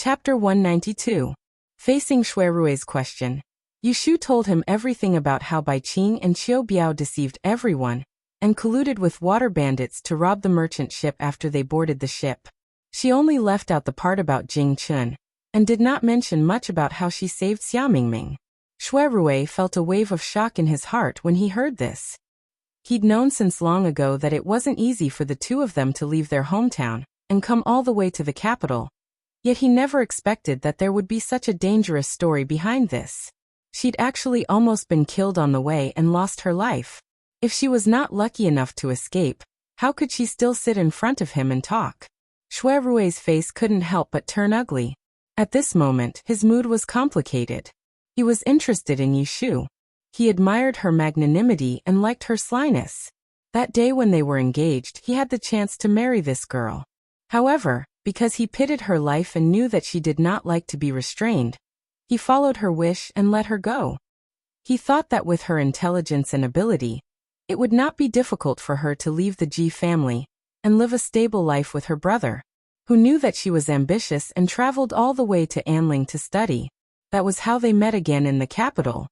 Chapter 192. Facing Shuirui's question. Yushu told him everything about how Baiqing and Qiu Biao deceived everyone and colluded with water bandits to rob the merchant ship after they boarded the ship. She only left out the part about Jing Chun and did not mention much about how she saved Xia Mingming. Shuirui felt a wave of shock in his heart when he heard this. He'd known since long ago that it wasn't easy for the two of them to leave their hometown and come all the way to the capital, yet he never expected that there would be such a dangerous story behind this. She'd actually almost been killed on the way and lost her life. If she was not lucky enough to escape, how could she still sit in front of him and talk? Shuirui's face couldn't help but turn ugly. At this moment, his mood was complicated. He was interested in Yushu. He admired her magnanimity and liked her slyness. That day when they were engaged, he had the chance to marry this girl. However, because he pitied her life and knew that she did not like to be restrained, he followed her wish and let her go. He thought that with her intelligence and ability, it would not be difficult for her to leave the Ji family and live a stable life with her brother, who knew that she was ambitious and traveled all the way to Anling to study. That was how they met again in the capital.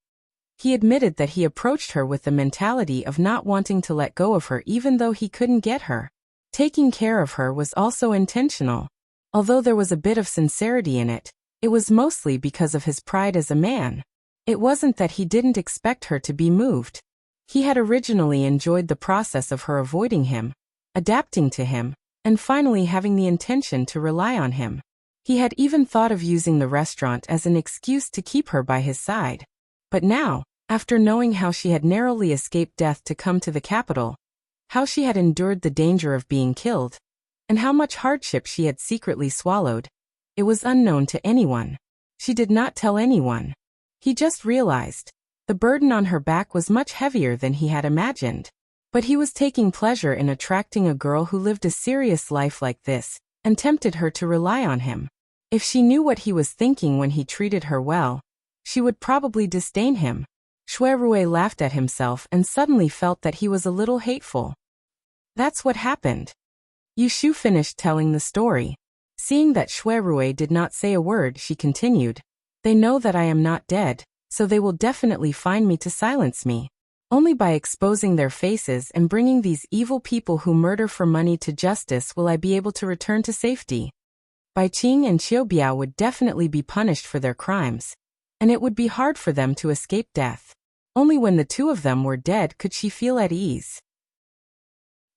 He admitted that he approached her with the mentality of not wanting to let go of her even though he couldn't get her. Taking care of her was also intentional. Although there was a bit of sincerity in it, it was mostly because of his pride as a man. It wasn't that he didn't expect her to be moved. He had originally enjoyed the process of her avoiding him, adapting to him, and finally having the intention to rely on him. He had even thought of using the restaurant as an excuse to keep her by his side. But now, after knowing how she had narrowly escaped death to come to the capital, how she had endured the danger of being killed, and how much hardship she had secretly swallowed, it was unknown to anyone. She did not tell anyone. He just realized the burden on her back was much heavier than he had imagined. But he was taking pleasure in attracting a girl who lived a serious life like this, and tempted her to rely on him. If she knew what he was thinking when he treated her well, she would probably disdain him. Shuirui laughed at himself and suddenly felt that he was a little hateful. That's what happened. Yushu finished telling the story. Seeing that Shuirui did not say a word, she continued. They know that I am not dead, so they will definitely find me to silence me. Only by exposing their faces and bringing these evil people who murder for money to justice will I be able to return to safety. Baiqing and Qiu Biao would definitely be punished for their crimes, and it would be hard for them to escape death. Only when the two of them were dead could she feel at ease.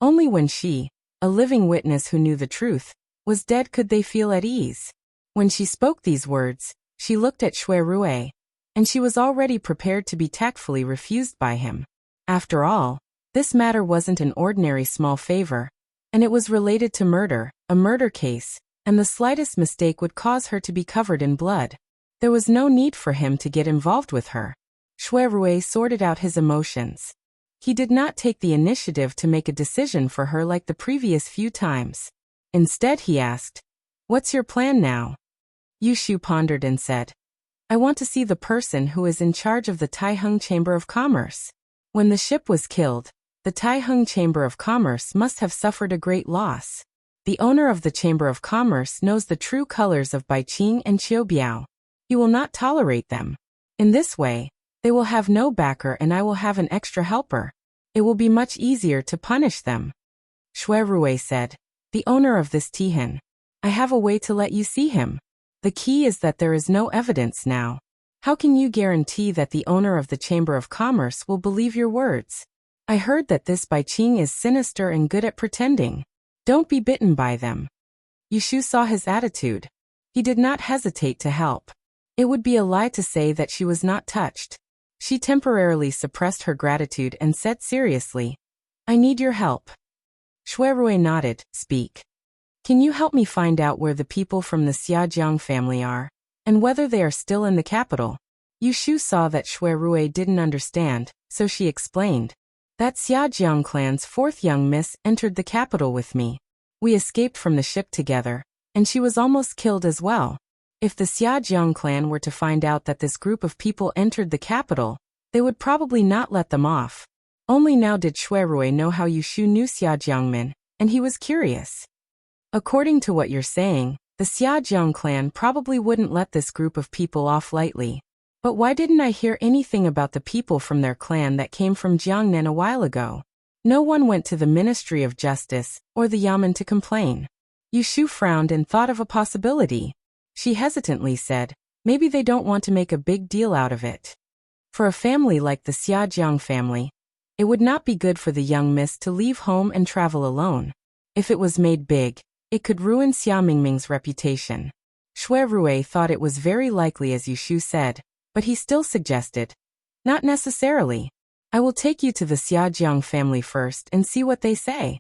Only when she, a living witness who knew the truth, was dead could they feel at ease. When she spoke these words, she looked at Shuirui, and she was already prepared to be tactfully refused by him. After all, this matter wasn't an ordinary small favor, and it was related to murder, a murder case, and the slightest mistake would cause her to be covered in blood. There was no need for him to get involved with her. Shuirui sorted out his emotions. He did not take the initiative to make a decision for her like the previous few times. Instead he asked, "What's your plan now?" Yushu pondered and said, "I want to see the person who is in charge of the Taiheng Chamber of Commerce." When the ship was killed, the Taiheng Chamber of Commerce must have suffered a great loss. The owner of the Chamber of Commerce knows the true colors of Baiqing and Qiu Biao. He will not tolerate them. In this way, they will have no backer and I will have an extra helper. It will be much easier to punish them. Shuirui said, "The owner of this Tihan. I have a way to let you see him. The key is that there is no evidence now. How can you guarantee that the owner of the Chamber of Commerce will believe your words? I heard that this Baiqing is sinister and good at pretending. Don't be bitten by them." Yushu saw his attitude. He did not hesitate to help. It would be a lie to say that she was not touched. She temporarily suppressed her gratitude and said seriously, "I need your help." Shuirui nodded. "Speak. Can you help me find out where the people from the Xiajiang family are, and whether they are still in the capital?" Yushu saw that Shuirui didn't understand, so she explained. "That Xiajiang clan's fourth young miss entered the capital with me. We escaped from the ship together, and she was almost killed as well. If the Xiajiang clan were to find out that this group of people entered the capital, they would probably not let them off." Only now did Shuirui know how Yushu knew Xiajiangmen, and he was curious. "According to what you're saying, The Xiajiang clan probably wouldn't let this group of people off lightly. But why didn't I hear anything about the people from their clan that came from Jiangnan a while ago? No one went to the Ministry of Justice or the Yamen to complain. Yushu frowned and thought of a possibility. She hesitantly said, maybe they don't want to make a big deal out of it. For a family like the Xiajiang family, it would not be good for the young miss to leave home and travel alone. If it was made big, it could ruin Xia Mingming's reputation. Shui Rui thought it was very likely as Yushu said, but he still suggested, not necessarily. I will take you to the Xiajiang family first and see what they say.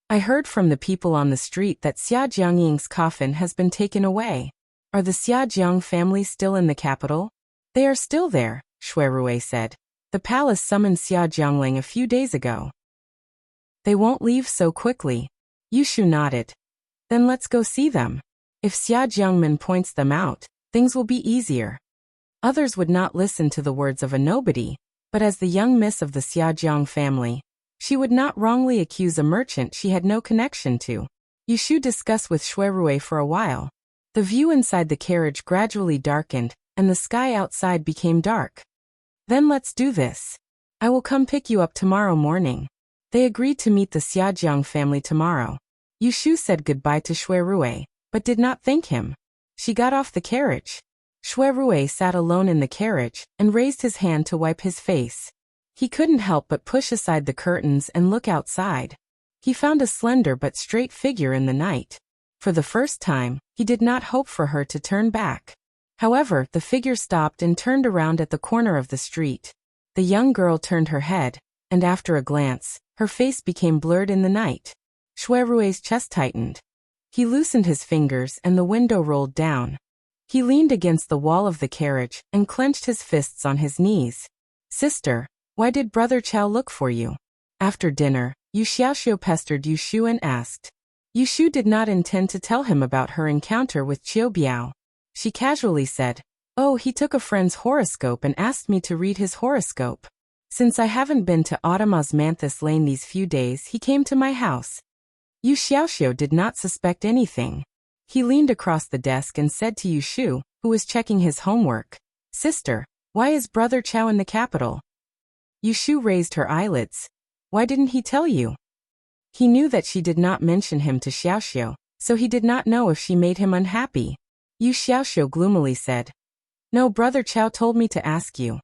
I heard from the people on the street that Xia Jiangying's coffin has been taken away. Are the Xiajiang family still in the capital? They are still there, Shui Rui said. The palace summoned Xia Jiangling a few days ago. They won't leave so quickly. Yushu nodded. Then let's go see them. If Xia Jiangmin points them out, things will be easier. Others would not listen to the words of a nobody, but as the young miss of the Xiajiang family, she would not wrongly accuse a merchant she had no connection to. Yushu discussed with Shui Rui for a while. The view inside the carriage gradually darkened, and the sky outside became dark. Then let's do this. I will come pick you up tomorrow morning. They agreed to meet the Xiajiang family tomorrow. Yushu said goodbye to Shui Rui, but did not thank him. She got off the carriage. Shui Rui sat alone in the carriage and raised his hand to wipe his face. He couldn't help but push aside the curtains and look outside. He found a slender but straight figure in the night. For the first time, he did not hope for her to turn back. However, the figure stopped and turned around at the corner of the street. The young girl turned her head, and after a glance, her face became blurred in the night. Shui Rui's chest tightened. He loosened his fingers and the window rolled down. He leaned against the wall of the carriage and clenched his fists on his knees. Sister, why did Brother Chao look for you? After dinner, Yu Xiaoxiu pestered Yushu and asked. Yushu did not intend to tell him about her encounter with Qiu Biao. She casually said, oh, he took a friend's horoscope and asked me to read his horoscope. Since I haven't been to Autumn Osmanthus Lane these few days, he came to my house. Yu Xiaoxiu did not suspect anything. He leaned across the desk and said to Yushu, who was checking his homework, Sister, why is Brother Chao in the capital? Yushu raised her eyelids. Why didn't he tell you? He knew that she did not mention him to Xiaoxiu, so he did not know if she made him unhappy. Yu Xiaoxiu gloomily said, no, Brother Chao told me to ask you.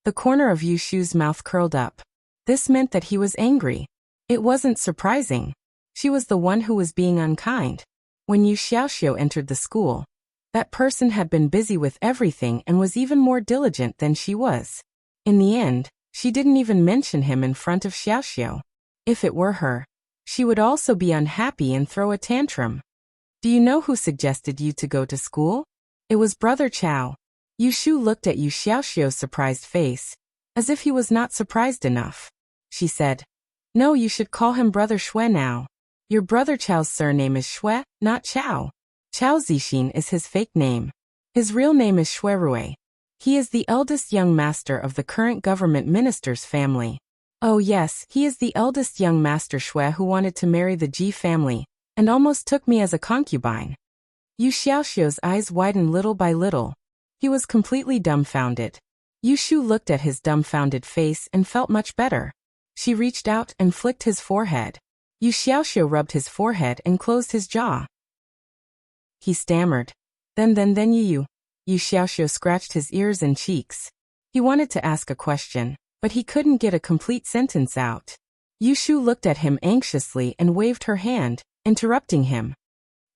The corner of Yushu's mouth curled up. This meant that he was angry. It wasn't surprising. She was the one who was being unkind. When Yu Xiaoxiu entered the school, that person had been busy with everything and was even more diligent than she was. In the end, she didn't even mention him in front of Xiaoxiu. If it were her, she would also be unhappy and throw a tantrum. Do you know who suggested you to go to school? It was Brother Chao. Yushu looked at Yu Xiaoxiu's surprised face, as if he was not surprised enough. She said, no, you should call him Brother Shui now. Your Brother Chao's surname is Shui, not Chao. Chao Zixin is his fake name. His real name is Shui Rui. He is the eldest young master of the current government minister's family. Oh yes, he is the eldest young master Shui who wanted to marry the Ji family, and almost took me as a concubine. Yu Xiaoxiu's eyes widened little by little. He was completely dumbfounded. Yushu looked at his dumbfounded face and felt much better. She reached out and flicked his forehead. Yu Xiaoxiu rubbed his forehead and closed his jaw. He stammered. Then Yu Xiaoxiu scratched his ears and cheeks. He wanted to ask a question, but he couldn't get a complete sentence out. Yushu looked at him anxiously and waved her hand, interrupting him.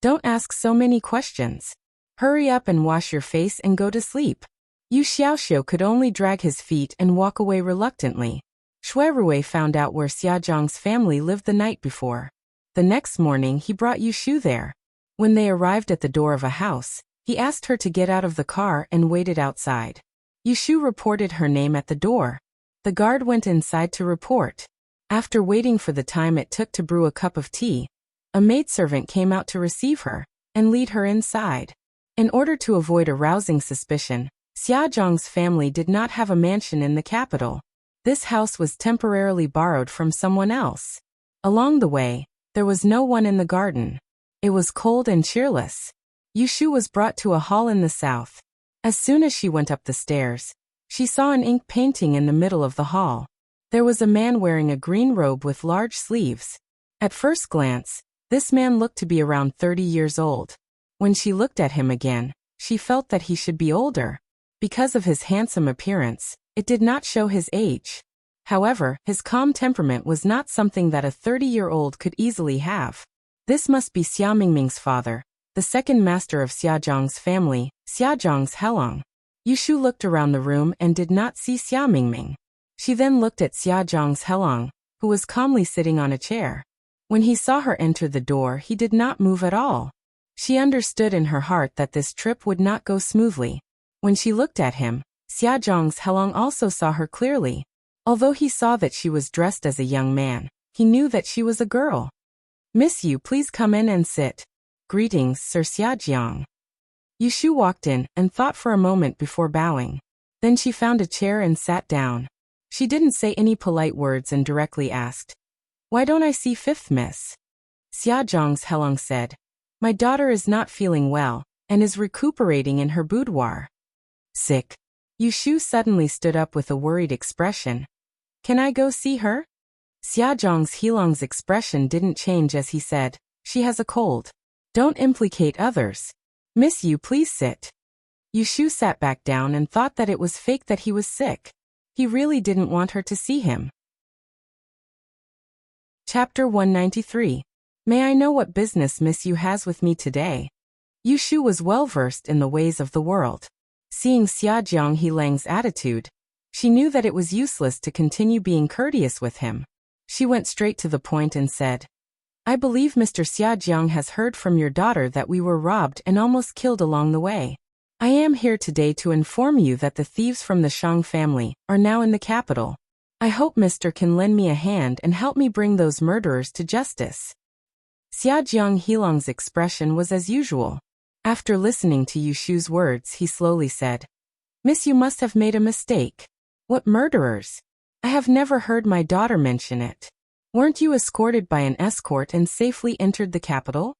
Don't ask so many questions. Hurry up and wash your face and go to sleep. Yu Xiaoxiu could only drag his feet and walk away reluctantly. Shui Rui found out where Xiajiang's family lived the night before. The next morning he brought Yushu there. When they arrived at the door of a house, he asked her to get out of the car and waited outside. Yushu reported her name at the door. The guard went inside to report. After waiting for the time it took to brew a cup of tea, a maidservant came out to receive her and lead her inside. In order to avoid arousing suspicion, Xiajiang's family did not have a mansion in the capital. This house was temporarily borrowed from someone else. Along the way, there was no one in the garden. It was cold and cheerless. Yushu was brought to a hall in the south. As soon as she went up the stairs, she saw an ink painting in the middle of the hall. There was a man wearing a green robe with large sleeves. At first glance, this man looked to be around 30 years old. When she looked at him again, she felt that he should be older. Because of his handsome appearance, it did not show his age. However, his calm temperament was not something that a 30-year-old could easily have. This must be Xia Mingming's father, the second master of Xiaozhang's family, Xiaozhang's Helong. Yushu looked around the room and did not see Xia Mingming. She then looked at Xiaozhang's Helong, who was calmly sitting on a chair. When he saw her enter the door, he did not move at all. She understood in her heart that this trip would not go smoothly. When she looked at him, Xiaozhang's Helong also saw her clearly. Although he saw that she was dressed as a young man, he knew that she was a girl. "Miss Yu, please come in and sit." "Greetings, Sir Xiaojiang." Yushu walked in and thought for a moment before bowing. Then she found a chair and sat down. She didn't say any polite words and directly asked, "Why don't I see fifth miss?" Xiaozhang's Helong said, "My daughter is not feeling well and is recuperating in her boudoir." "Sick?" Yushu suddenly stood up with a worried expression. "Can I go see her?" Xiaozhang's Helong's expression didn't change as he said, "She has a cold. Don't implicate others. Miss Yu, please sit." Yushu sat back down and thought that it was fake that he was sick. He really didn't want her to see him. Chapter 193. May I know what business Miss Yu has with me today? Yushu was well versed in the ways of the world. Seeing Xiaojiang Helang's attitude, she knew that it was useless to continue being courteous with him. She went straight to the point and said, "I believe Mr. Xiaojiang has heard from your daughter that we were robbed and almost killed along the way. I am here today to inform you that the thieves from the Shang family are now in the capital. I hope Mr. can lend me a hand and help me bring those murderers to justice." Xiaojiang Helong's expression was as usual. After listening to Yushu's words, he slowly said, "Miss, you must have made a mistake. What murderers? I have never heard my daughter mention it. Weren't you escorted by an escort and safely entered the capital?"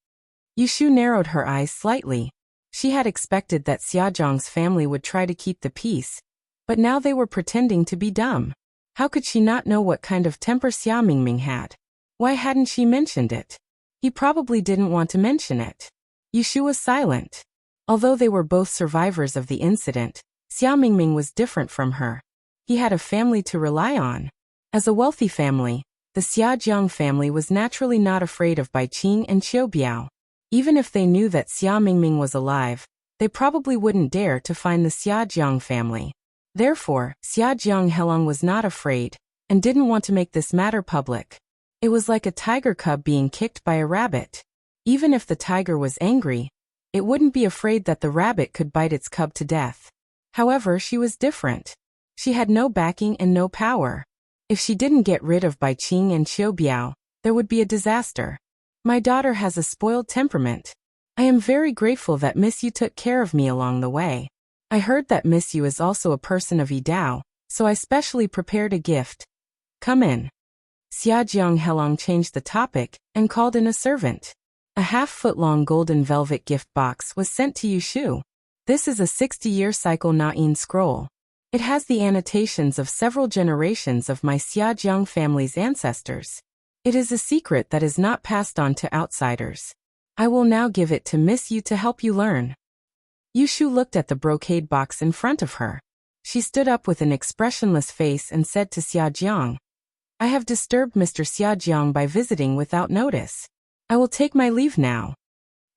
Yushu narrowed her eyes slightly. She had expected that Xiaozhang's family would try to keep the peace, but now they were pretending to be dumb. How could she not know what kind of temper Xia Mingming had? Why hadn't she mentioned it? He probably didn't want to mention it. Yushu was silent. Although they were both survivors of the incident, Xia Mingming was different from her. He had a family to rely on. As a wealthy family, the Xiaojiang family was naturally not afraid of Bai Qing and Qiu Biao. Even if they knew that Xia Mingming was alive, they probably wouldn't dare to find the Xiaojiang family. Therefore, Xiaojiang Helong was not afraid, and didn't want to make this matter public. It was like a tiger cub being kicked by a rabbit. Even if the tiger was angry, it wouldn't be afraid that the rabbit could bite its cub to death. However, she was different. She had no backing and no power. If she didn't get rid of Bai Qing and Qiu Biao, there would be a disaster. "My daughter has a spoiled temperament. I am very grateful that Miss Yu took care of me along the way. I heard that Miss Yu is also a person of Yidao, so I specially prepared a gift. Come in." Xiaojiang Helong changed the topic and called in a servant. A half-foot-long golden velvet gift box was sent to Yushu. This is a 60-year cycle Na'in scroll. It has the annotations of several generations of my Xiaojiang family's ancestors. It is a secret that is not passed on to outsiders. I will now give it to Miss Yu to help you learn. Yushu looked at the brocade box in front of her. She stood up with an expressionless face and said to Xiaojiang, "I have disturbed Mr. Xiaojiang by visiting without notice. I will take my leave now."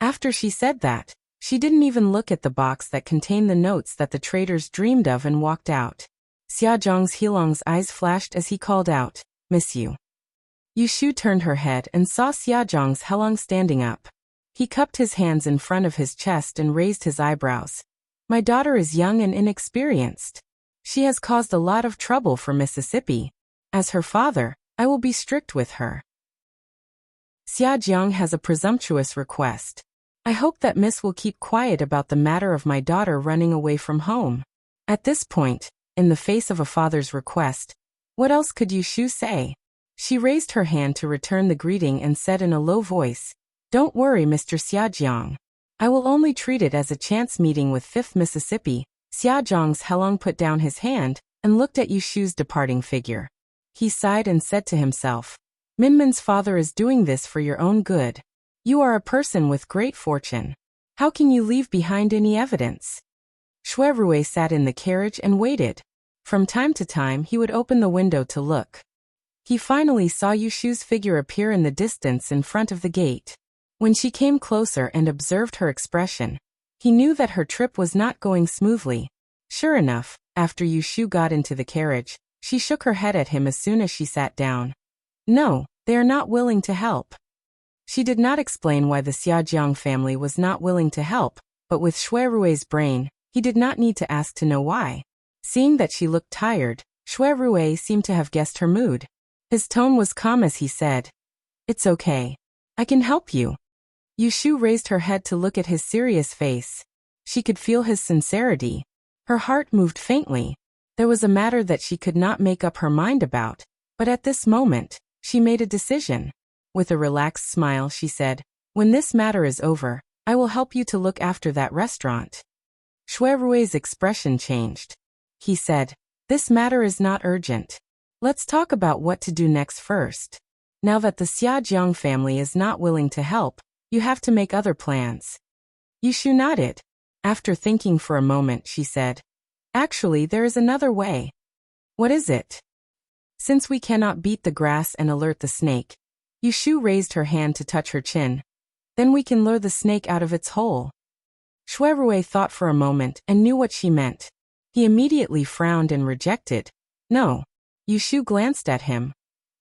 After she said that, she didn't even look at the box that contained the notes that the traders dreamed of and walked out. Xiaozhang's Helong's eyes flashed as he called out, "Miss Yu." Yushu turned her head and saw Xiaozhang's Helong standing up. He cupped his hands in front of his chest and raised his eyebrows. "My daughter is young and inexperienced. She has caused a lot of trouble for Mississippi. As her father, I will be strict with her. Xiaojiang has a presumptuous request. I hope that Miss will keep quiet about the matter of my daughter running away from home." At this point, in the face of a father's request, what else could Yushu say? She raised her hand to return the greeting and said in a low voice, Don't worry, Mr. Xiaojiang. I will only treat it as a chance meeting with 5th Mississippi. Xiaojiang's Helong put down his hand and looked at Yushu's departing figure. He sighed and said to himself, Minmin's father is doing this for your own good. You are a person with great fortune. How can you leave behind any evidence? Shui Rui sat in the carriage and waited. From time to time he would open the window to look. He finally saw Yushu's figure appear in the distance in front of the gate. When she came closer and observed her expression, he knew that her trip was not going smoothly. Sure enough, after Yushu got into the carriage, she shook her head at him as soon as she sat down. No, they are not willing to help. She did not explain why the Xiaojiang family was not willing to help, but with Shui Rui's brain, he did not need to ask to know why. Seeing that she looked tired, Shui Rui seemed to have guessed her mood. His tone was calm as he said, It's okay. I can help you. Yushu raised her head to look at his serious face. She could feel his sincerity. Her heart moved faintly. There was a matter that she could not make up her mind about, but at this moment, she made a decision. With a relaxed smile, she said, When this matter is over, I will help you to look after that restaurant. Shui Rui's expression changed. He said, This matter is not urgent. Let's talk about what to do next first. Now that the Xiaojiang family is not willing to help, you have to make other plans. Yushu nodded. After thinking for a moment, she said, Actually, there is another way. What is it? Since we cannot beat the grass and alert the snake, Yushu raised her hand to touch her chin. Then we can lure the snake out of its hole. Shui Rui thought for a moment and knew what she meant. He immediately frowned and rejected. No. Yushu glanced at him.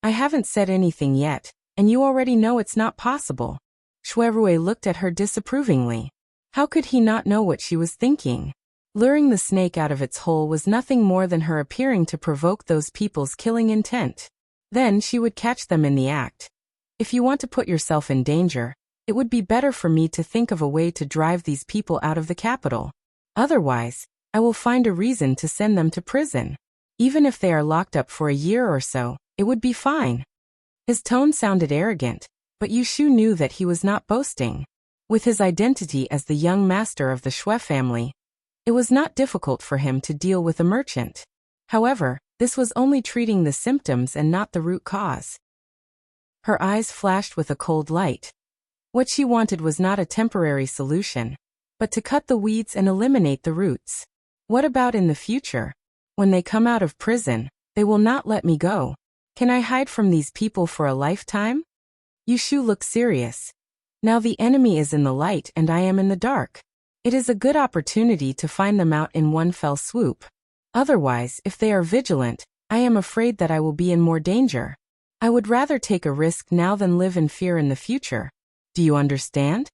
I haven't said anything yet, and you already know it's not possible. Shui Rui looked at her disapprovingly. How could he not know what she was thinking? Luring the snake out of its hole was nothing more than her appearing to provoke those people's killing intent. Then she would catch them in the act. If you want to put yourself in danger, it would be better for me to think of a way to drive these people out of the capital. Otherwise, I will find a reason to send them to prison. Even if they are locked up for a year or so, it would be fine. His tone sounded arrogant, but Yushu knew that he was not boasting. With his identity as the young master of the Shui family, it was not difficult for him to deal with a merchant. However, this was only treating the symptoms and not the root cause. Her eyes flashed with a cold light. What she wanted was not a temporary solution, but to cut the weeds and eliminate the roots. What about in the future? When they come out of prison, they will not let me go. Can I hide from these people for a lifetime? Yushu looked serious. Now the enemy is in the light and I am in the dark. It is a good opportunity to find them out in one fell swoop. Otherwise, if they are vigilant, I am afraid that I will be in more danger. I would rather take a risk now than live in fear in the future. Do you understand?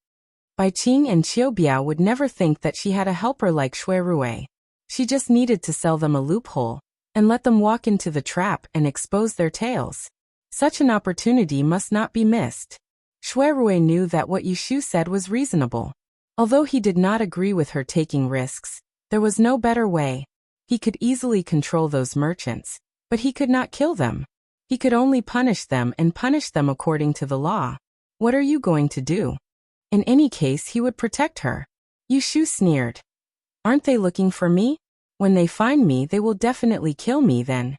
Bai Qing and Qiu Biao would never think that she had a helper like Shui Rui. She just needed to sell them a loophole and let them walk into the trap and expose their tails. Such an opportunity must not be missed. Shui Rui knew that what Yushu said was reasonable. Although he did not agree with her taking risks, there was no better way. He could easily control those merchants, but he could not kill them. He could only punish them and punish them according to the law. What are you going to do? In any case, he would protect her. Yushu sneered. Aren't they looking for me? When they find me, they will definitely kill me then.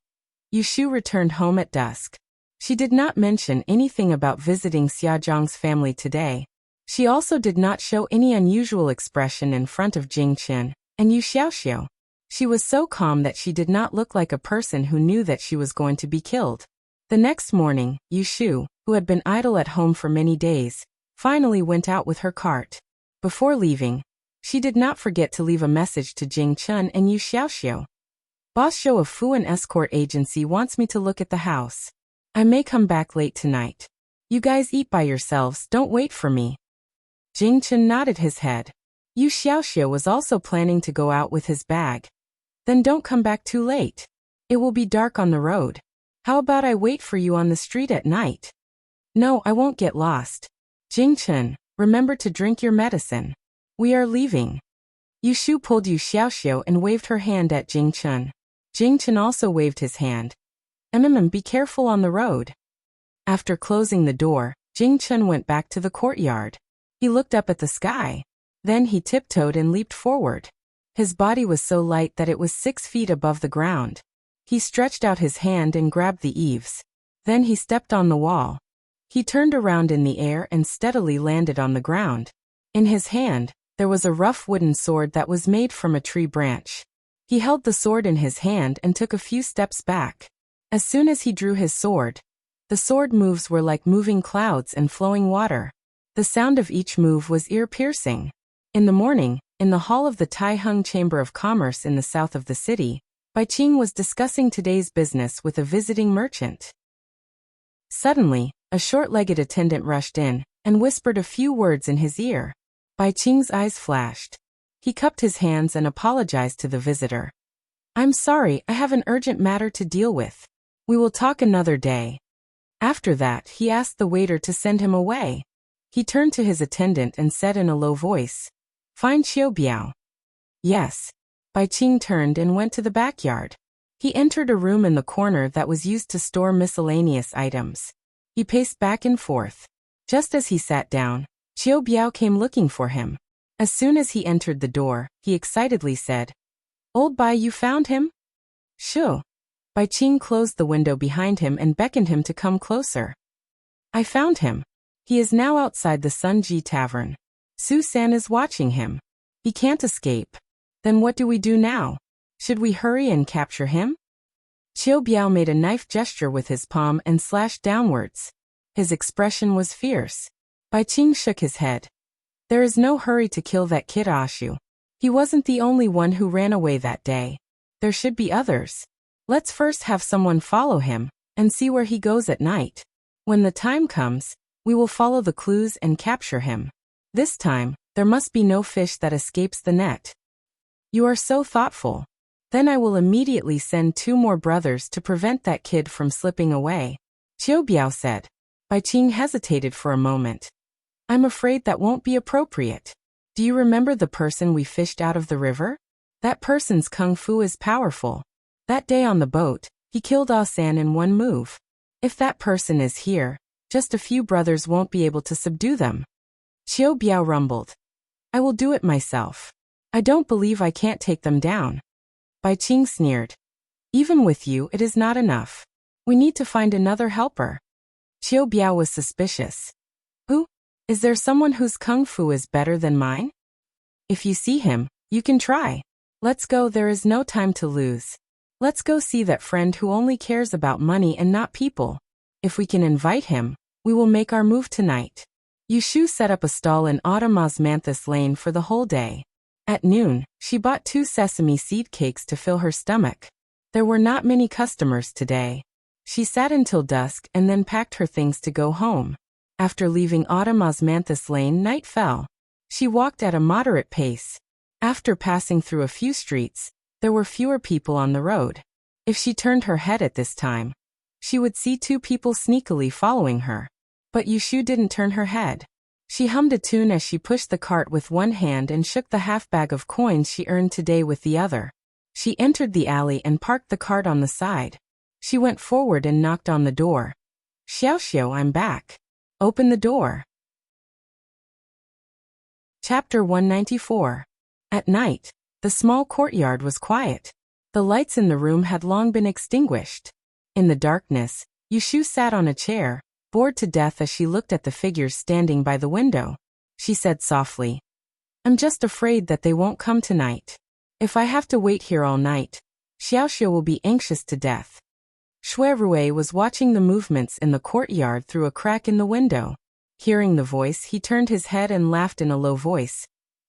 Yushu returned home at dusk. She did not mention anything about visiting Xiaojiang's family today. She also did not show any unusual expression in front of Jing Chen and Yu Xiaoxiu. She was so calm that she did not look like a person who knew that she was going to be killed. The next morning, Yushu, who had been idle at home for many days, finally went out with her cart. Before leaving, she did not forget to leave a message to Jing Chen and Yu Xiaoxiu. Boss Zhou of Fuan Escort Agency wants me to look at the house. I may come back late tonight. You guys eat by yourselves, don't wait for me. Jing Chen nodded his head. Yu Xiaoxiu was also planning to go out with his bag. Then don't come back too late. It will be dark on the road. How about I wait for you on the street at night? No, I won't get lost. Jing Chen, remember to drink your medicine. We are leaving. Yushu pulled Yu Xiaoxiu and waved her hand at Jing Chen. Jing Chen also waved his hand. Be careful on the road. After closing the door, Jing Chun went back to the courtyard. He looked up at the sky. Then he tiptoed and leaped forward. His body was so light that it was 6 feet above the ground. He stretched out his hand and grabbed the eaves. Then he stepped on the wall. He turned around in the air and steadily landed on the ground. In his hand, there was a rough wooden sword that was made from a tree branch. He held the sword in his hand and took a few steps back. As soon as he drew his sword, the sword moves were like moving clouds and flowing water. The sound of each move was ear-piercing. In the morning, in the hall of the Tai Hung Chamber of Commerce in the south of the city, Bai Qing was discussing today's business with a visiting merchant. Suddenly, a short-legged attendant rushed in and whispered a few words in his ear. Bai Qing's eyes flashed. He cupped his hands and apologized to the visitor. "I'm sorry, I have an urgent matter to deal with. We will talk another day." After that, he asked the waiter to send him away. He turned to his attendant and said in a low voice, "Find Xiao Biao." "Yes." Bai Qing turned and went to the backyard. He entered a room in the corner that was used to store miscellaneous items. He paced back and forth. Just as he sat down, Xiao Biao came looking for him. As soon as he entered the door, he excitedly said, "Old Bai, you found him?" "Sure." Bai Qing closed the window behind him and beckoned him to come closer. "I found him. He is now outside the Sun Ji Tavern. Su-san is watching him. He can't escape. Then what do we do now? Should we hurry and capture him?" Xiao Biao made a knife gesture with his palm and slashed downwards. His expression was fierce. Bai Qing shook his head. "There is no hurry to kill that kid Ashu. He wasn't the only one who ran away that day. There should be others. Let's first have someone follow him and see where he goes at night. When the time comes, we will follow the clues and capture him. This time, there must be no fish that escapes the net." "You are so thoughtful. Then I will immediately send 2 more brothers to prevent that kid from slipping away," Xiao Biao said. Bai Qing hesitated for a moment. "I'm afraid that won't be appropriate. Do you remember the person we fished out of the river? That person's kung fu is powerful. That day on the boat, he killed Ah-san in one move. If that person is here, just a few brothers won't be able to subdue them." Xiao Biao rumbled. "I will do it myself. I don't believe I can't take them down." Bai Qing sneered. "Even with you, it is not enough. We need to find another helper." Xiao Biao was suspicious. "Who? Is there someone whose kung fu is better than mine? If you see him, you can try. Let's go, there is no time to lose. Let's go see that friend who only cares about money and not people. If we can invite him, we will make our move tonight." Yushu set up a stall in Autumn Osmanthus Lane for the whole day. At noon, she bought 2 sesame seed cakes to fill her stomach. There were not many customers today. She sat until dusk and then packed her things to go home. After leaving Autumn Osmanthus Lane, night fell. She walked at a moderate pace. After passing through a few streets, there were fewer people on the road. If she turned her head at this time, she would see 2 people sneakily following her. But Yushu didn't turn her head. She hummed a tune as she pushed the cart with one hand and shook the half bag of coins she earned today with the other. She entered the alley and parked the cart on the side. She went forward and knocked on the door. "Xiao Xiao, I'm back. Open the door." Chapter 194. At night, the small courtyard was quiet. The lights in the room had long been extinguished. In the darkness, Yushu sat on a chair, bored to death as she looked at the figures standing by the window. She said softly, "I'm just afraid that they won't come tonight. If I have to wait here all night, Xiaoxiu will be anxious to death." Shui Rui was watching the movements in the courtyard through a crack in the window. Hearing the voice, he turned his head and laughed in a low voice.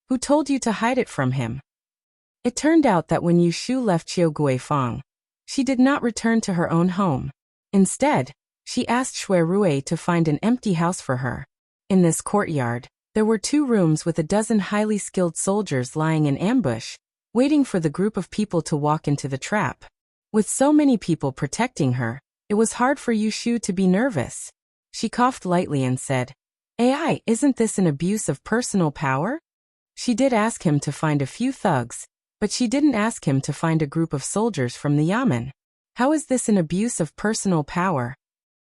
"Who told you to hide it from him?" It turned out that when Yushu left Qiuguifang, she did not return to her own home. Instead, she asked Shui Rui to find an empty house for her. In this courtyard, there were 2 rooms with a dozen highly skilled soldiers lying in ambush, waiting for the group of people to walk into the trap. With so many people protecting her, it was hard for Yushu to be nervous. She coughed lightly and said, "AI, isn't this an abuse of personal power?" She did ask him to find a few thugs, but she didn't ask him to find a group of soldiers from the yamen. How is this an abuse of personal power?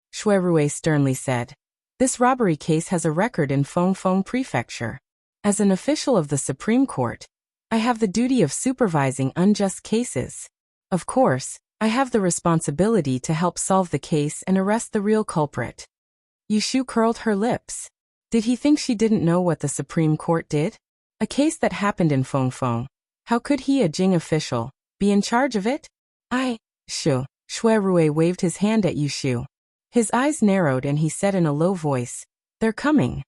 Shui Rui sternly said. This robbery case has a record in Fengfeng Prefecture. As an official of the Supreme Court, I have the duty of supervising unjust cases. Of course, I have the responsibility to help solve the case and arrest the real culprit. Yushu curled her lips. Did he think she didn't know what the Supreme Court did? A case that happened in Fengfeng. How could he, a Jing official, be in charge of it? Shu. Shui Rui waved his hand at Yushu. His eyes narrowed and he said in a low voice, "They're coming."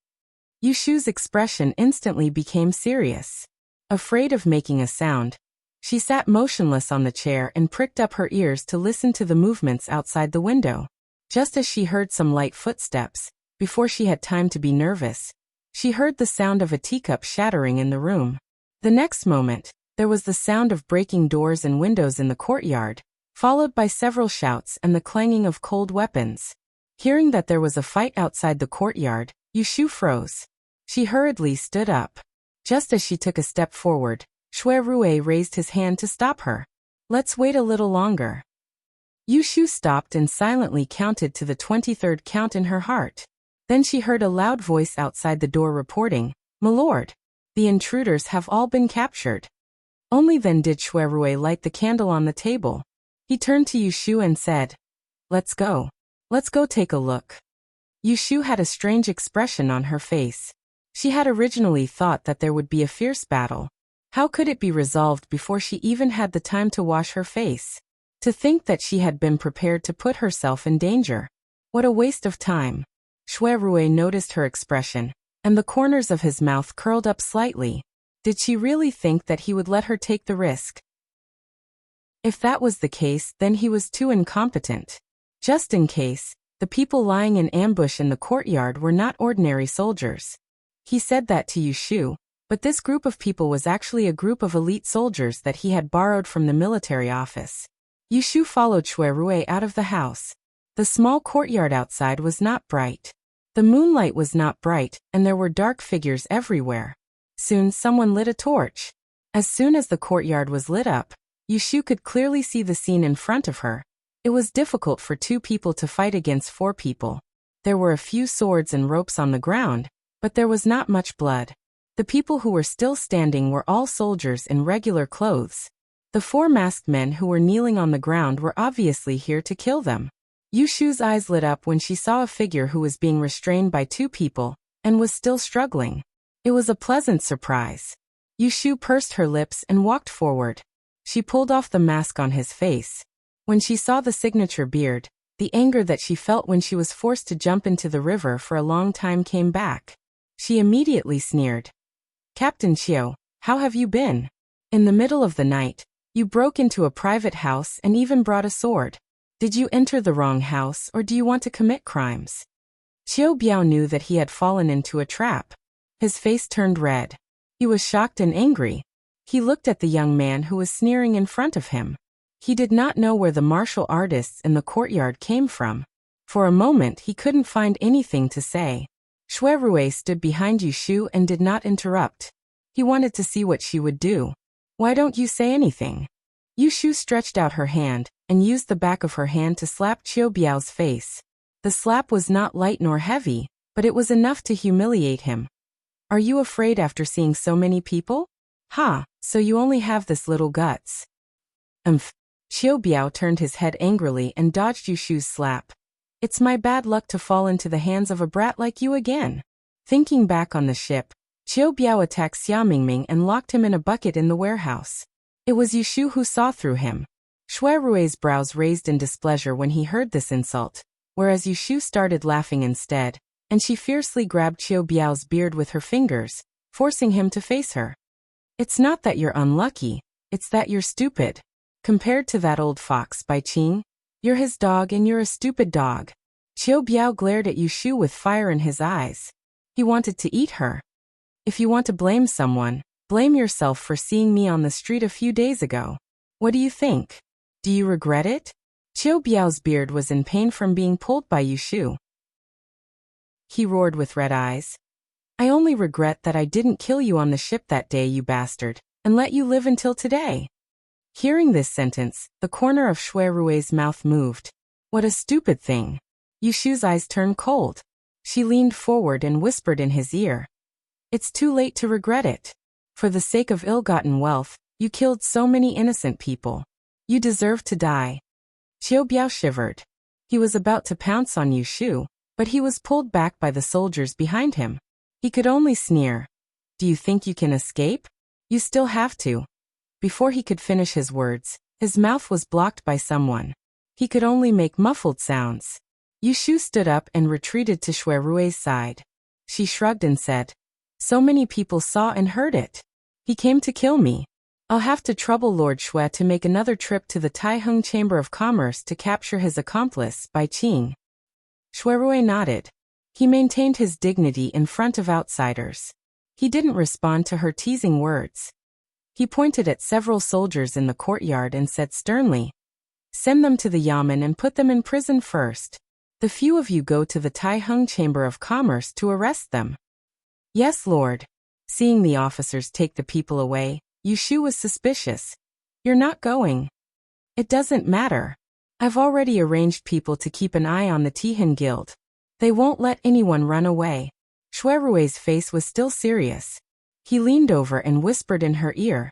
Yushu's expression instantly became serious. Afraid of making a sound, she sat motionless on the chair and pricked up her ears to listen to the movements outside the window. Just as she heard some light footsteps, before she had time to be nervous, she heard the sound of a teacup shattering in the room. The next moment, there was the sound of breaking doors and windows in the courtyard, followed by several shouts and the clanging of cold weapons. Hearing that there was a fight outside the courtyard, Yushu froze. She hurriedly stood up. Just as she took a step forward, Shui Rui raised his hand to stop her. "Let's wait a little longer." Yushu stopped and silently counted to the 23rd count in her heart. Then she heard a loud voice outside the door reporting, "Milord, the intruders have all been captured." Only then did Shui Rui light the candle on the table. He turned to Yushu and said, "Let's go. Let's go take a look." Yushu had a strange expression on her face. She had originally thought that there would be a fierce battle. How could it be resolved before she even had the time to wash her face? To think that she had been prepared to put herself in danger. What a waste of time. Shui Rui noticed her expression, and the corners of his mouth curled up slightly. Did she really think that he would let her take the risk? If that was the case, then he was too incompetent. Just in case, the people lying in ambush in the courtyard were not ordinary soldiers. He said that to Yushu, but this group of people was actually a group of elite soldiers that he had borrowed from the military office. Yushu followed Shui Rui out of the house. The small courtyard outside was not bright. The moonlight was not bright, and there were dark figures everywhere. Soon someone lit a torch. As soon as the courtyard was lit up, Yushu could clearly see the scene in front of her. It was difficult for two people to fight against four people. There were a few swords and ropes on the ground, but there was not much blood. The people who were still standing were all soldiers in regular clothes. The four masked men who were kneeling on the ground were obviously here to kill them. Yushu's eyes lit up when she saw a figure who was being restrained by two people, and was still struggling. It was a pleasant surprise. Yushu pursed her lips and walked forward. She pulled off the mask on his face. When she saw the signature beard, the anger that she felt when she was forced to jump into the river for a long time came back. She immediately sneered. "Captain Chiu, how have you been? In the middle of the night, you broke into a private house and even brought a sword. Did you enter the wrong house or do you want to commit crimes?" Chiu Biao knew that he had fallen into a trap. His face turned red. He was shocked and angry. He looked at the young man who was sneering in front of him. He did not know where the martial artists in the courtyard came from. For a moment he couldn't find anything to say. Shui Rui stood behind Yushu and did not interrupt. He wanted to see what she would do. "Why don't you say anything?" Yushu stretched out her hand, and used the back of her hand to slap Chiu Biao's face. The slap was not light nor heavy, but it was enough to humiliate him. "Are you afraid after seeing so many people? Ha, so you only have this little guts." Chiu Biao turned his head angrily and dodged Yushu's slap. "It's my bad luck to fall into the hands of a brat like you again." Thinking back on the ship, Chiu Biao attacked Xia Mingming and locked him in a bucket in the warehouse. It was Yushu who saw through him. Shui Rui's brows raised in displeasure when he heard this insult, whereas Yushu started laughing instead, and she fiercely grabbed Chiu Biao's beard with her fingers, forcing him to face her. "It's not that you're unlucky, it's that you're stupid. Compared to that old fox Bai Qing, you're his dog and you're a stupid dog." Chiu Biao glared at Yushu with fire in his eyes. He wanted to eat her. "If you want to blame someone, blame yourself for seeing me on the street a few days ago. What do you think? Do you regret it?" Chiu Biao's beard was in pain from being pulled by Yushu. He roared with red eyes. "I only regret that I didn't kill you on the ship that day, you bastard, and let you live until today." Hearing this sentence, the corner of Shui Rui's mouth moved. What a stupid thing. Yushu's eyes turned cold. She leaned forward and whispered in his ear. It's too late to regret it. For the sake of ill-gotten wealth, you killed so many innocent people. You deserve to die. Qiu Biao shivered. He was about to pounce on Yu Shu, but he was pulled back by the soldiers behind him. He could only sneer. Do you think you can escape? You still have to. Before he could finish his words, his mouth was blocked by someone. He could only make muffled sounds. Yu Shu stood up and retreated to Shui Rui's side. She shrugged and said, so many people saw and heard it. He came to kill me. I'll have to trouble Lord Shui to make another trip to the Taiheng Chamber of Commerce to capture his accomplice, Bai Qing. Shui Rui nodded. He maintained his dignity in front of outsiders. He didn't respond to her teasing words. He pointed at several soldiers in the courtyard and said sternly, send them to the Yamen and put them in prison first. The few of you go to the Taiheng Chamber of Commerce to arrest them. Yes, Lord. Seeing the officers take the people away, Yu Shu was suspicious. You're not going. It doesn't matter. I've already arranged people to keep an eye on the Tihan Guild. They won't let anyone run away. Shui Rui's face was still serious. He leaned over and whispered in her ear.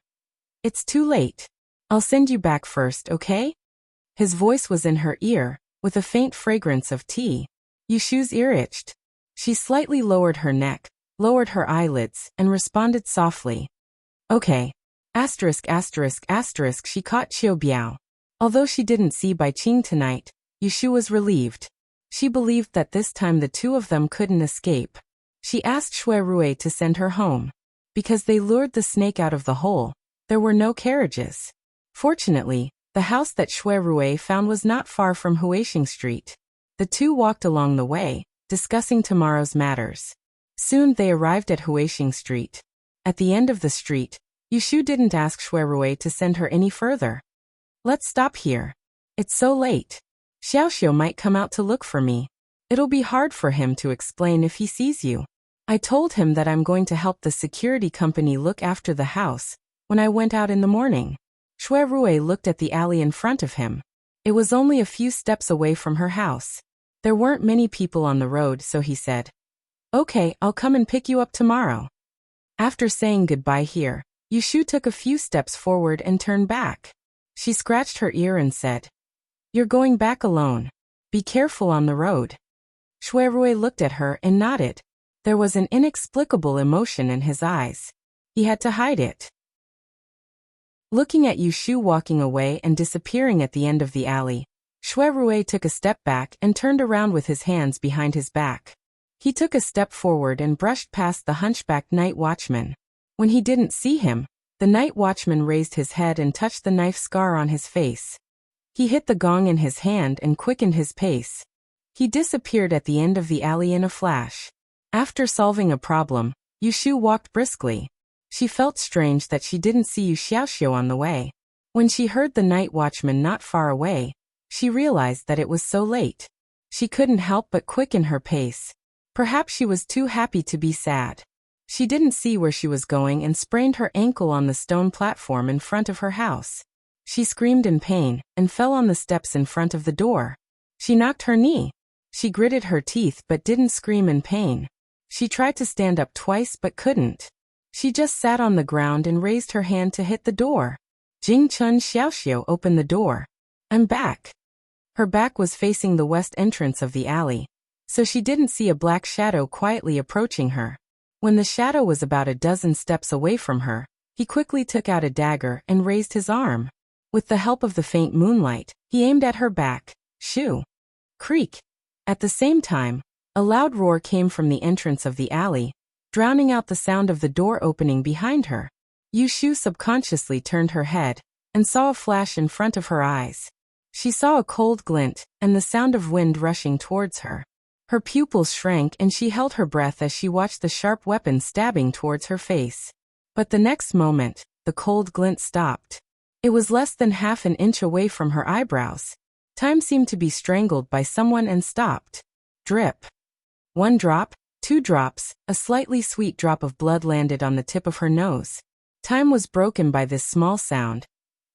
It's too late. I'll send you back first, okay? His voice was in her ear, with a faint fragrance of tea. Yu Shu's ear itched. She slightly lowered her neck, lowered her eyelids, and responded softly. Okay. Asterisk. She caught Qiu Biao. Although she didn't see Bai Qing tonight, Yu Shu was relieved. She believed that this time the two of them couldn't escape. She asked Shui Rui to send her home. Because they lured the snake out of the hole, there were no carriages. Fortunately, the house that Shui Rui found was not far from Huixing Street. The two walked along the way, discussing tomorrow's matters. Soon they arrived at Huixing Street. At the end of the street, Yu Shu didn't ask Shui Rui to send her any further. Let's stop here. It's so late. Xiaoxiu might come out to look for me. It'll be hard for him to explain if he sees you. I told him that I'm going to help the security company look after the house when I went out in the morning. Shui Rui looked at the alley in front of him. It was only a few steps away from her house. There weren't many people on the road, so he said, okay, I'll come and pick you up tomorrow. After saying goodbye here, Yu Shu took a few steps forward and turned back. She scratched her ear and said, you're going back alone. Be careful on the road. Shui Rui looked at her and nodded. There was an inexplicable emotion in his eyes. He had to hide it. Looking at Yu Shu walking away and disappearing at the end of the alley, Shui Rui took a step back and turned around with his hands behind his back. He took a step forward and brushed past the hunchbacked night watchman. When he didn't see him, the night watchman raised his head and touched the knife scar on his face. He hit the gong in his hand and quickened his pace. He disappeared at the end of the alley in a flash. After solving a problem, Yu Shu walked briskly. She felt strange that she didn't see Yu Xiaoxiu on the way. When she heard the night watchman not far away, she realized that it was so late. She couldn't help but quicken her pace. Perhaps she was too happy to be sad. She didn't see where she was going and sprained her ankle on the stone platform in front of her house. She screamed in pain and fell on the steps in front of the door. She knocked her knee. She gritted her teeth but didn't scream in pain. She tried to stand up twice but couldn't. She just sat on the ground and raised her hand to hit the door. Jing Chun Xiaoxiu opened the door. I'm back. Her back was facing the west entrance of the alley, so she didn't see a black shadow quietly approaching her. When the shadow was about a dozen steps away from her, he quickly took out a dagger and raised his arm. With the help of the faint moonlight, he aimed at her back. Shoo! Creak! At the same time, a loud roar came from the entrance of the alley, drowning out the sound of the door opening behind her. Yu Shu subconsciously turned her head and saw a flash in front of her eyes. She saw a cold glint and the sound of wind rushing towards her. Her pupils shrank and she held her breath as she watched the sharp weapon stabbing towards her face. But the next moment, the cold glint stopped. It was less than half an inch away from her eyebrows. Time seemed to be strangled by someone and stopped. Drip. 1 drop, 2 drops, a slightly sweet drop of blood landed on the tip of her nose. Time was broken by this small sound,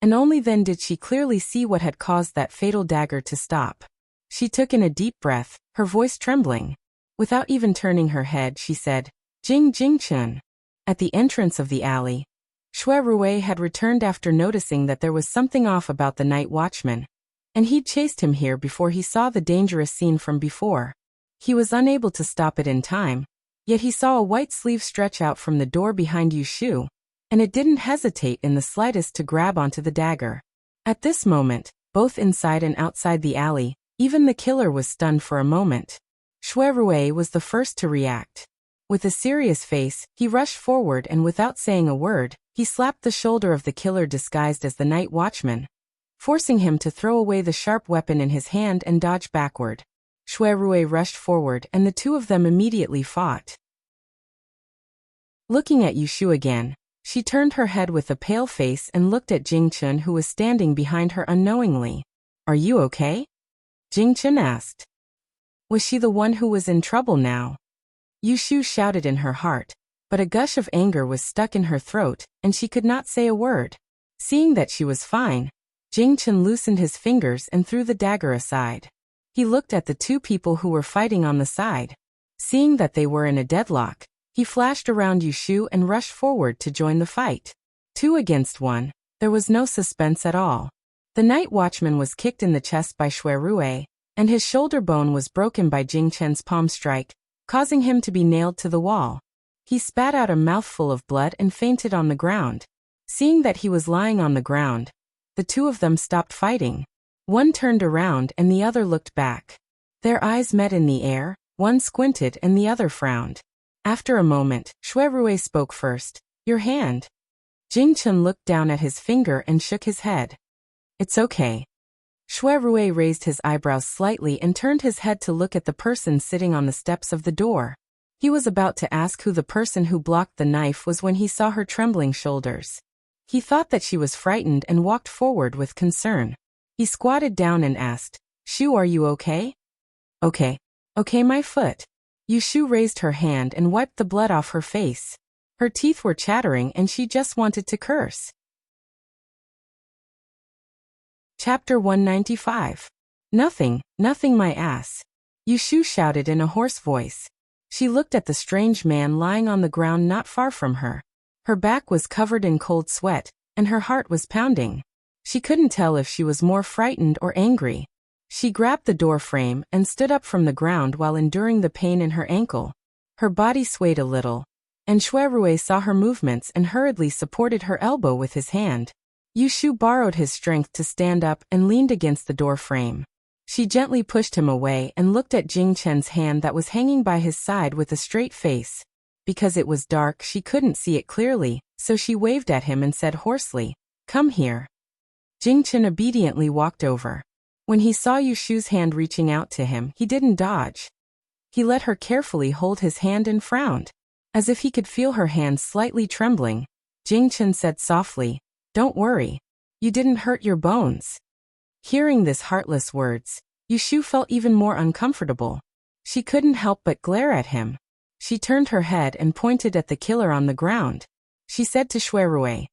and only then did she clearly see what had caused that fatal dagger to stop. She took in a deep breath, her voice trembling. Without even turning her head, she said, Jing Jingchen. At the entrance of the alley, Shui Rui had returned after noticing that there was something off about the night watchman, and he'd chased him here before he saw the dangerous scene from before. He was unable to stop it in time, yet he saw a white sleeve stretch out from the door behind Yushu, and it didn't hesitate in the slightest to grab onto the dagger. At this moment, both inside and outside the alley, even the killer was stunned for a moment. Shui Rui was the first to react. With a serious face, he rushed forward and without saying a word, he slapped the shoulder of the killer disguised as the night watchman, forcing him to throw away the sharp weapon in his hand and dodge backward. Shui Rui rushed forward and the two of them immediately fought. Looking at Yushu again, she turned her head with a pale face and looked at Jingchen, who was standing behind her unknowingly. Are you okay? Jingchen asked. Was she the one who was in trouble now? Yushu shouted in her heart, but a gush of anger was stuck in her throat, and she could not say a word. Seeing that she was fine, Jingchen loosened his fingers and threw the dagger aside. He looked at the two people who were fighting on the side. Seeing that they were in a deadlock, he flashed around Yushu and rushed forward to join the fight. 2 against 1, there was no suspense at all. The night watchman was kicked in the chest by Shui Rui, and his shoulder bone was broken by Jingchen's palm strike, causing him to be nailed to the wall. He spat out a mouthful of blood and fainted on the ground. Seeing that he was lying on the ground, the two of them stopped fighting. One turned around and the other looked back. Their eyes met in the air, one squinted and the other frowned. After a moment, Shui Rui spoke first. Your hand. Jingchen looked down at his finger and shook his head. It's okay. Shui Rui raised his eyebrows slightly and turned his head to look at the person sitting on the steps of the door. He was about to ask who the person who blocked the knife was when he saw her trembling shoulders. He thought that she was frightened and walked forward with concern. He squatted down and asked, Shu, are you okay? Okay. Okay, my foot. Yushu raised her hand and wiped the blood off her face. Her teeth were chattering and she just wanted to curse. Chapter 195. Nothing, nothing my ass. Yushu shouted in a hoarse voice. She looked at the strange man lying on the ground not far from her. Her back was covered in cold sweat, and her heart was pounding. She couldn't tell if she was more frightened or angry. She grabbed the door frame and stood up from the ground while enduring the pain in her ankle. Her body swayed a little, and Shui Rui saw her movements and hurriedly supported her elbow with his hand. Yushu borrowed his strength to stand up and leaned against the door frame. She gently pushed him away and looked at Jingchen's hand that was hanging by his side with a straight face. Because it was dark, she couldn't see it clearly, so she waved at him and said hoarsely, Come here. Jingchen obediently walked over. When he saw Yushu's hand reaching out to him, he didn't dodge. He let her carefully hold his hand and frowned. As if he could feel her hand slightly trembling, Jingchen said softly, Don't worry. You didn't hurt your bones. Hearing this heartless words, Yushu felt even more uncomfortable. She couldn't help but glare at him. She turned her head and pointed at the killer on the ground. She said to Shui Rui,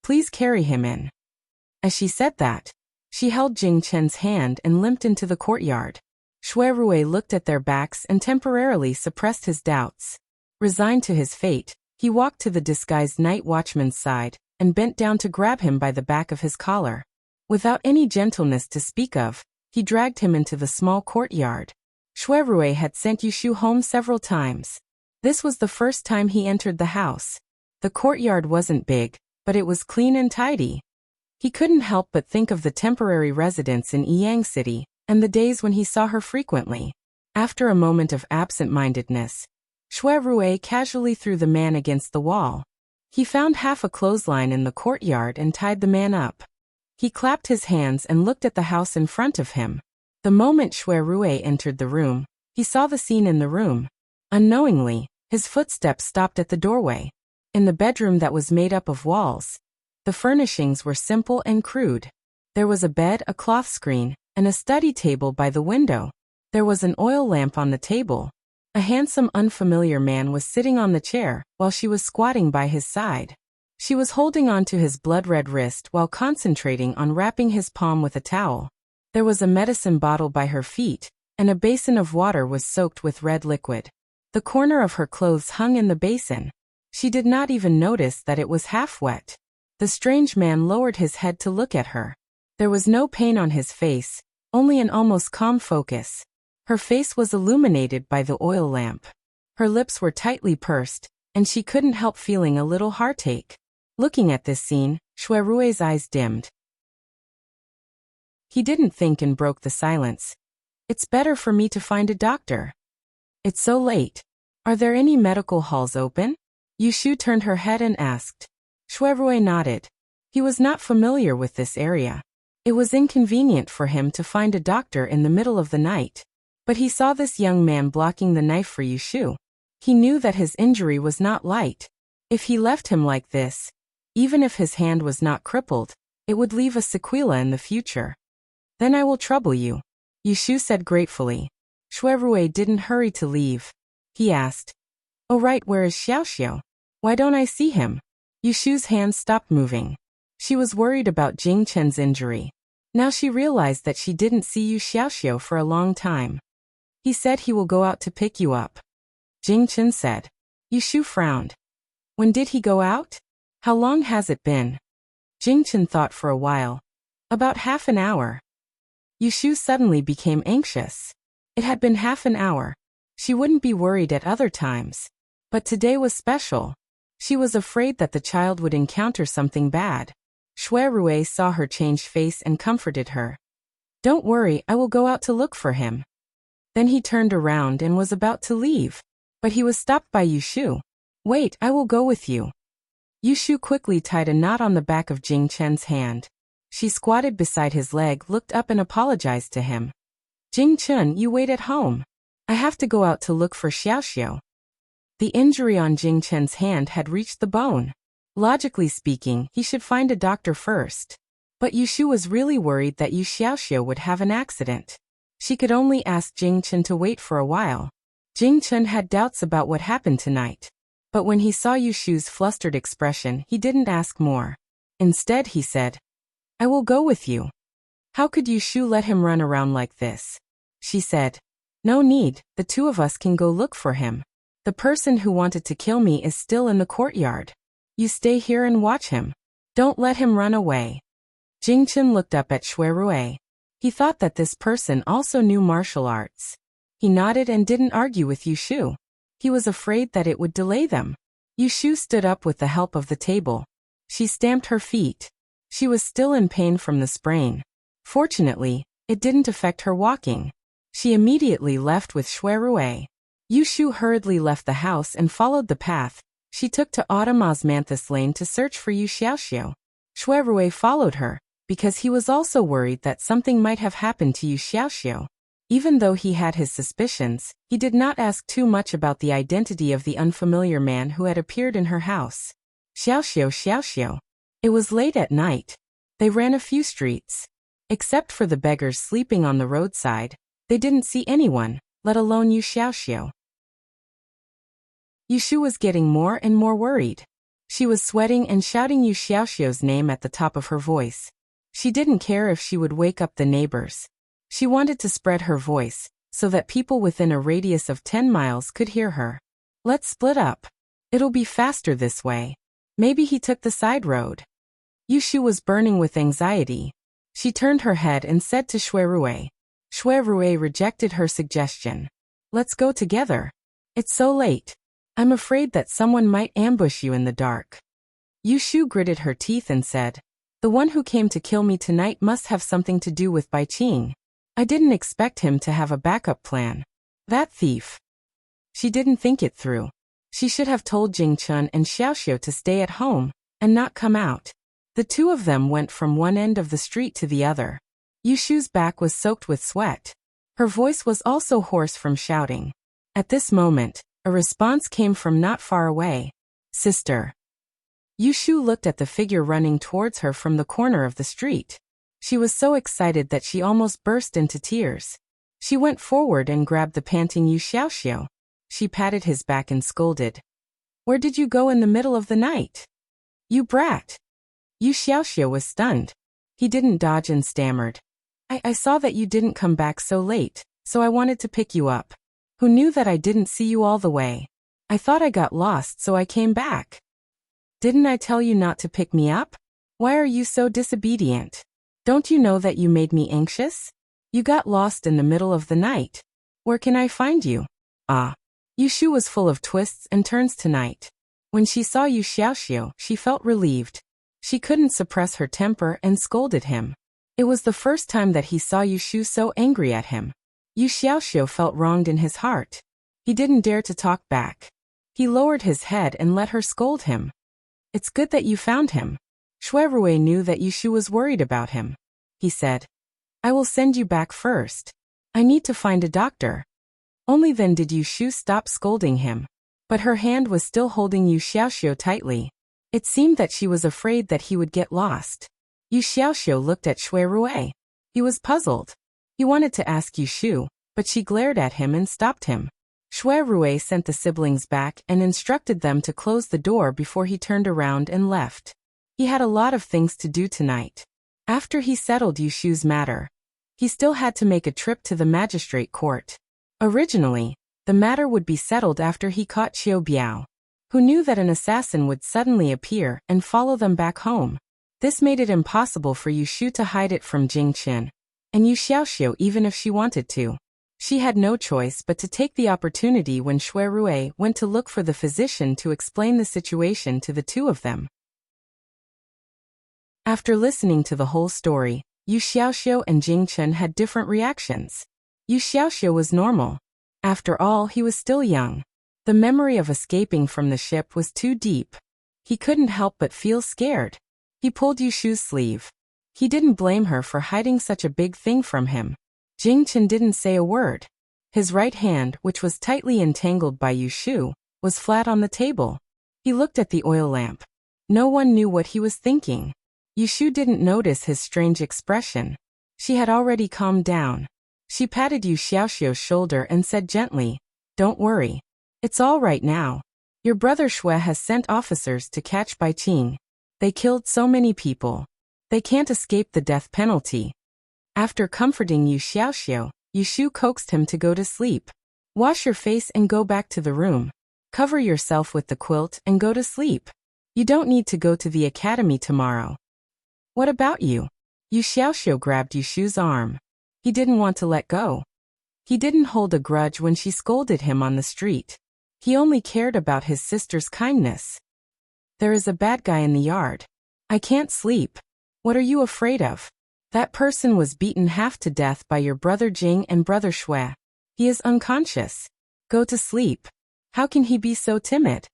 Please carry him in. As she said that, she held Jingchen's hand and limped into the courtyard. Shui Rui looked at their backs and temporarily suppressed his doubts. Resigned to his fate, he walked to the disguised night watchman's side and bent down to grab him by the back of his collar. Without any gentleness to speak of, he dragged him into the small courtyard. Shui Rui had sent Yushu home several times. This was the first time he entered the house. The courtyard wasn't big, but it was clean and tidy. He couldn't help but think of the temporary residence in Yang City, and the days when he saw her frequently. After a moment of absent-mindedness, Shui Rui casually threw the man against the wall. He found half a clothesline in the courtyard and tied the man up. He clapped his hands and looked at the house in front of him. The moment Shui Rui entered the room, he saw the scene in the room. Unknowingly, his footsteps stopped at the doorway. In the bedroom that was made up of walls, the furnishings were simple and crude. There was a bed, a cloth screen, and a study table by the window. There was an oil lamp on the table. A handsome, unfamiliar man was sitting on the chair, while she was squatting by his side. She was holding on to his blood-red wrist while concentrating on wrapping his palm with a towel. There was a medicine bottle by her feet, and a basin of water was soaked with red liquid. The corner of her clothes hung in the basin. She did not even notice that it was half wet. The strange man lowered his head to look at her. There was no pain on his face, only an almost calm focus. Her face was illuminated by the oil lamp. Her lips were tightly pursed, and she couldn't help feeling a little heartache. Looking at this scene, Shuirui's eyes dimmed. He didn't think and broke the silence. It's better for me to find a doctor. It's so late. Are there any medical halls open? Yushu turned her head and asked. Shuirui nodded. He was not familiar with this area. It was inconvenient for him to find a doctor in the middle of the night. But he saw this young man blocking the knife for Yushu. He knew that his injury was not light. If he left him like this, even if his hand was not crippled, it would leave a sequela in the future. Then I will trouble you, Yushu said gratefully. Shuirui didn't hurry to leave. He asked, "Oh right, where is Xiaoxiao? Why don't I see him?" Yushu's hands stopped moving. She was worried about Jing Chen's injury. Now she realized that she didn't see Yu Xiaoxiao for a long time. He said he will go out to pick you up, Jing Chen said. Yushu frowned. When did he go out? How long has it been? Jing Chen thought for a while. About half an hour. Yushu suddenly became anxious. It had been half an hour. She wouldn't be worried at other times. But today was special. She was afraid that the child would encounter something bad. Shuirui saw her changed face and comforted her. Don't worry, I will go out to look for him. Then he turned around and was about to leave. But he was stopped by Yushu. Wait, I will go with you. Yushu quickly tied a knot on the back of Jing Chen's hand. She squatted beside his leg, looked up and apologized to him. Jing Chen, you wait at home. I have to go out to look for Xiaoxiao. The injury on Jing Chen's hand had reached the bone. Logically speaking, he should find a doctor first. But Yushu was really worried that Yu Xiaoxiao would have an accident. She could only ask Jing Chen to wait for a while. Jing Chen had doubts about what happened tonight. But when he saw Yushu's flustered expression, he didn't ask more. Instead, he said, I will go with you. How could Yushu let him run around like this? She said, No need, the two of us can go look for him. The person who wanted to kill me is still in the courtyard. You stay here and watch him. Don't let him run away. Jing Chen looked up at Shuirui. He thought that this person also knew martial arts. He nodded and didn't argue with Yushu. He was afraid that it would delay them. Yushu stood up with the help of the table. She stamped her feet. She was still in pain from the sprain. Fortunately, it didn't affect her walking. She immediately left with Shuirui. Yushu hurriedly left the house and followed the path. She took to Autumn Osmanthus Lane to search for Yu Xiaoxiao. Shuirui followed her, because he was also worried that something might have happened to Yu Xiaoxiao. Even though he had his suspicions, he did not ask too much about the identity of the unfamiliar man who had appeared in her house. Xiaoxiao, Xiaoxiao. It was late at night. They ran a few streets. Except for the beggars sleeping on the roadside, they didn't see anyone, let alone Yu Xiaoxiao. Yushu was getting more and more worried. She was sweating and shouting Yu Xiaoxiao's name at the top of her voice. She didn't care if she would wake up the neighbors. She wanted to spread her voice, so that people within a radius of 10 miles could hear her. Let's split up. It'll be faster this way. Maybe he took the side road. Yushu was burning with anxiety. She turned her head and said to Shuirui. Shuirui rejected her suggestion. Let's go together. It's so late. I'm afraid that someone might ambush you in the dark. Yushu gritted her teeth and said, The one who came to kill me tonight must have something to do with Bai Qing. I didn't expect him to have a backup plan. That thief. She didn't think it through. She should have told Jing Chen and Xiaoxiao to stay at home and not come out. The two of them went from one end of the street to the other. Yushu's back was soaked with sweat. Her voice was also hoarse from shouting. At this moment, a response came from not far away. Sister. Yushu looked at the figure running towards her from the corner of the street. She was so excited that she almost burst into tears. She went forward and grabbed the panting Yu Xiaoxiao. She patted his back and scolded. Where did you go in the middle of the night? You brat. Yu Xiaoxiao was stunned. He didn't dodge and stammered. I saw that you didn't come back so late, so I wanted to pick you up. Who knew that I didn't see you all the way? I thought I got lost, so I came back. Didn't I tell you not to pick me up? Why are you so disobedient? Don't you know that you made me anxious? You got lost in the middle of the night. Where can I find you? Ah. Yushu was full of twists and turns tonight. When she saw Yu Xiaoxiu, she felt relieved. She couldn't suppress her temper and scolded him. It was the first time that he saw Yushu so angry at him. Yu Xiaoxiu felt wronged in his heart. He didn't dare to talk back. He lowered his head and let her scold him. It's good that you found him. Shui Rui knew that Yushu was worried about him. He said, I will send you back first. I need to find a doctor. Only then did Yushu stop scolding him. But her hand was still holding Yu Xiaoxiu tightly. It seemed that she was afraid that he would get lost. Yu Xiaoxiu looked at Shui Rui. He was puzzled. He wanted to ask Yushu, but she glared at him and stopped him. Shui Rui sent the siblings back and instructed them to close the door before he turned around and left. He had a lot of things to do tonight. After he settled Yushu's matter, he still had to make a trip to the magistrate court. Originally, the matter would be settled after he caught Qiu Biao, who knew that an assassin would suddenly appear and follow them back home. This made it impossible for Yushu to hide it from Jing Qin, and Yu Xiaoxiu even if she wanted to. She had no choice but to take the opportunity when Shui Rui went to look for the physician to explain the situation to the two of them. After listening to the whole story, Yu Xiaoxiu and Jing Qin had different reactions. Yu Xiaoxiu was normal. After all, he was still young. The memory of escaping from the ship was too deep. He couldn't help but feel scared. He pulled Yushu's sleeve. He didn't blame her for hiding such a big thing from him. Jing Qin didn't say a word. His right hand, which was tightly entangled by Yushu, was flat on the table. He looked at the oil lamp. No one knew what he was thinking. Yushu didn't notice his strange expression. She had already calmed down. She patted Yu Xiaoxiu's shoulder and said gently, Don't worry. It's all right now. Your brother Shui has sent officers to catch Bai Qing. They killed so many people. They can't escape the death penalty. After comforting Yu Xiaoxiu, Yushu coaxed him to go to sleep. Wash your face and go back to the room. Cover yourself with the quilt and go to sleep. You don't need to go to the academy tomorrow. What about you? Yu Xiaoxiu grabbed Yushu's arm. He didn't want to let go. He didn't hold a grudge when she scolded him on the street. He only cared about his sister's kindness. There is a bad guy in the yard. I can't sleep. What are you afraid of? That person was beaten half to death by your brother Jing and brother Shui. He is unconscious. Go to sleep. How can he be so timid?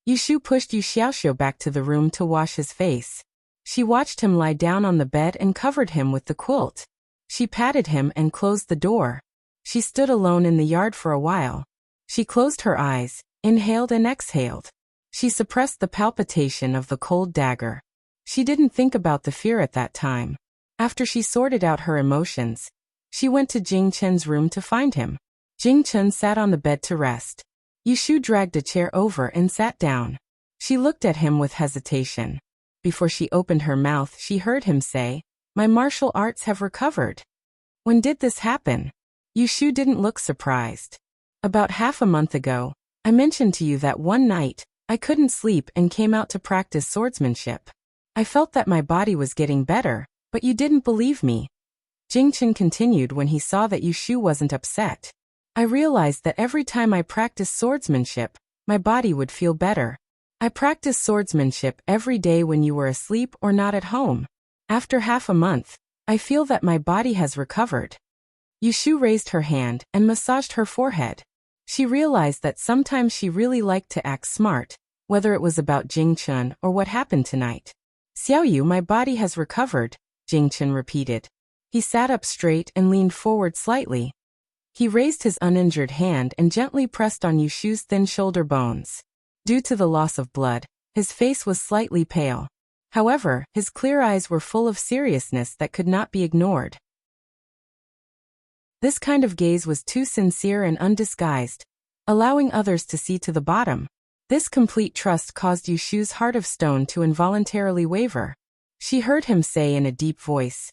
Yushu pushed Yu Xiaoxiu back to the room to wash his face. She watched him lie down on the bed and covered him with the quilt. She patted him and closed the door. She stood alone in the yard for a while. She closed her eyes, inhaled and exhaled. She suppressed the palpitation of the cold dagger. She didn't think about the fear at that time. After she sorted out her emotions, she went to Jing Chen's room to find him. Jing Chen sat on the bed to rest. Yushu dragged a chair over and sat down. She looked at him with hesitation. Before she opened her mouth, she heard him say, My martial arts have recovered. When did this happen? Yushu didn't look surprised. About half a month ago, I mentioned to you that one night, I couldn't sleep and came out to practice swordsmanship. I felt that my body was getting better, but you didn't believe me. Jing Chen continued when he saw that Yushu wasn't upset. I realized that every time I practiced swordsmanship, my body would feel better. I practiced swordsmanship every day when you were asleep or not at home. After half a month, I feel that my body has recovered. Yushu raised her hand and massaged her forehead. She realized that sometimes she really liked to act smart, whether it was about Jing Chen or what happened tonight. Xiaoyu, my body has recovered, Jing Chen repeated. He sat up straight and leaned forward slightly. He raised his uninjured hand and gently pressed on Yushu's thin shoulder bones. Due to the loss of blood, his face was slightly pale. However, his clear eyes were full of seriousness that could not be ignored. This kind of gaze was too sincere and undisguised, allowing others to see to the bottom. This complete trust caused Yushu's heart of stone to involuntarily waver. She heard him say in a deep voice,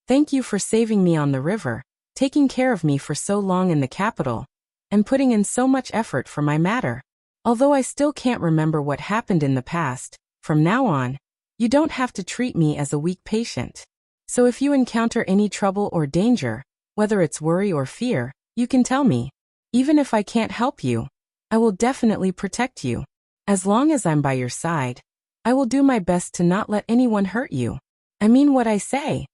Thank you for saving me on the river. taking care of me for so long in the capital, and putting in so much effort for my matter. Although I still can't remember what happened in the past, from now on, you don't have to treat me as a weak patient. So if you encounter any trouble or danger, whether it's worry or fear, you can tell me. Even if I can't help you, I will definitely protect you. As long as I'm by your side, I will do my best to not let anyone hurt you. I mean what I say.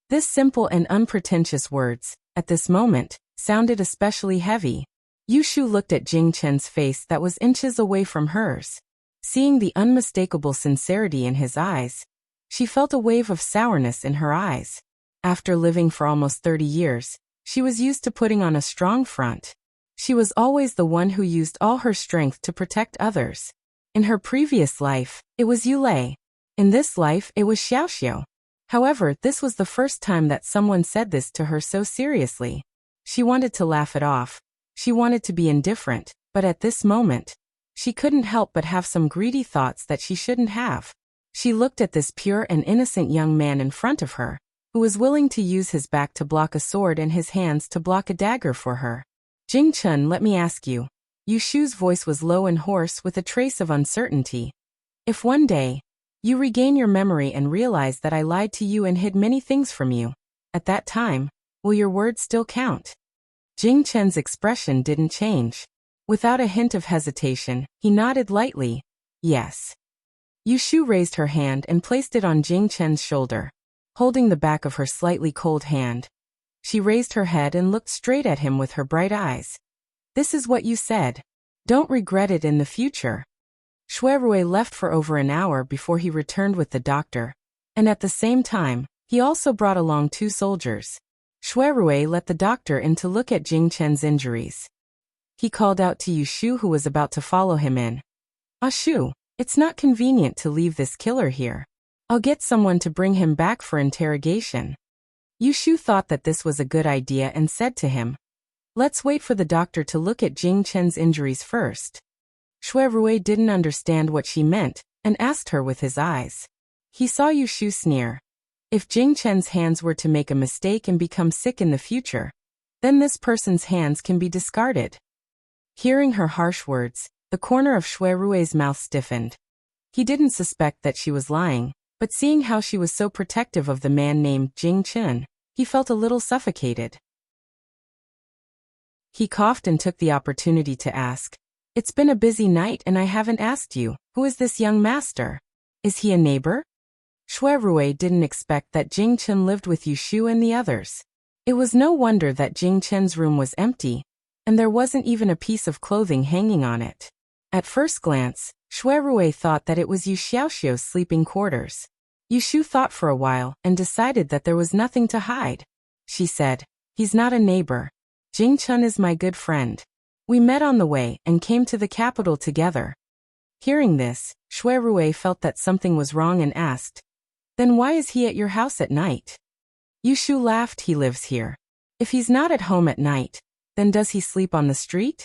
This simple and unpretentious words, at this moment, sounded especially heavy. Yushu looked at Jing Chen's face that was inches away from hers. Seeing the unmistakable sincerity in his eyes, she felt a wave of sourness in her eyes. After living for almost 30 years, she was used to putting on a strong front. She was always the one who used all her strength to protect others. In her previous life, it was Yulei. In this life, it was Xiaoxiu. However, this was the first time that someone said this to her so seriously. She wanted to laugh it off. She wanted to be indifferent, but at this moment, she couldn't help but have some greedy thoughts that she shouldn't have. She looked at this pure and innocent young man in front of her, who was willing to use his back to block a sword and his hands to block a dagger for her. Jing Chun, let me ask you. Yushu's voice was low and hoarse with a trace of uncertainty. If one day, you regain your memory and realize that I lied to you and hid many things from you, at that time, will your words still count? Jing Chen's expression didn't change. Without a hint of hesitation, he nodded lightly. Yes. Yushu raised her hand and placed it on Jing Chen's shoulder. Holding the back of her slightly cold hand, she raised her head and looked straight at him with her bright eyes. This is what you said. Don't regret it in the future. Shuirui left for over an hour before he returned with the doctor, and at the same time, he also brought along 2 soldiers. Shuirui let the doctor in to look at Jing Chen's injuries. He called out to Yushu, who was about to follow him in. Shu, it's not convenient to leave this killer here. I'll get someone to bring him back for interrogation. Yushu thought that this was a good idea and said to him, let's wait for the doctor to look at Jing Chen's injuries first. Shuirui didn't understand what she meant and asked her with his eyes. He saw Yushu sneer. If Jing Chen's hands were to make a mistake and become sick in the future, then this person's hands can be discarded. Hearing her harsh words, the corner of Shuirui's mouth stiffened. He didn't suspect that she was lying, but seeing how she was so protective of the man named Jing Chen, he felt a little suffocated. He coughed and took the opportunity to ask, it's been a busy night and I haven't asked you, who is this young master? Is he a neighbor? Shuirui didn't expect that Jing Chen lived with Yushu and the others. It was no wonder that Jing Chen's room was empty, and there wasn't even a piece of clothing hanging on it. At first glance, Shuirui thought that it was Yu Xiaoxiu's sleeping quarters. Yushu thought for a while and decided that there was nothing to hide. She said, he's not a neighbor. Jing Chen is my good friend. We met on the way and came to the capital together. Hearing this, Shuirui felt that something was wrong and asked, then why is he at your house at night? Yushu laughed. He lives here. If he's not at home at night, then does he sleep on the street?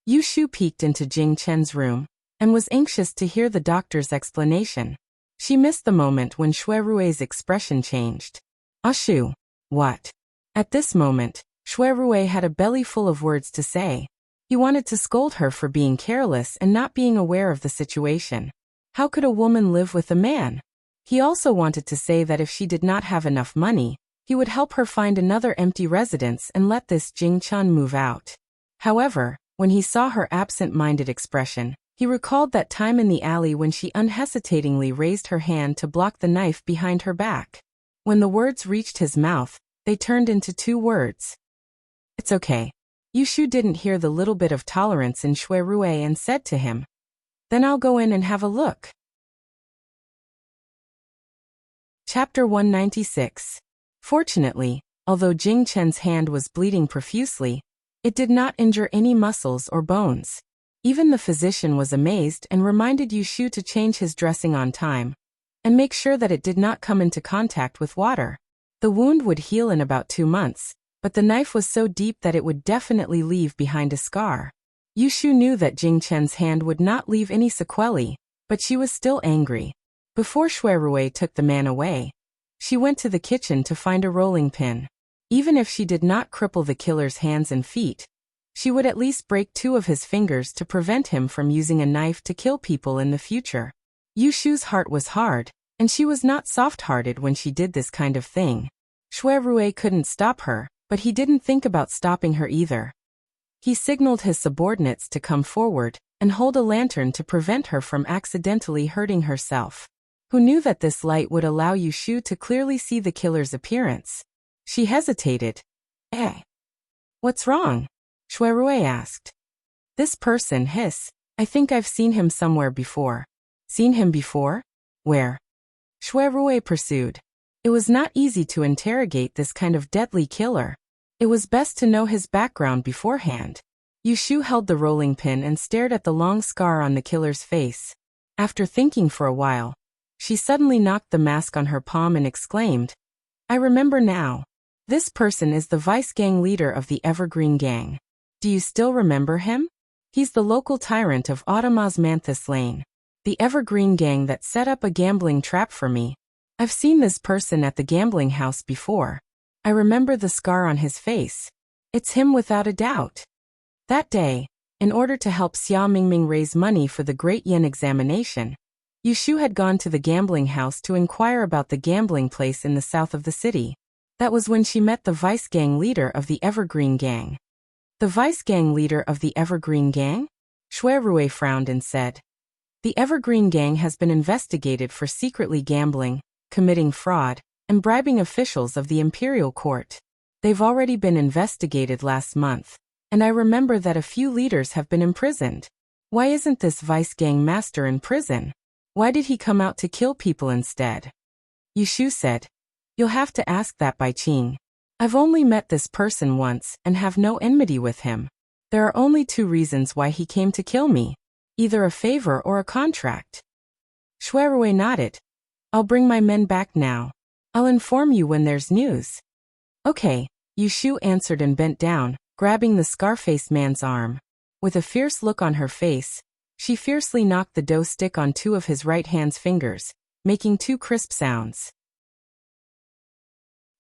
Yushu peeked into Jing Chen's room and was anxious to hear the doctor's explanation. She missed the moment when Shuirui's expression changed. Shu, what? At this moment, Shuirui had a belly full of words to say. He wanted to scold her for being careless and not being aware of the situation. How could a woman live with a man? He also wanted to say that if she did not have enough money, he would help her find another empty residence and let this Jing Chen move out. However, when he saw her absent-minded expression, he recalled that time in the alley when she unhesitatingly raised her hand to block the knife behind her back. When the words reached his mouth, they turned into 2 words. It's okay. Yushu didn't hear the little bit of tolerance in Shuirui and said to him, then I'll go in and have a look. Chapter 196. Fortunately, although Jing Chen's hand was bleeding profusely, it did not injure any muscles or bones. Even the physician was amazed and reminded Yushu to change his dressing on time and make sure that it did not come into contact with water. The wound would heal in about 2 months, but the knife was so deep that it would definitely leave behind a scar. Yushu knew that Jing Chen's hand would not leave any sequelae, but she was still angry. Before Shuirui took the man away, she went to the kitchen to find a rolling pin. Even if she did not cripple the killer's hands and feet, she would at least break 2 of his fingers to prevent him from using a knife to kill people in the future. Yushu's heart was hard, and she was not soft-hearted when she did this kind of thing. Shui Rui couldn't stop her, but he didn't think about stopping her either. He signaled his subordinates to come forward and hold a lantern to prevent her from accidentally hurting herself. Who knew that this light would allow Yushu to clearly see the killer's appearance? She hesitated. What's wrong? Shui Rui asked. This person, I think I've seen him somewhere before. Seen him before? Where? Shui Rui pursued. It was not easy to interrogate this kind of deadly killer. It was best to know his background beforehand. Yushu held the rolling pin and stared at the long scar on the killer's face. After thinking for a while, she suddenly knocked the mask on her palm and exclaimed, I remember now. This person is the vice gang leader of the Evergreen Gang. Do you still remember him? He's the local tyrant of Automosmanthus Lane. The Evergreen Gang that set up a gambling trap for me. I've seen this person at the gambling house before. I remember the scar on his face. It's him without a doubt. That day, in order to help Xia Mingming raise money for the Great Yen examination, Yushu had gone to the gambling house to inquire about the gambling place in the south of the city. That was when she met the vice gang leader of the Evergreen Gang. The vice gang leader of the Evergreen Gang? Shui Rui frowned and said, The Evergreen Gang has been investigated for secretly gambling, committing fraud, and bribing officials of the Imperial Court. They've already been investigated last month, and I remember that a few leaders have been imprisoned. Why isn't this vice gang master in prison? Why did he come out to kill people instead? Yushu said, You'll have to ask that Bai Qing. I've only met this person once and have no enmity with him. There are only 2 reasons why he came to kill me. Either a favor or a contract. Shui Rui nodded. I'll bring my men back now. I'll inform you when there's news. Okay, Yushu answered and bent down, grabbing the scar-faced man's arm. With a fierce look on her face, she fiercely knocked the dough stick on 2 of his right hand's fingers, making 2 crisp sounds.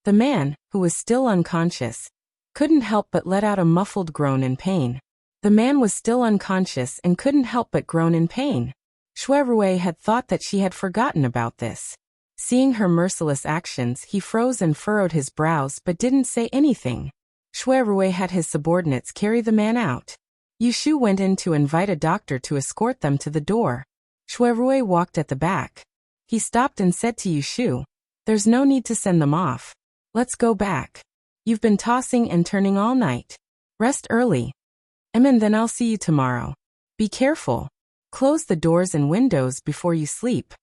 The man, who was still unconscious, couldn't help but let out a muffled groan in pain. The man was still unconscious and couldn't help but groan in pain. Shui Rui had thought that she had forgotten about this. Seeing her merciless actions, he froze and furrowed his brows but didn't say anything. Shui Rui had his subordinates carry the man out. Yushu went in to invite a doctor to escort them to the door. Shui Rui walked at the back. He stopped and said to Yushu, There's no need to send them off. Let's go back. You've been tossing and turning all night. Rest early. And then I'll see you tomorrow. Be careful. Close the doors and windows before you sleep.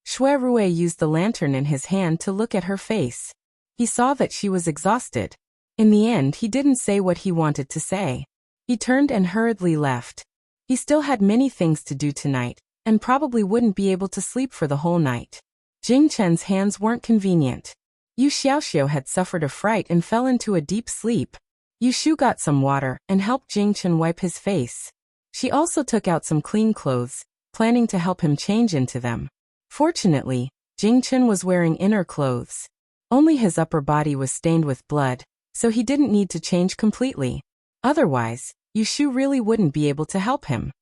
Shui Rui used the lantern in his hand to look at her face. He saw that she was exhausted. In the end, he didn't say what he wanted to say. He turned and hurriedly left. He still had many things to do tonight, and probably wouldn't be able to sleep for the whole night. Jing Chen's hands weren't convenient. Yu Xiaoxiu had suffered a fright and fell into a deep sleep. Yushu got some water and helped Jing Chen wipe his face. She also took out some clean clothes, planning to help him change into them. Fortunately, Jing Chen was wearing inner clothes. Only his upper body was stained with blood, so he didn't need to change completely. Otherwise, Yushu really wouldn't be able to help him.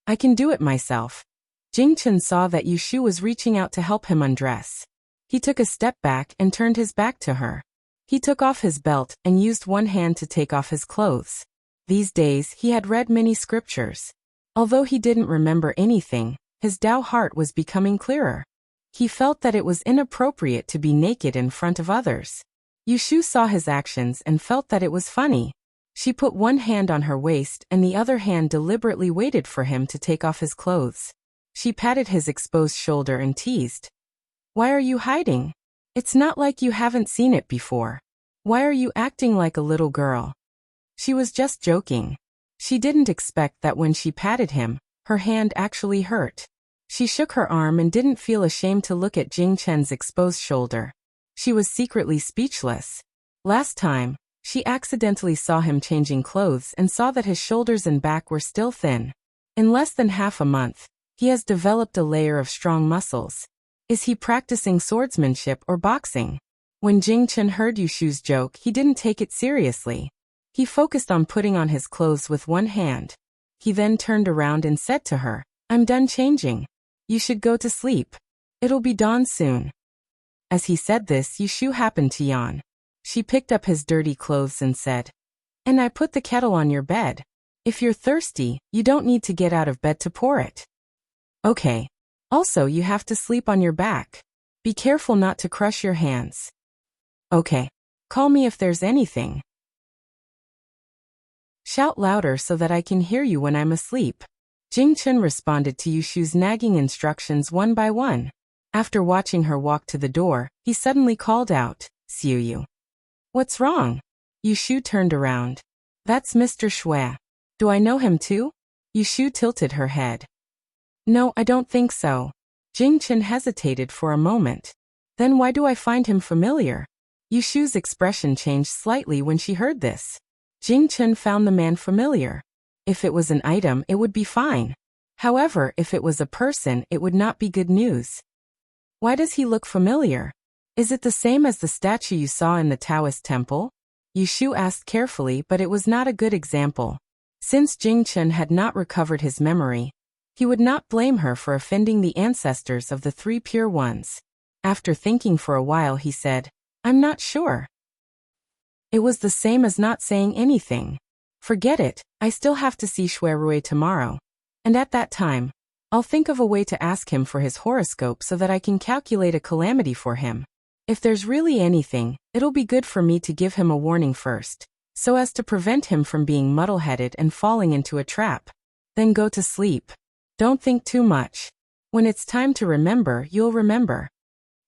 I can do it myself. Jing Chen saw that Yushu was reaching out to help him undress. He took a step back and turned his back to her. He took off his belt and used one hand to take off his clothes. These days he had read many scriptures. Although he didn't remember anything, his Tao heart was becoming clearer. He felt that it was inappropriate to be naked in front of others. Yushu saw his actions and felt that it was funny. She put one hand on her waist and the other hand deliberately waited for him to take off his clothes. She patted his exposed shoulder and teased. Why are you hiding? It's not like you haven't seen it before. Why are you acting like a little girl? She was just joking. She didn't expect that when she patted him, her hand actually hurt. She shook her arm and didn't feel ashamed to look at Jing Chen's exposed shoulder. She was secretly speechless. Last time, she accidentally saw him changing clothes and saw that his shoulders and back were still thin. In less than half a month, he has developed a layer of strong muscles. Is he practicing swordsmanship or boxing? When Jing Chen heard Yushu's joke, he didn't take it seriously. He focused on putting on his clothes with one hand. He then turned around and said to her, "I'm done changing. You should go to sleep. It'll be dawn soon." As he said this, Yushu happened to yawn. She picked up his dirty clothes and said, "And I put the kettle on your bed. If you're thirsty, you don't need to get out of bed to pour it. Okay. Also, you have to sleep on your back. Be careful not to crush your hands. Okay. Call me if there's anything. Shout louder so that I can hear you when I'm asleep." Jing Chen responded to Yushu's nagging instructions one by one. After watching her walk to the door, he suddenly called out, "Xiu Yu." "What's wrong?" Yushu turned around. "That's Mr. Shui. Do I know him too?" Yushu tilted her head. "No, I don't think so." Jing Chen hesitated for a moment. "Then why do I find him familiar?" Yushu's expression changed slightly when she heard this. Jing Chen found the man familiar. If it was an item, it would be fine. However, if it was a person, it would not be good news. Why does he look familiar? Is it the same as the statue you saw in the Taoist temple? Yushu asked carefully, but it was not a good example. Since Jing Chen had not recovered his memory, he would not blame her for offending the ancestors of the three pure ones. After thinking for a while, he said, "I'm not sure." It was the same as not saying anything. "Forget it, I still have to see Shui Rui tomorrow. And at that time, I'll think of a way to ask him for his horoscope so that I can calculate a calamity for him. If there's really anything, it'll be good for me to give him a warning first, so as to prevent him from being muddle-headed and falling into a trap. Then go to sleep. Don't think too much. When it's time to remember, you'll remember."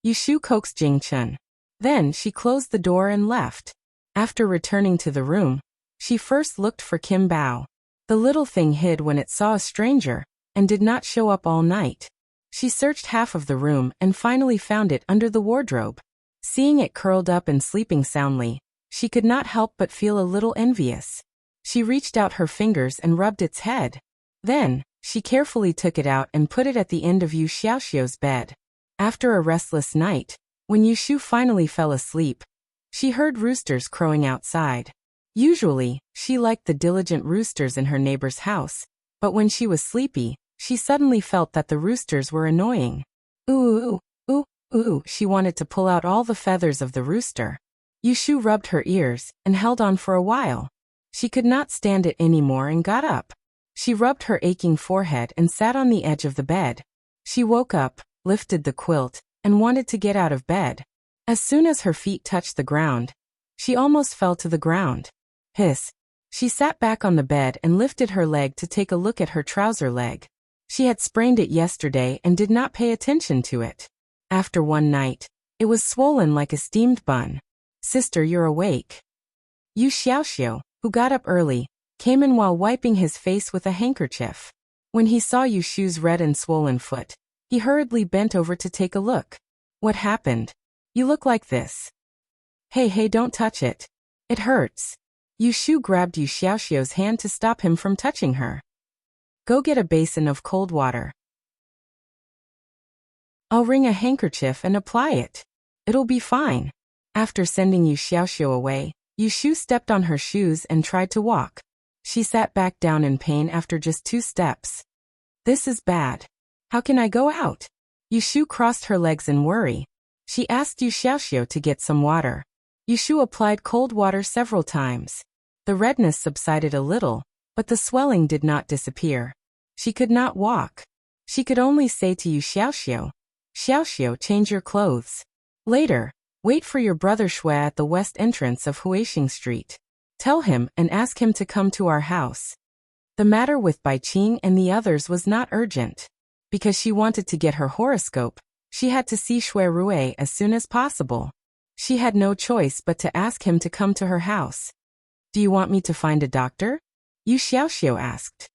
Yushu coaxed Jing Chen. Then she closed the door and left. After returning to the room, she first looked for Kim Bao. The little thing hid when it saw a stranger, and did not show up all night. She searched half of the room and finally found it under the wardrobe. Seeing it curled up and sleeping soundly, she could not help but feel a little envious. She reached out her fingers and rubbed its head. Then, she carefully took it out and put it at the end of Yu Xiaoxiu's bed. After a restless night, when Yushu finally fell asleep, she heard roosters crowing outside. Usually, she liked the diligent roosters in her neighbor's house, but when she was sleepy, she suddenly felt that the roosters were annoying. Ooh, ooh, ooh, ooh, she wanted to pull out all the feathers of the rooster. Yushu rubbed her ears and held on for a while. She could not stand it anymore and got up. She rubbed her aching forehead and sat on the edge of the bed. She woke up, lifted the quilt, and wanted to get out of bed. As soon as her feet touched the ground, she almost fell to the ground. Hiss. She sat back on the bed and lifted her leg to take a look at her trouser leg. She had sprained it yesterday and did not pay attention to it. After one night, it was swollen like a steamed bun. "Sister, you're awake." Yu Xiaoxiu, who got up early, came in while wiping his face with a handkerchief. When he saw Yushu's red and swollen foot, he hurriedly bent over to take a look. "What happened? You look like this." Hey, don't touch it. It hurts." Yushu grabbed Yu Xiaoxiu's hand to stop him from touching her. "Go get a basin of cold water. I'll wring a handkerchief and apply it. It'll be fine." After sending Yu Xiaoxiu away, Yushu stepped on her shoes and tried to walk. She sat back down in pain after just 2 steps. "This is bad. How can I go out?" Yushu crossed her legs in worry. She asked Yu Xiaoxiu to get some water. Yushu applied cold water several times. The redness subsided a little, but the swelling did not disappear. She could not walk. She could only say to Yu Xiaoxiu, "Xiaoxiu, change your clothes. Later, wait for your brother Shui at the west entrance of Huixing Street. Tell him and ask him to come to our house." The matter with Bai Qing and the others was not urgent. Because she wanted to get her horoscope, she had to see Shui Rui as soon as possible. She had no choice but to ask him to come to her house. "Do you want me to find a doctor?" Yu Xiaoxiu asked.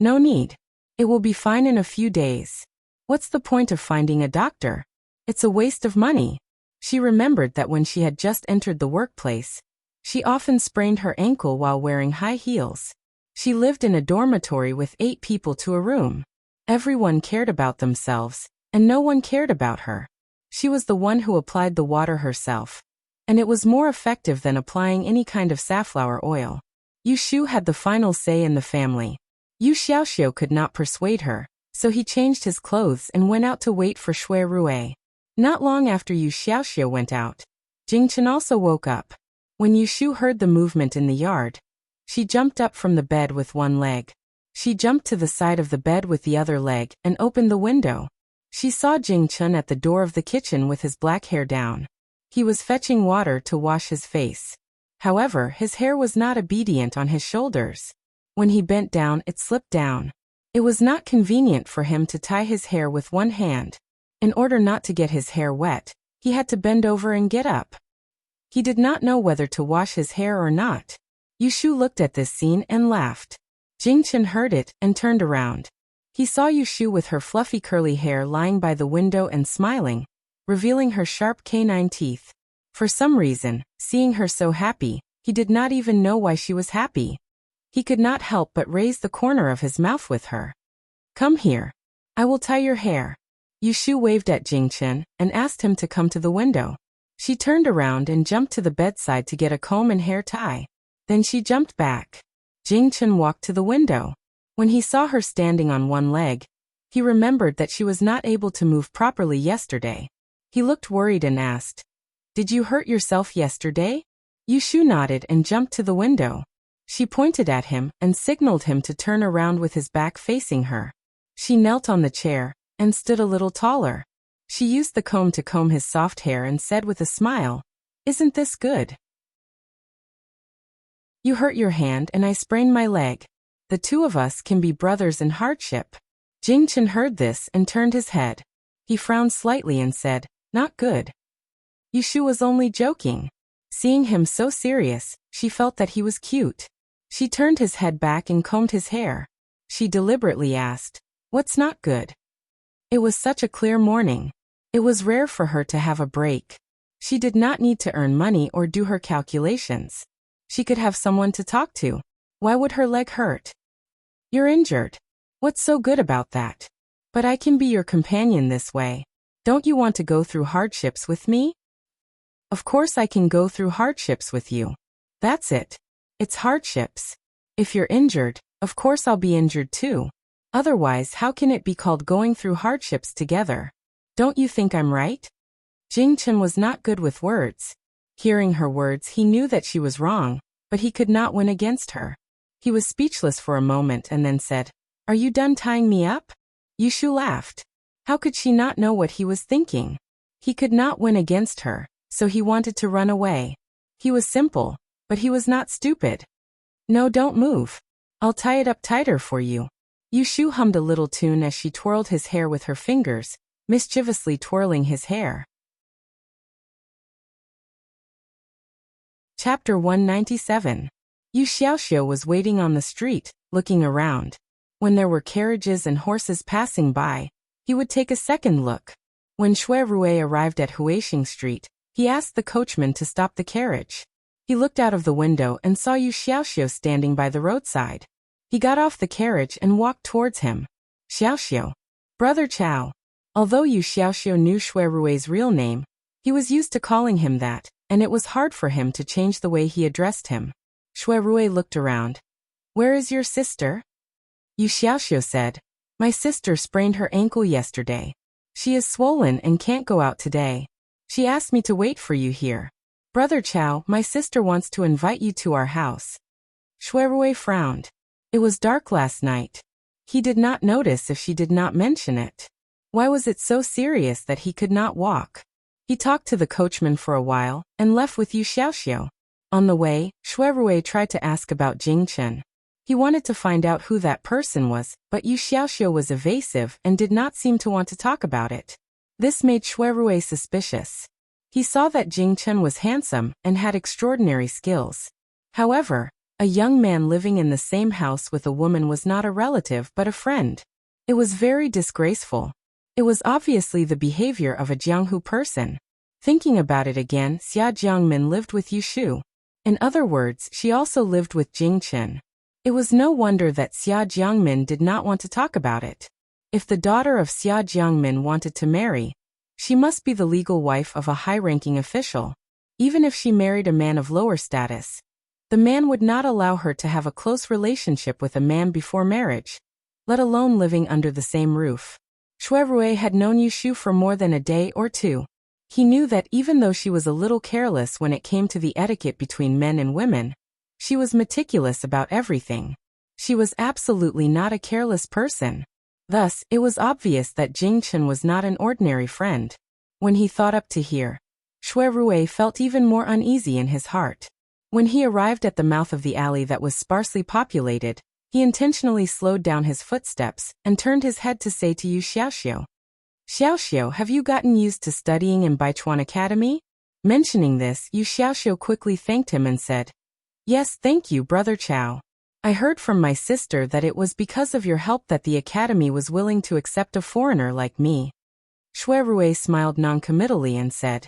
"No need. It will be fine in a few days. What's the point of finding a doctor? It's a waste of money." She remembered that when she had just entered the workplace, she often sprained her ankle while wearing high heels. She lived in a dormitory with 8 people to a room. Everyone cared about themselves, and no one cared about her. She was the one who applied the water herself. and it was more effective than applying any kind of safflower oil. Yu Shu had the final say in the family. Yu Xiaoxiu could not persuade her, so he changed his clothes and went out to wait for Shui Rui. Not long after Yu Xiaoxiu went out, Jing Chen also woke up. When Yu Shu heard the movement in the yard, she jumped up from the bed with one leg. She jumped to the side of the bed with the other leg and opened the window. She saw Jing Chen at the door of the kitchen with his black hair down. He was fetching water to wash his face. However, his hair was not obedient on his shoulders. When he bent down, it slipped down. It was not convenient for him to tie his hair with one hand. In order not to get his hair wet, he had to bend over and get up. He did not know whether to wash his hair or not. Yu Shu looked at this scene and laughed. Jing Chen heard it and turned around. He saw Yu Shu with her fluffy curly hair lying by the window and smiling, revealing her sharp canine teeth. For some reason, seeing her so happy, he did not even know why she was happy. He could not help but raise the corner of his mouth with her. "Come here. I will tie your hair." Yu Shu waved at Jing Chen and asked him to come to the window. She turned around and jumped to the bedside to get a comb and hair tie. Then she jumped back. Jing Chen walked to the window. When he saw her standing on one leg, he remembered that she was not able to move properly yesterday. He looked worried and asked, "Did you hurt yourself yesterday?" Yu Shu nodded and jumped to the window. She pointed at him and signaled him to turn around with his back facing her. She knelt on the chair and stood a little taller. She used the comb to comb his soft hair and said with a smile, "Isn't this good? You hurt your hand and I sprained my leg. The two of us can be brothers in hardship." Jing Chen heard this and turned his head. He frowned slightly and said, "Not good." Yu Shu was only joking. Seeing him so serious, she felt that he was cute. She turned his head back and combed his hair. She deliberately asked, "What's not good?" It was such a clear morning. It was rare for her to have a break. She did not need to earn money or do her calculations. She could have someone to talk to. Why would her leg hurt? "You're injured. What's so good about that? But I can be your companion this way. Don't you want to go through hardships with me?" "Of course I can go through hardships with you. That's it. It's hardships. If you're injured, of course I'll be injured too. Otherwise, how can it be called going through hardships together? Don't you think I'm right?" Jing Chen was not good with words. Hearing her words, he knew that she was wrong, but he could not win against her. He was speechless for a moment and then said, "Are you done tying me up?" Yu Shu laughed. How could she not know what he was thinking? He could not win against her, so he wanted to run away. He was simple, but he was not stupid. "No, don't move. I'll tie it up tighter for you." Yu Shu hummed a little tune as she twirled his hair with her fingers, mischievously twirling his hair. Chapter 197. Yu Xiaoxiu was waiting on the street, looking around. When there were carriages and horses passing by, he would take a second look. When Shui Rui arrived at Huixing Street, he asked the coachman to stop the carriage. He looked out of the window and saw Yu Xiaoxiu standing by the roadside. He got off the carriage and walked towards him. "Xiaoxiu. Brother Chao." Although Yu Xiaoxiu knew Shui Rui's real name, he was used to calling him that, and it was hard for him to change the way he addressed him. Shui Rui looked around. "Where is your sister?" Yu Xiaoxiu said, "My sister sprained her ankle yesterday. She is swollen and can't go out today. She asked me to wait for you here. Brother Chao, my sister wants to invite you to our house." Shui Rui frowned. It was dark last night. He did not notice if she did not mention it. Why was it so serious that he could not walk? He talked to the coachman for a while and left with Yu Xiaoxiu. On the way, Shui Rui tried to ask about Jing Chen. He wanted to find out who that person was, but Yu Xiaoxiu was evasive and did not seem to want to talk about it. This made Shui Rui suspicious. He saw that Jing Chen was handsome and had extraordinary skills. However, a young man living in the same house with a woman was not a relative but a friend. It was very disgraceful. It was obviously the behavior of a Jianghu person. Thinking about it again, Xia Jiangmin lived with Yu Shu. In other words, she also lived with Jing Chen. It was no wonder that Xia Jiangmin did not want to talk about it. If the daughter of Xia Jiangmin wanted to marry, she must be the legal wife of a high-ranking official. Even if she married a man of lower status, the man would not allow her to have a close relationship with a man before marriage, let alone living under the same roof. Shui Rui had known Yushu for more than a day or two. He knew that even though she was a little careless when it came to the etiquette between men and women, she was meticulous about everything. She was absolutely not a careless person. Thus, it was obvious that Jing Chen was not an ordinary friend. When he thought up to here, Shui Rui felt even more uneasy in his heart. When he arrived at the mouth of the alley that was sparsely populated, he intentionally slowed down his footsteps and turned his head to say to Yu Xiaoxiu, "Xiaoxiu, have you gotten used to studying in Baichuan Academy?" Mentioning this, Yu Xiaoxiu quickly thanked him and said, "Yes, thank you, Brother Chao. I heard from my sister that it was because of your help that the academy was willing to accept a foreigner like me." Shui Rui smiled noncommittally and said,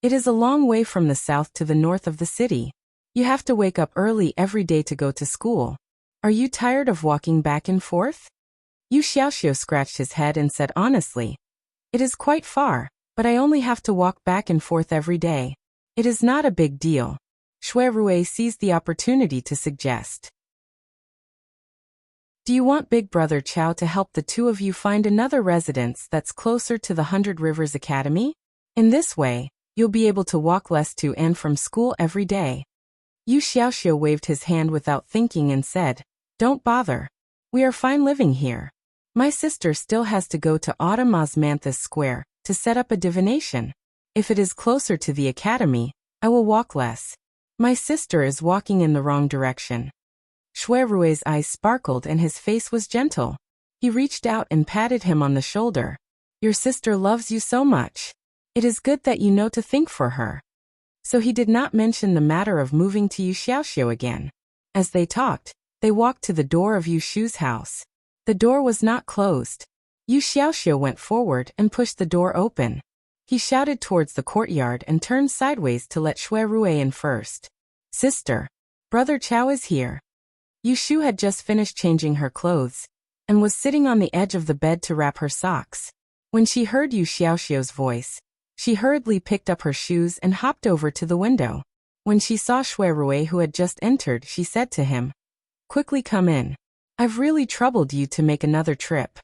"It is a long way from the south to the north of the city. You have to wake up early every day to go to school. Are you tired of walking back and forth?" Yu Xiaoxiu scratched his head and said honestly, "It is quite far, but I only have to walk back and forth every day. It is not a big deal." Shui Rui seized the opportunity to suggest, "Do you want Big Brother Chao to help the two of you find another residence that's closer to the 100 Rivers Academy? In this way, you'll be able to walk less to and from school every day." Yu Xiaoxiu waved his hand without thinking and said, "Don't bother. We are fine living here. My sister still has to go to Autumn Osmanthus Square to set up a divination. If it is closer to the academy, I will walk less. My sister is walking in the wrong direction." Shui Rui's eyes sparkled and his face was gentle. He reached out and patted him on the shoulder. "Your sister loves you so much. It is good that you know to think for her." So he did not mention the matter of moving to Yu Xiaoxiu again. As they talked, they walked to the door of Yu Shu's house. The door was not closed. Yu Xiaoxiu went forward and pushed the door open. He shouted towards the courtyard and turned sideways to let Shui Rui in first. "Sister, Brother Chao is here." Yu Shu had just finished changing her clothes and was sitting on the edge of the bed to wrap her socks. When she heard Yu Xiaoxiu's voice, she hurriedly picked up her shoes and hopped over to the window. When she saw Shui Rui who had just entered, she said to him, "Quickly come in. I've really troubled you to make another trip."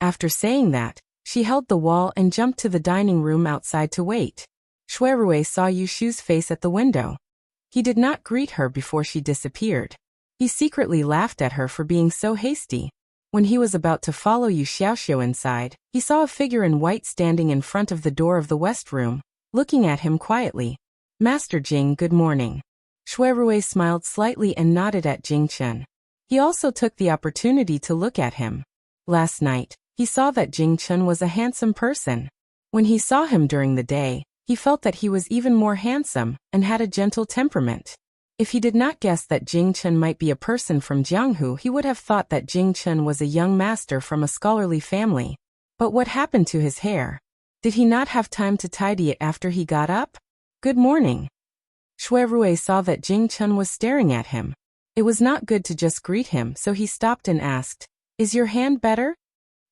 After saying that, she held the wall and jumped to the dining room outside to wait. Shui Rui saw Yu Shu's face at the window. He did not greet her before she disappeared. He secretly laughed at her for being so hasty. When he was about to follow Yu Xiaoxiu inside, he saw a figure in white standing in front of the door of the west room, looking at him quietly. "Master Jing, good morning." Shui Rui smiled slightly and nodded at Jing Chen. He also took the opportunity to look at him. Last night, he saw that Jing Chen was a handsome person. When he saw him during the day, he felt that he was even more handsome and had a gentle temperament. If he did not guess that Jing Chen might be a person from Jianghu, he would have thought that Jing Chen was a young master from a scholarly family. But what happened to his hair? Did he not have time to tidy it after he got up? "Good morning." Shui Rui saw that Jing Chen was staring at him. It was not good to just greet him, so he stopped and asked, "Is your hand better?"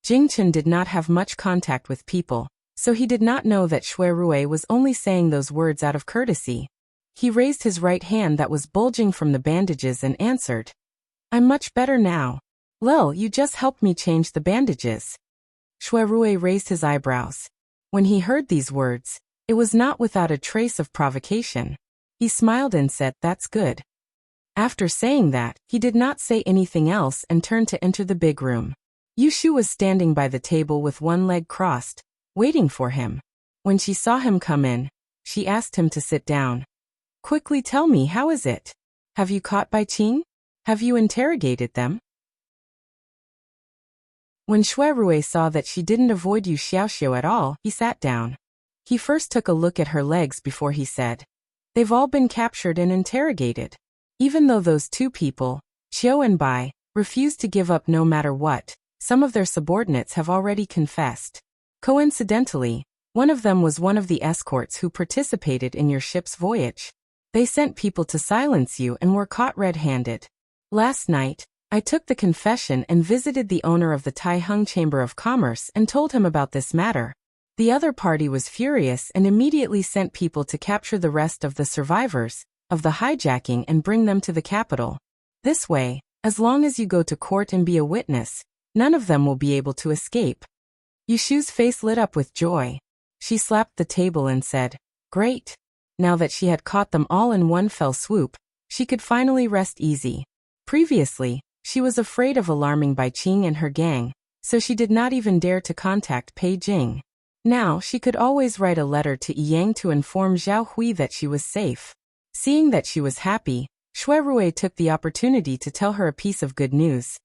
Jing Chen did not have much contact with people, so he did not know that Shui Rui was only saying those words out of courtesy. He raised his right hand that was bulging from the bandages and answered, "I'm much better now. Lil, you just helped me change the bandages." Shui Rui raised his eyebrows. When he heard these words, it was not without a trace of provocation. He smiled and said, "That's good." After saying that, he did not say anything else and turned to enter the big room. Yu Shu was standing by the table with one leg crossed, waiting for him. When she saw him come in, she asked him to sit down. "Quickly tell me, how is it? Have you caught Bai Qing? Have you interrogated them?" When Shui Rui saw that she didn't avoid Yu Xiaoxiu at all, he sat down. He first took a look at her legs before he said, "They've all been captured and interrogated. Even though those two people, Qiu and Bai, refused to give up no matter what, some of their subordinates have already confessed. Coincidentally, one of them was one of the escorts who participated in your ship's voyage. They sent people to silence you and were caught red-handed. Last night, I took the confession and visited the owner of the Tai Hung Chamber of Commerce and told him about this matter. The other party was furious and immediately sent people to capture the rest of the survivors of the hijacking and bring them to the capital. This way, as long as you go to court and be a witness, none of them will be able to escape. Yushu's face lit up with joy. She slapped the table and said, "Great." Now that she had caught them all in one fell swoop, she could finally rest easy. Previously, she was afraid of alarming Bai Qing and her gang, so she did not even dare to contact Pei Jing. Now she could always write a letter to Yang to inform Zhao Hui that she was safe. Seeing that she was happy, Shui Rui took the opportunity to tell her a piece of good news.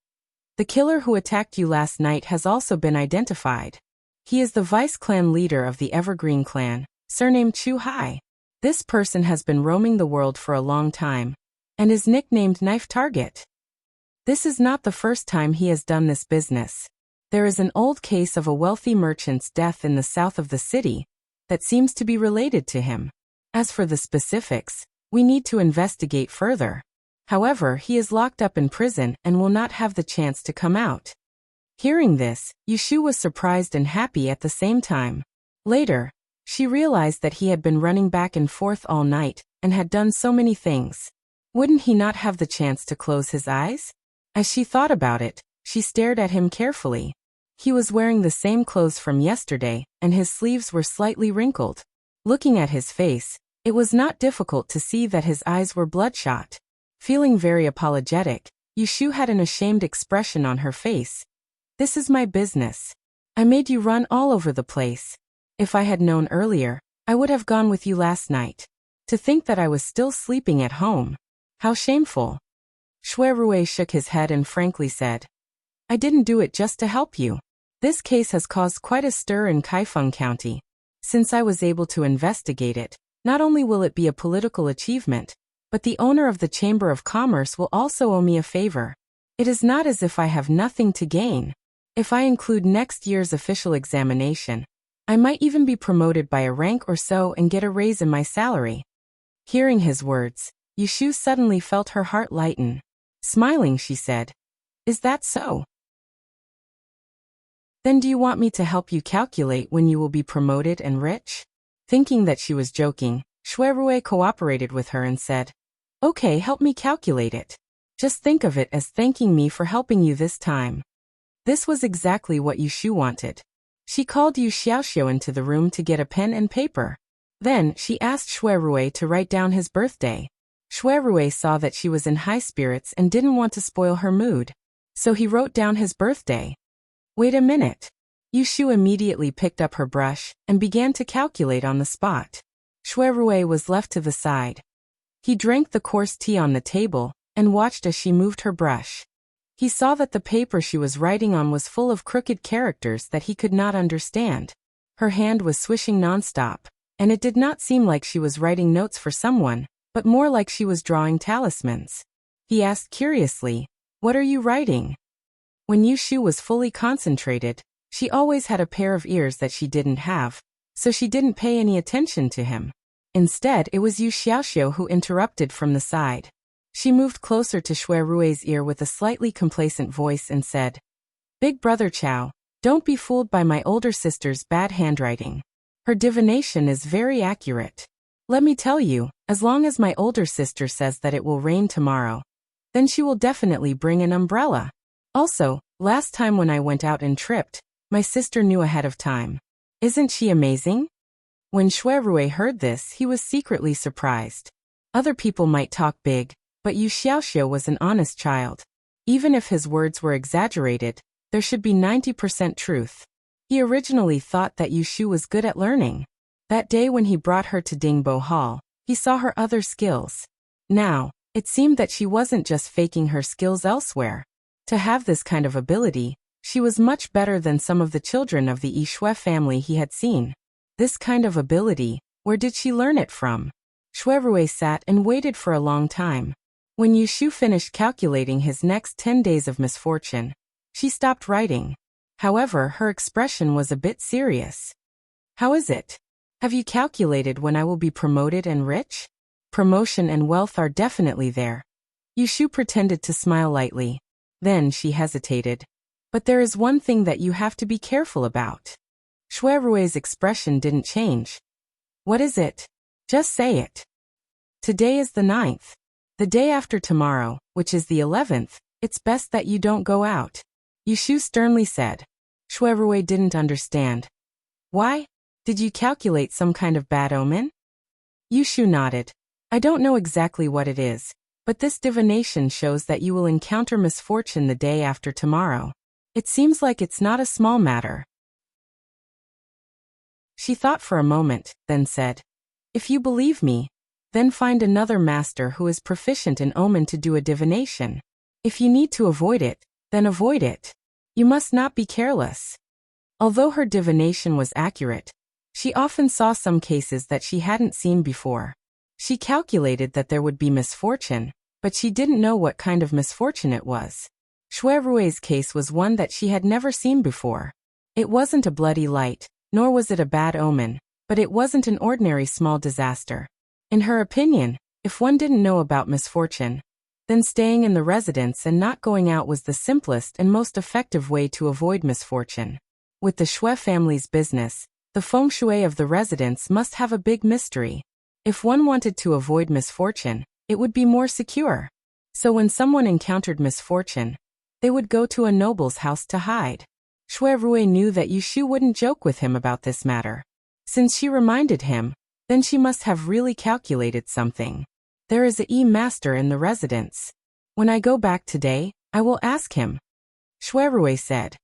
The killer who attacked you last night has also been identified. He is the vice clan leader of the Evergreen clan, surnamed Chu Hai. This person has been roaming the world for a long time, and is nicknamed Knife Target. This is not the first time he has done this business. There is an old case of a wealthy merchant's death in the south of the city that seems to be related to him. As for the specifics, we need to investigate further. However, he is locked up in prison and will not have the chance to come out. Hearing this, Yushu was surprised and happy at the same time. Later, she realized that he had been running back and forth all night and had done so many things. Wouldn't he not have the chance to close his eyes? As she thought about it, she stared at him carefully. He was wearing the same clothes from yesterday, and his sleeves were slightly wrinkled. Looking at his face, it was not difficult to see that his eyes were bloodshot. Feeling very apologetic, Yushu had an ashamed expression on her face. "This is my business. I made you run all over the place. If I had known earlier, I would have gone with you last night. To think that I was still sleeping at home. How shameful." Shui Rui shook his head and frankly said, "I didn't do it just to help you. This case has caused quite a stir in Kaifeng County. Since I was able to investigate it, not only will it be a political achievement, but the owner of the Chamber of Commerce will also owe me a favor. It is not as if I have nothing to gain. If I include next year's official examination, I might even be promoted by a rank or so and get a raise in my salary." Hearing his words, Yushu suddenly felt her heart lighten. Smiling, she said, "Is that so? Then do you want me to help you calculate when you will be promoted and rich?" Thinking that she was joking, Shui Rui cooperated with her and said, "Okay, help me calculate it. Just think of it as thanking me for helping you this time." This was exactly what Yushu wanted. She called Yu Xiaoxiu into the room to get a pen and paper. Then she asked Shui Rui to write down his birthday. Shui Rui saw that she was in high spirits and didn't want to spoil her mood, so he wrote down his birthday. "Wait a minute." Yushu immediately picked up her brush and began to calculate on the spot. Shui Rui was left to the side. He drank the coarse tea on the table and watched as she moved her brush. He saw that the paper she was writing on was full of crooked characters that he could not understand. Her hand was swishing nonstop, and it did not seem like she was writing notes for someone, but more like she was drawing talismans. He asked curiously, "What are you writing?" When Yushu was fully concentrated, she always had a pair of ears that she didn't have, so she didn't pay any attention to him. Instead, it was Yu Xiaoxiu who interrupted from the side. She moved closer to Shui Rui's ear with a slightly complacent voice and said, "Big brother Chow, don't be fooled by my older sister's bad handwriting. Her divination is very accurate. Let me tell you, as long as my older sister says that it will rain tomorrow, then she will definitely bring an umbrella. Also, last time when I went out and tripped, my sister knew ahead of time. Isn't she amazing?" When Shui Rui heard this, he was secretly surprised. Other people might talk big, but Yu Xiaoxiu was an honest child. Even if his words were exaggerated, there should be 90% truth. He originally thought that Yushu was good at learning. That day when he brought her to Dingbo Hall, he saw her other skills. Now, it seemed that she wasn't just faking her skills elsewhere. To have this kind of ability, she was much better than some of the children of the Yishui family he had seen. This kind of ability, where did she learn it from? Shui Rui sat and waited for a long time. When Yushu finished calculating his next 10 days of misfortune, she stopped writing. However, her expression was a bit serious. "How is it? Have you calculated when I will be promoted and rich?" "Promotion and wealth are definitely there." Yushu pretended to smile lightly. Then she hesitated. "But there is one thing that you have to be careful about." Shui Rui's expression didn't change. What is it? Just say it. Today is the 9th. The day after tomorrow, which is the 11th, it's best that you don't go out. Yushu sternly said. Shui Rui didn't understand. Why? Did you calculate some kind of bad omen? Yushu nodded. I don't know exactly what it is, but this divination shows that you will encounter misfortune the day after tomorrow. It seems like it's not a small matter. She thought for a moment, then said, if you believe me, then find another master who is proficient in omen to do a divination. If you need to avoid it, then avoid it. You must not be careless. Although her divination was accurate, she often saw some cases that she hadn't seen before. She calculated that there would be misfortune, but she didn't know what kind of misfortune it was. Shui Rui's case was one that she had never seen before. It wasn't a bloody light, nor was it a bad omen, but it wasn't an ordinary small disaster. In her opinion, if one didn't know about misfortune, then staying in the residence and not going out was the simplest and most effective way to avoid misfortune. With the Shui family's business, the feng shui of the residence must have a big mystery. If one wanted to avoid misfortune, it would be more secure. So when someone encountered misfortune, they would go to a noble's house to hide. Shui Rui knew that Yushu wouldn't joke with him about this matter. Since she reminded him, then she must have really calculated something. There is a master in the residence. When I go back today, I will ask him. Shui Rui said.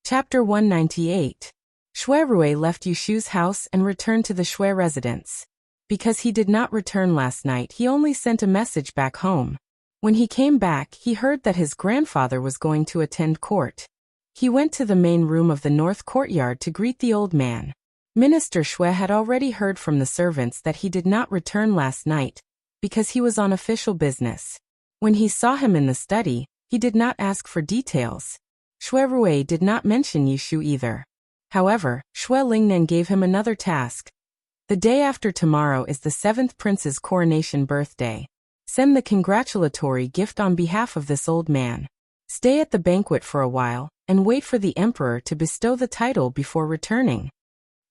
Chapter 198. Shui Rui left Yushu's house and returned to the Shui residence. Because he did not return last night, he only sent a message back home. When he came back, he heard that his grandfather was going to attend court. He went to the main room of the north courtyard to greet the old man. Minister Shui had already heard from the servants that he did not return last night, because he was on official business. When he saw him in the study, he did not ask for details. Shui Rui did not mention Yushu either. However, Shui Lingnan gave him another task. The day after tomorrow is the 7th prince's coronation birthday. Send the congratulatory gift on behalf of this old man. Stay at the banquet for a while, and wait for the emperor to bestow the title before returning.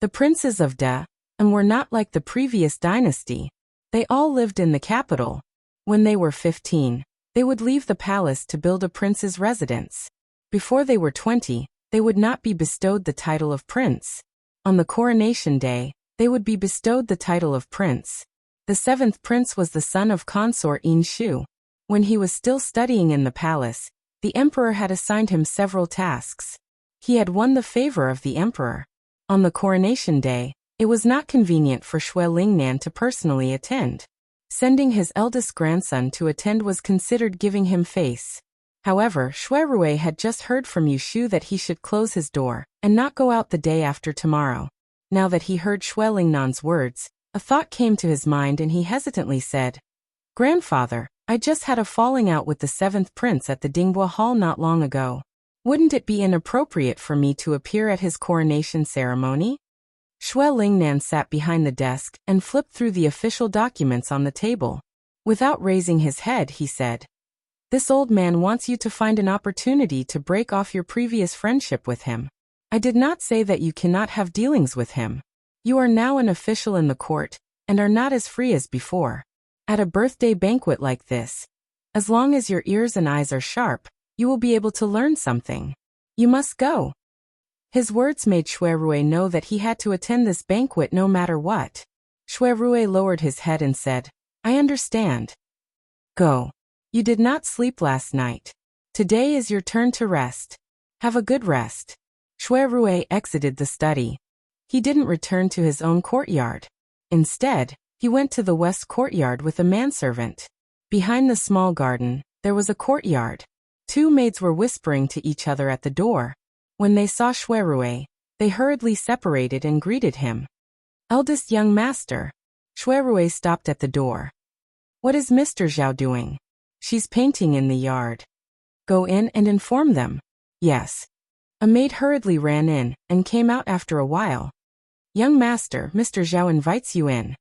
The princes of Da were not like the previous dynasty. They all lived in the capital. When they were 15, they would leave the palace to build a prince's residence. Before they were 20, they would not be bestowed the title of prince. On the coronation day, they would be bestowed the title of prince. The 7th prince was the son of consort Yin Shu. When he was still studying in the palace, the emperor had assigned him several tasks. He had won the favor of the emperor. On the coronation day, it was not convenient for Shui Lingnan to personally attend. Sending his eldest grandson to attend was considered giving him face. However, Shui Rui had just heard from Yushu that he should close his door and not go out the day after tomorrow. Now that he heard Shui Lingnan's words, a thought came to his mind and he hesitantly said, Grandfather, I just had a falling out with the 7th prince at the Dinghua Hall not long ago. Wouldn't it be inappropriate for me to appear at his coronation ceremony? Shui Lingnan sat behind the desk and flipped through the official documents on the table. Without raising his head, he said, This old man wants you to find an opportunity to break off your previous friendship with him. I did not say that you cannot have dealings with him. You are now an official in the court, and are not as free as before. At a birthday banquet like this, as long as your ears and eyes are sharp, you will be able to learn something. You must go. His words made Shui Rui know that he had to attend this banquet no matter what. Shui Rui lowered his head and said, I understand. Go. You did not sleep last night. Today is your turn to rest. Have a good rest. Shui Rui exited the study. He didn't return to his own courtyard. Instead, he went to the west courtyard with a manservant. Behind the small garden, there was a courtyard. 2 maids were whispering to each other at the door. When they saw Shui Rui, they hurriedly separated and greeted him. Eldest young master. Shui Rui stopped at the door. What is Mr. Zhao doing? She's painting in the yard. Go in and inform them. Yes. A maid hurriedly ran in and came out after a while. Young master, Mr. Zhao invites you in.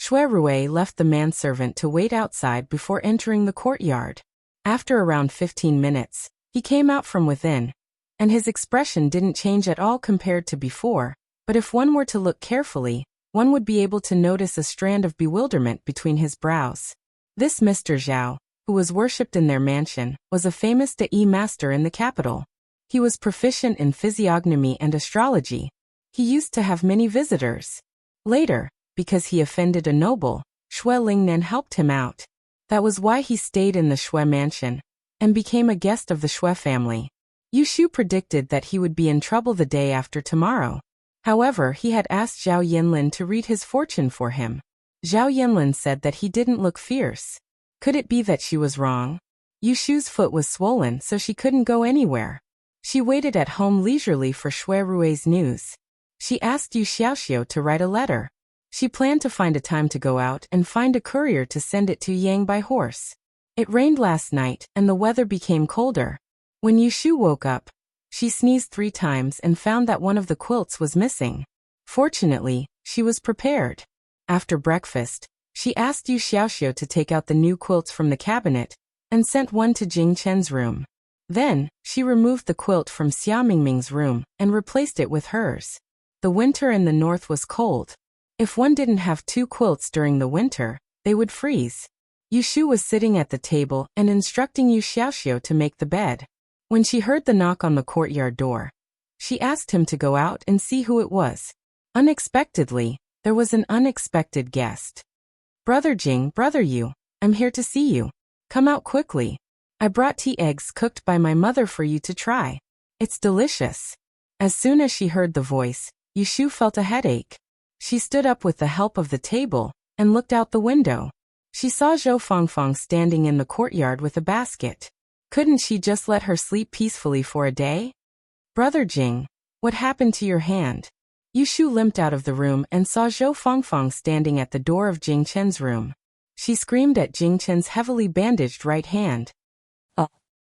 Shui Rui left the manservant to wait outside before entering the courtyard. After around 15 minutes, he came out from within, and his expression didn't change at all compared to before, but if one were to look carefully, one would be able to notice a strand of bewilderment between his brows. This Mr. Zhao, who was worshipped in their mansion, was a famous De master in the capital. He was proficient in physiognomy and astrology. He used to have many visitors. Later, because he offended a noble, Shui Lingnan helped him out. That was why he stayed in the Shui mansion and became a guest of the Shui family. Yu Shu predicted that he would be in trouble the day after tomorrow. However, he had asked Zhao Yinlin to read his fortune for him. Zhao Yinlin said that he didn't look fierce. Could it be that she was wrong? Yu Shu's foot was swollen, so she couldn't go anywhere. She waited at home leisurely for Shui Rui's news. She asked Yu Xiaoxiu to write a letter. She planned to find a time to go out and find a courier to send it to Yang by horse. It rained last night, and the weather became colder. When Yu Shu woke up, she sneezed 3 times and found that one of the quilts was missing. Fortunately, she was prepared. After breakfast, she asked Yu Xiaoxiu to take out the new quilts from the cabinet and sent one to Jing Chen's room. Then, she removed the quilt from Xia Mingming's room and replaced it with hers. The winter in the north was cold. If one didn't have 2 quilts during the winter, they would freeze. Yu Shu was sitting at the table and instructing Yu Xiaoxiu to make the bed. When she heard the knock on the courtyard door, she asked him to go out and see who it was. Unexpectedly, there was an unexpected guest. "Brother Jing, Brother Yu, I'm here to see you. Come out quickly. I brought tea eggs cooked by my mother for you to try. It's delicious." As soon as she heard the voice, Yu Shu felt a headache. She stood up with the help of the table and looked out the window. She saw Zhou Fangfang standing in the courtyard with a basket. Couldn't she just let her sleep peacefully for a day? "Brother Jing, what happened to your hand?" Yu Shu limped out of the room and saw Zhou Fangfang standing at the door of Jing Chen's room. She screamed at Jing Chen's heavily bandaged right hand.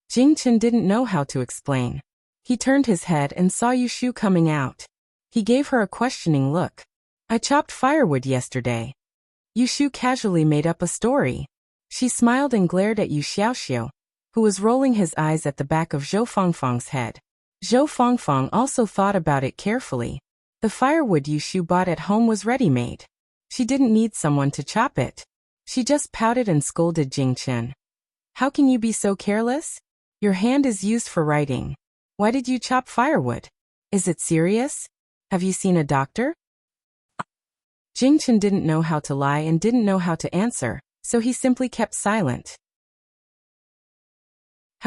Jing Chen didn't know how to explain. He turned his head and saw Yu Shu coming out. He gave her a questioning look. "I chopped firewood yesterday." Yu Shu casually made up a story. She smiled and glared at Yu Xiaoxiu, who was rolling his eyes at the back of Zhou Fangfang's head. Zhou Fangfang also thought about it carefully. The firewood Yu Shu bought at home was ready-made. She didn't need someone to chop it. She just pouted and scolded Jing Chen. "How can you be so careless? Your hand is used for writing. Why did you chop firewood? Is it serious? Have you seen a doctor?" Jing Chen didn't know how to lie and didn't know how to answer, so he simply kept silent.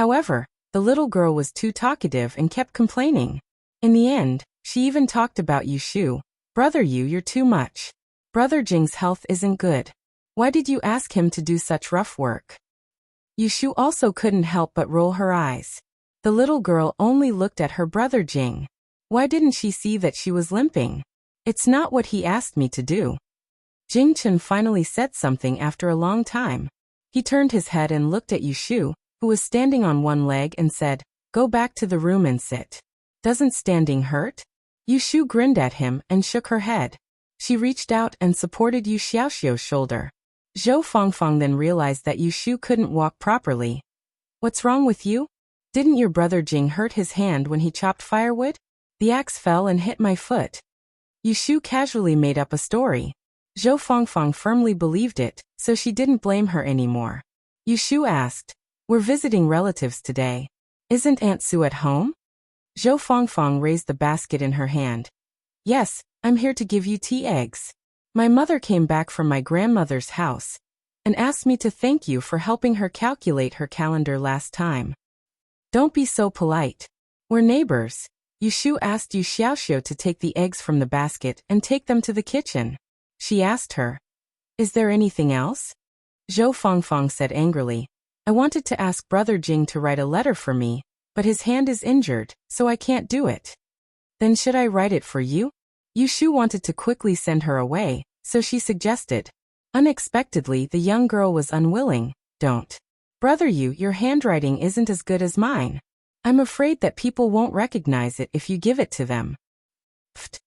However, the little girl was too talkative and kept complaining. In the end, she even talked about Yu Shu. "Brother Yu, you're too much. Brother Jing's health isn't good. Why did you ask him to do such rough work?" Yu Shu also couldn't help but roll her eyes. The little girl only looked at her brother Jing. Why didn't she see that she was limping? "It's not what he asked me to do." Jing Chen finally said something after a long time. He turned his head and looked at Yu Shu, who was standing on one leg, and said, "Go back to the room and sit. Doesn't standing hurt?" Yu Shu grinned at him and shook her head. She reached out and supported Yu Xiaoxiu's shoulder. Zhou Fangfang then realized that Yu Shu couldn't walk properly. "What's wrong with you? Didn't your brother Jing hurt his hand when he chopped firewood? The axe fell and hit my foot." Yu Shu casually made up a story. Zhou Fangfang firmly believed it, so she didn't blame her anymore. Yu Shu asked, "We're visiting relatives today. Isn't Aunt Sue at home?" Zhou Fangfang raised the basket in her hand. "Yes, I'm here to give you tea eggs. My mother came back from my grandmother's house and asked me to thank you for helping her calculate her calendar last time." "Don't be so polite. We're neighbors." Yu Shu asked Yu Xiaoxiu to take the eggs from the basket and take them to the kitchen. She asked her, "Is there anything else?" Zhou Fangfang said angrily, "I wanted to ask Brother Jing to write a letter for me, but his hand is injured, so I can't do it." "Then should I write it for you?" Yu Shu wanted to quickly send her away, so she suggested. Unexpectedly, the young girl was unwilling. "Don't. Brother Yu, your handwriting isn't as good as mine. I'm afraid that people won't recognize it if you give it to them." "Pfft."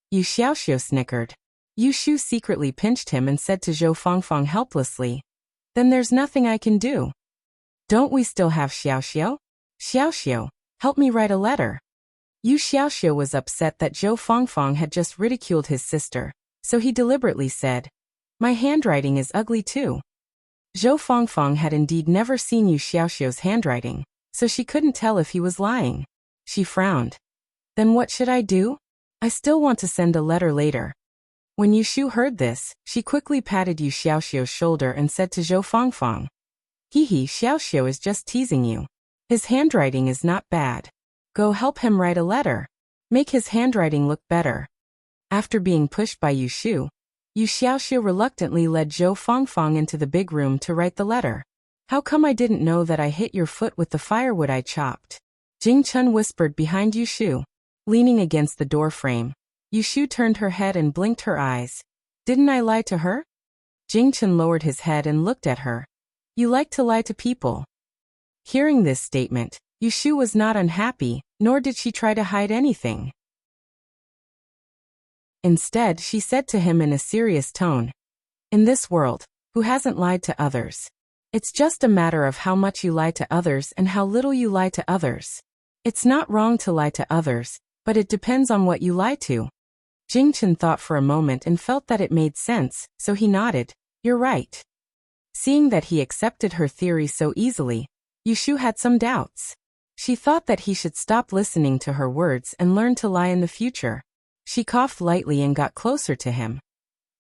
Yu Xiaoxiu snickered. Yu Shu secretly pinched him and said to Zhou Fangfang helplessly, "Then there's nothing I can do." Don't we still have Xiaoxiu? Xiaoxiu, help me write a letter. Yu Xiaoxiu was upset that Zhou Fangfang had just ridiculed his sister, so he deliberately said, "My handwriting is ugly too." Zhou Fangfang had indeed never seen Yu Xiaoxiu's handwriting, so she couldn't tell if he was lying. She frowned. Then what should I do? I still want to send a letter later. When Yu Shu heard this, she quickly patted Yu Xiaoxiu's shoulder and said to Zhou Fangfang, "Hehe, Xiaoxiu is just teasing you. His handwriting is not bad. Go help him write a letter. Make his handwriting look better." After being pushed by Yu Shu, Yu Xiaoxiu reluctantly led Zhou Fangfang into the big room to write the letter. "How come I didn't know that I hit your foot with the firewood I chopped?" Jing Chun whispered behind Yu Shu. Leaning against the door frame, Yu Shu turned her head and blinked her eyes. "Didn't I lie to her?" Jing Chun lowered his head and looked at her. "You like to lie to people." Hearing this statement, Yu Shu was not unhappy, nor did she try to hide anything. Instead, she said to him in a serious tone, "In this world, who hasn't lied to others? It's just a matter of how much you lie to others and how little you lie to others. It's not wrong to lie to others, but it depends on what you lie to." Jing Chun thought for a moment and felt that it made sense, so he nodded, "You're right." Seeing that he accepted her theory so easily, Yu Shu had some doubts. She thought that he should stop listening to her words and learn to lie in the future. She coughed lightly and got closer to him.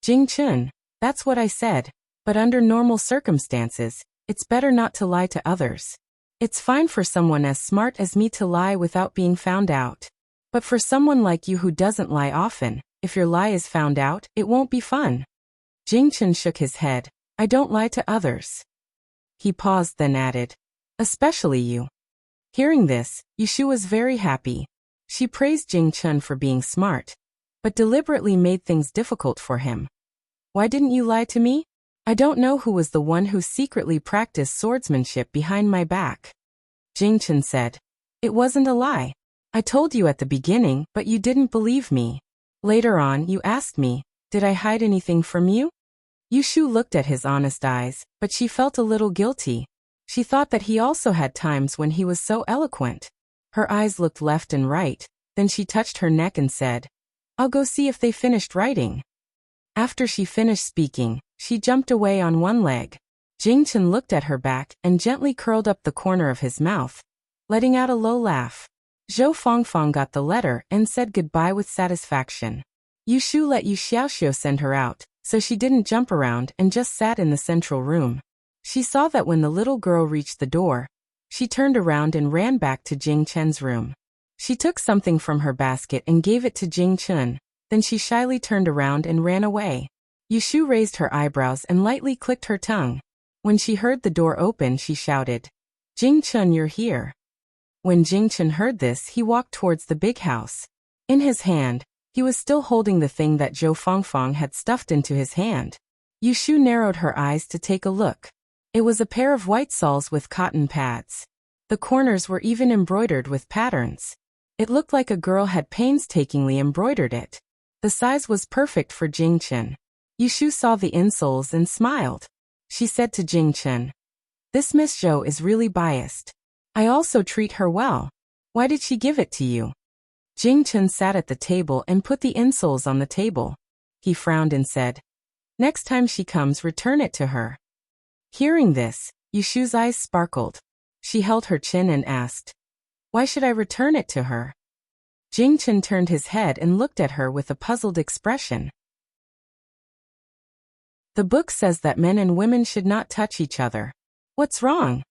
"Jing Chun, that's what I said, but under normal circumstances, it's better not to lie to others. It's fine for someone as smart as me to lie without being found out. But for someone like you who doesn't lie often, if your lie is found out, it won't be fun." Jing Chun shook his head. "I don't lie to others." He paused, then added, "Especially you." Hearing this, Yu Shu was very happy. She praised Jing Chun for being smart, but deliberately made things difficult for him. "Why didn't you lie to me? I don't know who was the one who secretly practiced swordsmanship behind my back." Jing Chun said, "It wasn't a lie. I told you at the beginning, but you didn't believe me. Later on, you asked me, did I hide anything from you?" Yu Shu looked at his honest eyes, but she felt a little guilty. She thought that he also had times when he was so eloquent. Her eyes looked left and right, then she touched her neck and said, "I'll go see if they finished writing." After she finished speaking, she jumped away on one leg. Jing Chun looked at her back and gently curled up the corner of his mouth, letting out a low laugh. Zhou Fangfang got the letter and said goodbye with satisfaction. Yu Shu let Yu Xiaoxiu send her out, so she didn't jump around and just sat in the central room. She saw that when the little girl reached the door, she turned around and ran back to Jing Chun's room. She took something from her basket and gave it to Jing Chun, then she shyly turned around and ran away. Yu Shu raised her eyebrows and lightly clicked her tongue. When she heard the door open, she shouted, "Jing Chun, you're here." When Jing Chun heard this, he walked towards the big house. In his hand, he was still holding the thing that Zhou Fangfang had stuffed into his hand. Yu Shu narrowed her eyes to take a look. It was a pair of white soles with cotton pads. The corners were even embroidered with patterns. It looked like a girl had painstakingly embroidered it. The size was perfect for Jing Chun. Yu Shu saw the insoles and smiled. She said to Jing Chun, "This Miss Zhou is really biased. I also treat her well. Why did she give it to you?" Jing Chun sat at the table and put the insoles on the table. He frowned and said, "Next time she comes, return it to her." Hearing this, Yu Shu's eyes sparkled. She held her chin and asked, "Why should I return it to her?" Jing Chun turned his head and looked at her with a puzzled expression. "The book says that men and women should not touch each other. What's wrong?"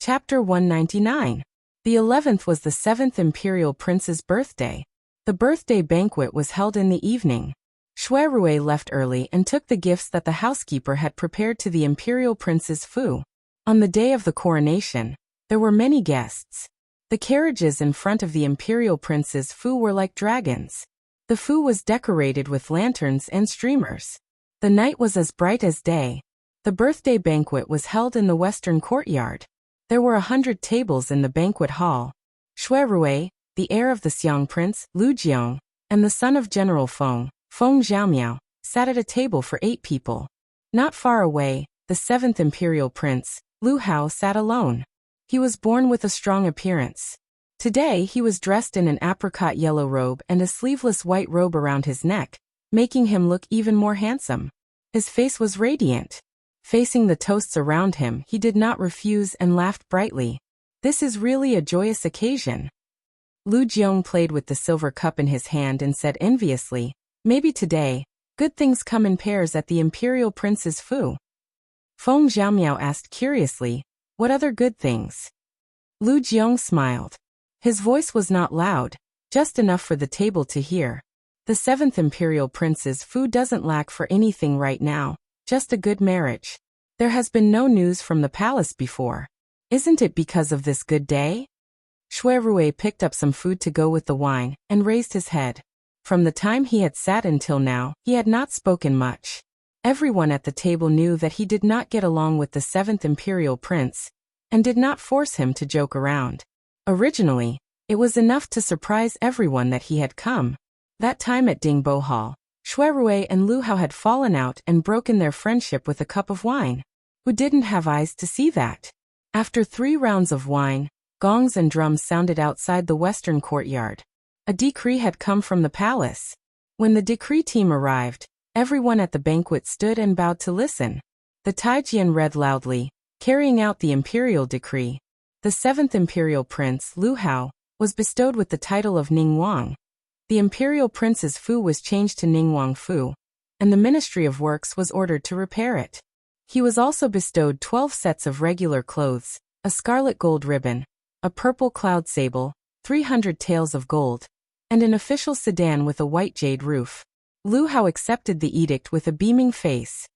Chapter 199. The 11th was the 7th Imperial Prince's birthday. The birthday banquet was held in the evening. Shui Rui left early and took the gifts that the housekeeper had prepared to the Imperial Prince's fu. On the day of the coronation, there were many guests. The carriages in front of the Imperial Prince's fu were like dragons. The fu was decorated with lanterns and streamers. The night was as bright as day. The birthday banquet was held in the western courtyard. There were 100 tables in the banquet hall. Shui Rui, the heir of the Xiang Prince, Lu Jiang, and the son of General Feng Xiaomiao, sat at a table for 8 people. Not far away, the seventh imperial prince, Lu Hao, sat alone. He was born with a strong appearance. Today he was dressed in an apricot yellow robe and a sleeveless white robe around his neck, making him look even more handsome. His face was radiant. Facing the toasts around him, he did not refuse and laughed brightly. This is really a joyous occasion. Lu Jiong played with the silver cup in his hand and said enviously, maybe today, good things come in pairs at the imperial prince's fu. Feng Zhaomiao asked curiously, what other good things? Lu Jiong smiled. His voice was not loud, just enough for the table to hear. The seventh imperial prince's fu doesn't lack for anything right now, just a good marriage. There has been no news from the palace before. Isn't it because of this good day? Shui Rui picked up some food to go with the wine and raised his head. From the time he had sat until now, he had not spoken much. Everyone at the table knew that he did not get along with the seventh imperial prince and did not force him to joke around. Originally, it was enough to surprise everyone that he had come. That time at Dingbo Hall, Shui Rui and Lu Hao had fallen out and broken their friendship with a cup of wine. Who didn't have eyes to see that? After 3 rounds of wine, gongs and drums sounded outside the western courtyard. A decree had come from the palace. When the decree team arrived, everyone at the banquet stood and bowed to listen. The Taijian read loudly, carrying out the imperial decree. The seventh imperial prince, Lu Hao, was bestowed with the title of Ning Wang. The imperial prince's fu was changed to Ning Wang Fu, and the Ministry of Works was ordered to repair it. He was also bestowed 12 sets of regular clothes, a scarlet gold ribbon, a purple cloud sable, 300 taels of gold, and an official sedan with a white jade roof. Lu Hao accepted the edict with a beaming face.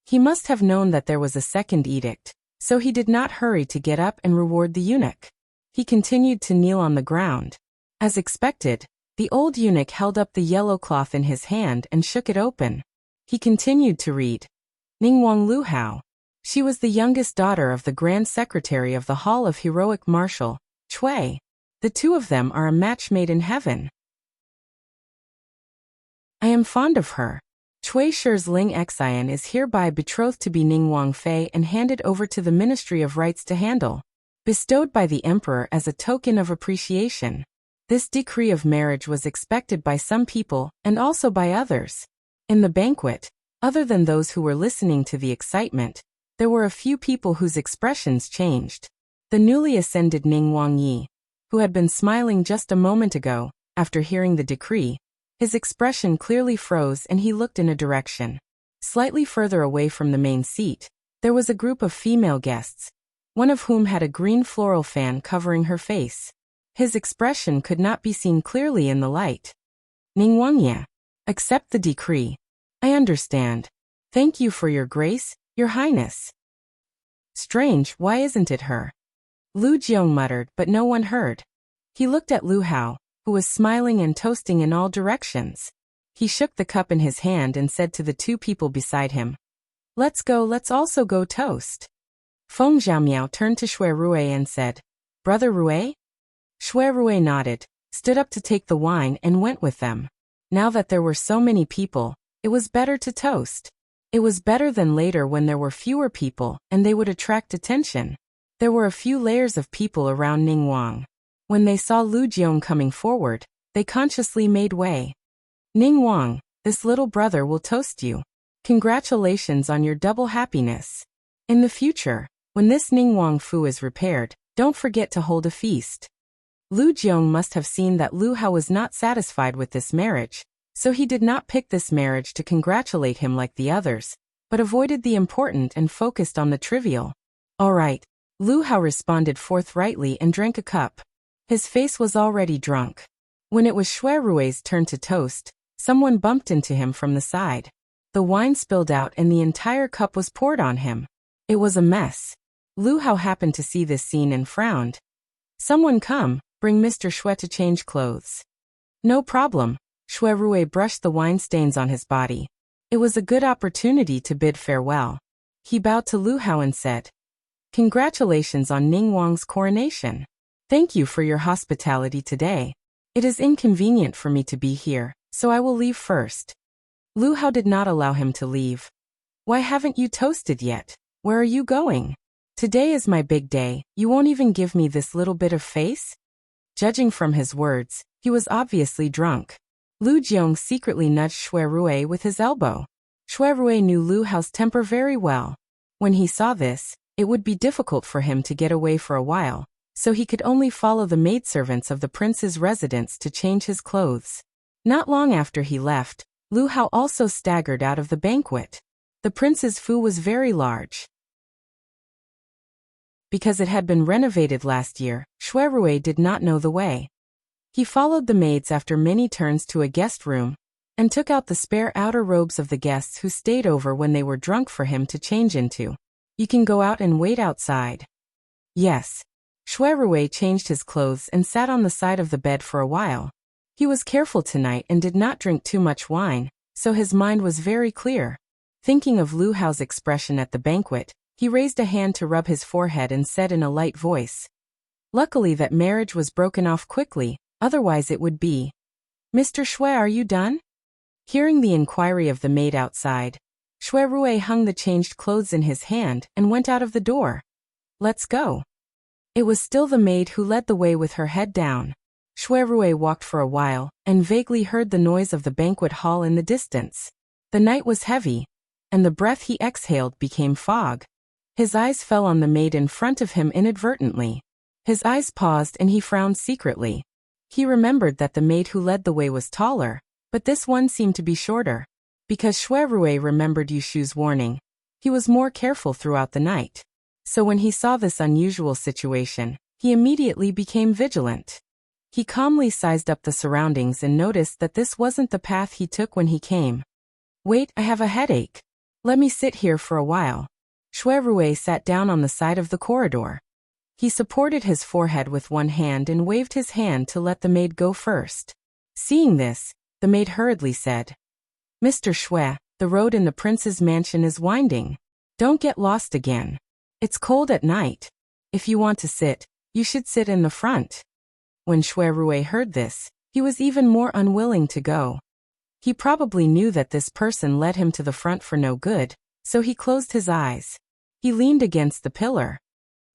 He must have known that there was a second edict, so he did not hurry to get up and reward the eunuch. He continued to kneel on the ground. As expected, the old eunuch held up the yellow cloth in his hand and shook it open. He continued to read. Ningwang Lu Hao. She was the youngest daughter of the Grand Secretary of the Hall of Heroic Marshal, Chui. The two of them are a match made in heaven. I am fond of her. Chui Shi's Ling Xian is hereby betrothed to be Ningwang Fei and handed over to the Ministry of Rights to handle. Bestowed by the Emperor as a token of appreciation. This decree of marriage was expected by some people and also by others. In the banquet, other than those who were listening to the excitement, there were a few people whose expressions changed. The newly ascended Ning Wang Yi, who had been smiling just a moment ago, after hearing the decree, his expression clearly froze and he looked in a direction. Slightly further away from the main seat, there was a group of female guests, one of whom had a green floral fan covering her face. His expression could not be seen clearly in the light. Ning Wangye, accept the decree. I understand. Thank you for your grace, your highness. Strange, why isn't it her? Lu Jiong muttered, but no one heard. He looked at Lu Hao, who was smiling and toasting in all directions. He shook the cup in his hand and said to the two people beside him, let's also go toast. Feng Zhaomiao turned to Shui Rui and said, Brother Rui? Shui Rui nodded, stood up to take the wine and went with them. Now that there were so many people, it was better to toast. It was better than later when there were fewer people and they would attract attention. There were a few layers of people around Ning Wang. When they saw Lu Jiong coming forward, they consciously made way. Ning Wang, this little brother will toast you. Congratulations on your double happiness. In the future, when this Ning Wang Fu is repaired, don't forget to hold a feast. Lu Jiong must have seen that Lu Hao was not satisfied with this marriage, so he did not pick this marriage to congratulate him like the others, but avoided the important and focused on the trivial. All right, Lu Hao responded forthrightly and drank a cup. His face was already drunk. When it was Shui Rui's turn to toast, someone bumped into him from the side. The wine spilled out and the entire cup was poured on him. It was a mess. Lu Hao happened to see this scene and frowned. Someone come, bring Mr. Shui to change clothes. No problem. Shui Rui brushed the wine stains on his body. It was a good opportunity to bid farewell. He bowed to Lu Hao and said, Congratulations on Ning Wang's coronation. Thank you for your hospitality today. It is inconvenient for me to be here, so I will leave first. Lu Hao did not allow him to leave. Why haven't you toasted yet? Where are you going? Today is my big day, you won't even give me this little bit of face? Judging from his words, he was obviously drunk. Lu Jiong secretly nudged Shui Rui with his elbow. Shui Rui knew Lu Hao's temper very well. When he saw this, it would be difficult for him to get away for a while, so he could only follow the maidservants of the prince's residence to change his clothes. Not long after he left, Lu Hao also staggered out of the banquet. The prince's fu was very large. Because it had been renovated last year, Shui Rui did not know the way. He followed the maids after many turns to a guest room, and took out the spare outer robes of the guests who stayed over when they were drunk for him to change into. You can go out and wait outside. Yes. Shui Rui changed his clothes and sat on the side of the bed for a while. He was careful tonight and did not drink too much wine, so his mind was very clear. Thinking of Lu Hao's expression at the banquet, he raised a hand to rub his forehead and said in a light voice. Luckily that marriage was broken off quickly, otherwise it would be. Mr. Shui, are you done? Hearing the inquiry of the maid outside, Shui Rui hung the changed clothes in his hand and went out of the door. Let's go. It was still the maid who led the way with her head down. Shui Rui walked for a while and vaguely heard the noise of the banquet hall in the distance. The night was heavy, and the breath he exhaled became fog. His eyes fell on the maid in front of him inadvertently. His eyes paused and he frowned secretly. He remembered that the maid who led the way was taller, but this one seemed to be shorter. Because Shui Rui remembered Yushu's warning, he was more careful throughout the night. So when he saw this unusual situation, he immediately became vigilant. He calmly sized up the surroundings and noticed that this wasn't the path he took when he came. Wait, I have a headache. Let me sit here for a while. Shui Rui sat down on the side of the corridor. He supported his forehead with one hand and waved his hand to let the maid go first. Seeing this, the maid hurriedly said, Mr. Shui, the road in the prince's mansion is winding. Don't get lost again. It's cold at night. If you want to sit, you should sit in the front. When Shui Rui heard this, he was even more unwilling to go. He probably knew that this person led him to the front for no good, so he closed his eyes. He leaned against the pillar.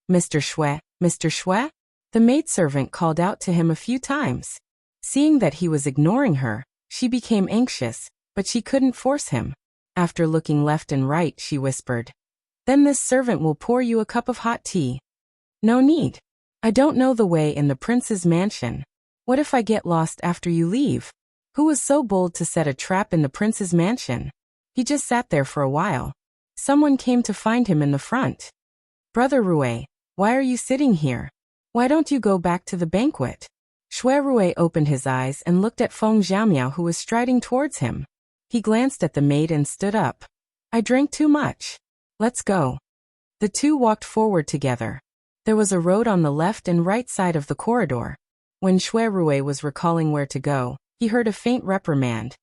Mr. Shui, Mr. Shui? The maidservant called out to him a few times. Seeing that he was ignoring her, she became anxious, but she couldn't force him. After looking left and right, she whispered, Then this servant will pour you a cup of hot tea. No need. I don't know the way in the prince's mansion. What if I get lost after you leave? Who was so bold to set a trap in the prince's mansion? He just sat there for a while. Someone came to find him in the front. Brother Rui, why are you sitting here? Why don't you go back to the banquet? Shui Rui opened his eyes and looked at Feng Xiaomiao who was striding towards him. He glanced at the maid and stood up. I drank too much. Let's go. The two walked forward together. There was a road on the left and right side of the corridor. When Shui Rui was recalling where to go, he heard a faint reprimand.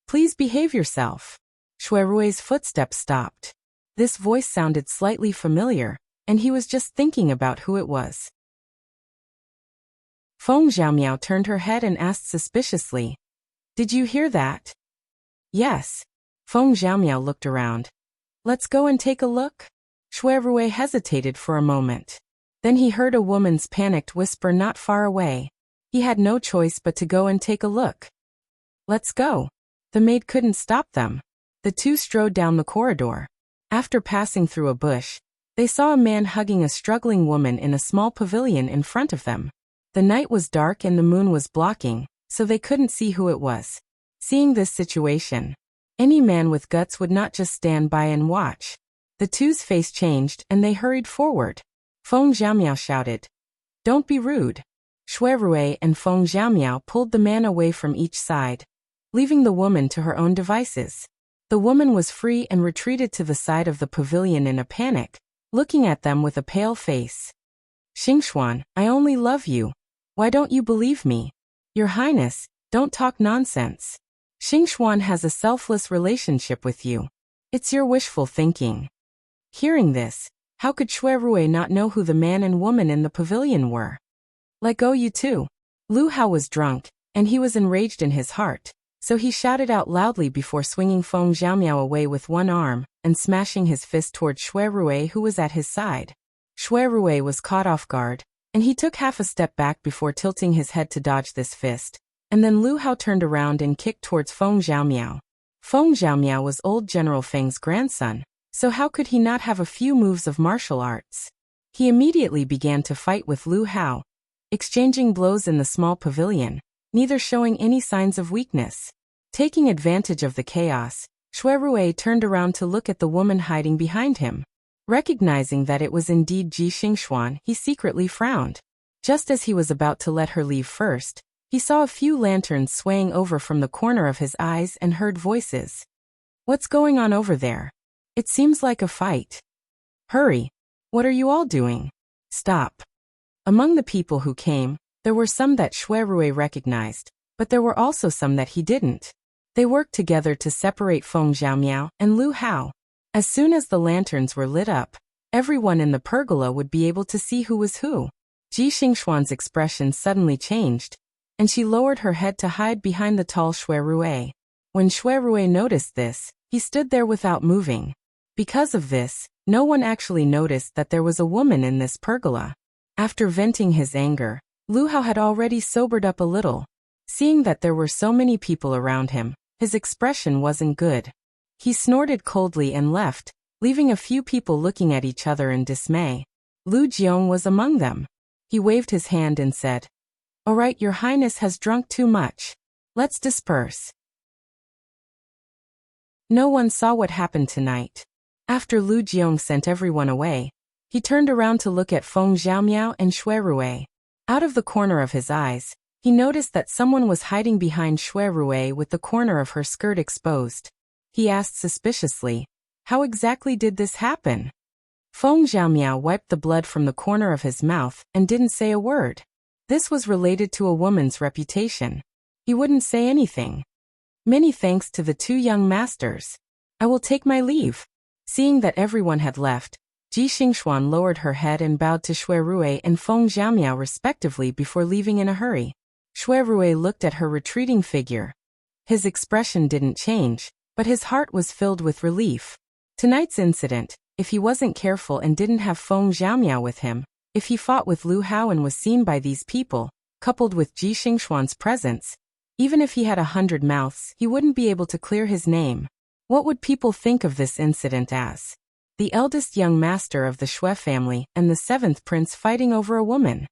Please behave yourself. Shui Rui's footsteps stopped. This voice sounded slightly familiar, and he was just thinking about who it was. Feng Xiaomiao turned her head and asked suspiciously, Did you hear that? Yes. Feng Xiaomiao looked around. Let's go and take a look? Shui Rui hesitated for a moment. Then he heard a woman's panicked whisper not far away. He had no choice but to go and take a look. Let's go. The maid couldn't stop them. The two strode down the corridor. After passing through a bush, they saw a man hugging a struggling woman in a small pavilion in front of them. The night was dark and the moon was blocking, so they couldn't see who it was. Seeing this situation, any man with guts would not just stand by and watch. The two's face changed and they hurried forward. Feng Xiaomiao shouted, Don't be rude. Shui Rui and Feng Xiaomiao pulled the man away from each side, leaving the woman to her own devices. The woman was free and retreated to the side of the pavilion in a panic, looking at them with a pale face. Xingxuan, I only love you. Why don't you believe me? Your Highness, don't talk nonsense. Xingxuan has a selfless relationship with you. It's your wishful thinking. Hearing this, how could Shui Rui not know who the man and woman in the pavilion were? Let go, you two. Lu Hao was drunk, and he was enraged in his heart, So he shouted out loudly before swinging Feng Xiaomiao away with one arm and smashing his fist toward Shui Rui, who was at his side. Shui Rui was caught off guard, and he took half a step back before tilting his head to dodge this fist. And then Lu Hao turned around and kicked towards Feng Xiaomiao. Feng Xiaomiao was old General Feng's grandson, so how could he not have a few moves of martial arts? He immediately began to fight with Lu Hao, exchanging blows in the small pavilion, neither showing any signs of weakness. Taking advantage of the chaos, Shui Rui turned around to look at the woman hiding behind him. Recognizing that it was indeed Ji Xingxuan, he secretly frowned. Just as he was about to let her leave first, he saw a few lanterns swaying over from the corner of his eyes and heard voices. "What's going on over there? It seems like a fight. Hurry! What are you all doing? Stop!" Among the people who came, there were some that Shui Rui recognized, but there were also some that he didn't. They worked together to separate Feng Xiaomiao and Lu Hao. As soon as the lanterns were lit up, everyone in the pergola would be able to see who was who. Ji Xingxuan's expression suddenly changed, and she lowered her head to hide behind the tall Shui Rui. When Shui Rui noticed this, he stood there without moving. Because of this, no one actually noticed that there was a woman in this pergola. After venting his anger, Lu Hao had already sobered up a little. Seeing that there were so many people around him, his expression wasn't good. He snorted coldly and left, leaving a few people looking at each other in dismay. Lu Jiong was among them. He waved his hand and said, "All right, Your Highness has drunk too much. Let's disperse." No one saw what happened tonight. After Lu Jiong sent everyone away, he turned around to look at Feng Xiaomiao and Shui Rui. Out of the corner of his eyes, he noticed that someone was hiding behind Shui Rui with the corner of her skirt exposed. He asked suspiciously, "How exactly did this happen?" Feng Xiaomiao wiped the blood from the corner of his mouth and didn't say a word. This was related to a woman's reputation. He wouldn't say anything. "Many thanks to the two young masters. I will take my leave." Seeing that everyone had left, Ji Xingxuan lowered her head and bowed to Shui Rui and Feng Xiaomiao respectively before leaving in a hurry. Shui Rui looked at her retreating figure. His expression didn't change, but his heart was filled with relief. Tonight's incident, if he wasn't careful and didn't have Feng Xiaomiao with him, if he fought with Lu Hao and was seen by these people, coupled with Ji Xingxuan's presence, even if he had 100 mouths, he wouldn't be able to clear his name. What would people think of this incident as? The eldest young master of the Shui family and the seventh prince fighting over a woman.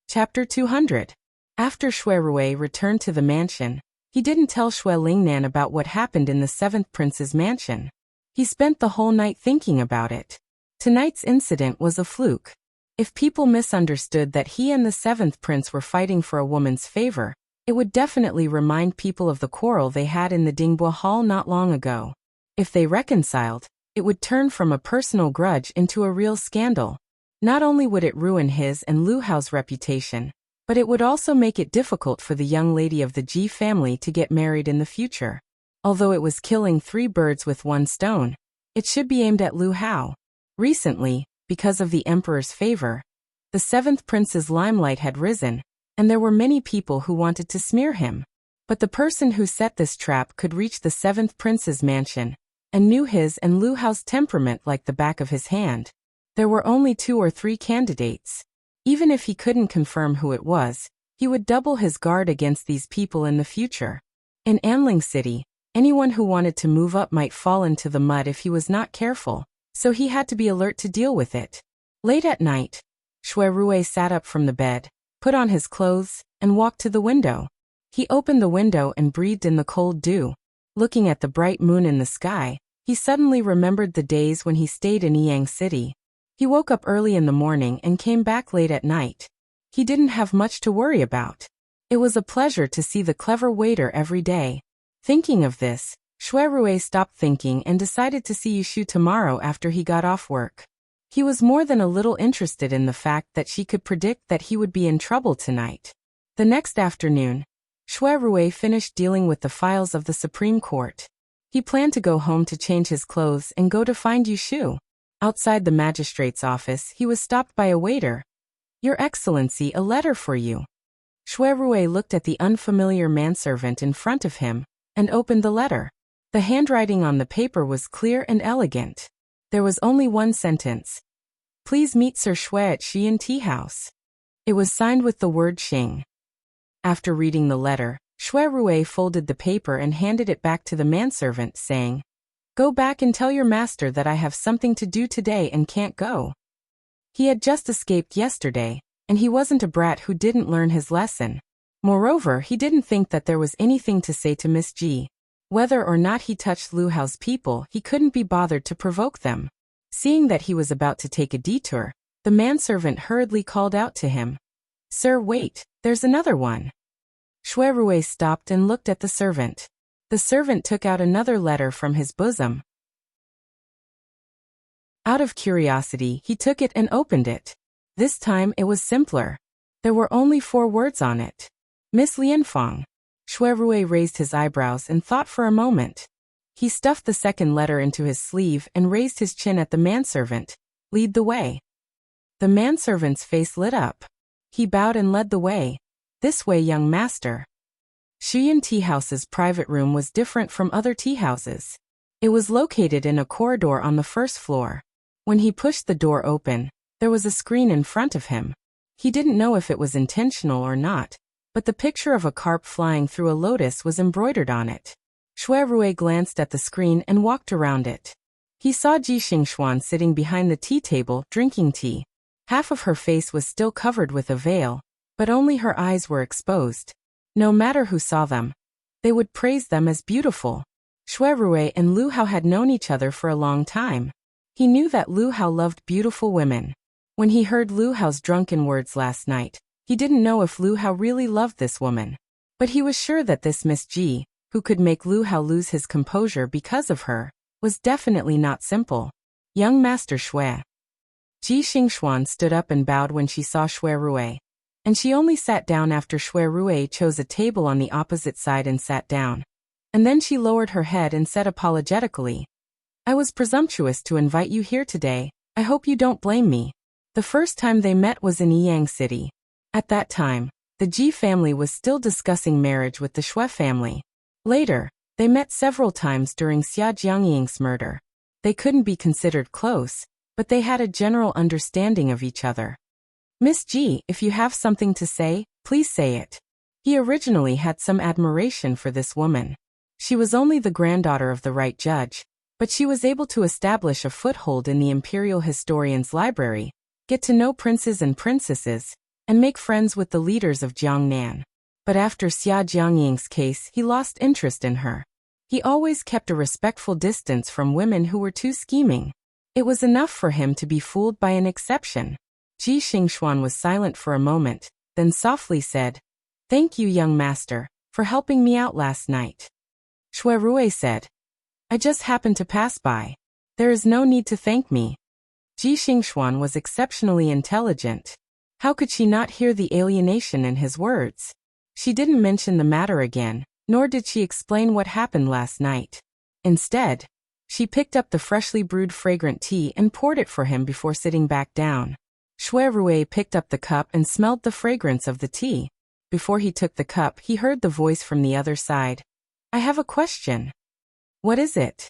Chapter 200. After Shui Rui returned to the mansion, he didn't tell Shui Lingnan about what happened in the seventh prince's mansion. He spent the whole night thinking about it. Tonight's incident was a fluke. If people misunderstood that he and the seventh prince were fighting for a woman's favor, it would definitely remind people of the quarrel they had in the Dingbua Hall not long ago. If they reconciled, it would turn from a personal grudge into a real scandal. Not only would it ruin his and Lu Hao's reputation, but it would also make it difficult for the young lady of the Ji family to get married in the future. Although it was killing 3 birds with 1 stone, it should be aimed at Lu Hao. Recently, because of the emperor's favor, the seventh prince's limelight had risen, and there were many people who wanted to smear him. But the person who set this trap could reach the seventh prince's mansion, and knew his and Lu Hao's temperament like the back of his hand. There were only 2 or 3 candidates. Even if he couldn't confirm who it was, he would double his guard against these people in the future. In Anling City, anyone who wanted to move up might fall into the mud if he was not careful, so he had to be alert to deal with it. Late at night, Shui Rui sat up from the bed, put on his clothes, and walked to the window. He opened the window and breathed in the cold dew. Looking at the bright moon in the sky, he suddenly remembered the days when he stayed in Yang City. He woke up early in the morning and came back late at night. He didn't have much to worry about. It was a pleasure to see the clever waiter every day. Thinking of this, Shui Rui stopped thinking and decided to see Yushu tomorrow after he got off work. He was more than a little interested in the fact that she could predict that he would be in trouble tonight. The next afternoon, Shui Rui finished dealing with the files of the Supreme Court. He planned to go home to change his clothes and go to find Yushu. Outside the magistrate's office, he was stopped by a waiter. "Your Excellency, a letter for you." Shui Rui looked at the unfamiliar manservant in front of him and opened the letter. The handwriting on the paper was clear and elegant. There was only one sentence. Please meet Sir Shui at Xian Tea House. It was signed with the word Xing. After reading the letter, Shui Rui folded the paper and handed it back to the manservant, saying, Go back and tell your master that I have something to do today and can't go. He had just escaped yesterday, and he wasn't a brat who didn't learn his lesson. Moreover, he didn't think that there was anything to say to Miss Ji. Whether or not he touched Lu Hao's people, he couldn't be bothered to provoke them. Seeing that he was about to take a detour, the manservant hurriedly called out to him, Sir, wait, there's another one. Shui Rui stopped and looked at the servant. The servant took out another letter from his bosom. Out of curiosity, he took it and opened it. This time it was simpler. There were only 4 words on it. Miss Lianfang. Shui Rui raised his eyebrows and thought for a moment. He stuffed the second letter into his sleeve and raised his chin at the manservant. Lead the way. The manservant's face lit up. He bowed and led the way. This way, young master. Xian Tea House's private room was different from other tea houses. It was located in a corridor on the first floor. When he pushed the door open, there was a screen in front of him. He didn't know if it was intentional or not, but the picture of a carp flying through a lotus was embroidered on it. Shui Rui glanced at the screen and walked around it. He saw Ji Xingxuan sitting behind the tea table, drinking tea. Half of her face was still covered with a veil, but only her eyes were exposed. No matter who saw them, they would praise them as beautiful. Shui Rui and Lu Hao had known each other for a long time. He knew that Lu Hao loved beautiful women. When he heard Lu Hao's drunken words last night, he didn't know if Lu Hao really loved this woman. But he was sure that this Miss Ji, who could make Lu Hao lose his composure because of her, was definitely not simple. Young Master Shui. Ji Xingxuan stood up and bowed when she saw Shui Rui. And she only sat down after Shui Rui chose a table on the opposite side and sat down. And then she lowered her head and said apologetically, I was presumptuous to invite you here today. I hope you don't blame me. The first time they met was in Yiyang City. At that time, the Ji family was still discussing marriage with the Shui family. Later, they met several times during Xia Jiangying's murder. They couldn't be considered close, but they had a general understanding of each other. Miss Ji, if you have something to say, please say it. He originally had some admiration for this woman. She was only the granddaughter of the right judge, but she was able to establish a foothold in the Imperial Historian's library, get to know princes and princesses, and make friends with the leaders of Jiangnan. But after Xia Jiangying's case, he lost interest in her. He always kept a respectful distance from women who were too scheming. It was enough for him to be fooled by an exception. Ji Xingxuan was silent for a moment, then softly said, Thank you, young master, for helping me out last night. Shui Rui said, I just happened to pass by. There is no need to thank me. Ji Xingxuan was exceptionally intelligent. How could she not hear the alienation in his words? She didn't mention the matter again, nor did she explain what happened last night. Instead, she picked up the freshly brewed fragrant tea and poured it for him before sitting back down. Shui Rui picked up the cup and smelled the fragrance of the tea. Before he took the cup, he heard the voice from the other side. I have a question. What is it?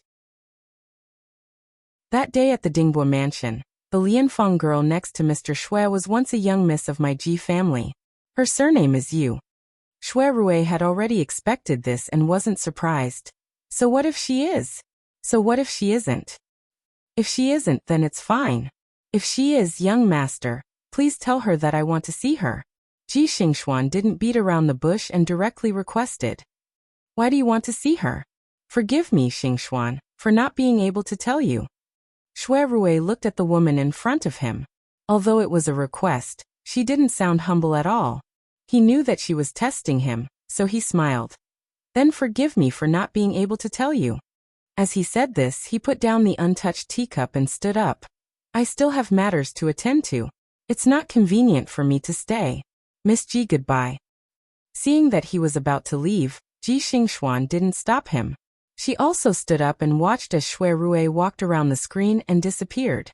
That day at the Dingbo mansion, the Lianfang girl next to Mr. Shui was once a young miss of my Ji family. Her surname is Yu. Shui Rui had already expected this and wasn't surprised. So what if she is? So what if she isn't? If she isn't, then it's fine. If she is, young master, please tell her that I want to see her. Ji Xingxuan didn't beat around the bush and directly requested. Why do you want to see her? Forgive me, Xingxuan, for not being able to tell you. Shui Rui looked at the woman in front of him. Although it was a request, she didn't sound humble at all. He knew that she was testing him, so he smiled. Then forgive me for not being able to tell you. As he said this, he put down the untouched teacup and stood up. I still have matters to attend to. It's not convenient for me to stay. Miss Ji, goodbye. Seeing that he was about to leave, Ji Xingxuan didn't stop him. She also stood up and watched as Shui Rui walked around the screen and disappeared.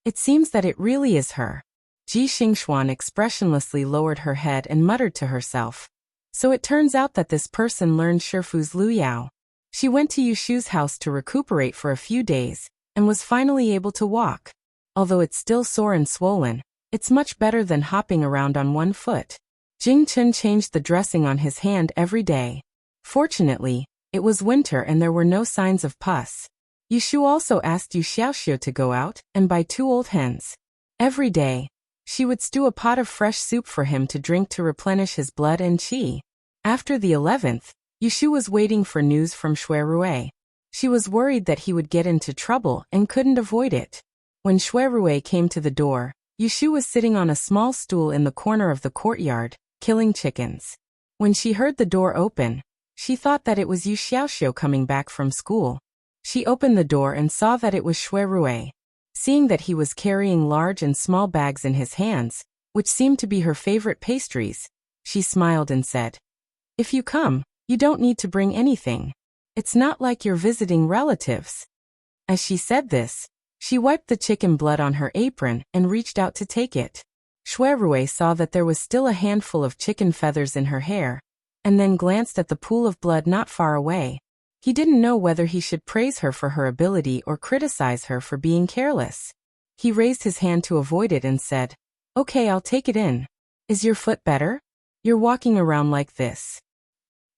It seems that it really is her. Ji Xingxuan expressionlessly lowered her head and muttered to herself. So it turns out that this person learned Shifu's Luyao. She went to Yushu's house to recuperate for a few days, and was finally able to walk. Although it's still sore and swollen, it's much better than hopping around on one foot. Jing Chen changed the dressing on his hand every day. Fortunately, it was winter and there were no signs of pus. Yushu also asked Yu Xiaoxiu to go out and buy 2 old hens. Every day, she would stew a pot of fresh soup for him to drink to replenish his blood and qi. After the 11th, Yushu was waiting for news from Xuerui. She was worried that he would get into trouble and couldn't avoid it. When Xuerui came to the door, Yushu was sitting on a small stool in the corner of the courtyard, killing chickens. When she heard the door open, she thought that it was Yu Xiaoxiu coming back from school. She opened the door and saw that it was Xuerui. Seeing that he was carrying large and small bags in his hands, which seemed to be her favorite pastries, she smiled and said, "If you come, you don't need to bring anything. It's not like you're visiting relatives." As she said this, she wiped the chicken blood on her apron and reached out to take it. Xuerui saw that there was still a handful of chicken feathers in her hair, and then glanced at the pool of blood not far away. He didn't know whether he should praise her for her ability or criticize her for being careless. He raised his hand to avoid it and said, "Okay, I'll take it in. Is your foot better? You're walking around like this."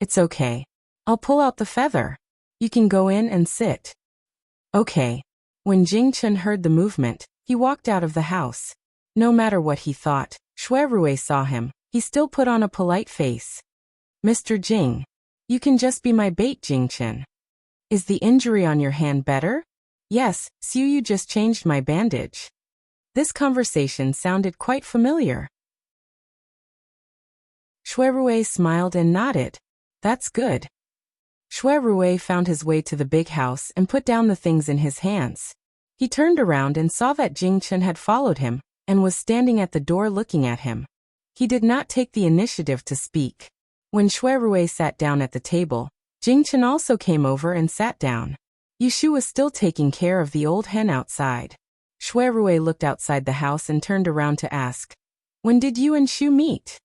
"It's okay. I'll pull out the feather. You can go in and sit." "Okay." When Jing Chen heard the movement, he walked out of the house. No matter what he thought, Xuerui saw him. He still put on a polite face. "Mr. Jing, you can just be my bait, Jing Chen. Is the injury on your hand better?" "Yes, Xiu just changed my bandage." This conversation sounded quite familiar. Xuerui smiled and nodded. "That's good." Xuerui found his way to the big house and put down the things in his hands. He turned around and saw that Jing Chen had followed him and was standing at the door looking at him. He did not take the initiative to speak. When Xuerui sat down at the table, Jing Chen also came over and sat down. Yushu was still taking care of the old hen outside. Xuerui looked outside the house and turned around to ask, "When did you and Xu meet?"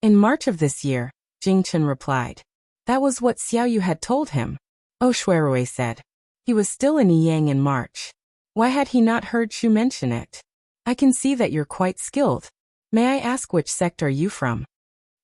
"In March of this year," Jing Chen replied. That was what Xiaoyu had told him. "Oh," Xuerui said. He was still in Yiyang in March. Why had he not heard Xu mention it? "I can see that you're quite skilled. May I ask which sect are you from?"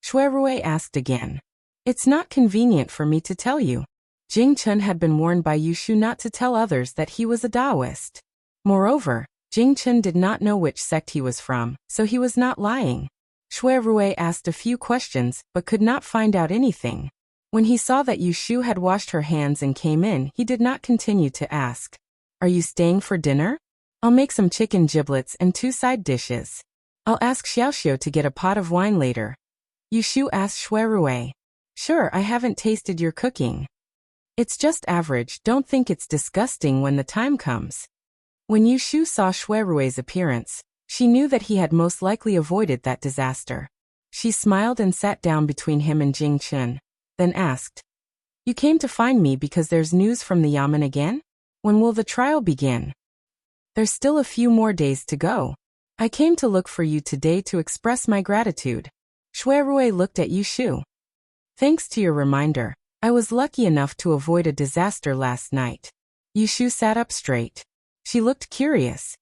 Xuerui asked again. "It's not convenient for me to tell you." Jing Chen had been warned by Yushu not to tell others that he was a Taoist. Moreover, Jing Chen did not know which sect he was from, so he was not lying. Xuerui asked a few questions but could not find out anything. When he saw that Yushu had washed her hands and came in, he did not continue to ask, "Are you staying for dinner? I'll make some chicken giblets and 2 side dishes. I'll ask Xiaoxiu to get a pot of wine later." Yushu asked Xuerui, "Sure, I haven't tasted your cooking. It's just average, don't think it's disgusting when the time comes." When Yushu saw Xuerui's appearance, she knew that he had most likely avoided that disaster. She smiled and sat down between him and Jing Chen, then asked, "You came to find me because there's news from the Yamen again? When will the trial begin?" "There's still a few more days to go. I came to look for you today to express my gratitude." Xuerui looked at Yushu. "Thanks to your reminder, I was lucky enough to avoid a disaster last night." Yushu sat up straight. She looked curious.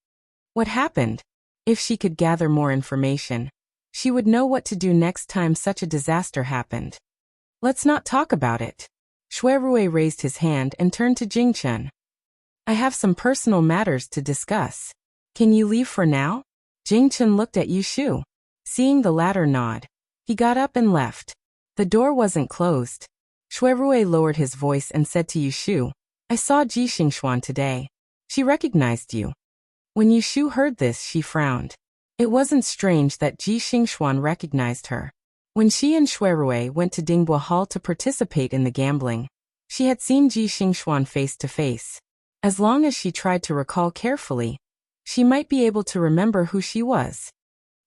What happened? If she could gather more information, she would know what to do next time such a disaster happened. "Let's not talk about it." Xuerui raised his hand and turned to Jing Chen. "I have some personal matters to discuss. Can you leave for now?" Jing Chen looked at Yushu. Seeing the latter nod, he got up and left. The door wasn't closed. Xuerui lowered his voice and said to Yushu, "I saw Ji Xingxuan today. She recognized you." When Yushu heard this, she frowned. It wasn't strange that Ji Xingxuan recognized her. When she and Xuerui went to Dingbua Hall to participate in the gambling, she had seen Ji Xingxuan face to face. As long as she tried to recall carefully, she might be able to remember who she was.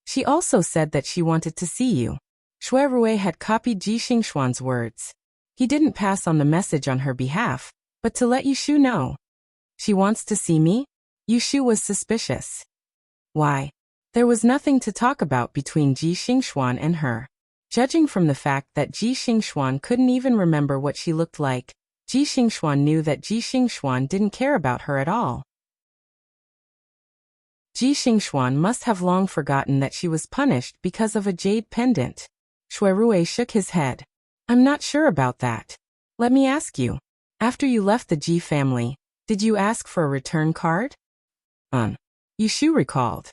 She also said that she wanted to see you. Xuerui had copied Ji Xingxuan's words. He didn't pass on the message on her behalf, but to let Yushu know. "She wants to see me?" Yushu was suspicious. "Why? There was nothing to talk about between Ji Xingxuan and her. Judging from the fact that Ji Xingxuan couldn't even remember what she looked like, Ji Xingxuan knew that Ji Xingxuan didn't care about her at all. Ji Xingxuan must have long forgotten that she was punished because of a jade pendant. Shui Rui shook his head. I'm not sure about that. Let me ask you. After you left the Ji family, did you ask for a return card? Yushu recalled.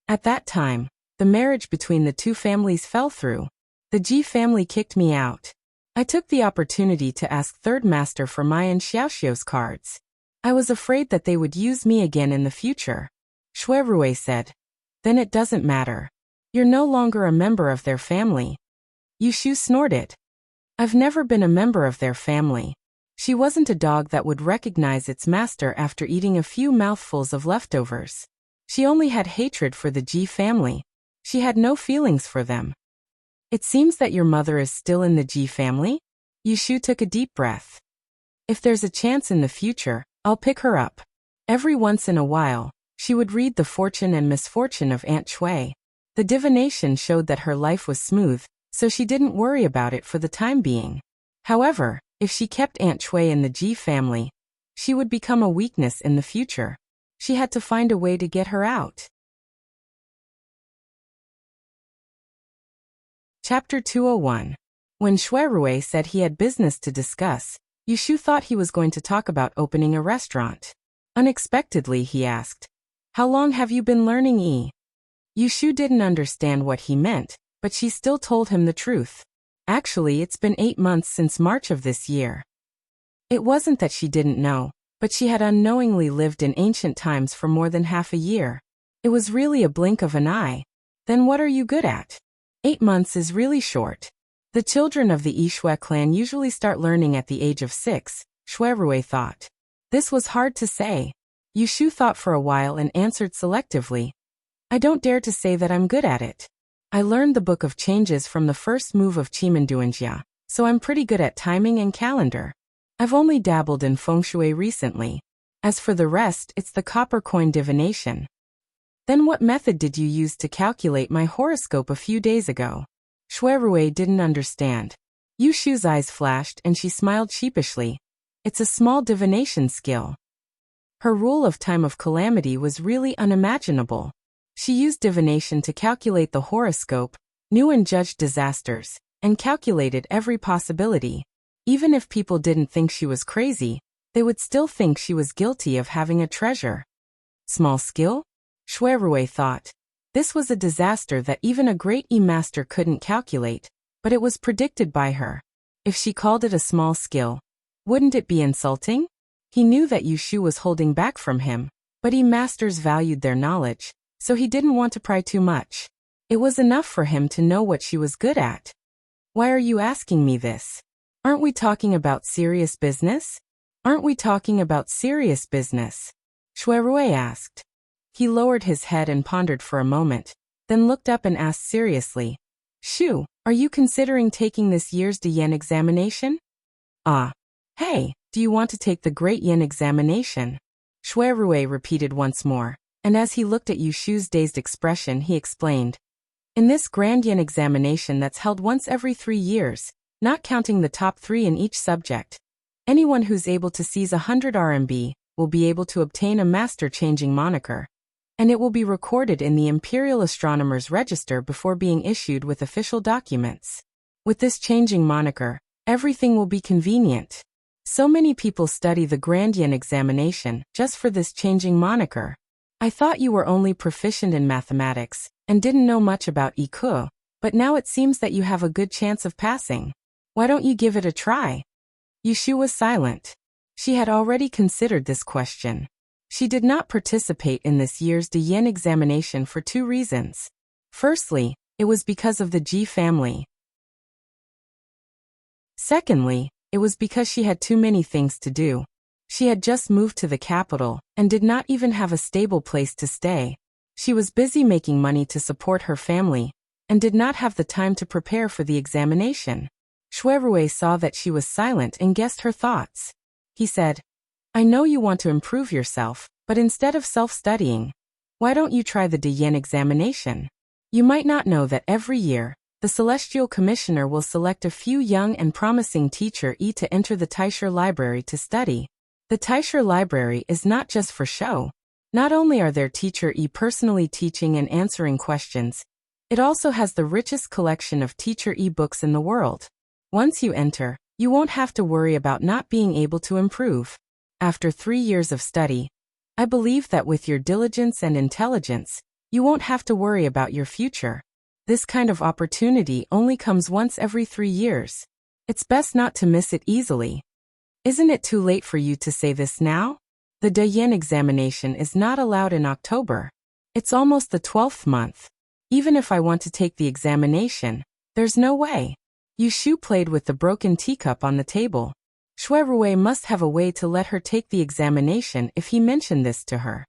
At that time, the marriage between the two families fell through. The Ji family kicked me out. I took the opportunity to ask Third Master for Mai and Xiaoxiu's cards. I was afraid that they would use me again in the future. Shui Rui said. Then it doesn't matter. You're no longer a member of their family. Yushu snorted. I've never been a member of their family. She wasn't a dog that would recognize its master after eating a few mouthfuls of leftovers. She only had hatred for the Ji family. She had no feelings for them. It seems that your mother is still in the Ji family? Yushu took a deep breath. If there's a chance in the future, I'll pick her up. Every once in a while, she would read the fortune and misfortune of Aunt Shui. The divination showed that her life was smooth, so she didn't worry about it for the time being. However, if she kept Aunt Shui in the Ji family, she would become a weakness in the future. She had to find a way to get her out. Chapter 201. When Shui Rui said he had business to discuss, Yushu thought he was going to talk about opening a restaurant. Unexpectedly, he asked, How long have you been learning E? Yushu didn't understand what he meant, but she still told him the truth. Actually, it's been 8 months since March of this year. It wasn't that she didn't know, but she had unknowingly lived in ancient times for more than half a year. It was really a blink of an eye. Then what are you good at? 8 months is really short. The children of the Yishui clan usually start learning at the age of 6, Shui Rui thought. This was hard to say. Yushu thought for a while and answered selectively. I don't dare to say that I'm good at it. I learned the Book of Changes from the first move of Chimenduanjia, so I'm pretty good at timing and calendar. I've only dabbled in feng shui recently. As for the rest, it's the copper coin divination. Then what method did you use to calculate my horoscope a few days ago? Shui Rui didn't understand. Yushu's eyes flashed and she smiled sheepishly. It's a small divination skill. Her rule of time of calamity was really unimaginable. She used divination to calculate the horoscope, knew and judged disasters, and calculated every possibility. Even if people didn't think she was crazy, they would still think she was guilty of having a treasure. Small skill? Shui Rui thought. This was a disaster that even a great E-master couldn't calculate, but it was predicted by her. If she called it a small skill, wouldn't it be insulting? He knew that Yushu was holding back from him, but E-masters valued their knowledge, so he didn't want to pry too much. It was enough for him to know what she was good at. Why are you asking me this? Aren't we talking about serious business? Aren't we talking about serious business? Shui Rui asked. He lowered his head and pondered for a moment, then looked up and asked seriously, Shu, are you considering taking this year's De Yen examination? Hey, do you want to take the Great Yen examination? Shui Rui repeated once more, and as he looked at Yushu's dazed expression, he explained. In this Grand Yen examination that's held once every 3 years, not counting the top 3 in each subject, anyone who's able to seize 100 RMB will be able to obtain a master-changing moniker, and it will be recorded in the Imperial Astronomer's Register before being issued with official documents. With this changing moniker, everything will be convenient. So many people study the Grand Yen examination just for this changing moniker. I thought you were only proficient in mathematics and didn't know much about Iku, but now it seems that you have a good chance of passing. Why don't you give it a try? Yushu was silent. She had already considered this question. She did not participate in this year's De Yen examination for 2 reasons. Firstly, it was because of the Ji family. Secondly, it was because she had too many things to do. She had just moved to the capital and did not even have a stable place to stay. She was busy making money to support her family and did not have the time to prepare for the examination. Shui Rui saw that she was silent and guessed her thoughts. He said, I know you want to improve yourself, but instead of self-studying, Why don't you try the Diyan examination? You might not know that every year, the Celestial Commissioner will select a few young and promising teacher to enter the Taisher Library to study. The Taisher Library is not just for show. Not only are there teacher personally teaching and answering questions, it also has the richest collection of teacher books in the world. Once you enter, you won't have to worry about not being able to improve. After 3 years of study, I believe that with your diligence and intelligence, you won't have to worry about your future. This kind of opportunity only comes once every 3 years. It's best not to miss it easily. Isn't it too late for you to say this now? The Diyan examination is not allowed in October. It's almost the 12th month. Even if I want to take the examination, there's no way. Yushu played with the broken teacup on the table. Shuirui must have a way to let her take the examination if he mentioned this to her.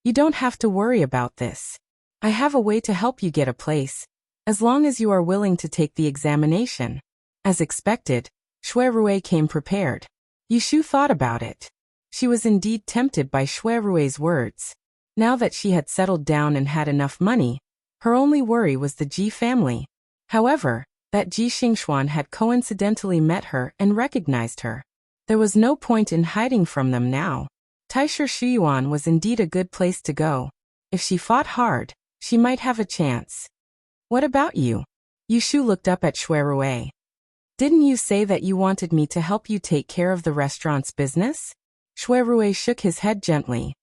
You don't have to worry about this. I have a way to help you get a place, as long as you are willing to take the examination. As expected, Shuirui came prepared. Yushu thought about it. She was indeed tempted by Shuirui's words. Now that she had settled down and had enough money, her only worry was the Ji family. However, that Ji Xingxuan had coincidentally met her and recognized her. There was no point in hiding from them now. Taisher Shuyuan was indeed a good place to go. If she fought hard, she might have a chance. What about you? Yushu looked up at Shuirui. Didn't you say that you wanted me to help you take care of the restaurant's business? Shuirui shook his head gently.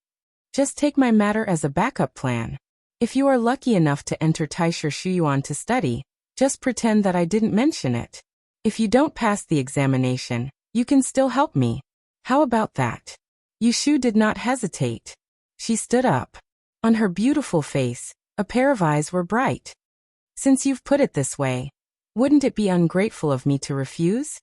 Just take my matter as a backup plan. If you are lucky enough to enter Taisher Shuyuan to study, just pretend that I didn't mention it. If you don't pass the examination, you can still help me. How about that? Yushu did not hesitate. She stood up. On her beautiful face, a pair of eyes were bright. Since you've put it this way, wouldn't it be ungrateful of me to refuse?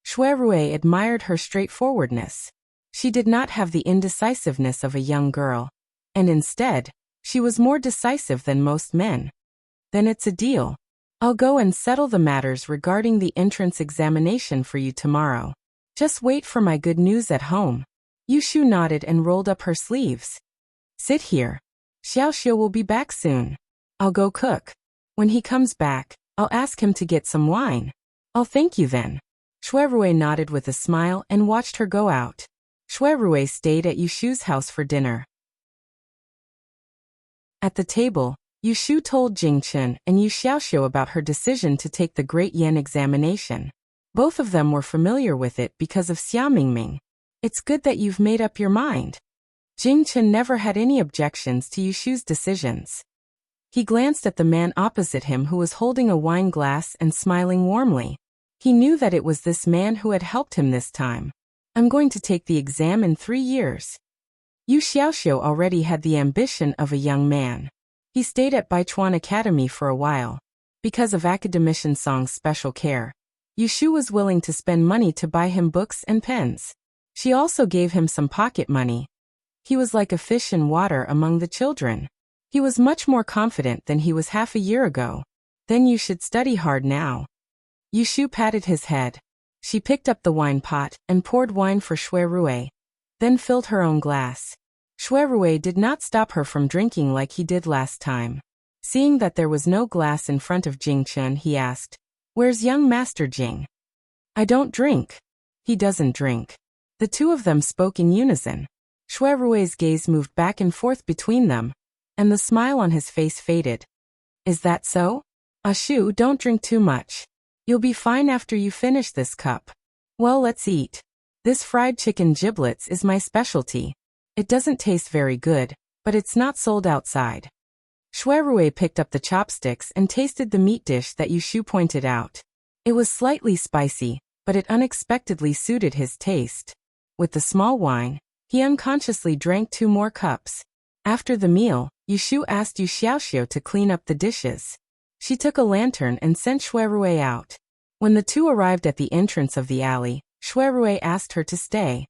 Shuirui admired her straightforwardness. She did not have the indecisiveness of a young girl, and instead, she was more decisive than most men. Then it's a deal. I'll go and settle the matters regarding the entrance examination for you tomorrow. Just wait for my good news at home. Yushu nodded and rolled up her sleeves. Sit here. Xiaoxiu will be back soon. I'll go cook. When he comes back, I'll ask him to get some wine. I'll thank you then. Shuirui nodded with a smile and watched her go out. Shuirui stayed at Yushu's house for dinner. At the table, Yushu told Jingchen and Yu Xiaoxiu about her decision to take the Great Yen examination. Both of them were familiar with it because of Xia Mingming. It's good that you've made up your mind. Jingchen never had any objections to Yushu's decisions. He glanced at the man opposite him who was holding a wine glass and smiling warmly. He knew that it was this man who had helped him this time. I'm going to take the exam in 3 years. Yu Xiaoxiu already had the ambition of a young man. He stayed at Baichuan Academy for a while. Because of Academician Song's special care, Yushu was willing to spend money to buy him books and pens. She also gave him some pocket money. He was like a fish in water among the children. He was much more confident than he was half a year ago. Then you should study hard now. Yushu patted his head. She picked up the wine pot and poured wine for Shuirui, then filled her own glass. Shuirui did not stop her from drinking like he did last time. Seeing that there was no glass in front of Jingchen, he asked, "Where's young Master Jing?" "I don't drink." "He doesn't drink." The two of them spoke in unison. Shuirui's gaze moved back and forth between them, and the smile on his face faded. "Is that so? Ashu, don't drink too much. You'll be fine after you finish this cup. Well, let's eat. This fried chicken giblets is my specialty. It doesn't taste very good, but it's not sold outside." Shuirui picked up the chopsticks and tasted the meat dish that Yushu pointed out. It was slightly spicy, but it unexpectedly suited his taste. With the small wine, he unconsciously drank 2 more cups. After the meal, Yushu asked Yu Xiaoxiu to clean up the dishes. She took a lantern and sent Shuirui out. When the two arrived at the entrance of the alley, Shuirui asked her to stay.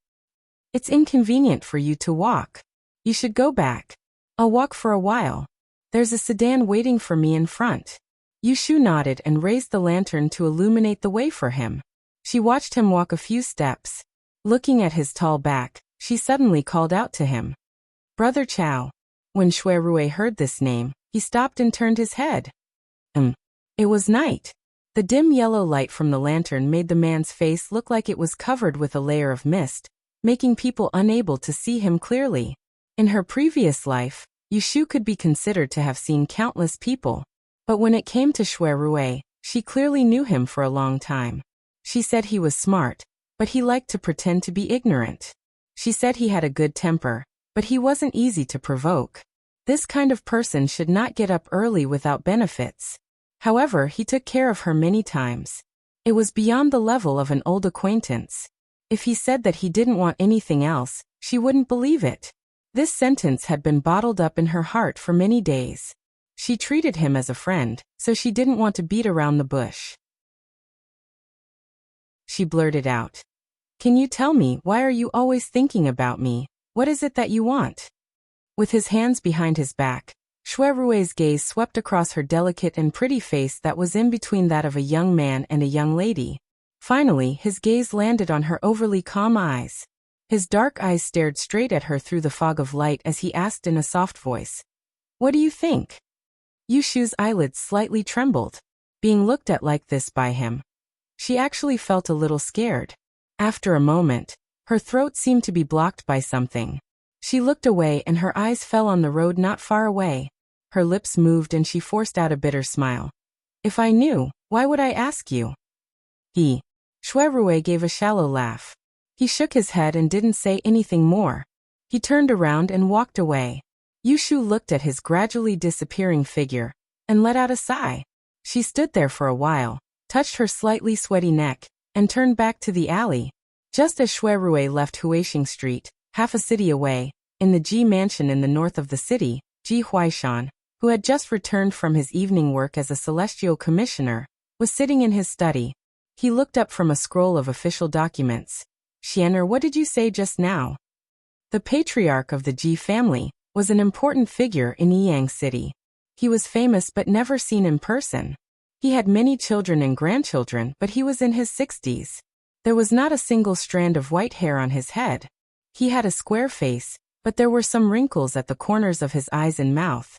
"It's inconvenient for you to walk. You should go back. I'll walk for a while. There's a sedan waiting for me in front." Yushu nodded and raised the lantern to illuminate the way for him. She watched him walk a few steps. Looking at his tall back, she suddenly called out to him. "Brother Chow, When Shui Rui heard this name, he stopped and turned his head. It was night. The dim yellow light from the lantern made the man's face look like it was covered with a layer of mist, making people unable to see him clearly. In her previous life, Yushu could be considered to have seen countless people. But when it came to Shui Rui, she clearly knew him for a long time. She said he was smart, but he liked to pretend to be ignorant. She said he had a good temper, but he wasn't easy to provoke. This kind of person should not get up early without benefits. However, he took care of her many times. It was beyond the level of an old acquaintance. If he said that he didn't want anything else, she wouldn't believe it. This sentence had been bottled up in her heart for many days. She treated him as a friend, so she didn't want to beat around the bush. She blurted out, "Can you tell me, why are you always thinking about me? What is it that you want?" With his hands behind his back, Shui Rui's gaze swept across her delicate and pretty face that was in between that of a young man and a young lady. Finally, his gaze landed on her overly calm eyes. His dark eyes stared straight at her through the fog of light as he asked in a soft voice, "What do you think?" Yushu's eyelids slightly trembled. Being looked at like this by him, she actually felt a little scared. After a moment, her throat seemed to be blocked by something. She looked away and her eyes fell on the road not far away. Her lips moved and she forced out a bitter smile. "If I knew, why would I ask you?" Shui Rui gave a shallow laugh. He shook his head and didn't say anything more. He turned around and walked away. Yushu looked at his gradually disappearing figure and let out a sigh. She stood there for a while, touched her slightly sweaty neck, and turned back to the alley. Just as Shui Rui left Huixing Street, half a city away, in the Ji mansion in the north of the city, Ji Huaishan, who had just returned from his evening work as a celestial commissioner, was sitting in his study. He looked up from a scroll of official documents. "Xianer, what did you say just now?" The patriarch of the Ji family was an important figure in Yiyang City. He was famous but never seen in person. He had many children and grandchildren, but he was in his 60s. There was not a single strand of white hair on his head. He had a square face, but there were some wrinkles at the corners of his eyes and mouth.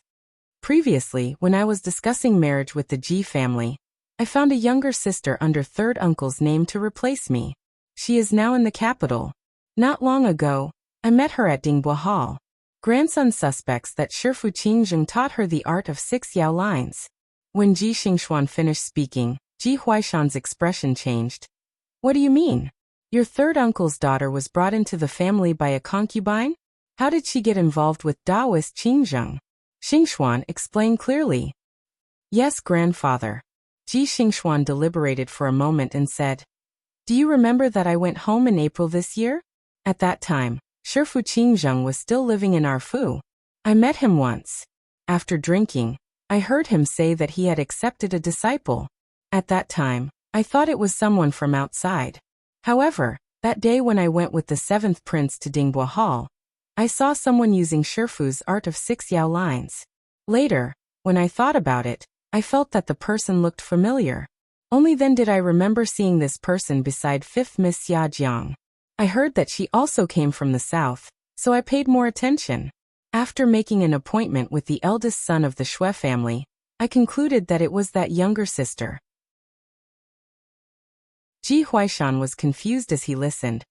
Previously, when I was discussing marriage with the Ji family, I found a younger sister under third uncle's name to replace me. She is now in the capital. Not long ago, I met her at Dingbua Hall. Grandson suspects that Shifu Qingzheng taught her the art of 6 Yao lines. When Ji Xingxuan finished speaking, Ji Huaishan's expression changed. "What do you mean? Your third uncle's daughter was brought into the family by a concubine? How did she get involved with Daoist Qingzheng?" Xingxuan explained clearly. "Yes, grandfather." Ji Xingxuan deliberated for a moment and said, "Do you remember that I went home in April this year? At that time, Shifu Qingzheng was still living in our Fu. I met him once. After drinking, I heard him say that he had accepted a disciple. At that time, I thought it was someone from outside. However, that day when I went with the 7th prince to Dingbua Hall, I saw someone using Shifu's art of 6 Yao lines. Later, when I thought about it, I felt that the person looked familiar. Only then did I remember seeing this person beside 5th Miss Xia Jiang. I heard that she also came from the south, so I paid more attention. After making an appointment with the eldest son of the Shui family, I concluded that it was that younger sister." Ji Huaishan was confused as he listened.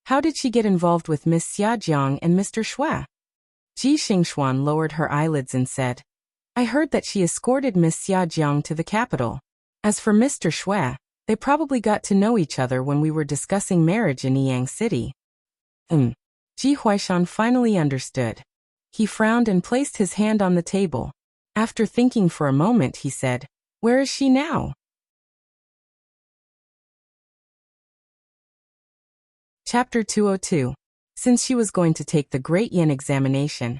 How did she get involved with Miss Xia Jiang and Mr. Shui? Ji Xingxuan lowered her eyelids and said, "I heard that she escorted Miss Xia Jiang to the capital. As for Mr. Shui, they probably got to know each other when we were discussing marriage in Yiyang City." Ji Huaishan finally understood. He frowned and placed his hand on the table. After thinking for a moment, he said, "Where is she now?" Chapter 202. Since she was going to take the Great Yin examination,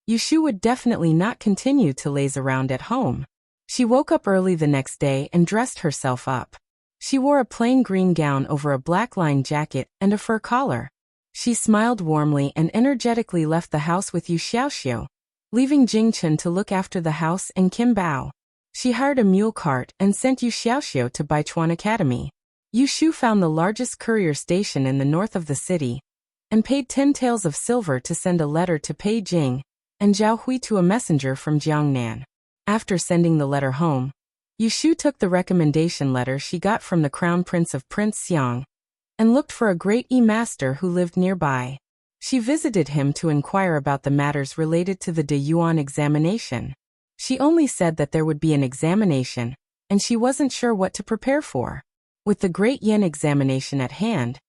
Yushu would definitely not continue to laze around at home. She woke up early the next day and dressed herself up. She wore a plain green gown over a black lined jacket and a fur collar. She smiled warmly and energetically left the house with Yu Xiaoxiu, leaving Jing Chen to look after the house and Kim Bao. She hired a mule cart and sent Yu Xiaoxiu to Baichuan Academy. Yu Shu found the largest courier station in the north of the city and paid 10 taels of silver to send a letter to Pei Jing and Zhao Hui to a messenger from Jiangnan. After sending the letter home, Yushu took the recommendation letter she got from the crown prince of Prince Xiang and looked for a great master who lived nearby. She visited him to inquire about the matters related to the De Yuan examination. She only said that there would be an examination, and she wasn't sure what to prepare for. With the Great Yen examination at hand,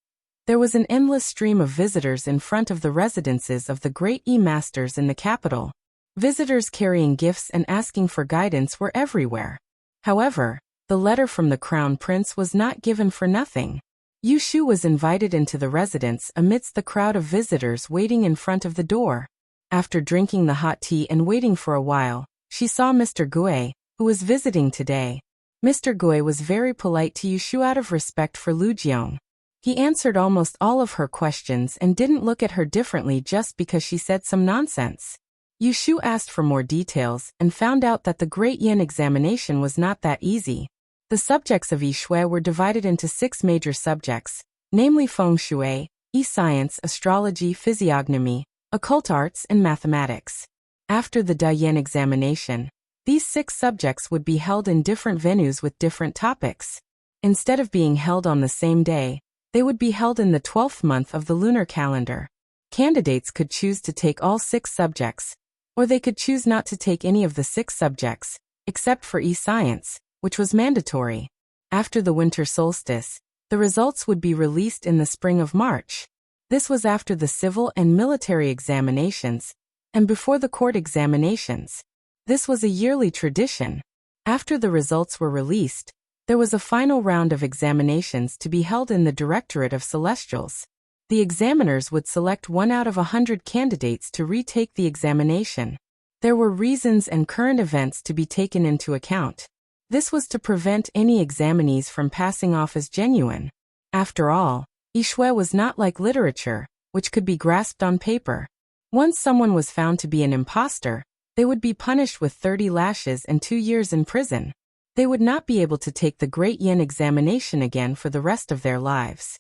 there was an endless stream of visitors in front of the residences of the great masters in the capital. Visitors carrying gifts and asking for guidance were everywhere. However, the letter from the crown prince was not given for nothing. Yushu was invited into the residence amidst the crowd of visitors waiting in front of the door. After drinking the hot tea and waiting for a while, she saw Mr. Gui, who was visiting today. Mr. Gui was very polite to Yushu out of respect for Lu Jiang. He answered almost all of her questions and didn't look at her differently just because she said some nonsense. Yushu asked for more details and found out that the Great Yen examination was not that easy. The subjects of Yishui were divided into 6 major subjects, namely feng shui, e-science, astrology, physiognomy, occult arts, and mathematics. After the Dayan examination, these 6 subjects would be held in different venues with different topics. Instead of being held on the same day, they would be held in the 12th month of the lunar calendar. Candidates could choose to take all 6 subjects, or they could choose not to take any of the 6 subjects, except for e-science, which was mandatory. After the winter solstice, the results would be released in the spring of March. This was after the civil and military examinations, and before the court examinations. This was a yearly tradition. After the results were released, there was a final round of examinations to be held in the Directorate of Celestials. The examiners would select 1 out of 100 candidates to retake the examination. There were reasons and current events to be taken into account. This was to prevent any examinees from passing off as genuine. After all, Yishui was not like literature, which could be grasped on paper. Once someone was found to be an imposter, they would be punished with 30 lashes and 2 years in prison. They would not be able to take the Great Yen examination again for the rest of their lives.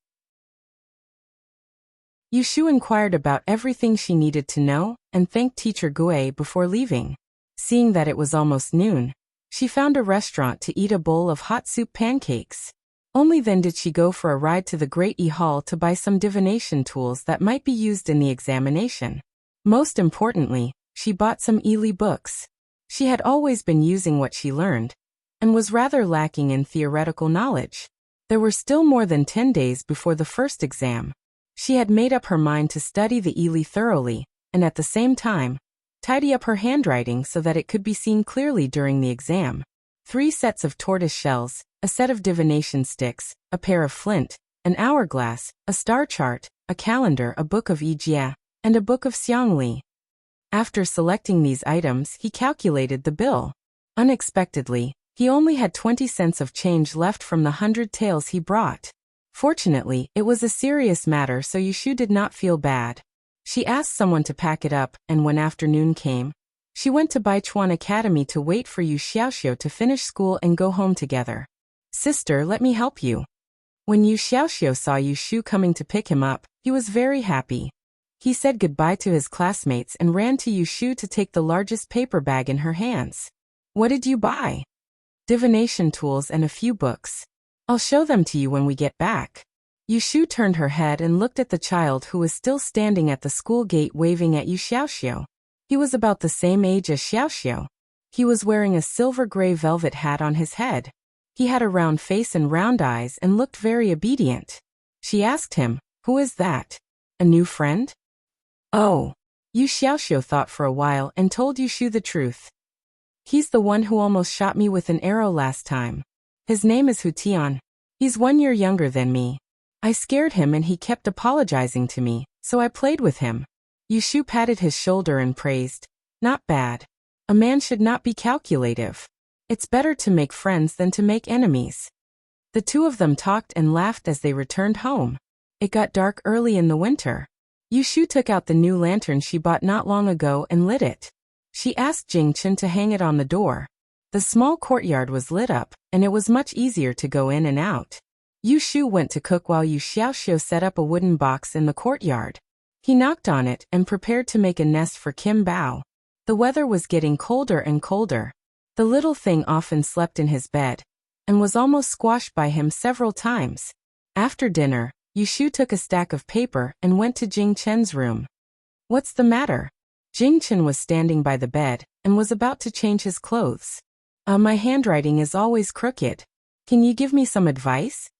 Yushu inquired about everything she needed to know and thanked Teacher Gui before leaving. Seeing that it was almost noon, she found a restaurant to eat a bowl of hot soup pancakes. Only then did she go for a ride to the Great Hall to buy some divination tools that might be used in the examination. Most importantly, she bought some Ili books. She had always been using what she learned, and was rather lacking in theoretical knowledge. There were still more than 10 days before the first exam. She had made up her mind to study the Ili thoroughly, and at the same time, tidy up her handwriting so that it could be seen clearly during the exam. 3 sets of tortoise shells, a set of divination sticks, a pair of flint, an hourglass, a star chart, a calendar, a book of Yijia, and a book of Xiangli. After selecting these items, he calculated the bill. Unexpectedly, he only had 20 cents of change left from the 100 taels he brought. Fortunately, it was a serious matter, so Yushu did not feel bad. She asked someone to pack it up, and when afternoon came, she went to Baichuan Academy to wait for Yu Xiaoxiu to finish school and go home together. "Sister, let me help you." When Yu Xiaoxiu saw Yushu coming to pick him up, he was very happy. He said goodbye to his classmates and ran to Yushu to take the largest paper bag in her hands. "What did you buy?" "Divination tools and a few books. I'll show them to you when we get back." Yushu turned her head and looked at the child who was still standing at the school gate waving at Yu Xiaoxiu. He was about the same age as Xiaoxiu. He was wearing a silver-gray velvet hat on his head. He had a round face and round eyes and looked very obedient. She asked him, "Who is that? A new friend?" "Oh." Yu Xiaoxiu thought for a while and told Yushu the truth. "He's the one who almost shot me with an arrow last time. His name is Hu Tian. He's 1 year younger than me. I scared him and he kept apologizing to me, so I played with him." Yushu patted his shoulder and praised, "Not bad. A man should not be calculative. It's better to make friends than to make enemies." The two of them talked and laughed as they returned home. It got dark early in the winter. Yushu took out the new lantern she bought not long ago and lit it. She asked Jing Chen to hang it on the door. The small courtyard was lit up, and it was much easier to go in and out. Yushu went to cook while Yu Xiaoxiu set up a wooden box in the courtyard. He knocked on it and prepared to make a nest for Kim Bao. The weather was getting colder and colder. The little thing often slept in his bed, and was almost squashed by him several times. After dinner, Yushu took a stack of paper and went to Jing Chen's room. What's the matter? Jing Chen was standing by the bed, and was about to change his clothes. My handwriting is always crooked. Can you give me some advice?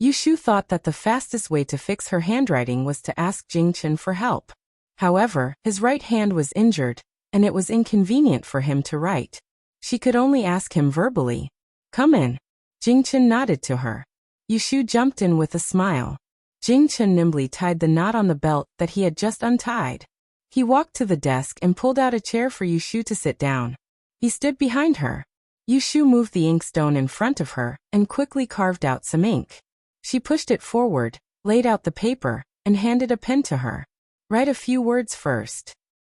Yushu thought that the fastest way to fix her handwriting was to ask Jing Chen for help. However, his right hand was injured, and it was inconvenient for him to write. She could only ask him verbally. Come in. Jing Chen nodded to her. Yushu jumped in with a smile. Jing Chen nimbly tied the knot on the belt that he had just untied. He walked to the desk and pulled out a chair for Yushu to sit down. He stood behind her. Yushu moved the inkstone in front of her and quickly carved out some ink. She pushed it forward, laid out the paper, and handed a pen to her. Write a few words first.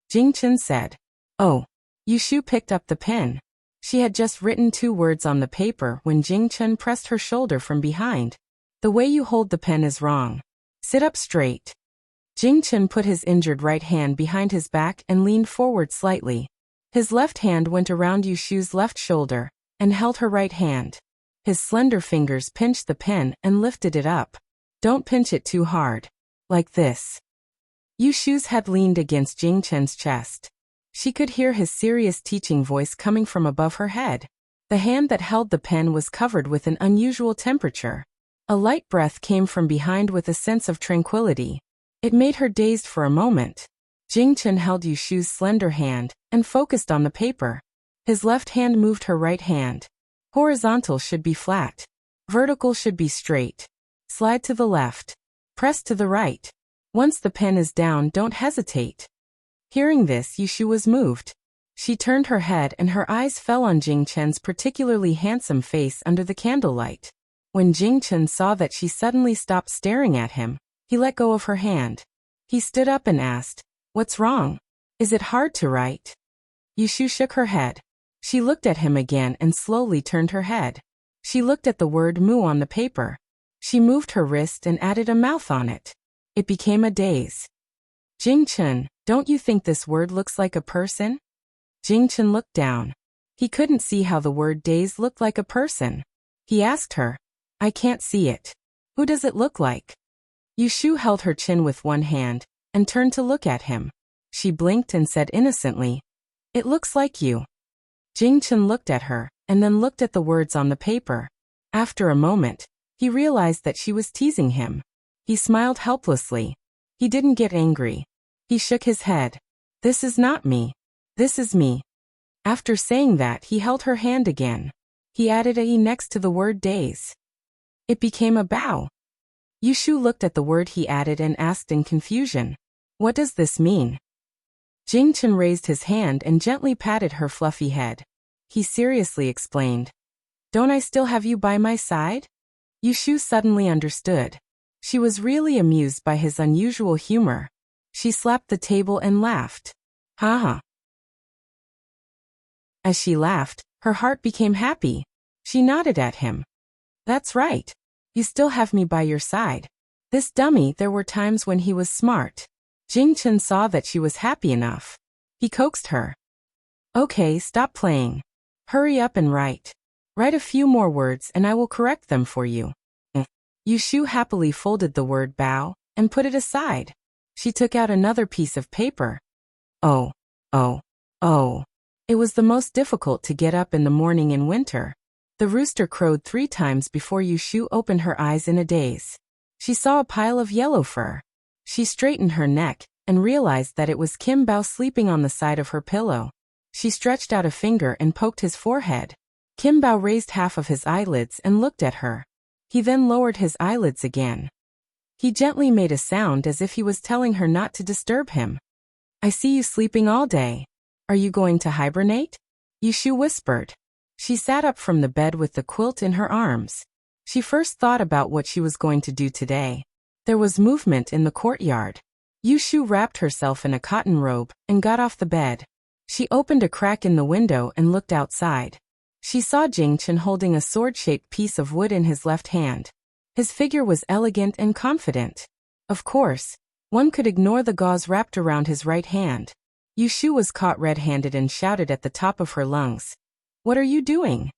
Jing Chen said. Oh. Yushu picked up the pen. She had just written 2 words on the paper when Jing Chen pressed her shoulder from behind. The way you hold the pen is wrong. Sit up straight. Jing Chen put his injured right hand behind his back and leaned forward slightly. His left hand went around Yushu's left shoulder and held her right hand. His slender fingers pinched the pen and lifted it up. Don't pinch it too hard. Like this. Yushu's head leaned against Jing Chen's chest. She could hear his serious teaching voice coming from above her head. The hand that held the pen was covered with an unusual temperature. A light breath came from behind with a sense of tranquility. It made her dazed for a moment. Jing Chen held Yushu's slender hand and focused on the paper. His left hand moved her right hand. Horizontal should be flat. Vertical should be straight. Slide to the left. Press to the right. Once the pen is down, don't hesitate. Hearing this, Yushu was moved. She turned her head and her eyes fell on Jing Chen's particularly handsome face under the candlelight. When Jing Chen saw that she suddenly stopped staring at him, he let go of her hand. He stood up and asked, "What's wrong? Is it hard to write?" Yushu shook her head. She looked at him again and slowly turned her head. She looked at the word mu on the paper. She moved her wrist and added a mouth on it. It became a daze. Jing Chen, don't you think this word looks like a person? Jing Chen looked down. He couldn't see how the word daze looked like a person. He asked her, I can't see it. Who does it look like? Yushu held her chin with one hand and turned to look at him. She blinked and said innocently, It looks like you. Jing Chen looked at her and then looked at the words on the paper. After a moment, he realized that she was teasing him. He smiled helplessly. He didn't get angry. He shook his head. This is not me. This is me. After saying that, he held her hand again. He added a E next to the word daze. It became a bow. Yushu looked at the word he added and asked in confusion, What does this mean? Jing Chen raised his hand and gently patted her fluffy head. He seriously explained, Don't I still have you by my side? Yushu suddenly understood. She was really amused by his unusual humor. She slapped the table and laughed. Ha ha. As she laughed, her heart became happy. She nodded at him. That's right. You still have me by your side. This dummy, there were times when he was smart. Jing Chen saw that she was happy enough. He coaxed her. Okay, stop playing. Hurry up and write. Write a few more words and I will correct them for you. Yushu happily folded the word bow and put it aside. She took out another piece of paper. Oh. It was the most difficult to get up in the morning in winter. The rooster crowed 3 times before Yushu opened her eyes in a daze. She saw a pile of yellow fur. She straightened her neck and realized that it was Kim Bao sleeping on the side of her pillow. She stretched out a finger and poked his forehead. Kim Bao raised half of his eyelids and looked at her. He then lowered his eyelids again. He gently made a sound as if he was telling her not to disturb him. I see you sleeping all day. Are you going to hibernate? Yushu whispered. She sat up from the bed with the quilt in her arms. She first thought about what she was going to do today. There was movement in the courtyard. Yushu wrapped herself in a cotton robe and got off the bed. She opened a crack in the window and looked outside. She saw Jing Chen holding a sword-shaped piece of wood in his left hand. His figure was elegant and confident. Of course, One could ignore the gauze wrapped around his right hand. Yushu was caught red-handed and shouted at the top of her lungs. "What are you doing?"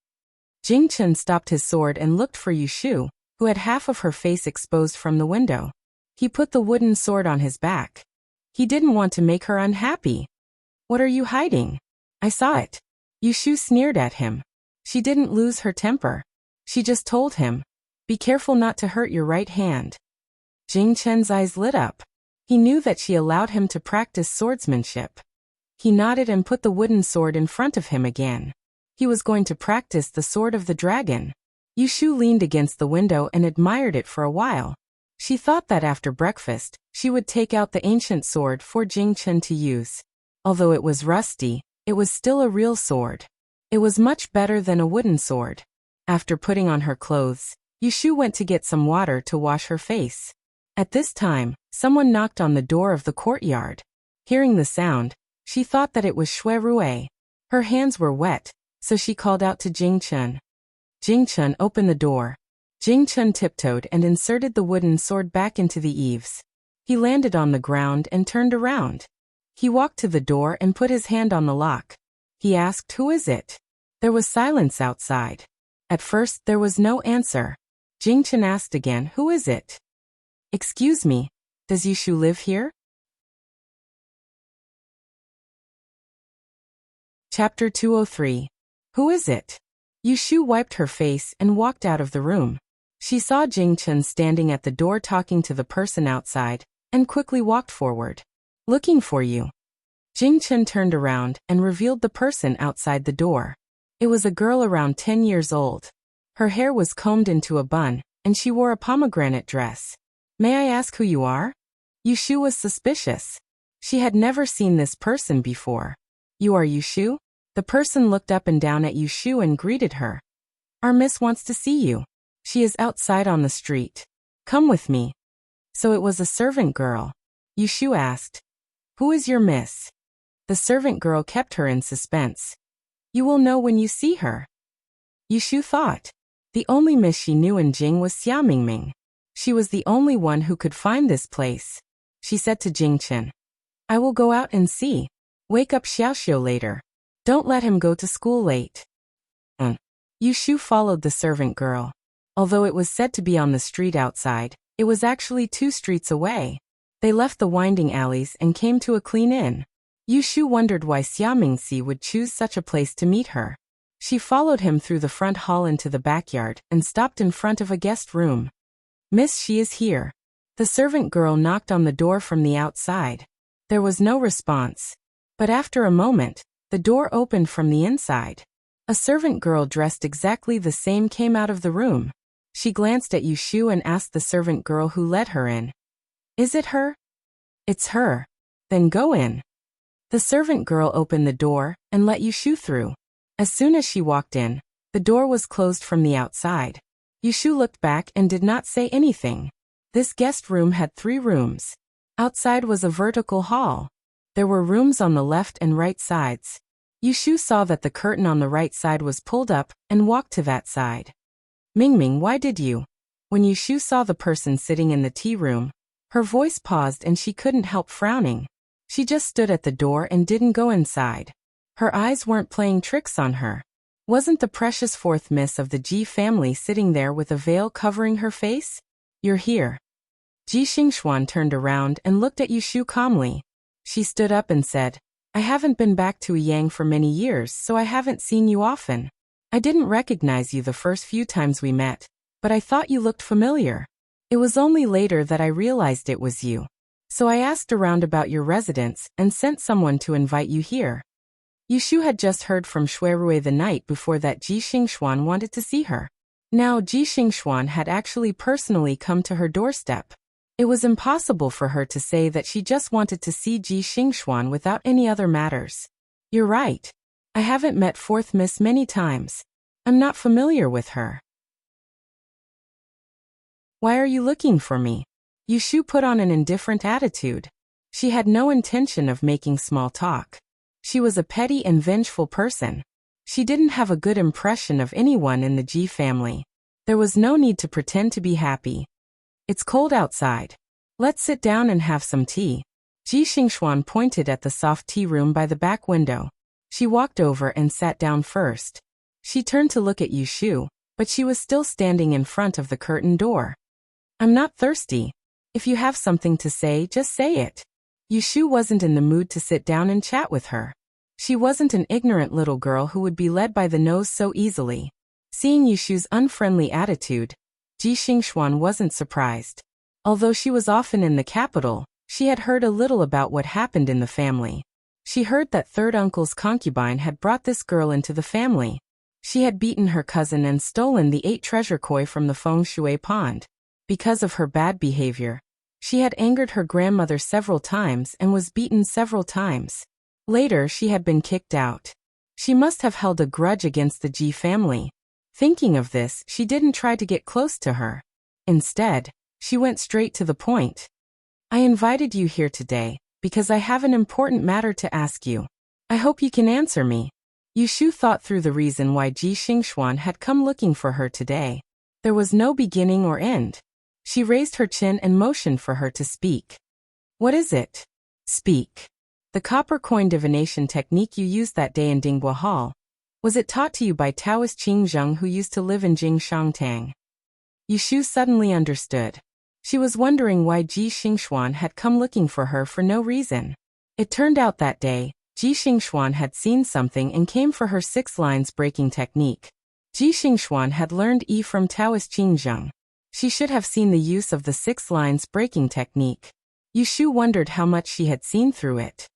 Jingchen stopped his sword and looked for Yushu, who had half of her face exposed from the window. He put the wooden sword on his back. He didn't want to make her unhappy. "What are you hiding?" "I saw it." Yushu sneered at him. She didn't lose her temper. She just told him, "Be careful not to hurt your right hand." Jingchen's eyes lit up. He knew that she allowed him to practice swordsmanship. He nodded and put the wooden sword in front of him again. He was going to practice the sword of the dragon. Yushu leaned against the window and admired it for a while. She thought that after breakfast, she would take out the ancient sword for Jingchen to use. Although it was rusty, it was still a real sword. It was much better than a wooden sword. After putting on her clothes, Yushu went to get some water to wash her face. At this time, someone knocked on the door of the courtyard. Hearing the sound, she thought that it was Shui Rui. Her hands were wet, so she called out to Jingchen. Jingchen opened the door. Jingchen tiptoed and inserted the wooden sword back into the eaves. He landed on the ground and turned around. He walked to the door and put his hand on the lock. He asked, "Who is it?" There was silence outside. At first, there was no answer. Jingchen asked again, "Who is it?" "Excuse me, does Yushu live here?" Chapter 203. Who is it? Yushu wiped her face and walked out of the room. She saw Jingchen standing at the door talking to the person outside, and quickly walked forward. "Looking for you." Jingchen turned around and revealed the person outside the door. It was a girl around 10 years old. Her hair was combed into a bun, and she wore a pomegranate dress. "May I ask who you are?" Yushu was suspicious. She had never seen this person before. "You are Yushu?" The person looked up and down at Yushu and greeted her. "Our miss wants to see you. She is outside on the street. Come with me." So it was a servant girl. Yushu asked, "Who is your miss?" The servant girl kept her in suspense. "You will know when you see her." Yushu thought. The only miss she knew in Jing was Xia Mingming. She was the only one who could find this place. She said to Jingchen, "I will go out and see. Wake up Xiaoxiu later. Don't let him go to school late." Yushu followed the servant girl. Although it was said to be on the street outside, it was actually 2 streets away. They left the winding alleys and came to a clean inn. Yushu wondered why Xia Mingxi would choose such a place to meet her. She followed him through the front hall into the backyard and stopped in front of a guest room. "Miss, she is here." The servant girl knocked on the door from the outside. There was no response. But after a moment, the door opened from the inside. A servant girl dressed exactly the same came out of the room. She glanced at Yushu and asked the servant girl who let her in, "Is it her?" "It's her." "Then go in." The servant girl opened the door and let Yushu through. As soon as she walked in, the door was closed from the outside. Yushu looked back and did not say anything. This guest room had 3 rooms. Outside was a vertical hall. There were rooms on the left and right sides. Yushu saw that the curtain on the right side was pulled up and walked to that side. "Mingming, why did you?" When Yushu saw the person sitting in the tea room, her voice paused and she couldn't help frowning. She just stood at the door and didn't go inside. Her eyes weren't playing tricks on her. Wasn't the precious 4th miss of the Ji family sitting there with a veil covering her face? "You're here." Ji Xingxuan turned around and looked at Yushu calmly. She stood up and said, "I haven't been back to Yang for many years, so I haven't seen you often. I didn't recognize you the first few times we met, but I thought you looked familiar. It was only later that I realized it was you. So I asked around about your residence and sent someone to invite you here." Yushu had just heard from Shui Rui the night before that Ji Xingxuan wanted to see her. Now Ji Xingxuan had actually personally come to her doorstep. It was impossible for her to say that she just wanted to see Ji Xingxuan without any other matters. "You're right. I haven't met 4th Miss many times. I'm not familiar with her." "Why are you looking for me?" Yushu put on an indifferent attitude. She had no intention of making small talk. She was a petty and vengeful person. She didn't have a good impression of anyone in the Ji family. There was no need to pretend to be happy. "It's cold outside." Let's sit down and have some tea. Ji Xingxuan pointed at the soft tea room by the back window. She walked over and sat down first. She turned to look at Yu Shu, but she was still standing in front of the curtain door. I'm not thirsty. If you have something to say, just say it. Yu Shu wasn't in the mood to sit down and chat with her. She wasn't an ignorant little girl who would be led by the nose so easily. Seeing Yu Shu's unfriendly attitude, Ji Xingxuan wasn't surprised. Although she was often in the capital, she had heard a little about what happened in the family. She heard that third uncle's concubine had brought this girl into the family. She had beaten her cousin and stolen the 8 treasure koi from the feng shui pond. Because of her bad behavior, she had angered her grandmother several times and was beaten several times. Later, she had been kicked out. She must have held a grudge against the Ji family. Thinking of this, she didn't try to get close to her. Instead, she went straight to the point. I invited you here today because I have an important matter to ask you. I hope you can answer me. Yu Shu thought through the reason why Ji Xingxuan had come looking for her today. There was no beginning or end. She raised her chin and motioned for her to speak. What is it? Speak. The copper coin divination technique you used that day in Dinghua Hall. Was it taught to you by Taoist Qing Zheng who used to live in Jingshangtang? Yu Shu suddenly understood. She was wondering why Ji Xingxuan had come looking for her for no reason. It turned out that day, Ji Xingxuan had seen something and came for her 6 lines breaking technique. Ji Xingxuan had learned Yi from Taoist Qing Zheng. She should have seen the use of the 6 lines breaking technique. Yu Shu wondered how much she had seen through it.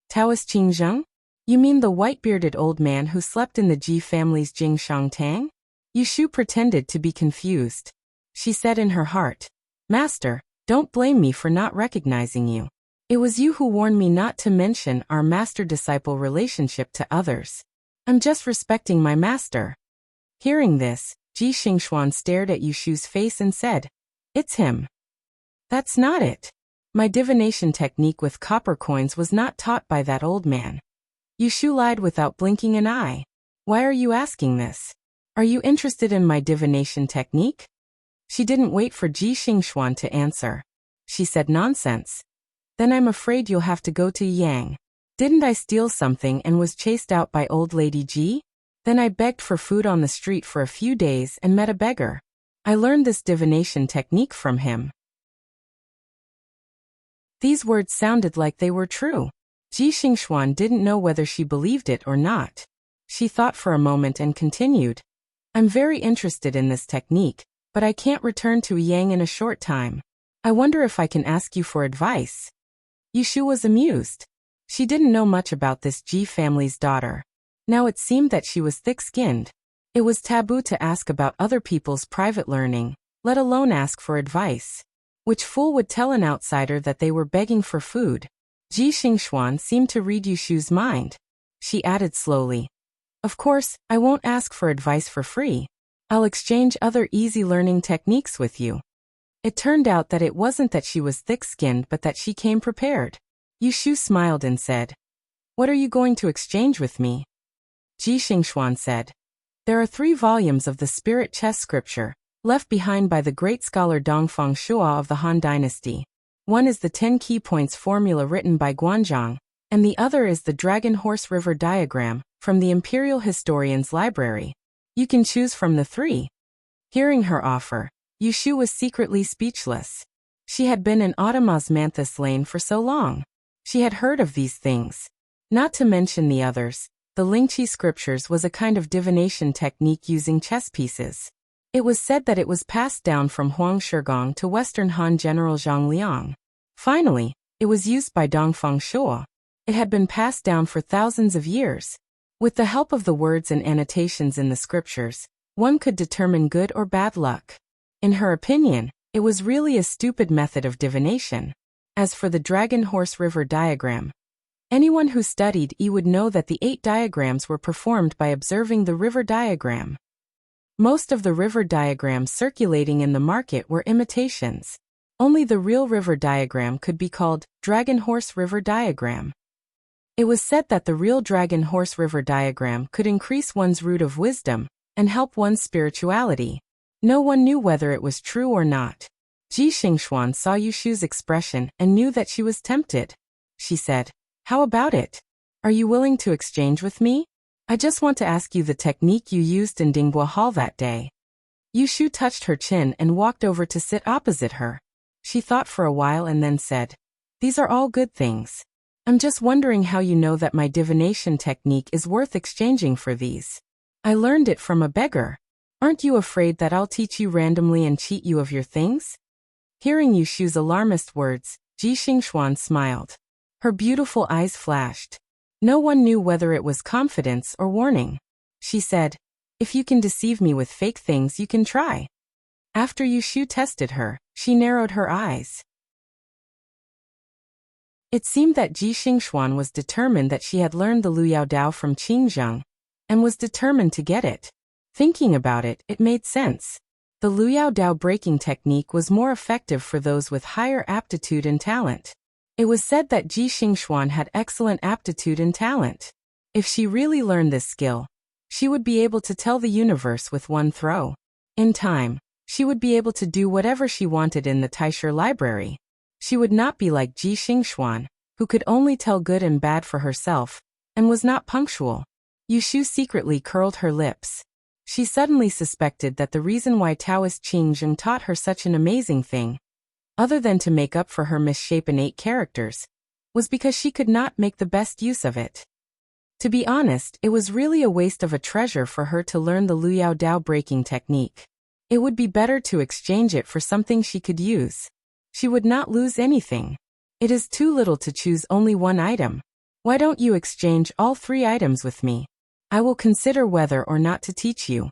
Taoist Qing Zheng? You mean the white-bearded old man who slept in the Ji family's Jingshangtang? Yu Shu pretended to be confused. She said in her heart, Master, don't blame me for not recognizing you. It was you who warned me not to mention our master-disciple relationship to others. I'm just respecting my master. Hearing this, Ji Xingxuan stared at Yu Shu's face and said, It's him. That's not it. My divination technique with copper coins was not taught by that old man. Yu Shu lied without blinking an eye. Why are you asking this? Are you interested in my divination technique? She didn't wait for Ji Xingxuan to answer. She said nonsense. Then I'm afraid you'll have to go to Yang. Didn't I steal something and was chased out by old lady Ji? Then I begged for food on the street for a few days and met a beggar. I learned this divination technique from him. These words sounded like they were true. Ji Xingxuan didn't know whether she believed it or not. She thought for a moment and continued. I'm very interested in this technique, but I can't return to Yang in a short time. I wonder if I can ask you for advice. Yu Shu was amused. She didn't know much about this Ji family's daughter. Now it seemed that she was thick-skinned. It was taboo to ask about other people's private learning, let alone ask for advice. Which fool would tell an outsider that they were begging for food? Ji Xingxuan seemed to read Yu Shu's mind. She added slowly, Of course, I won't ask for advice for free. I'll exchange other easy learning techniques with you. It turned out that it wasn't that she was thick-skinned but that she came prepared. Yu Shu smiled and said, What are you going to exchange with me? Ji Xingxuan said, There are 3 volumes of the spirit chess scripture, left behind by the great scholar Dongfang Shua of the Han Dynasty. One is the 10 key points formula written by Guanzhang, and the other is the Dragon Horse River diagram, from the Imperial Historian's Library. You can choose from the 3. Hearing her offer, Yu Shu was secretly speechless. She had been in Automosmanthus Lane for so long. She had heard of these things. Not to mention the others, the Lingqi scriptures was a kind of divination technique using chess pieces. It was said that it was passed down from Huang Shigong to Western Han General Zhang Liang. Finally, it was used by Dongfang Shua. It had been passed down for thousands of years. With the help of the words and annotations in the scriptures, one could determine good or bad luck. In her opinion, it was really a stupid method of divination. As for the Dragon Horse River diagram, anyone who studied E would know that the 8 diagrams were performed by observing the river diagram. Most of the river diagrams circulating in the market were imitations. Only the real river diagram could be called Dragon Horse River diagram. It was said that the real Dragon Horse River diagram could increase one's root of wisdom and help one's spirituality. No one knew whether it was true or not. Ji Xingxuan saw Yushu's expression and knew that she was tempted. She said, "How about it? Are you willing to exchange with me? I just want to ask you the technique you used in Dinghua Hall that day." Yushu touched her chin and walked over to sit opposite her. She thought for a while and then said, "These are all good things. I'm just wondering how you know that my divination technique is worth exchanging for these. I learned it from a beggar. Aren't you afraid that I'll teach you randomly and cheat you of your things?" Hearing Yushu's alarmist words, Ji Xingxuan smiled. Her beautiful eyes flashed. No one knew whether it was confidence or warning. She said, "If you can deceive me with fake things, you can try." After Yushu tested her, she narrowed her eyes. It seemed that Ji Xingxuan was determined that she had learned the Luyao Dao from Qingzheng, and was determined to get it. Thinking about it, it made sense. The Luyao Dao breaking technique was more effective for those with higher aptitude and talent. It was said that Ji Xingxuan had excellent aptitude and talent. If she really learned this skill, she would be able to tell the universe with one throw. In time, she would be able to do whatever she wanted in the Taisher library. She would not be like Ji Xingxuan, who could only tell good and bad for herself, and was not punctual. Yushu secretly curled her lips. She suddenly suspected that the reason why Taoist Qingzheng taught her such an amazing thing, other than to make up for her misshapen 8 characters, was because she could not make the best use of it. To be honest, it was really a waste of a treasure for her to learn the Luyao Dao breaking technique. It would be better to exchange it for something she could use. She would not lose anything. It is too little to choose only one item. Why don't you exchange all 3 items with me? I will consider whether or not to teach you.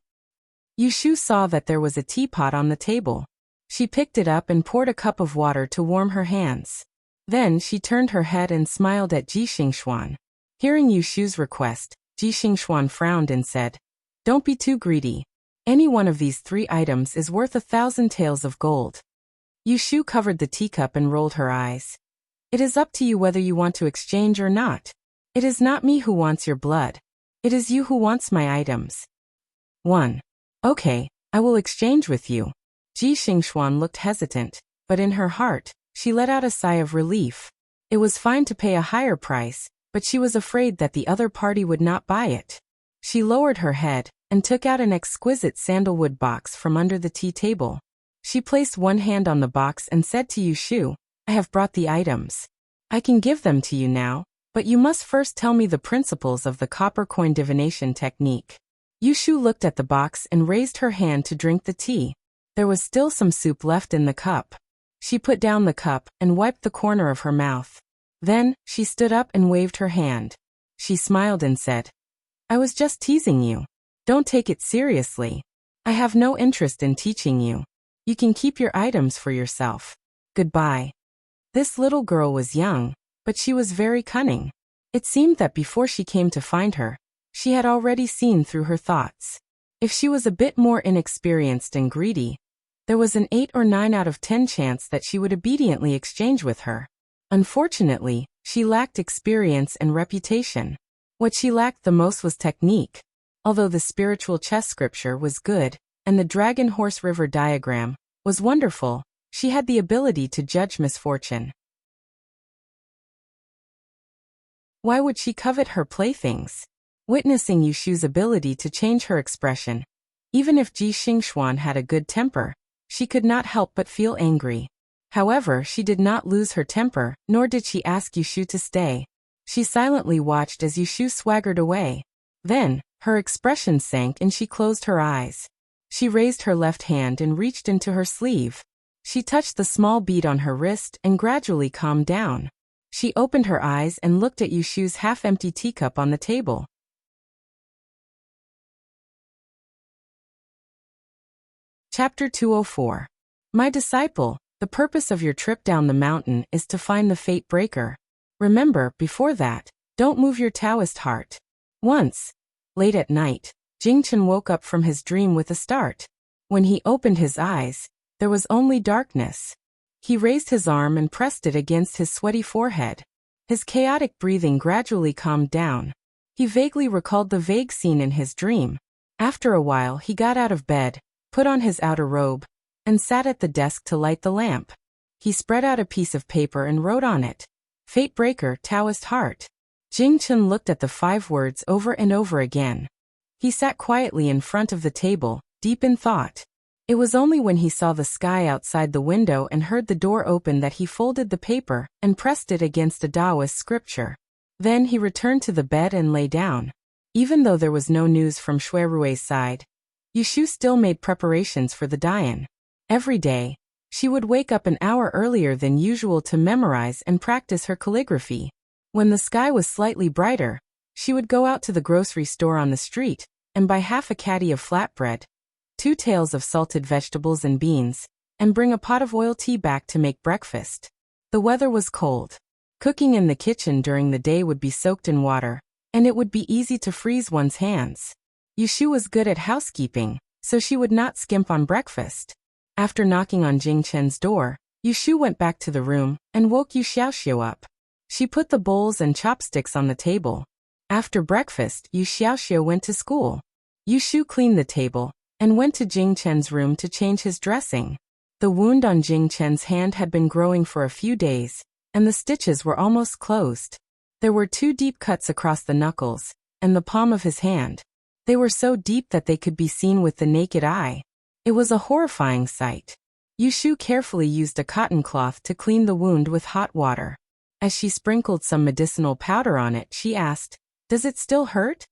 Yushu saw that there was a teapot on the table. She picked it up and poured a cup of water to warm her hands. Then she turned her head and smiled at Ji Xingxuan. Hearing Yushu's request, Ji Xingxuan frowned and said, "Don't be too greedy. Any one of these 3 items is worth 1,000 taels of gold." Yushu covered the teacup and rolled her eyes. "It is up to you whether you want to exchange or not. It is not me who wants your blood. It is you who wants my items." 1. "Okay, I will exchange with you." Ji Xingxuan looked hesitant, but in her heart, she let out a sigh of relief. It was fine to pay a higher price, but she was afraid that the other party would not buy it. She lowered her head and took out an exquisite sandalwood box from under the tea table. She placed one hand on the box and said to Yushu, "I have brought the items. I can give them to you now, but you must first tell me the principles of the copper coin divination technique." Yushu looked at the box and raised her hand to drink the tea. There was still some soup left in the cup. She put down the cup and wiped the corner of her mouth. Then, she stood up and waved her hand. She smiled and said, "I was just teasing you. Don't take it seriously. I have no interest in teaching you. You can keep your items for yourself. Goodbye." This little girl was young, but she was very cunning. It seemed that before she came to find her, she had already seen through her thoughts. If she was a bit more inexperienced and greedy, there was an 8 or 9 out of 10 chance that she would obediently exchange with her. Unfortunately, she lacked experience and reputation. What she lacked the most was technique. Although the spiritual chess scripture was good, and the Dragon Horse River diagram was wonderful, she had the ability to judge misfortune. Why would she covet her playthings? Witnessing Yushu's ability to change her expression, even if Ji Xingxuan had a good temper, she could not help but feel angry. However, she did not lose her temper, nor did she ask Yushu to stay. She silently watched as Yushu swaggered away. Then, her expression sank and she closed her eyes. She raised her left hand and reached into her sleeve. She touched the small bead on her wrist and gradually calmed down. She opened her eyes and looked at Yushu's half-empty teacup on the table. Chapter 204. My disciple, the purpose of your trip down the mountain is to find the fate breaker. Remember, before that, don't move your Taoist heart. Once, late at night, Jingchen woke up from his dream with a start. When he opened his eyes, there was only darkness. He raised his arm and pressed it against his sweaty forehead. His chaotic breathing gradually calmed down. He vaguely recalled the vague scene in his dream. After a while he got out of bed, put on his outer robe, and sat at the desk to light the lamp. He spread out a piece of paper and wrote on it, "Fate Breaker, Taoist Heart." Jing Chen looked at the 5 words over and over again. He sat quietly in front of the table, deep in thought. It was only when he saw the sky outside the window and heard the door open that he folded the paper and pressed it against a Taoist scripture. Then he returned to the bed and lay down. Even though there was no news from Shui Rui's side, Yushu still made preparations for the Dian. Every day, she would wake up an hour earlier than usual to memorize and practice her calligraphy. When the sky was slightly brighter, she would go out to the grocery store on the street and buy half a caddy of flatbread, 2 tails of salted vegetables and beans, and bring a pot of oil tea back to make breakfast. The weather was cold. Cooking in the kitchen during the day would be soaked in water, and it would be easy to freeze one's hands. Yushu was good at housekeeping, so she would not skimp on breakfast. After knocking on Jing Chen's door, Yushu went back to the room and woke Yu Xiaoxiu up. She put the bowls and chopsticks on the table. After breakfast, Yu Xiaoxiu went to school. Yushu cleaned the table and went to Jing Chen's room to change his dressing. The wound on Jing Chen's hand had been growing for a few days, and the stitches were almost closed. There were 2 deep cuts across the knuckles and the palm of his hand. They were so deep that they could be seen with the naked eye. It was a horrifying sight. Yushu carefully used a cotton cloth to clean the wound with hot water. As she sprinkled some medicinal powder on it, she asked, "Does it still hurt?"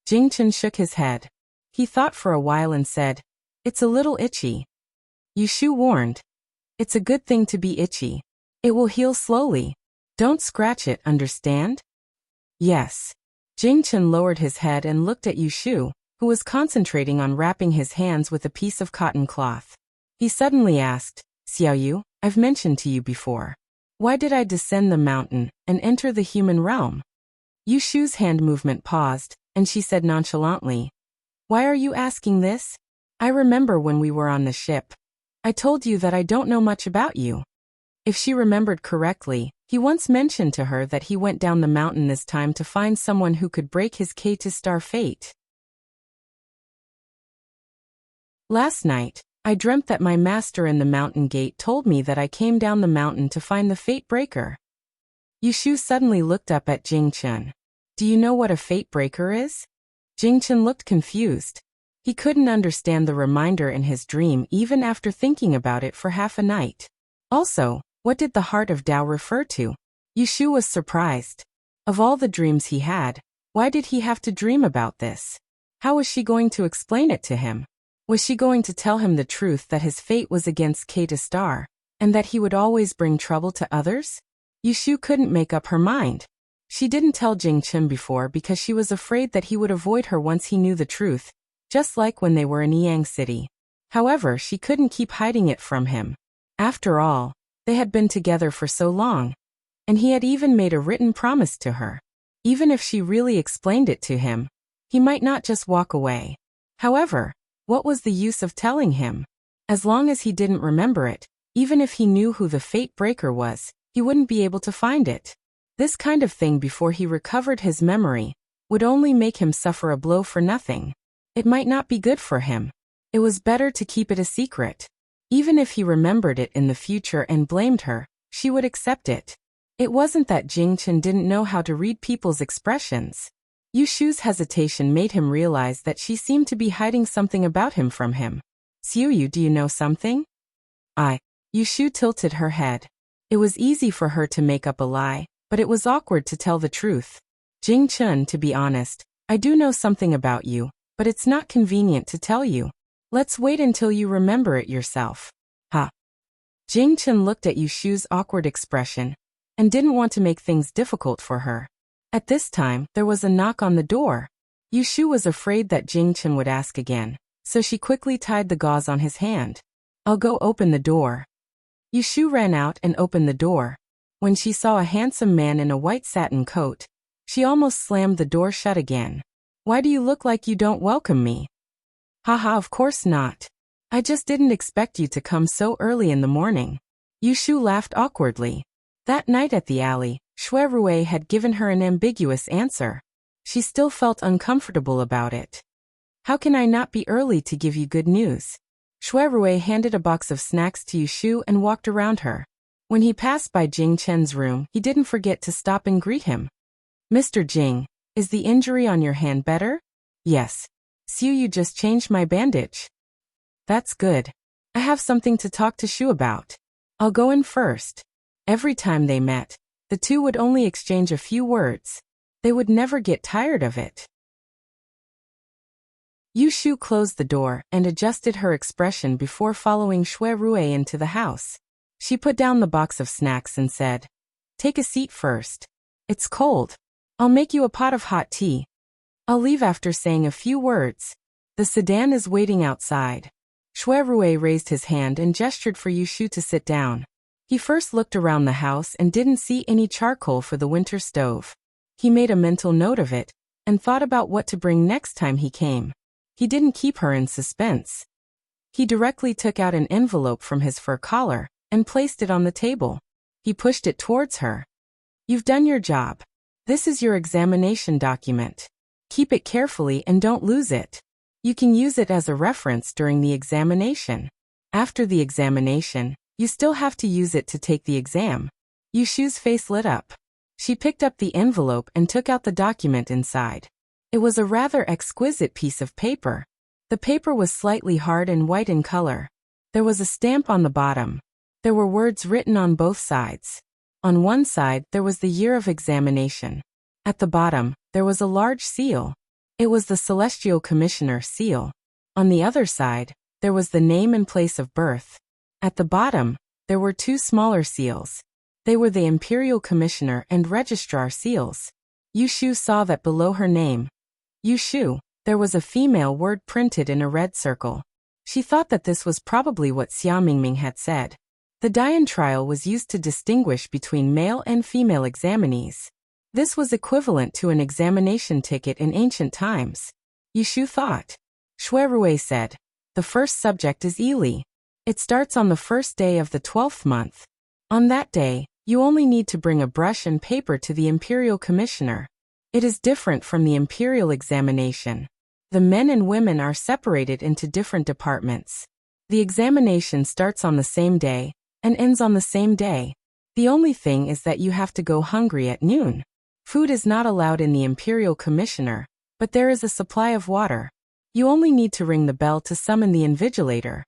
Jing Chen shook his head. He thought for a while and said, "It's a little itchy." Yushu warned, "It's a good thing to be itchy. It will heal slowly. Don't scratch it, understand?" "Yes." Jing Chen lowered his head and looked at Yushu, who was concentrating on wrapping his hands with a piece of cotton cloth. He suddenly asked, "Xiaoyu, I've mentioned to you before. Why did I descend the mountain and enter the human realm?" Yushu's hand movement paused, and she said nonchalantly, "Why are you asking this? I remember when we were on the ship. I told you that I don't know much about you." If she remembered correctly, he once mentioned to her that he went down the mountain this time to find someone who could break his K-to-star fate. "Last night, I dreamt that my master in the mountain gate told me that I came down the mountain to find the fate breaker." Yushu suddenly looked up at Jing Chen. "Do you know what a fate breaker is?" Jing Chen looked confused. He couldn't understand the reminder in his dream even after thinking about it for half a night. Also, what did the heart of Tao refer to? Yushu was surprised. Of all the dreams he had, why did he have to dream about this? How was she going to explain it to him? Was she going to tell him the truth that his fate was against Kata Star, and that he would always bring trouble to others? Yushu couldn't make up her mind. She didn't tell Jing Chen before because she was afraid that he would avoid her once he knew the truth, just like when they were in Yang City. However, she couldn't keep hiding it from him. After all, they had been together for so long, and he had even made a written promise to her. Even if she really explained it to him, he might not just walk away. However, what was the use of telling him? As long as he didn't remember it, even if he knew who the fate breaker was, he wouldn't be able to find it. This kind of thing before he recovered his memory would only make him suffer a blow for nothing. It might not be good for him. It was better to keep it a secret. Even if he remembered it in the future and blamed her, she would accept it. It wasn't that Jing Chen didn't know how to read people's expressions. Yushu's hesitation made him realize that she seemed to be hiding something about him from him. "Xiuyu, do you know something?" Yushu tilted her head. It was easy for her to make up a lie, but it was awkward to tell the truth. "Jing Chen, to be honest, I do know something about you, but it's not convenient to tell you. Let's wait until you remember it yourself." Jing Chen looked at Yushu's awkward expression and didn't want to make things difficult for her. At this time, there was a knock on the door. Yushu was afraid that Jing Chen would ask again, so she quickly tied the gauze on his hand. "I'll go open the door." Yushu ran out and opened the door. When she saw a handsome man in a white satin coat, she almost slammed the door shut again. "Why do you look like you don't welcome me?" "Haha, of course not. I just didn't expect you to come so early in the morning." Yushu laughed awkwardly. That night at the alley, Shui Rui had given her an ambiguous answer. She still felt uncomfortable about it. "How can I not be early to give you good news?" Shui Rui handed a box of snacks to Yushu and walked around her. When he passed by Jing Chen's room, he didn't forget to stop and greet him. Mr. Jing, is the injury on your hand better? Yes. Xiu, you just changed my bandage. That's good. I have something to talk to Shu about. I'll go in first. Every time they met, the two would only exchange a few words. They would never get tired of it. Yushu closed the door and adjusted her expression before following Shui Rui into the house. She put down the box of snacks and said, "Take a seat first. It's cold. I'll make you a pot of hot tea. I'll leave after saying a few words. The sedan is waiting outside." Shui Rui raised his hand and gestured for Yushu to sit down. He first looked around the house and didn't see any charcoal for the winter stove. He made a mental note of it and thought about what to bring next time he came. He didn't keep her in suspense. He directly took out an envelope from his fur collar and placed it on the table. He pushed it towards her. "You've done your job. This is your examination document. Keep it carefully and don't lose it. You can use it as a reference during the examination. After the examination, you still have to use it to take the exam." Yushu's face lit up. She picked up the envelope and took out the document inside. It was a rather exquisite piece of paper. The paper was slightly hard and white in color. There was a stamp on the bottom. There were words written on both sides. On one side, there was the year of examination. At the bottom, there was a large seal. It was the Celestial Commissioner seal. On the other side, there was the name and place of birth. At the bottom, there were two smaller seals. They were the Imperial Commissioner and Registrar seals. Yushu saw that below her name, Yushu, there was a female word printed in a red circle. She thought that this was probably what Xia Mingming had said. The Dian trial was used to distinguish between male and female examinees. This was equivalent to an examination ticket in ancient times. Yushu thought. Shui Rui said, "The first subject is Ili. It starts on the first day of the 12th month. On that day, you only need to bring a brush and paper to the Imperial Commissioner. It is different from the Imperial examination. The men and women are separated into different departments. The examination starts on the same day and ends on the same day. The only thing is that you have to go hungry at noon. Food is not allowed in the Imperial Commissioner, but there is a supply of water. You only need to ring the bell to summon the invigilator."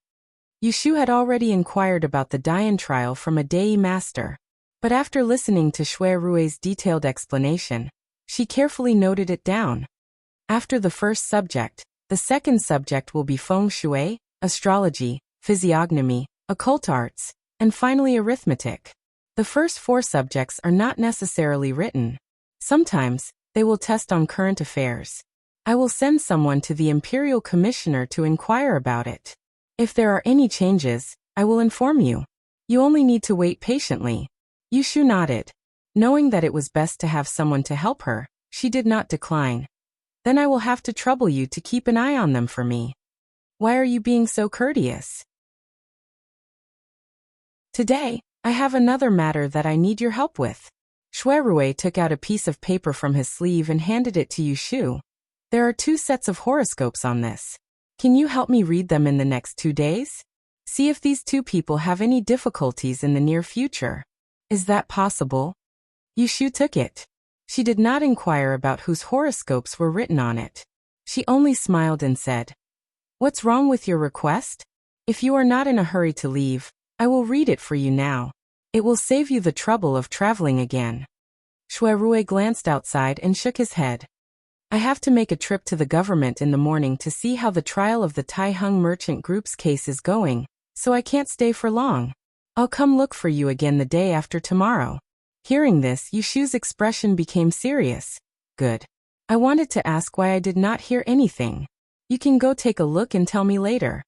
Yushu had already inquired about the Dian trial from a Dei master, but after listening to Shui Rui's detailed explanation, she carefully noted it down. After the first subject, the second subject will be feng shui, astrology, physiognomy, occult arts, and finally arithmetic. The first four subjects are not necessarily written. Sometimes, they will test on current affairs. I will send someone to the Imperial Commissioner to inquire about it. If there are any changes, I will inform you. You only need to wait patiently." Yushu nodded. Knowing that it was best to have someone to help her, she did not decline. "Then I will have to trouble you to keep an eye on them for me. Why are you being so courteous? Today, I have another matter that I need your help with." Shui Rui took out a piece of paper from his sleeve and handed it to Yushu. "There are 2 sets of horoscopes on this. Can you help me read them in the next 2 days? See if these 2 people have any difficulties in the near future. Is that possible?" Yushu took it. She did not inquire about whose horoscopes were written on it. She only smiled and said, "What's wrong with your request? If you are not in a hurry to leave, I will read it for you now. It will save you the trouble of traveling again." Shui Rui glanced outside and shook his head. "I have to make a trip to the government in the morning to see how the trial of the Tai Hung Merchant Group's case is going, so I can't stay for long. I'll come look for you again the day after tomorrow." Hearing this, Yushu's expression became serious. "Good. I wanted to ask why I did not hear anything. You can go take a look and tell me later."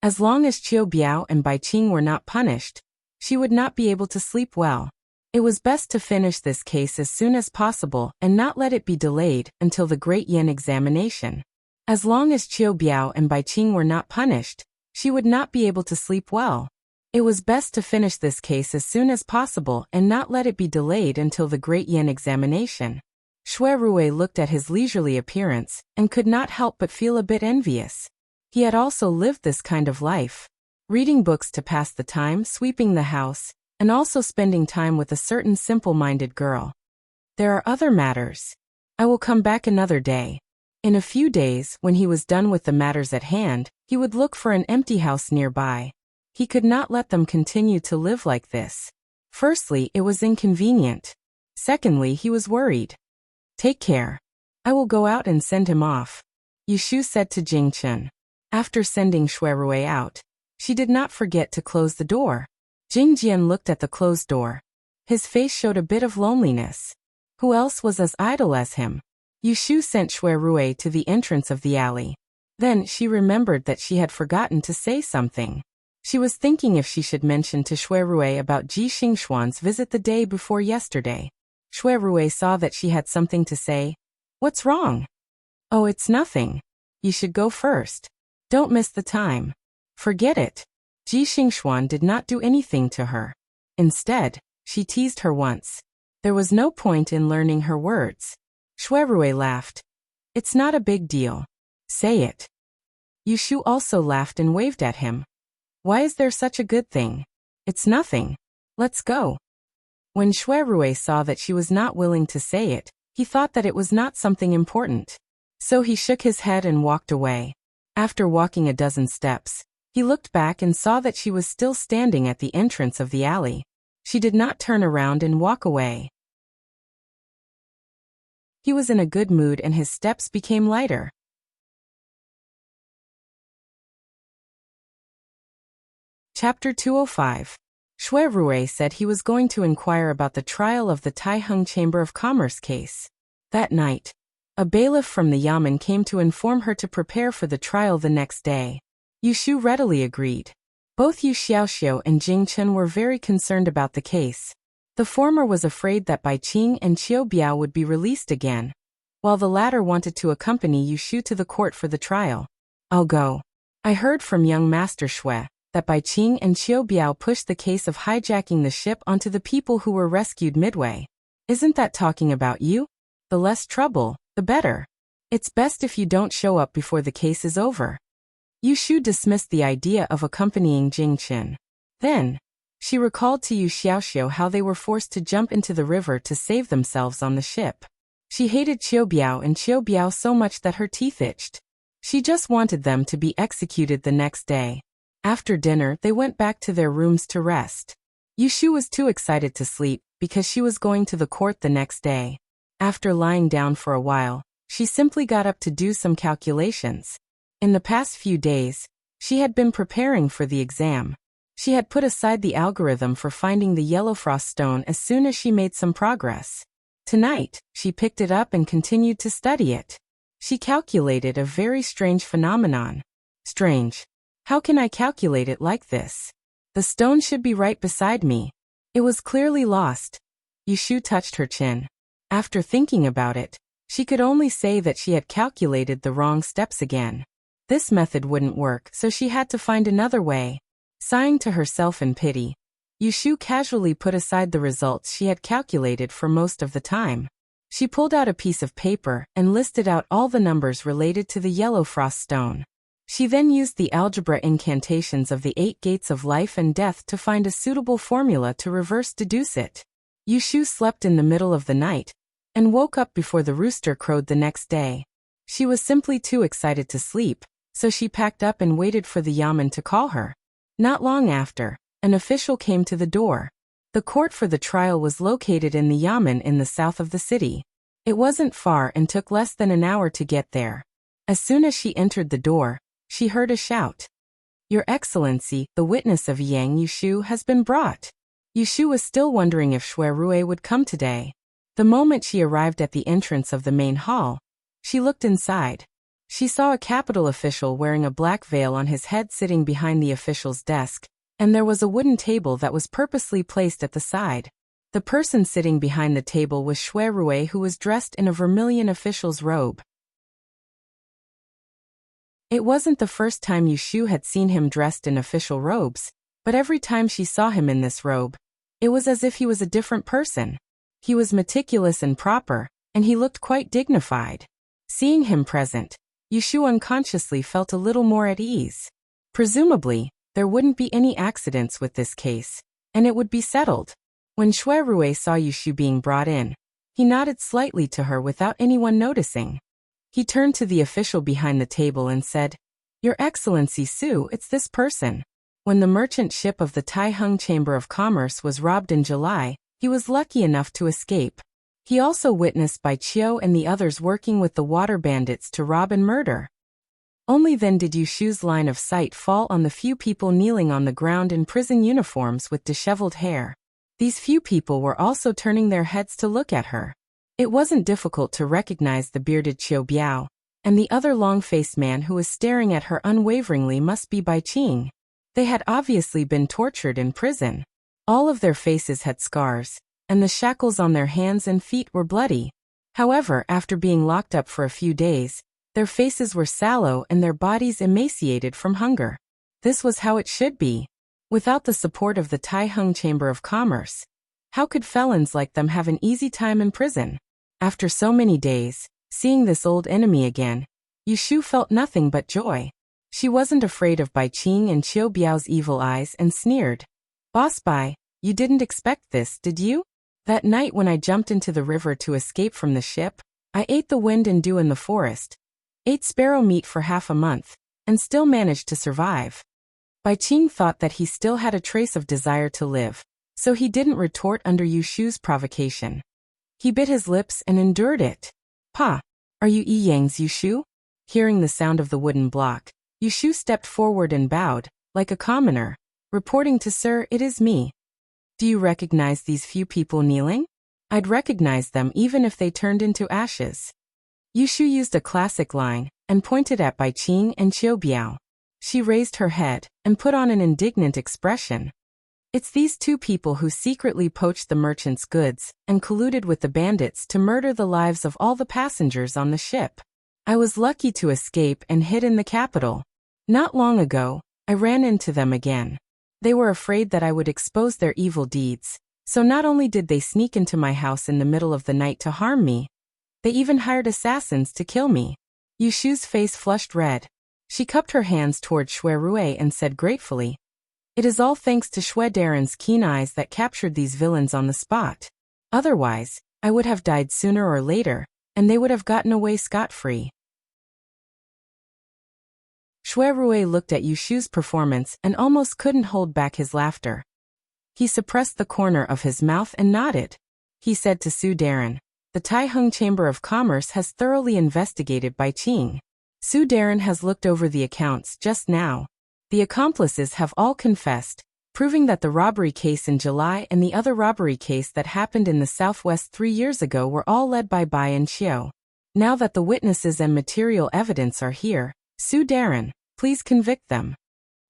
As long as Qiu Biao and Bai Qing were not punished, she would not be able to sleep well. It was best to finish this case as soon as possible and not let it be delayed until the Great Yen examination. As long as Qiu Biao and Bai Qing were not punished, she would not be able to sleep well. It was best to finish this case as soon as possible and not let it be delayed until the Great Yen examination. Shui Rui looked at his leisurely appearance and could not help but feel a bit envious. He had also lived this kind of life. Reading books to pass the time, sweeping the house, and also spending time with a certain simple-minded girl. There are other matters. I will come back another day. In a few days, when he was done with the matters at hand, he would look for an empty house nearby. He could not let them continue to live like this. Firstly, it was inconvenient. Secondly, he was worried. Take care. I will go out and send him off, Yushu said to Jingchen. After sending Shuirui out, she did not forget to close the door. Jingjian looked at the closed door. His face showed a bit of loneliness. Who else was as idle as him? Yushu sent Shuirui to the entrance of the alley. Then she remembered that she had forgotten to say something. She was thinking if she should mention to Shuirui about Ji Xingxuan's visit the day before yesterday. Shuirui saw that she had something to say. What's wrong? Oh, it's nothing. You should go first. Don't miss the time. Forget it. Ji Xingxuan did not do anything to her. Instead, she teased her once. There was no point in learning her words. Shuirui laughed. It's not a big deal. Say it. Yushu also laughed and waved at him. Why is there such a good thing? It's nothing. Let's go. When Shuirui saw that she was not willing to say it, he thought that it was not something important. So he shook his head and walked away. After walking a dozen steps, he looked back and saw that she was still standing at the entrance of the alley. She did not turn around and walk away. He was in a good mood and his steps became lighter. Chapter 205. Shuirui said he was going to inquire about the trial of the Taiheng Chamber of Commerce case. That night, a bailiff from the Yamen came to inform her to prepare for the trial the next day. Yushu readily agreed. Both Yu Xiaoxiu and Jing Chen were very concerned about the case. The former was afraid that Bai Qing and Qiu Biao would be released again, while the latter wanted to accompany Yushu to the court for the trial. I'll go. I heard from young Master Shui that Bai Qing and Qiu Biao pushed the case of hijacking the ship onto the people who were rescued midway. Isn't that talking about you? The less trouble, the better. It's best if you don't show up before the case is over. Yushu dismissed the idea of accompanying Jingchen. Then, she recalled to Yu Xiaoxiu how they were forced to jump into the river to save themselves on the ship. She hated Qiu Biao and Qiu Biao so much that her teeth itched. She just wanted them to be executed the next day. After dinner, they went back to their rooms to rest. Yushu was too excited to sleep because she was going to the court the next day. After lying down for a while, she simply got up to do some calculations. In the past few days, she had been preparing for the exam. She had put aside the algorithm for finding the yellow frost stone as soon as she made some progress. Tonight, she picked it up and continued to study it. She calculated a very strange phenomenon. Strange. How can I calculate it like this? The stone should be right beside me. It was clearly lost. Yushu touched her chin. After thinking about it, she could only say that she had calculated the wrong steps again. This method wouldn't work, so she had to find another way. Sighing to herself in pity, Yushu casually put aside the results she had calculated for most of the time. She pulled out a piece of paper and listed out all the numbers related to the yellow frost stone. She then used the algebra incantations of the 8 gates of life and death to find a suitable formula to reverse deduce it. Yushu slept in the middle of the night and woke up before the rooster crowed the next day. She was simply too excited to sleep, so she packed up and waited for the yamen to call her. Not long after, an official came to the door. The court for the trial was located in the yamen in the south of the city. It wasn't far and took less than an hour to get there. As soon as she entered the door, she heard a shout. Your Excellency, the witness of Yang Yushu has been brought. Yushu was still wondering if Shuirui would come today. The moment she arrived at the entrance of the main hall, she looked inside. She saw a capital official wearing a black veil on his head sitting behind the official's desk, and there was a wooden table that was purposely placed at the side. The person sitting behind the table was Shuirui, who was dressed in a vermilion official's robe. It wasn't the first time Yushu had seen him dressed in official robes, but every time she saw him in this robe, it was as if he was a different person. He was meticulous and proper, and he looked quite dignified. Seeing him present, Yushu unconsciously felt a little more at ease. Presumably, there wouldn't be any accidents with this case, and it would be settled. When Shui Rui saw Yushu being brought in, he nodded slightly to her without anyone noticing. He turned to the official behind the table and said, "Your Excellency Su, it's this person." When the merchant ship of the Taiheng Chamber of Commerce was robbed in July, he was lucky enough to escape. He also witnessed Bai Qiu and the others working with the water bandits to rob and murder. Only then did Yushu's line of sight fall on the few people kneeling on the ground in prison uniforms with disheveled hair. These few people were also turning their heads to look at her. It wasn't difficult to recognize the bearded Qiu Biao, and the other long-faced man who was staring at her unwaveringly must be Bai Qing. They had obviously been tortured in prison. All of their faces had scars, and the shackles on their hands and feet were bloody. However, after being locked up for a few days, their faces were sallow and their bodies emaciated from hunger. This was how it should be. Without the support of the Taiheng Chamber of Commerce, how could felons like them have an easy time in prison? After so many days, seeing this old enemy again, Yushu felt nothing but joy. She wasn't afraid of Bai Qing and Qiu Biao's evil eyes and sneered. "Boss Bai, you didn't expect this, did you? That night when I jumped into the river to escape from the ship, I ate the wind and dew in the forest, ate sparrow meat for half a month, and still managed to survive." Bai Qing thought that he still had a trace of desire to live, so he didn't retort under Yushu's provocation. He bit his lips and endured it. "Pa, are you Yi Yang's Yushu?" Hearing the sound of the wooden block, Yushu stepped forward and bowed, like a commoner, reporting to "Sir, it is me." "Do you recognize these few people kneeling? I'd recognize them even if they turned into ashes." Yushu used a classic line, and pointed at Bai Qing and Qiu Biao. She raised her head, and put on an indignant expression. "It's these two people who secretly poached the merchant's goods, and colluded with the bandits to murder the lives of all the passengers on the ship. I was lucky to escape and hid in the capital. Not long ago, I ran into them again. They were afraid that I would expose their evil deeds, so not only did they sneak into my house in the middle of the night to harm me, they even hired assassins to kill me." Yushu's face flushed red. She cupped her hands toward Shui Rui and said gratefully, "It is all thanks to Shui Daren's keen eyes that captured these villains on the spot. Otherwise, I would have died sooner or later, and they would have gotten away scot-free." Shui Rui looked at Yushu's performance and almost couldn't hold back his laughter. He suppressed the corner of his mouth and nodded. He said to Su Daren, "The Taiheng Chamber of Commerce has thoroughly investigated Bai Qing. Su Daren has looked over the accounts just now. The accomplices have all confessed, proving that the robbery case in July and the other robbery case that happened in the southwest 3 years ago were all led by Bai and Qiu. Now that the witnesses and material evidence are here, Su Daren, please convict them."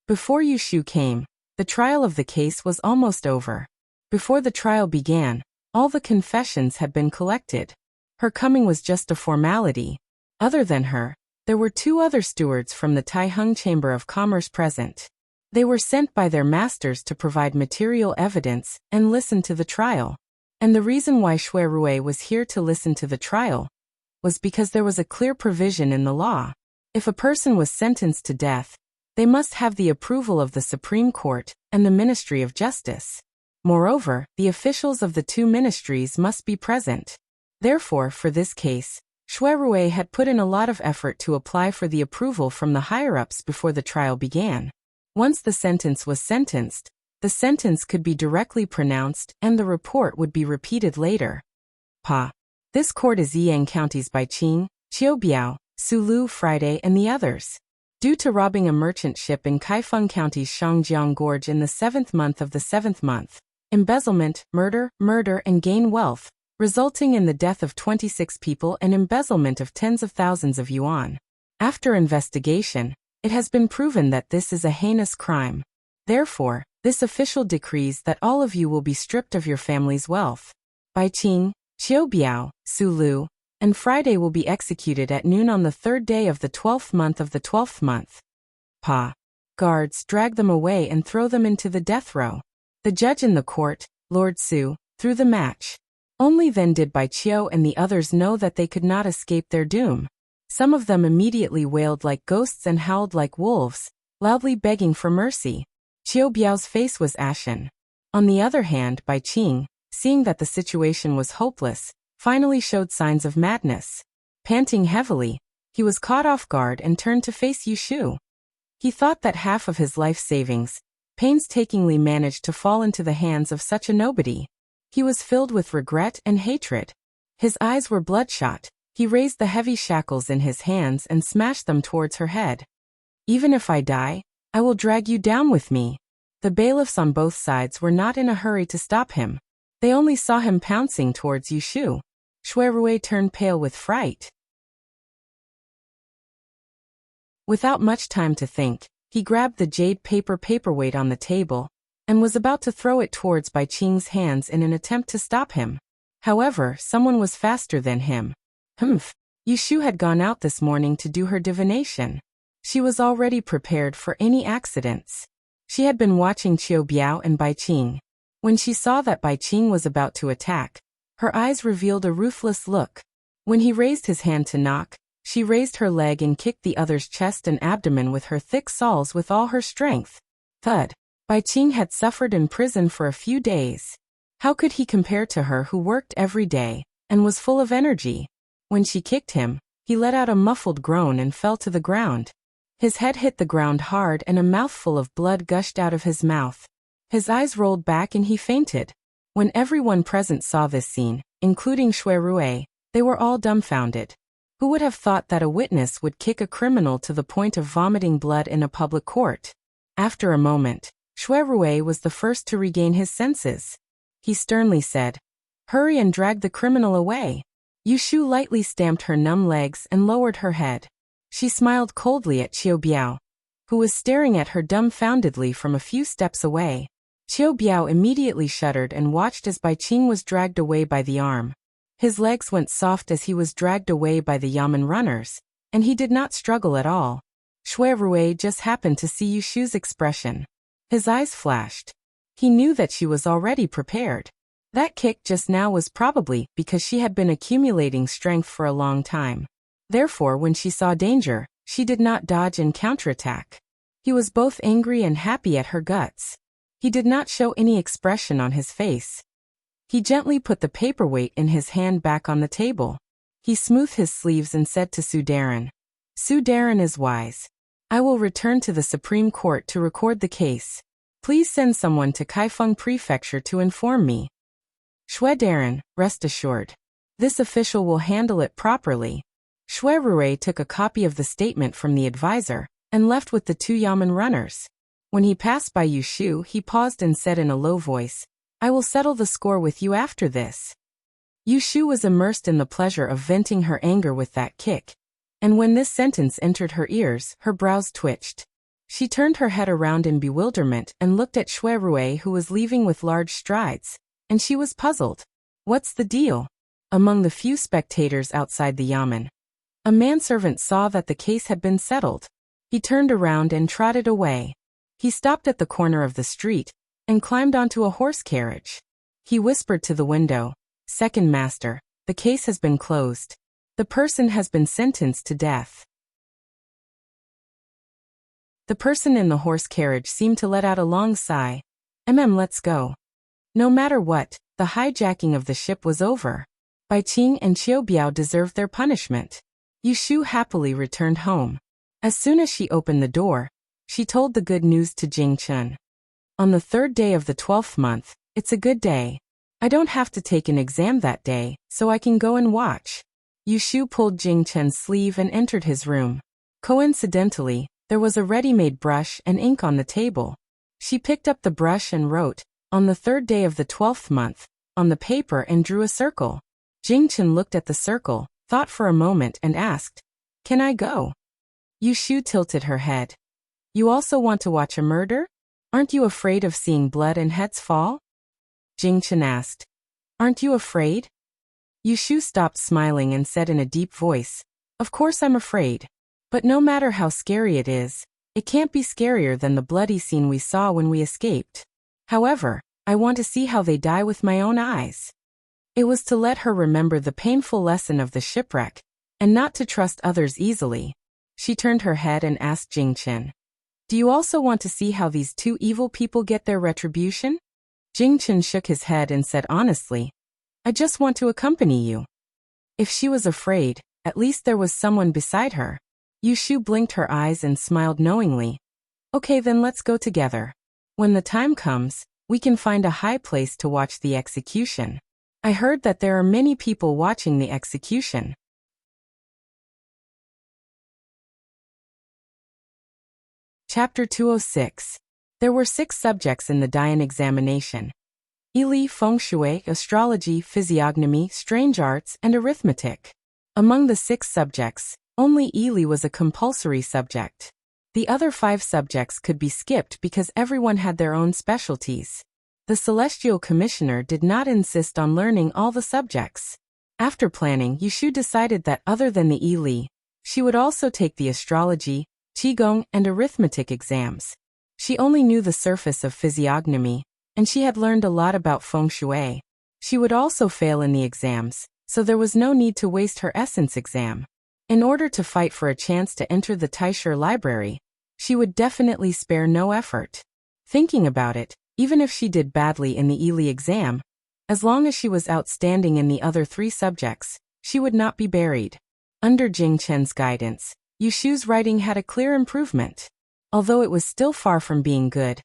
Before Yushu came, the trial of the case was almost over. Before the trial began, all the confessions had been collected. Her coming was just a formality. Other than her, there were 2 other stewards from the Taiheng Chamber of Commerce present. They were sent by their masters to provide material evidence and listen to the trial. And the reason why Shui Rui was here to listen to the trial was because there was a clear provision in the law. If a person was sentenced to death, they must have the approval of the Supreme Court and the Ministry of Justice. Moreover, the officials of the 2 ministries must be present. Therefore, for this case, Shui Rui had put in a lot of effort to apply for the approval from the higher-ups before the trial began. Once the sentence was sentenced, the sentence could be directly pronounced and the report would be repeated later. "Pa, this court is Yiyang County's Bai Qing, Qiu Biao, Su Lu Friday and the others. Due to robbing a merchant ship in Kaifeng County's Shangjiang Gorge in the 7th month of the 7th month, embezzlement, murder, and gain wealth, resulting in the death of 26 people and embezzlement of tens of thousands of yuan. After investigation, it has been proven that this is a heinous crime. Therefore, this official decrees that all of you will be stripped of your family's wealth. Bai Qing, Qiu Biao, Su Lu, and Friday will be executed at noon on the 3rd day of the 12th month of the 12th month. Pa. Guards drag them away and throw them into the death row. The judge in the court, Lord Su, threw the match. Only then did Bai Qiu and the others know that they could not escape their doom. Some of them immediately wailed like ghosts and howled like wolves, loudly begging for mercy. Qiu Biao's face was ashen. On the other hand, Bai Qing, seeing that the situation was hopeless, finally showed signs of madness. Panting heavily, he was caught off guard and turned to face Yushu. He thought that half of his life savings, painstakingly managed to fall into the hands of such a nobody. He was filled with regret and hatred. His eyes were bloodshot. He raised the heavy shackles in his hands and smashed them towards her head. Even if I die, I will drag you down with me. The bailiffs on both sides were not in a hurry to stop him. They only saw him pouncing towards Yushu. Shui Rui turned pale with fright. Without much time to think, he grabbed the jade paperweight on the table and was about to throw it towards Bai Qing's hands in an attempt to stop him. However, someone was faster than him. Yushu had gone out this morning to do her divination. She was already prepared for any accidents. She had been watching Qiu Biao and Bai Qing. When she saw that Bai Qing was about to attack, her eyes revealed a ruthless look. When he raised his hand to knock, she raised her leg and kicked the other's chest and abdomen with her thick soles with all her strength. Thud. Bai Qing had suffered in prison for a few days. How could he compare to her who worked every day and was full of energy? When she kicked him, he let out a muffled groan and fell to the ground. His head hit the ground hard and a mouthful of blood gushed out of his mouth. His eyes rolled back and he fainted. When everyone present saw this scene, including Shui Rui, they were all dumbfounded. Who would have thought that a witness would kick a criminal to the point of vomiting blood in a public court? After a moment, Shui Rui was the first to regain his senses. He sternly said, "Hurry and drag the criminal away." Yushu lightly stamped her numb legs and lowered her head. She smiled coldly at Qiu Biao, who was staring at her dumbfoundedly from a few steps away. Qiu Biao immediately shuddered and watched as Bai Qing was dragged away by the arm. His legs went soft as he was dragged away by the yamen runners, and he did not struggle at all. Shui Rui just happened to see Yushu's expression. His eyes flashed. He knew that she was already prepared. That kick just now was probably because she had been accumulating strength for a long time. Therefore, when she saw danger, she did not dodge and counterattack. He was both angry and happy at her guts. He did not show any expression on his face. He gently put the paperweight in his hand back on the table. He smoothed his sleeves and said to Su Darren, "Su Darren is wise. I will return to the Supreme Court to record the case. Please send someone to Kaifeng Prefecture to inform me." Shui Darren, rest assured. This official will handle it properly. Shui Rui took a copy of the statement from the advisor and left with the two yamen runners. When he passed by Yushu, he paused and said in a low voice, "I will settle the score with you after this." Yushu was immersed in the pleasure of venting her anger with that kick, and when this sentence entered her ears, her brows twitched. She turned her head around in bewilderment and looked at Shui Rui, who was leaving with large strides, and she was puzzled. What's the deal? Among the few spectators outside the yamen, a manservant saw that the case had been settled. He turned around and trotted away. He stopped at the corner of the street and climbed onto a horse carriage. He whispered to the window, "Second master, the case has been closed. The person has been sentenced to death." The person in the horse carriage seemed to let out a long sigh. Let's go." No matter what, the hijacking of the ship was over. Bai Qing and Qiu Biao deserved their punishment. Yushu happily returned home. As soon as she opened the door, she told the good news to Jing Chen. "On the 3rd day of the 12th month, it's a good day. I don't have to take an exam that day, so I can go and watch." Yushu pulled Jing Chen's sleeve and entered his room. Coincidentally, there was a ready-made brush and ink on the table. She picked up the brush and wrote, "On the 3rd day of the 12th month," on the paper and drew a circle. Jing Chen looked at the circle, thought for a moment and asked, "Can I go?" Yushu tilted her head. "You also want to watch a murder? Aren't you afraid of seeing blood and heads fall?" Jing Chen asked. "Aren't you afraid?" Yushu stopped smiling and said in a deep voice, "Of course I'm afraid. But no matter how scary it is, it can't be scarier than the bloody scene we saw when we escaped. However, I want to see how they die with my own eyes." It was to let her remember the painful lesson of the shipwreck and not to trust others easily. She turned her head and asked Jingchen, "Do you also want to see how these two evil people get their retribution?" Jingchen shook his head and said honestly, "I just want to accompany you." If she was afraid, at least there was someone beside her. Yushu blinked her eyes and smiled knowingly. "Okay, then let's go together. When the time comes, we can find a high place to watch the execution. I heard that there are many people watching the execution." Chapter 206. There were 6 subjects in the Dian examination: Ili, Feng Shui, Astrology, Physiognomy, Strange Arts, and Arithmetic. Among the 6 subjects, only Ili was a compulsory subject. The other 5 subjects could be skipped because everyone had their own specialties. The Celestial Commissioner did not insist on learning all the subjects. After planning, Yushu decided that other than the Ili, she would also take the Astrology, Qigong, and Arithmetic exams. She only knew the surface of Physiognomy, and she had learned a lot about Feng Shui. She would also fail in the exams, so there was no need to waste her Essence exam. In order to fight for a chance to enter the Taisher Library, she would definitely spare no effort. Thinking about it, even if she did badly in the Ili exam, as long as she was outstanding in the other 3 subjects, she would not be buried. Under Jing Chen's guidance, Yushu's writing had a clear improvement. Although it was still far from being good,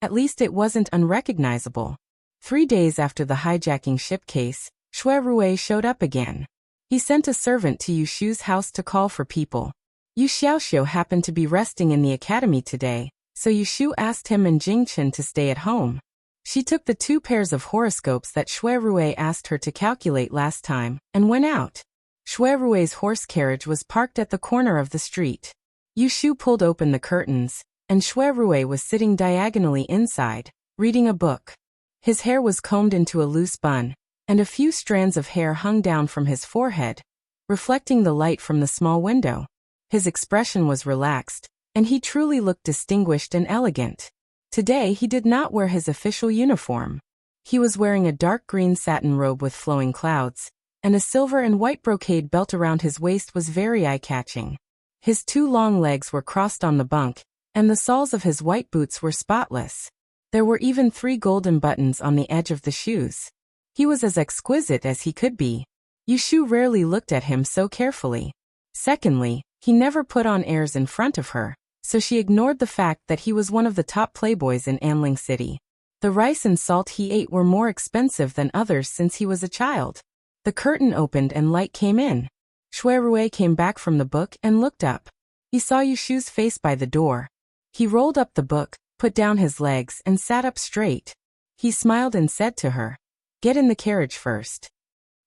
at least it wasn't unrecognizable. 3 days after the hijacking ship case, Shui Rui showed up again. He sent a servant to Yushu's house to call for people. Yu Xiaoxiu happened to be resting in the academy today, so Yushu asked him and Jingchen to stay at home. She took the 2 pairs of horoscopes that Shui Rui asked her to calculate last time, and went out. Shui Rui's horse carriage was parked at the corner of the street. Yushu pulled open the curtains, and Shui Rui was sitting diagonally inside, reading a book. His hair was combed into a loose bun, and a few strands of hair hung down from his forehead, reflecting the light from the small window. His expression was relaxed, and he truly looked distinguished and elegant. Today he did not wear his official uniform. He was wearing a dark green satin robe with flowing clouds, and a silver and white brocade belt around his waist was very eye-catching. His 2 long legs were crossed on the bunk, and the soles of his white boots were spotless. There were even 3 golden buttons on the edge of the shoes. He was as exquisite as he could be. Yushu rarely looked at him so carefully. Secondly, he never put on airs in front of her, so she ignored the fact that he was one of the top playboys in Anling City. The rice and salt he ate were more expensive than others since he was a child. The curtain opened and light came in. Shui Rui came back from the book and looked up. He saw Yushu's face by the door. He rolled up the book, put down his legs, and sat up straight. He smiled and said to her, "Get in the carriage first."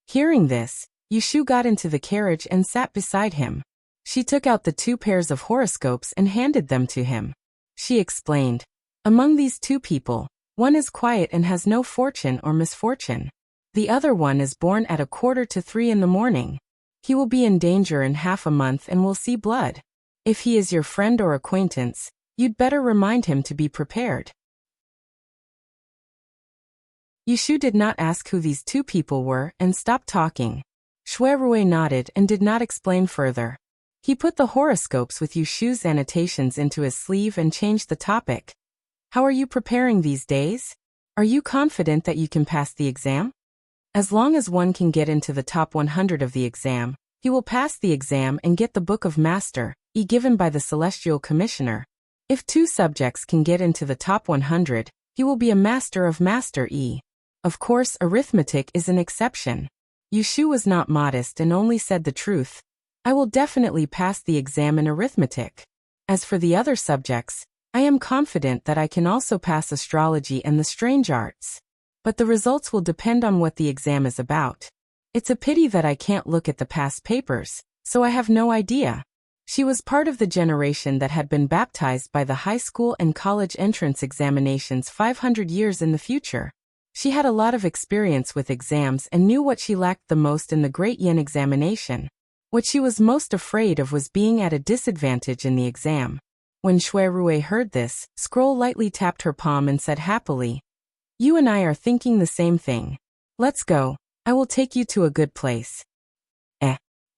Hearing this, Yushu got into the carriage and sat beside him. She took out the 2 pairs of horoscopes and handed them to him. She explained, "Among these 2 people, one is quiet and has no fortune or misfortune. The other one is born at 2:45 in the morning. He will be in danger in half a month and will see blood. If he is your friend or acquaintance, you'd better remind him to be prepared." Yushu did not ask who these 2 people were and stopped talking. Shui Rui nodded and did not explain further. He put the horoscopes with Yushu's annotations into his sleeve and changed the topic. "How are you preparing these days? Are you confident that you can pass the exam? As long as one can get into the top 100 of the exam, he will pass the exam and get the Book of Master, given by the Celestial Commissioner. If 2 subjects can get into the top 100, he will be a Master of Master E. Of course, arithmetic is an exception." Yushu was not modest and only said the truth. "I will definitely pass the exam in arithmetic. As for the other subjects, I am confident that I can also pass astrology and the strange arts. But the results will depend on what the exam is about. It's a pity that I can't look at the past papers, so I have no idea." She was part of the generation that had been baptized by the high school and college entrance examinations 500 years in the future. She had a lot of experience with exams and knew what she lacked the most in the Great Yin examination. What she was most afraid of was being at a disadvantage in the exam. When Shui Rui heard this, Scroll lightly tapped her palm and said happily, "You and I are thinking the same thing. Let's go. I will take you to a good place."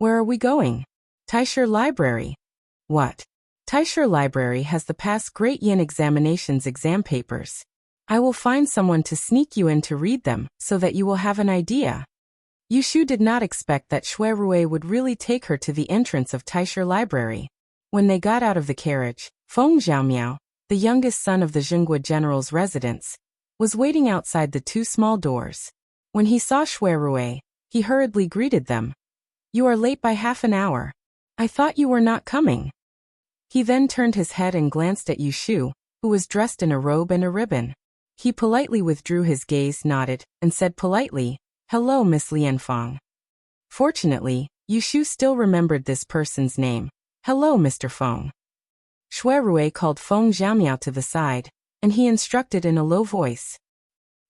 Where are we going? Taisher Library. What? Taisher Library has the past Great Yin examinations exam papers. I will find someone to sneak you in to read them, so that you will have an idea. Yushu did not expect that Shui Rui would really take her to the entrance of Taisher Library. When they got out of the carriage, Feng Xiaomiao, the youngest son of the Jingguo general's residence, was waiting outside the two small doors. When he saw Shui Rui, he hurriedly greeted them. You are late by half an hour. I thought you were not coming. He then turned his head and glanced at Yushu, who was dressed in a robe and a ribbon. He politely withdrew his gaze, nodded, and said politely, Hello, Miss Lianfang. Fortunately, Yushu still remembered this person's name. Hello, Mr. Feng. Shui Rui called Feng Xiaomiao to the side, and he instructed in a low voice.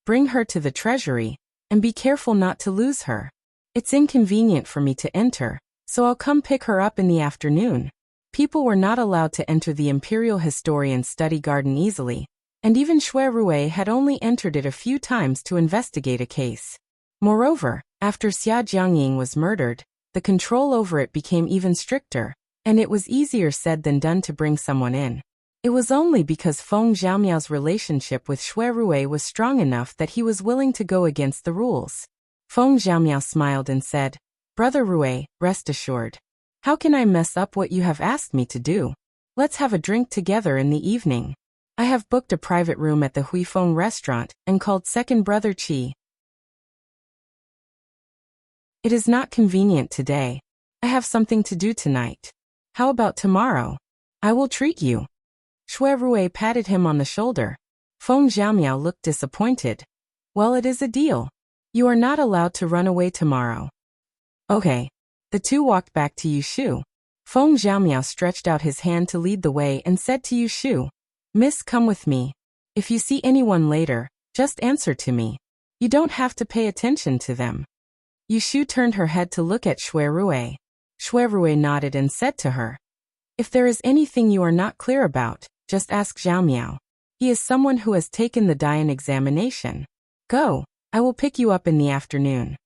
Bring her to the treasury, and be careful not to lose her. It's inconvenient for me to enter, so I'll come pick her up in the afternoon. People were not allowed to enter the Imperial Historian's study garden easily, and even Shui Rui had only entered it a few times to investigate a case. Moreover, after Xia Jiangying was murdered, the control over it became even stricter, and it was easier said than done to bring someone in. It was only because Feng Xiaomiao's relationship with Shui Rui was strong enough that he was willing to go against the rules. Feng Xiaomiao smiled and said, Brother Rui, rest assured. How can I mess up what you have asked me to do? Let's have a drink together in the evening. I have booked a private room at the Huifeng restaurant and called Second Brother Qi. It is not convenient today. I have something to do tonight. How about tomorrow? I will treat you. Shui Rui patted him on the shoulder. Feng Xiaomiao looked disappointed. Well, it is a deal. You are not allowed to run away tomorrow. Okay. The two walked back to Yushu. Feng Xiaomiao stretched out his hand to lead the way and said to Yushu, Miss, come with me. If you see anyone later, just answer to me. You don't have to pay attention to them. Yushu turned her head to look at Shui Rui. Shui Rui nodded and said to her, If there is anything you are not clear about, just ask Xiaomiao. He is someone who has taken the Dian examination. Go, I will pick you up in the afternoon.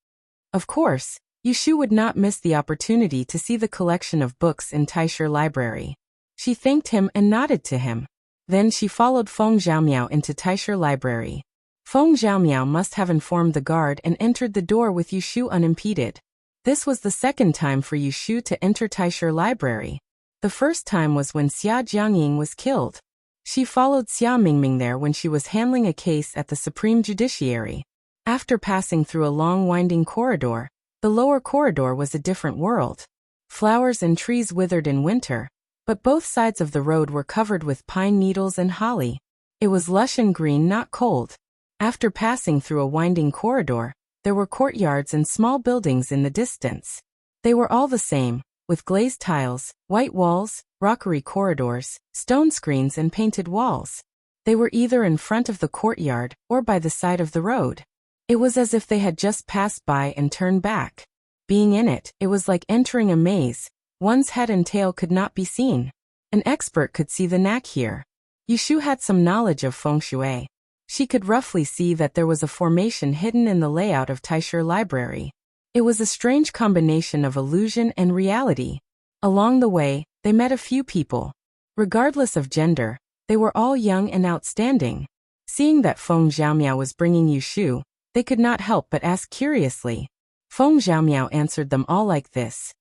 Of course, Yushu would not miss the opportunity to see the collection of books in Taisher Library. She thanked him and nodded to him. Then she followed Feng Xiaomiao into Taisher Library. Feng Xiaomiao must have informed the guard and entered the door with Yushu unimpeded. This was the second time for Yushu to enter Taisher Library. The first time was when Xia Jiangying was killed. She followed Xia Mingming there when she was handling a case at the Supreme Judiciary. After passing through a long winding corridor, the lower corridor was a different world. Flowers and trees withered in winter, but both sides of the road were covered with pine needles and holly. It was lush and green, not cold. After passing through a winding corridor, there were courtyards and small buildings in the distance. They were all the same, with glazed tiles, white walls, rockery corridors, stone screens and painted walls. They were either in front of the courtyard or by the side of the road. It was as if they had just passed by and turned back. Being in it, it was like entering a maze. One's head and tail could not be seen. An expert could see the knack here. Yushu had some knowledge of feng shui. She could roughly see that there was a formation hidden in the layout of Taisher Library. It was a strange combination of illusion and reality. Along the way, they met a few people. Regardless of gender, they were all young and outstanding. Seeing that Feng Xiaomiao was bringing Yushu, they could not help but ask curiously. Feng Xiaomiao answered them all like this.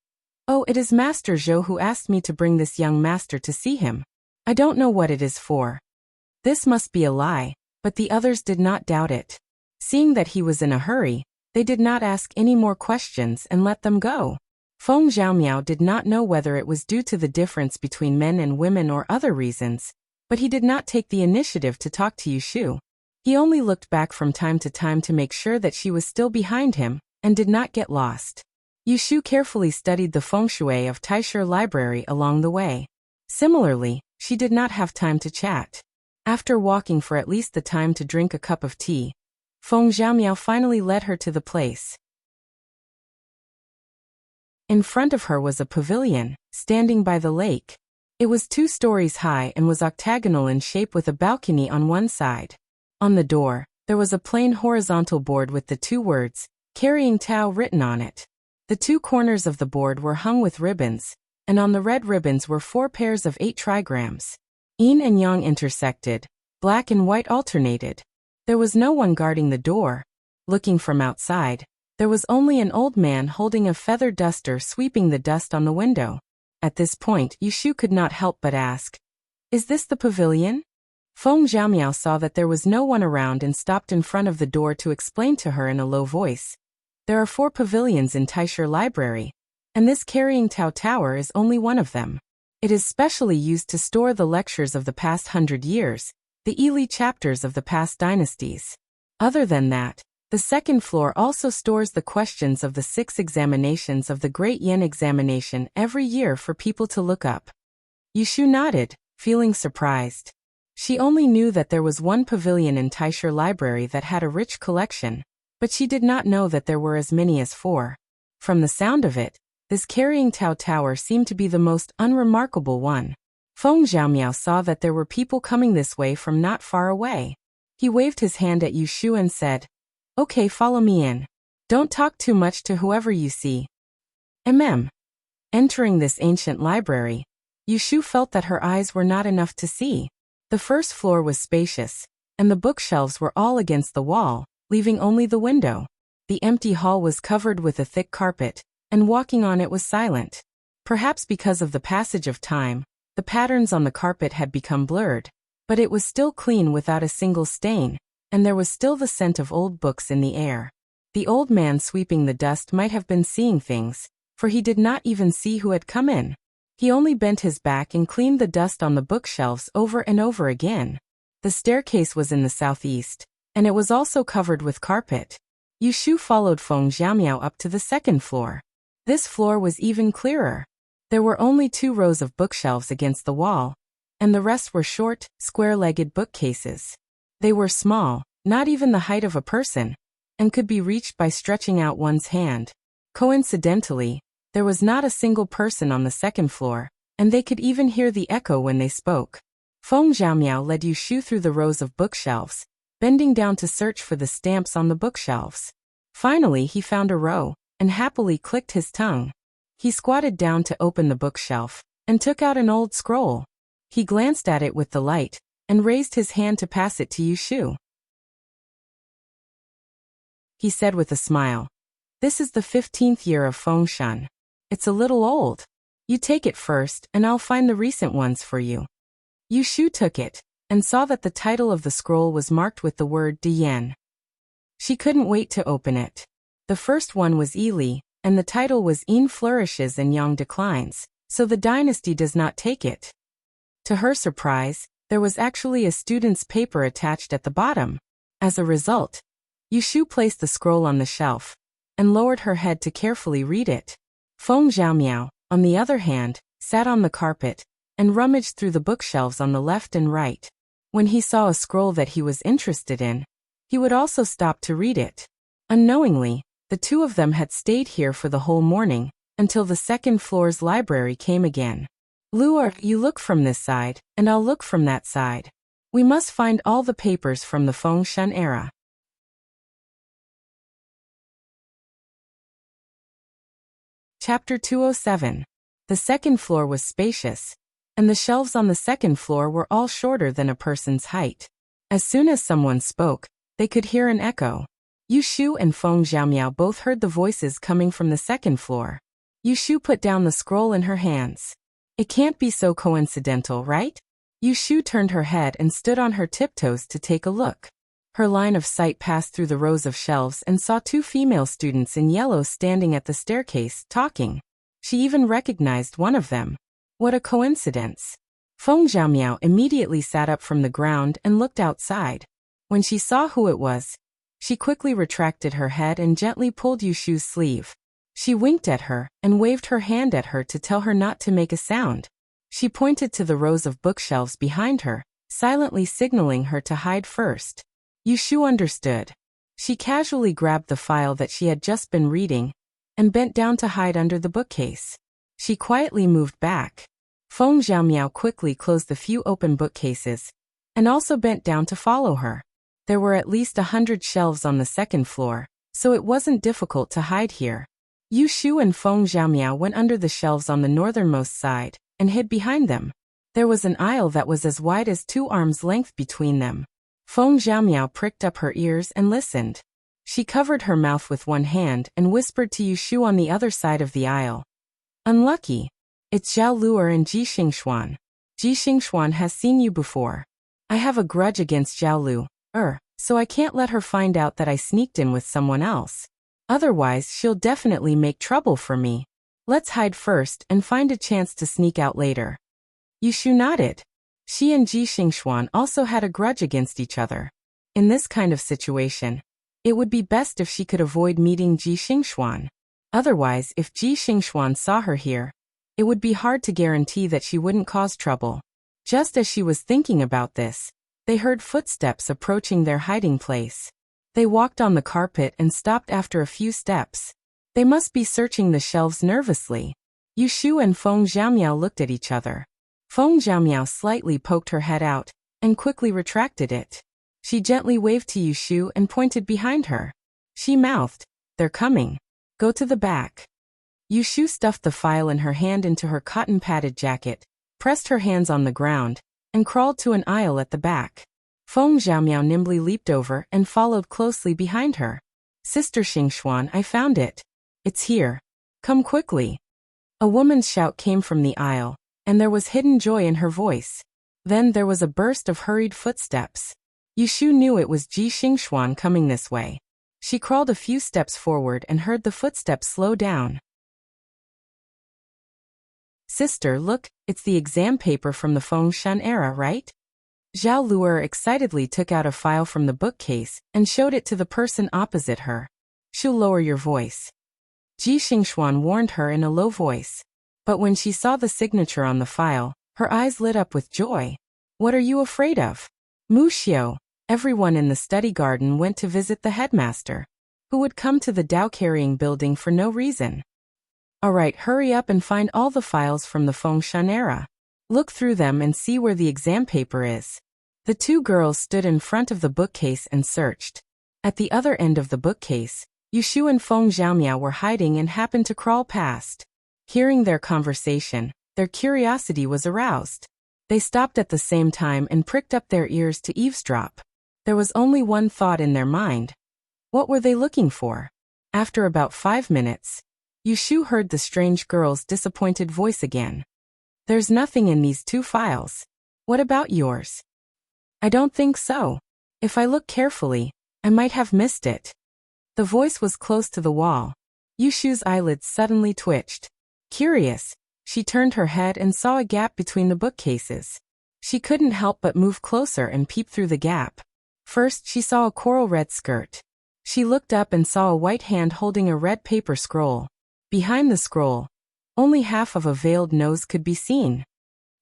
Oh, it is Master Zhou who asked me to bring this young master to see him. I don't know what it is for. This must be a lie, but the others did not doubt it. Seeing that he was in a hurry, they did not ask any more questions and let them go. Feng Xiaomiao did not know whether it was due to the difference between men and women or other reasons, but he did not take the initiative to talk to Yushu. He only looked back from time to time to make sure that she was still behind him and did not get lost. Yushu carefully studied the feng shui of Taisher Library along the way. Similarly, she did not have time to chat. After walking for at least the time to drink a cup of tea, Feng Xiaomiao finally led her to the place. In front of her was a pavilion, standing by the lake. It was 2 stories high and was octagonal in shape with a balcony on one side. On the door, there was a plain horizontal board with the 2 words, Carrying Tao written on it. The two corners of the board were hung with ribbons, and on the red ribbons were 4 pairs of 8 trigrams. Yin and yang intersected, black and white alternated. There was no one guarding the door. Looking from outside, there was only an old man holding a feather duster sweeping the dust on the window. At this point, Yushu could not help but ask, "Is this the pavilion?" Feng Zhaomiao saw that there was no one around and stopped in front of the door to explain to her in a low voice. There are 4 pavilions in Taisher Library, and this carrying Tao Tower is only one of them. It is specially used to store the lectures of the past 100 years, the Ili chapters of the past dynasties. Other than that, the second floor also stores the questions of the 6 examinations of the Great Yin examination every year for people to look up. Yushu nodded, feeling surprised. She only knew that there was one pavilion in Taisher Library that had a rich collection, but she did not know that there were as many as 4. From the sound of it, this carrying Tao Tower seemed to be the most unremarkable one. Feng Zhaomiao saw that there were people coming this way from not far away. He waved his hand at Yushu and said, "Okay, follow me in. Don't talk too much to whoever you see." Entering this ancient library, Yushu felt that her eyes were not enough to see. The first floor was spacious, and the bookshelves were all against the wall, leaving only the window. The empty hall was covered with a thick carpet, and walking on it was silent. Perhaps because of the passage of time, the patterns on the carpet had become blurred, but it was still clean without a single stain, and there was still the scent of old books in the air. The old man sweeping the dust might have been seeing things, for he did not even see who had come in. He only bent his back and cleaned the dust on the bookshelves over and over again. The staircase was in the southeast, and it was also covered with carpet. Yushu followed Feng Zhaomiao up to the second floor. This floor was even clearer. There were only 2 rows of bookshelves against the wall, and the rest were short, square-legged bookcases. They were small, not even the height of a person, and could be reached by stretching out one's hand. Coincidentally, there was not a single person on the second floor, and they could even hear the echo when they spoke. Feng Zhaomiao led Yushu through the rows of bookshelves, bending down to search for the stamps on the bookshelves. Finally, he found a row, and happily clicked his tongue. He squatted down to open the bookshelf, and took out an old scroll. He glanced at it with delight, and raised his hand to pass it to Yushu. He said with a smile, "This is the 15th year of Fengshan. It's a little old. You take it first, and I'll find the recent ones for you." Yushu took it, and saw that the title of the scroll was marked with the word Diyan. She couldn't wait to open it. The first one was Ili, and the title was Yin Flourishes and Yang Declines, so the dynasty does not take it. To her surprise, there was actually a student's paper attached at the bottom. As a result, Yushu placed the scroll on the shelf, and lowered her head to carefully read it. Feng Zhaomiao, on the other hand, sat on the carpet, and rummaged through the bookshelves on the left and right. When he saw a scroll that he was interested in, he would also stop to read it. Unknowingly, the 2 of them had stayed here for the whole morning, until the second floor's library came again. "Luer, you look from this side, and I'll look from that side. We must find all the papers from the Fengshan era." Chapter 207. The second floor was spacious, and the shelves on the second floor were all shorter than a person's height. As soon as someone spoke, they could hear an echo. Yushu and Feng Zhaomiao both heard the voices coming from the second floor. Yushu put down the scroll in her hands. "It can't be so coincidental, right?" Yushu turned her head and stood on her tiptoes to take a look. Her line of sight passed through the rows of shelves and saw 2 female students in yellow standing at the staircase, talking. She even recognized one of them. What a coincidence. Feng Zhaomiao immediately sat up from the ground and looked outside. When she saw who it was, she quickly retracted her head and gently pulled Yushu's sleeve. She winked at her and waved her hand at her to tell her not to make a sound. She pointed to the rows of bookshelves behind her, silently signaling her to hide first. Yushu understood. She casually grabbed the file that she had just been reading, and bent down to hide under the bookcase. She quietly moved back. Feng Zhaomiao quickly closed the few open bookcases, and also bent down to follow her. There were at least 100 shelves on the second floor, so it wasn't difficult to hide here. Yu Shu and Feng Xiaomiao went under the shelves on the northernmost side and hid behind them. There was an aisle that was as wide as 2 arms' length between them. Feng Xiaomiao pricked up her ears and listened. She covered her mouth with one hand and whispered to Yu Shu on the other side of the aisle. Unlucky. It's Zhao Luer and Ji Xingxuan. Ji Xingxuan has seen you before. I have a grudge against Zhao Luer, so I can't let her find out that I sneaked in with someone else. Otherwise, she'll definitely make trouble for me. Let's hide first and find a chance to sneak out later. Yu Shu nodded. She and Ji Xingxuan also had a grudge against each other. In this kind of situation, it would be best if she could avoid meeting Ji Xingxuan. Otherwise, if Ji Xingxuan saw her here, it would be hard to guarantee that she wouldn't cause trouble. Just as she was thinking about this, they heard footsteps approaching their hiding place. They walked on the carpet and stopped after a few steps. They must be searching the shelves nervously. Yu Shu and Feng Xiaomiao looked at each other. Feng Xiaomiao slightly poked her head out and quickly retracted it. She gently waved to Yu Shu and pointed behind her. She mouthed, "They're coming. Go to the back." Yu Shu stuffed the file in her hand into her cotton-padded jacket, pressed her hands on the ground, and crawled to an aisle at the back. Feng Xiaomiao nimbly leaped over and followed closely behind her. "Sister Xingxuan, I found it. It's here. Come quickly." A woman's shout came from the aisle, and there was hidden joy in her voice. Then there was a burst of hurried footsteps. Yu Shu knew it was Ji Xingxuan coming this way. She crawled a few steps forward and heard the footsteps slow down. "Sister, look, it's the exam paper from the Feng Shan era, right?" Zhao Luer excitedly took out a file from the bookcase and showed it to the person opposite her. "She'll lower your voice." Ji Xingxuan warned her in a low voice. But when she saw the signature on the file, her eyes lit up with joy. "What are you afraid of?" Mu Xiu. Everyone in the study garden went to visit the headmaster, who would come to the Dao-carrying building for no reason. "All right, hurry up and find all the files from the Feng Shan era. Look through them and see where the exam paper is." The 2 girls stood in front of the bookcase and searched. At the other end of the bookcase, Yu Shu and Feng Xiaomiao were hiding and happened to crawl past. Hearing their conversation, their curiosity was aroused. They stopped at the same time and pricked up their ears to eavesdrop. There was only one thought in their mind. What were they looking for? After about 5 minutes, Yu Shu heard the strange girl's disappointed voice again. "There's nothing in these 2 files. What about yours?" "I don't think so. If I look carefully, I might have missed it." The voice was close to the wall. Yu Shu's eyelids suddenly twitched. Curious, she turned her head and saw a gap between the bookcases. She couldn't help but move closer and peep through the gap. First, she saw a coral red skirt. She looked up and saw a white hand holding a red paper scroll. Behind the scroll, only half of a veiled nose could be seen.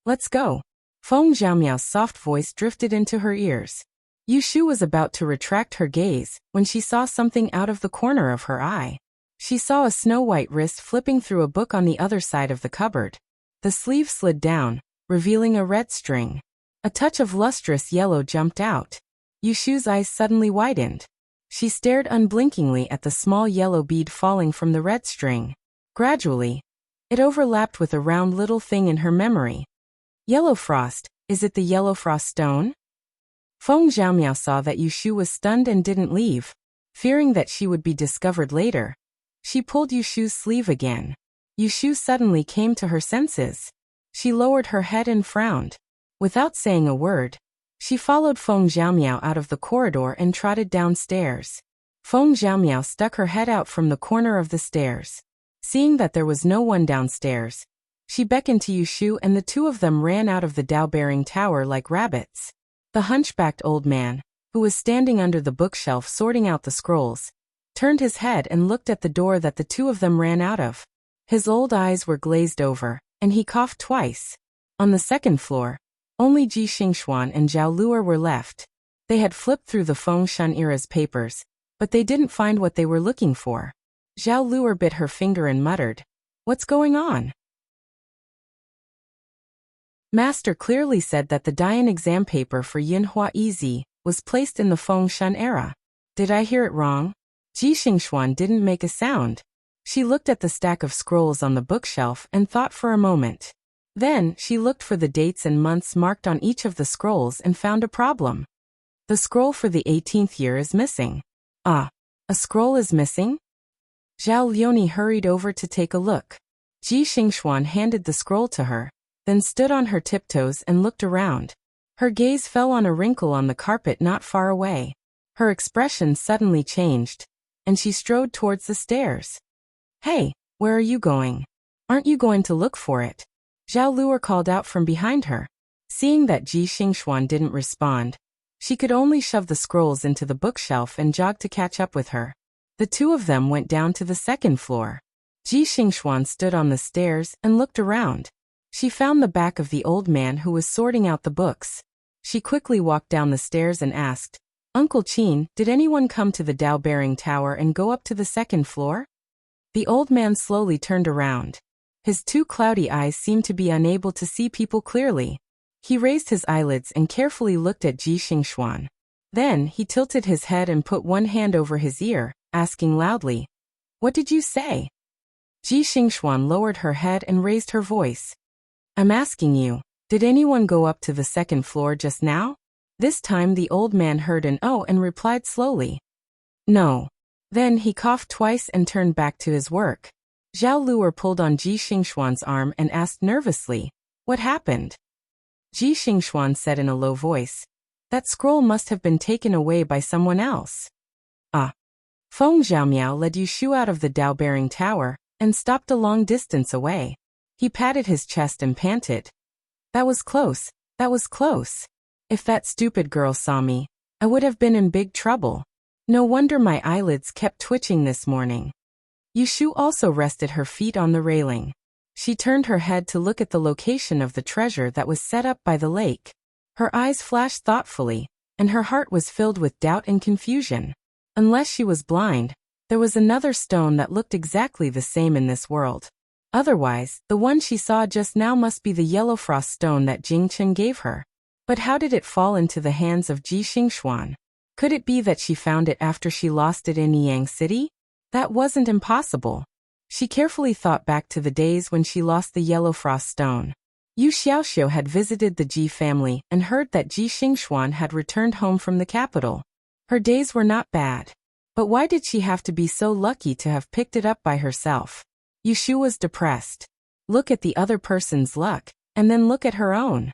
"Let's go." Feng Xiaomiao's soft voice drifted into her ears. Yu Shu was about to retract her gaze when she saw something out of the corner of her eye. She saw a snow-white wrist flipping through a book on the other side of the cupboard. The sleeve slid down, revealing a red string. A touch of lustrous yellow jumped out. Yu Shu's eyes suddenly widened. She stared unblinkingly at the small yellow bead falling from the red string. Gradually, it overlapped with a round little thing in her memory. "Yellow frost, is it the yellow frost stone?" Feng Xiaomiao saw that Yu Shu was stunned and didn't leave. Fearing that she would be discovered later, she pulled Yu Shu's sleeve again. Yu Shu suddenly came to her senses. She lowered her head and frowned. Without saying a word, she followed Feng Xiaomiao out of the corridor and trotted downstairs. Feng Xiaomiao stuck her head out from the corner of the stairs. Seeing that there was no one downstairs, she beckoned to Yu Shu and the 2 of them ran out of the Dao-bearing tower like rabbits. The hunchbacked old man, who was standing under the bookshelf sorting out the scrolls, turned his head and looked at the door that the 2 of them ran out of. His old eyes were glazed over, and he coughed twice. On the second floor, only Ji Xingxuan and Zhao Luer were left. They had flipped through the Feng Shan era's papers, but they didn't find what they were looking for. Zhao Luer bit her finger and muttered, "What's going on?" Master clearly said that the Dian exam paper for Yinhua Easy was placed in the Feng Shan era. Did I hear it wrong? Ji Xingxuan didn't make a sound. She looked at the stack of scrolls on the bookshelf and thought for a moment. Then, she looked for the dates and months marked on each of the scrolls and found a problem. The scroll for the 18th year is missing. Ah, a scroll is missing? Zhao Lioni hurried over to take a look. Ji Xingxuan handed the scroll to her, then stood on her tiptoes and looked around. Her gaze fell on a wrinkle on the carpet not far away. Her expression suddenly changed, and she strode towards the stairs. Hey, where are you going? Aren't you going to look for it? Zhao Luer called out from behind her. Seeing that Ji Xingxuan didn't respond, she could only shove the scrolls into the bookshelf and jog to catch up with her. The two of them went down to the second floor. Ji Xingxuan stood on the stairs and looked around. She found the back of the old man who was sorting out the books. She quickly walked down the stairs and asked, Uncle Qin, did anyone come to the Dao-bearing tower and go up to the second floor? The old man slowly turned around. His two cloudy eyes seemed to be unable to see people clearly. He raised his eyelids and carefully looked at Ji Xingxuan. Then, he tilted his head and put one hand over his ear, asking loudly, What did you say? Ji Xingxuan lowered her head and raised her voice. I'm asking you, did anyone go up to the second floor just now? This time the old man heard an "oh" and replied slowly. No. Then he coughed twice and turned back to his work. Zhao Luer pulled on Ji Xingxuan's arm and asked nervously, What happened? Ji Xingxuan said in a low voice, That scroll must have been taken away by someone else. Ah. Feng Zhaomiao led Yushu out of the Dao-bearing tower and stopped a long distance away. He patted his chest and panted. That was close, that was close. If that stupid girl saw me, I would have been in big trouble. No wonder my eyelids kept twitching this morning. Yushu also rested her feet on the railing. She turned her head to look at the location of the treasure that was set up by the lake. Her eyes flashed thoughtfully, and her heart was filled with doubt and confusion. Unless she was blind, there was another stone that looked exactly the same in this world. Otherwise, the one she saw just now must be the yellow frost stone that Jing Chen gave her. But how did it fall into the hands of Ji Xingxuan? Could it be that she found it after she lost it in Yang City? That wasn't impossible. She carefully thought back to the days when she lost the yellow frost stone. Yu Xiaoxiu had visited the Ji family and heard that Ji Xingxuan had returned home from the capital. Her days were not bad. But why did she have to be so lucky to have picked it up by herself? Yushu was depressed. Look at the other person's luck, and then look at her own.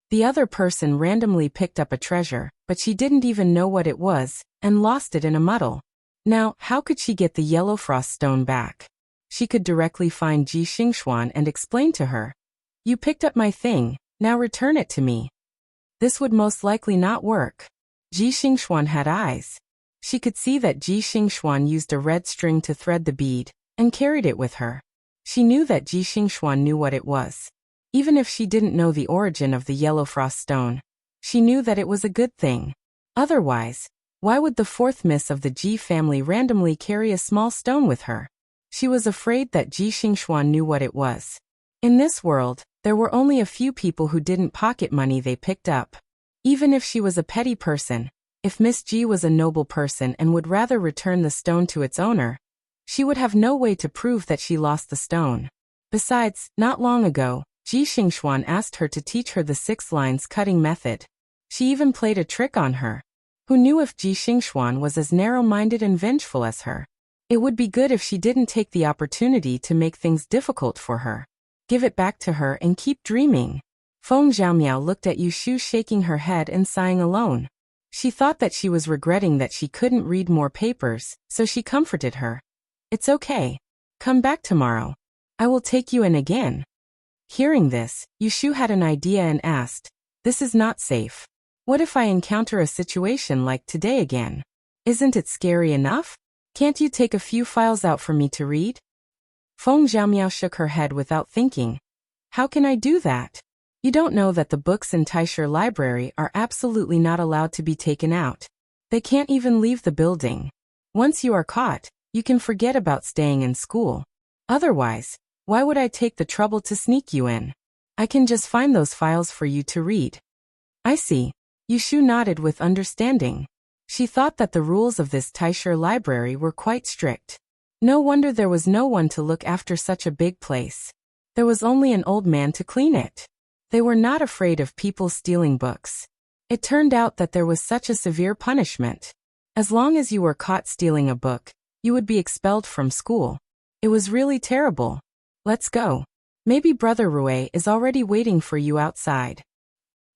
The other person randomly picked up a treasure, but she didn't even know what it was, and lost it in a muddle. Now, how could she get the yellow frost stone back? She could directly find Ji Xingxuan and explain to her. You picked up my thing, now return it to me. This would most likely not work. Ji Xingxuan had eyes. She could see that Ji Xingxuan used a red string to thread the bead, and carried it with her. She knew that Ji Xingxuan knew what it was. Even if she didn't know the origin of the yellow frost stone, she knew that it was a good thing. Otherwise, why would the fourth miss of the Ji family randomly carry a small stone with her? She was afraid that Ji Xingxuan knew what it was. In this world, there were only a few people who didn't pocket money they picked up. Even if she was a petty person, if Miss Ji was a noble person and would rather return the stone to its owner, she would have no way to prove that she lost the stone. Besides, not long ago, Ji Xingxuan asked her to teach her the 6 lines cutting method. She even played a trick on her. Who knew if Ji Xingxuan was as narrow-minded and vengeful as her? It would be good if she didn't take the opportunity to make things difficult for her. Give it back to her and keep dreaming. Feng Zhaomiao looked at Yushu shaking her head and sighing alone. She thought that she was regretting that she couldn't read more papers, so she comforted her. It's okay. Come back tomorrow. I will take you in again. Hearing this, Yushu had an idea and asked, This is not safe. What if I encounter a situation like today again? Isn't it scary enough? Can't you take a few files out for me to read? Feng Zhaomiao shook her head without thinking. How can I do that? You don't know that the books in Taisher Library are absolutely not allowed to be taken out. They can't even leave the building. Once you are caught, you can forget about staying in school. Otherwise, why would I take the trouble to sneak you in? I can just find those files for you to read. I see. Yushu nodded with understanding. She thought that the rules of this Taisher library were quite strict. No wonder there was no one to look after such a big place. There was only an old man to clean it. They were not afraid of people stealing books. It turned out that there was such a severe punishment. As long as you were caught stealing a book, you would be expelled from school. It was really terrible. Let's go. Maybe Brother Rue is already waiting for you outside.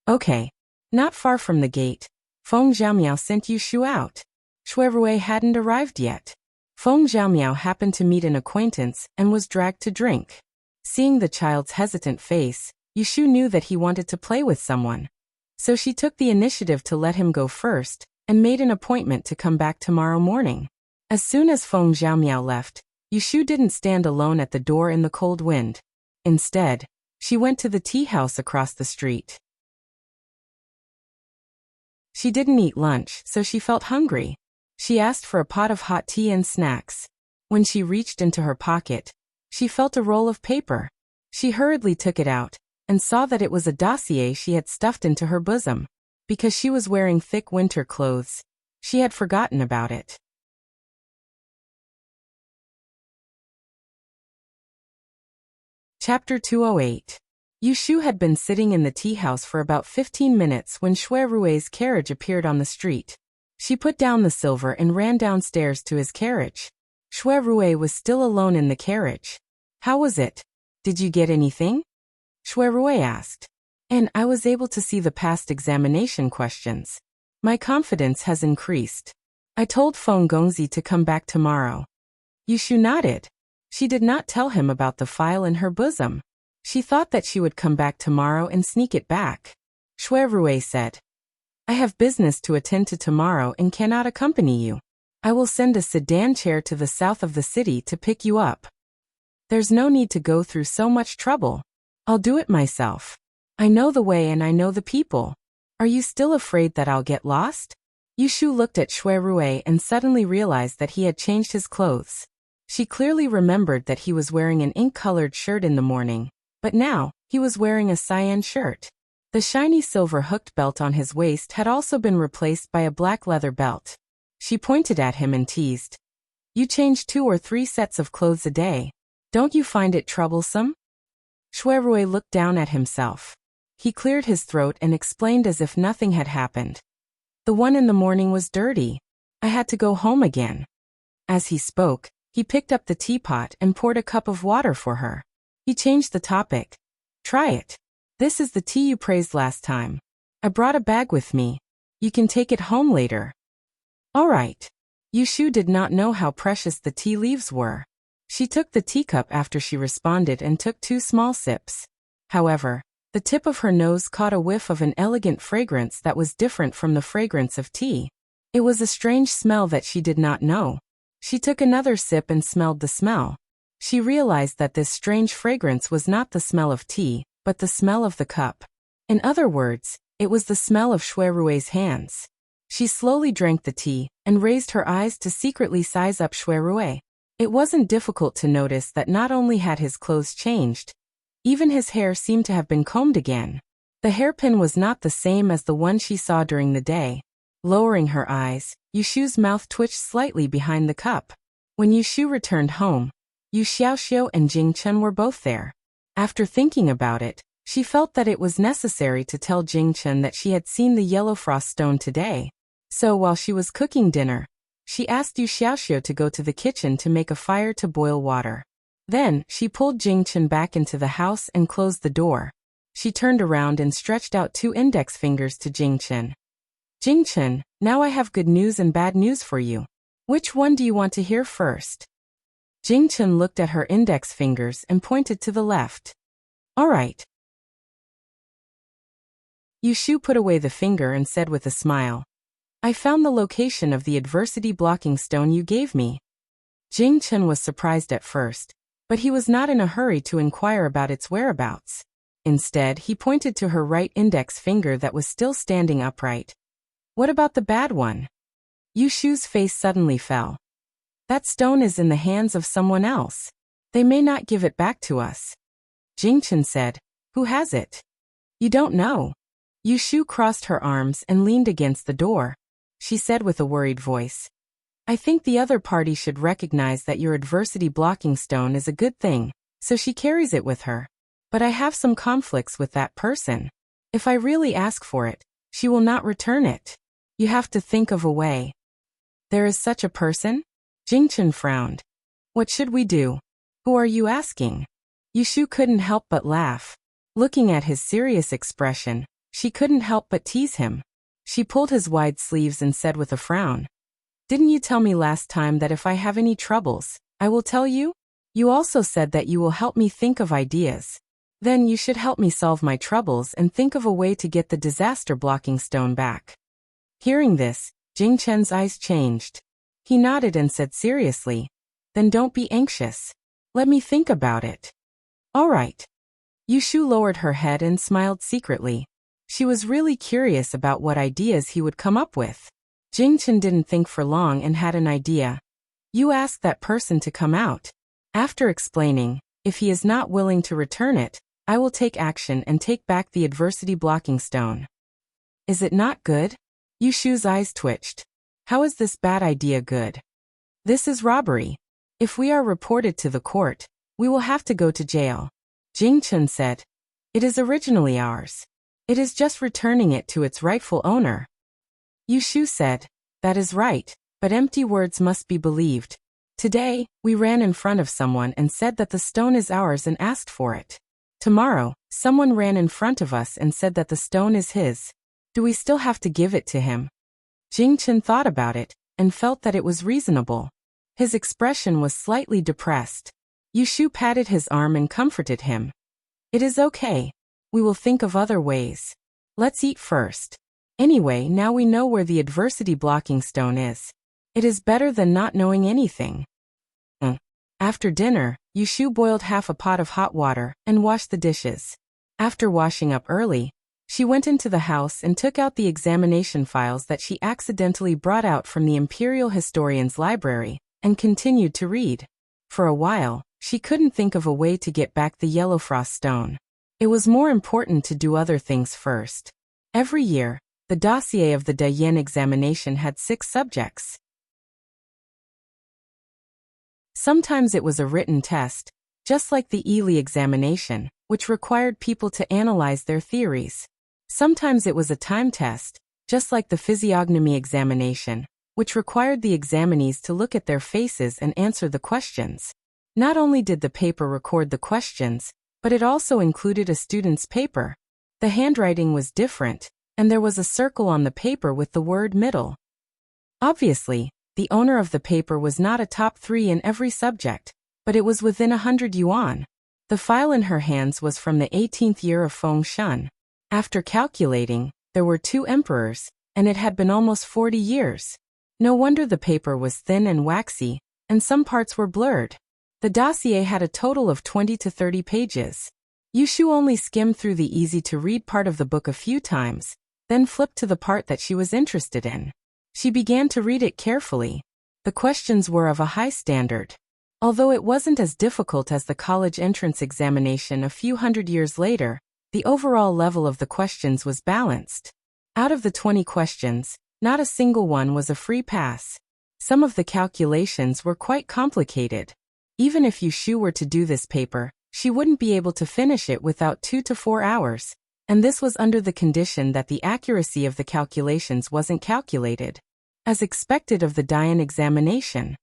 Okay. Not far from the gate, Feng Zhaomiao sent Yushu out. Shui Rue hadn't arrived yet. Feng Zhaomiao happened to meet an acquaintance and was dragged to drink. Seeing the child's hesitant face, Yushu knew that he wanted to play with someone. So she took the initiative to let him go first, and made an appointment to come back tomorrow morning. As soon as Feng Zhaomiao left, Yushu didn't stand alone at the door in the cold wind. Instead, she went to the tea house across the street. She didn't eat lunch, so she felt hungry. She asked for a pot of hot tea and snacks. When she reached into her pocket, she felt a roll of paper. She hurriedly took it out, and saw that it was a dossier she had stuffed into her bosom. Because she was wearing thick winter clothes, she had forgotten about it. Chapter 208. Yushu had been sitting in the tea house for about 15 minutes when Shui Rue's carriage appeared on the street. She put down the silver and ran downstairs to his carriage. Shui Rue was still alone in the carriage. How was it? Did you get anything? Shui Rue asked. And I was able to see the past examination questions. My confidence has increased. I told Feng Gongzi to come back tomorrow. Yushu nodded. She did not tell him about the file in her bosom. She thought that she would come back tomorrow and sneak it back. Shui Rue said, I have business to attend to tomorrow and cannot accompany you. I will send a sedan chair to the south of the city to pick you up. There's no need to go through so much trouble. I'll do it myself. I know the way and I know the people. Are you still afraid that I'll get lost? Yushu looked at Shui Rue and suddenly realized that he had changed his clothes. She clearly remembered that he was wearing an ink-colored shirt in the morning, but now, he was wearing a cyan shirt. The shiny silver hooked belt on his waist had also been replaced by a black leather belt. She pointed at him and teased. You change 2 or 3 sets of clothes a day. Don't you find it troublesome? Shui Rue looked down at himself. He cleared his throat and explained as if nothing had happened. The one in the morning was dirty. I had to go home again. As he spoke, he picked up the teapot and poured a cup of water for her. He changed the topic. Try it. This is the tea you praised last time. I brought a bag with me. You can take it home later. All right. Yushu did not know how precious the tea leaves were. She took the teacup after she responded and took 2 small sips. However, the tip of her nose caught a whiff of an elegant fragrance that was different from the fragrance of tea. It was a strange smell that she did not know. She took another sip and smelled the smell. She realized that this strange fragrance was not the smell of tea, but the smell of the cup. In other words, it was the smell of Shui Rue's hands. She slowly drank the tea and raised her eyes to secretly size up Shui Rue. It wasn't difficult to notice that not only had his clothes changed, even his hair seemed to have been combed again. The hairpin was not the same as the one she saw during the day. Lowering her eyes, Yushu's mouth twitched slightly behind the cup. When Yushu returned home, Yu Xiaoxiu and Jing Chen were both there. After thinking about it, she felt that it was necessary to tell Jing Chen that she had seen the yellow frost stone today. So while she was cooking dinner, she asked Yu Xiaoxiu to go to the kitchen to make a fire to boil water. Then, she pulled Jing Chen back into the house and closed the door. She turned around and stretched out 2 index fingers to Jing Chen. Jing Chen, now I have good news and bad news for you. Which one do you want to hear first? Jing Chen looked at her index fingers and pointed to the left. All right. Yushu put away the finger and said with a smile, I found the location of the adversity blocking stone you gave me. Jing Chen was surprised at first, but he was not in a hurry to inquire about its whereabouts. Instead, he pointed to her right index finger that was still standing upright. What about the bad one? Yushu's face suddenly fell. That stone is in the hands of someone else. They may not give it back to us. Jing Chen said, Who has it? You don't know. Yushu crossed her arms and leaned against the door. she said with a worried voice. I think the other party should recognize that your adversity blocking stone is a good thing, so she carries it with her. But I have some conflicts with that person. If I really ask for it, she will not return it. You have to think of a way. There is such a person? Jingchen frowned. What should we do? Who are you asking? Yushu couldn't help but laugh. Looking at his serious expression, she couldn't help but tease him. She pulled his wide sleeves and said with a frown, Didn't you tell me last time that if I have any troubles, I will tell you? You also said that you will help me think of ideas. Then you should help me solve my troubles and think of a way to get the disaster-blocking stone back. Hearing this, Jingchen's eyes changed. He nodded and said seriously, Then don't be anxious. Let me think about it. All right. Yushu lowered her head and smiled secretly. She was really curious about what ideas he would come up with. Jingchen didn't think for long and had an idea. You ask that person to come out. After explaining, if he is not willing to return it, I will take action and take back the adversity-blocking stone. Is it not good? Yushu's eyes twitched. How is this bad idea good? This is robbery. If we are reported to the court, we will have to go to jail. Jingchen said. It is originally ours. It is just returning it to its rightful owner. Yushu said. That is right, but empty words must be believed. Today, we ran in front of someone and said that the stone is ours and asked for it. Tomorrow, someone ran in front of us and said that the stone is his. Do we still have to give it to him? Jingchen thought about it and felt that it was reasonable. His expression was slightly depressed. Yushu patted his arm and comforted him. It is okay. We will think of other ways. Let's eat first. Anyway, now we know where the adversity-blocking stone is. It is better than not knowing anything. After dinner, Yushu boiled half a pot of hot water and washed the dishes. After washing up early, she went into the house and took out the examination files that she accidentally brought out from the Imperial Historian's library and continued to read. For a while, she couldn't think of a way to get back the yellow frost stone. It was more important to do other things first. Every year, the dossier of the Dayan examination had 6 subjects. Sometimes it was a written test, just like the Ely examination, which required people to analyze their theories. Sometimes it was a time test, just like the physiognomy examination, which required the examinees to look at their faces and answer the questions. Not only did the paper record the questions, but it also included a student's paper. The handwriting was different, and there was a circle on the paper with the word middle. Obviously, the owner of the paper was not a top 3 in every subject, but it was within 100 yuan. The file in her hands was from the 18th year of Feng Shun. After calculating, there were 2 emperors, and it had been almost 40 years. No wonder the paper was thin and waxy, and some parts were blurred. The dossier had a total of 20 to 30 pages. Yushu only skimmed through the easy-to-read part of the book a few times, then flipped to the part that she was interested in. She began to read it carefully. The questions were of a high standard. Although it wasn't as difficult as the college entrance examination a few hundred years later, the overall level of the questions was balanced. Out of the 20 questions, not a single one was a free pass. Some of the calculations were quite complicated. Even if Yushu were to do this paper, she wouldn't be able to finish it without 2 to 4 hours, and this was under the condition that the accuracy of the calculations wasn't calculated, as expected of the Dayan examination.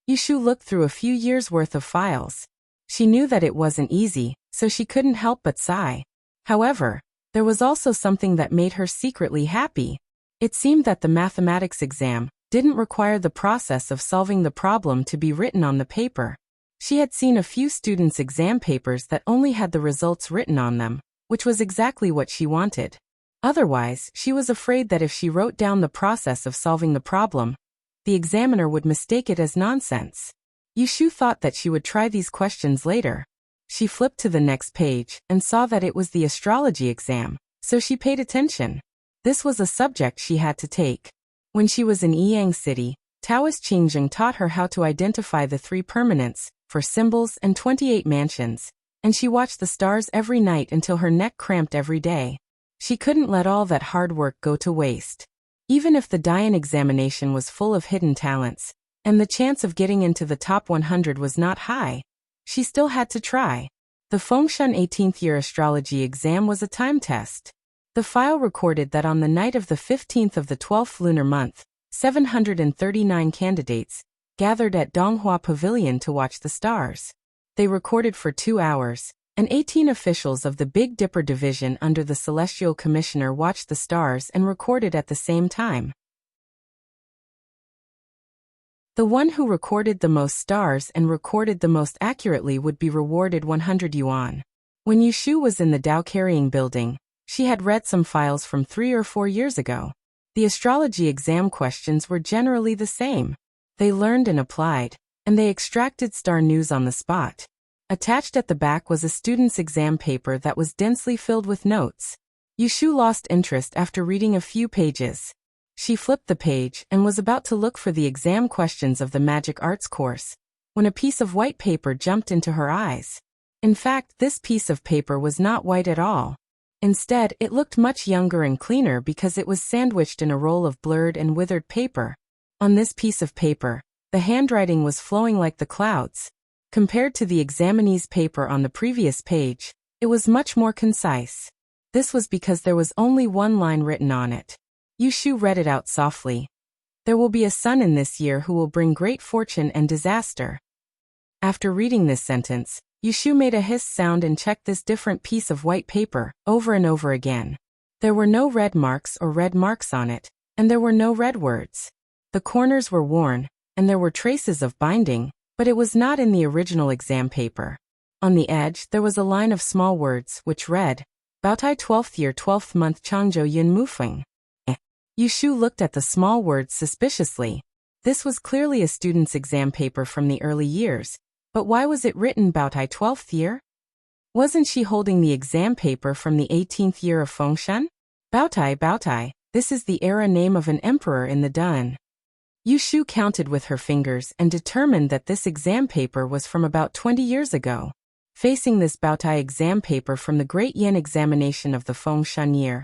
Yushu looked through a few years' worth of files. She knew that it wasn't easy, so she couldn't help but sigh. However, there was also something that made her secretly happy. It seemed that the mathematics exam didn't require the process of solving the problem to be written on the paper. She had seen a few students' exam papers that only had the results written on them, which was exactly what she wanted. Otherwise, she was afraid that if she wrote down the process of solving the problem, the examiner would mistake it as nonsense. Yushu thought that she would try these questions later. She flipped to the next page and saw that it was the astrology exam, so she paid attention. This was a subject she had to take. When she was in Yiyang City, Taoist Qingjing taught her how to identify the 3 permanents, 4 symbols and 28 mansions, and she watched the stars every night until her neck cramped every day. She couldn't let all that hard work go to waste. Even if the Dian examination was full of hidden talents, and the chance of getting into the top 100 was not high, she still had to try. The Fengshan 18th year astrology exam was a time test. The file recorded that on the night of the 15th of the 12th lunar month, 739 candidates gathered at Donghua Pavilion to watch the stars. They recorded for 2 hours, and 18 officials of the Big Dipper division under the Celestial Commissioner watched the stars and recorded at the same time. The one who recorded the most stars and recorded the most accurately would be rewarded 100 yuan. When Yushu was in the Dao carrying building, she had read some files from 3 or 4 years ago. The astrology exam questions were generally the same. They learned and applied, and they extracted star news on the spot. Attached at the back was a student's exam paper that was densely filled with notes. Yushu lost interest after reading a few pages. She flipped the page and was about to look for the exam questions of the magic arts course, when a piece of white paper jumped into her eyes. In fact, this piece of paper was not white at all. Instead, it looked much younger and cleaner because it was sandwiched in a roll of blurred and withered paper. On this piece of paper, the handwriting was flowing like the clouds. Compared to the examinee's paper on the previous page, it was much more concise. This was because there was only one line written on it. Yushu read it out softly. There will be a son in this year who will bring great fortune and disaster. After reading this sentence, Yushu made a hiss sound and checked this different piece of white paper over and over again. There were no red marks or red marks on it, and there were no red words. The corners were worn, and there were traces of binding, but it was not in the original exam paper. On the edge, there was a line of small words, which read, Baotai 12th year 12th month Changzhou Yun Mufeng. Yushu looked at the small words suspiciously. This was clearly a student's exam paper from the early years, but why was it written Baotai 12th year? Wasn't she holding the exam paper from the 18th year of Fengshan? Baotai, this is the era name of an emperor in the Dan. Yushu counted with her fingers and determined that this exam paper was from about 20 years ago. Facing this Baotai exam paper from the Great Yin examination of the Fengshan year,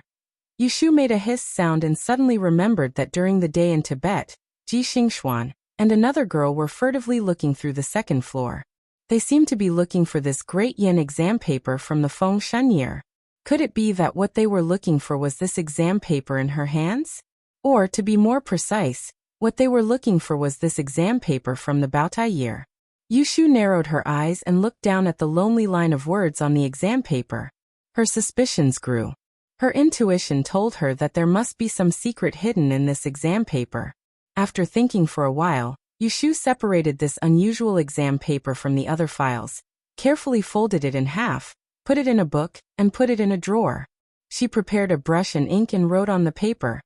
Yushu made a hiss sound and suddenly remembered that during the day in Tibet, Ji Xingxuan and another girl were furtively looking through the second floor. They seemed to be looking for this Great Yin exam paper from the Fengshan year. Could it be that what they were looking for was this exam paper in her hands? Or, to be more precise, what they were looking for was this exam paper from the Baotai year. Yushu narrowed her eyes and looked down at the lonely line of words on the exam paper. Her suspicions grew. Her intuition told her that there must be some secret hidden in this exam paper. After thinking for a while, Yushu separated this unusual exam paper from the other files, carefully folded it in half, put it in a book, and put it in a drawer. She prepared a brush and ink and wrote on the paper,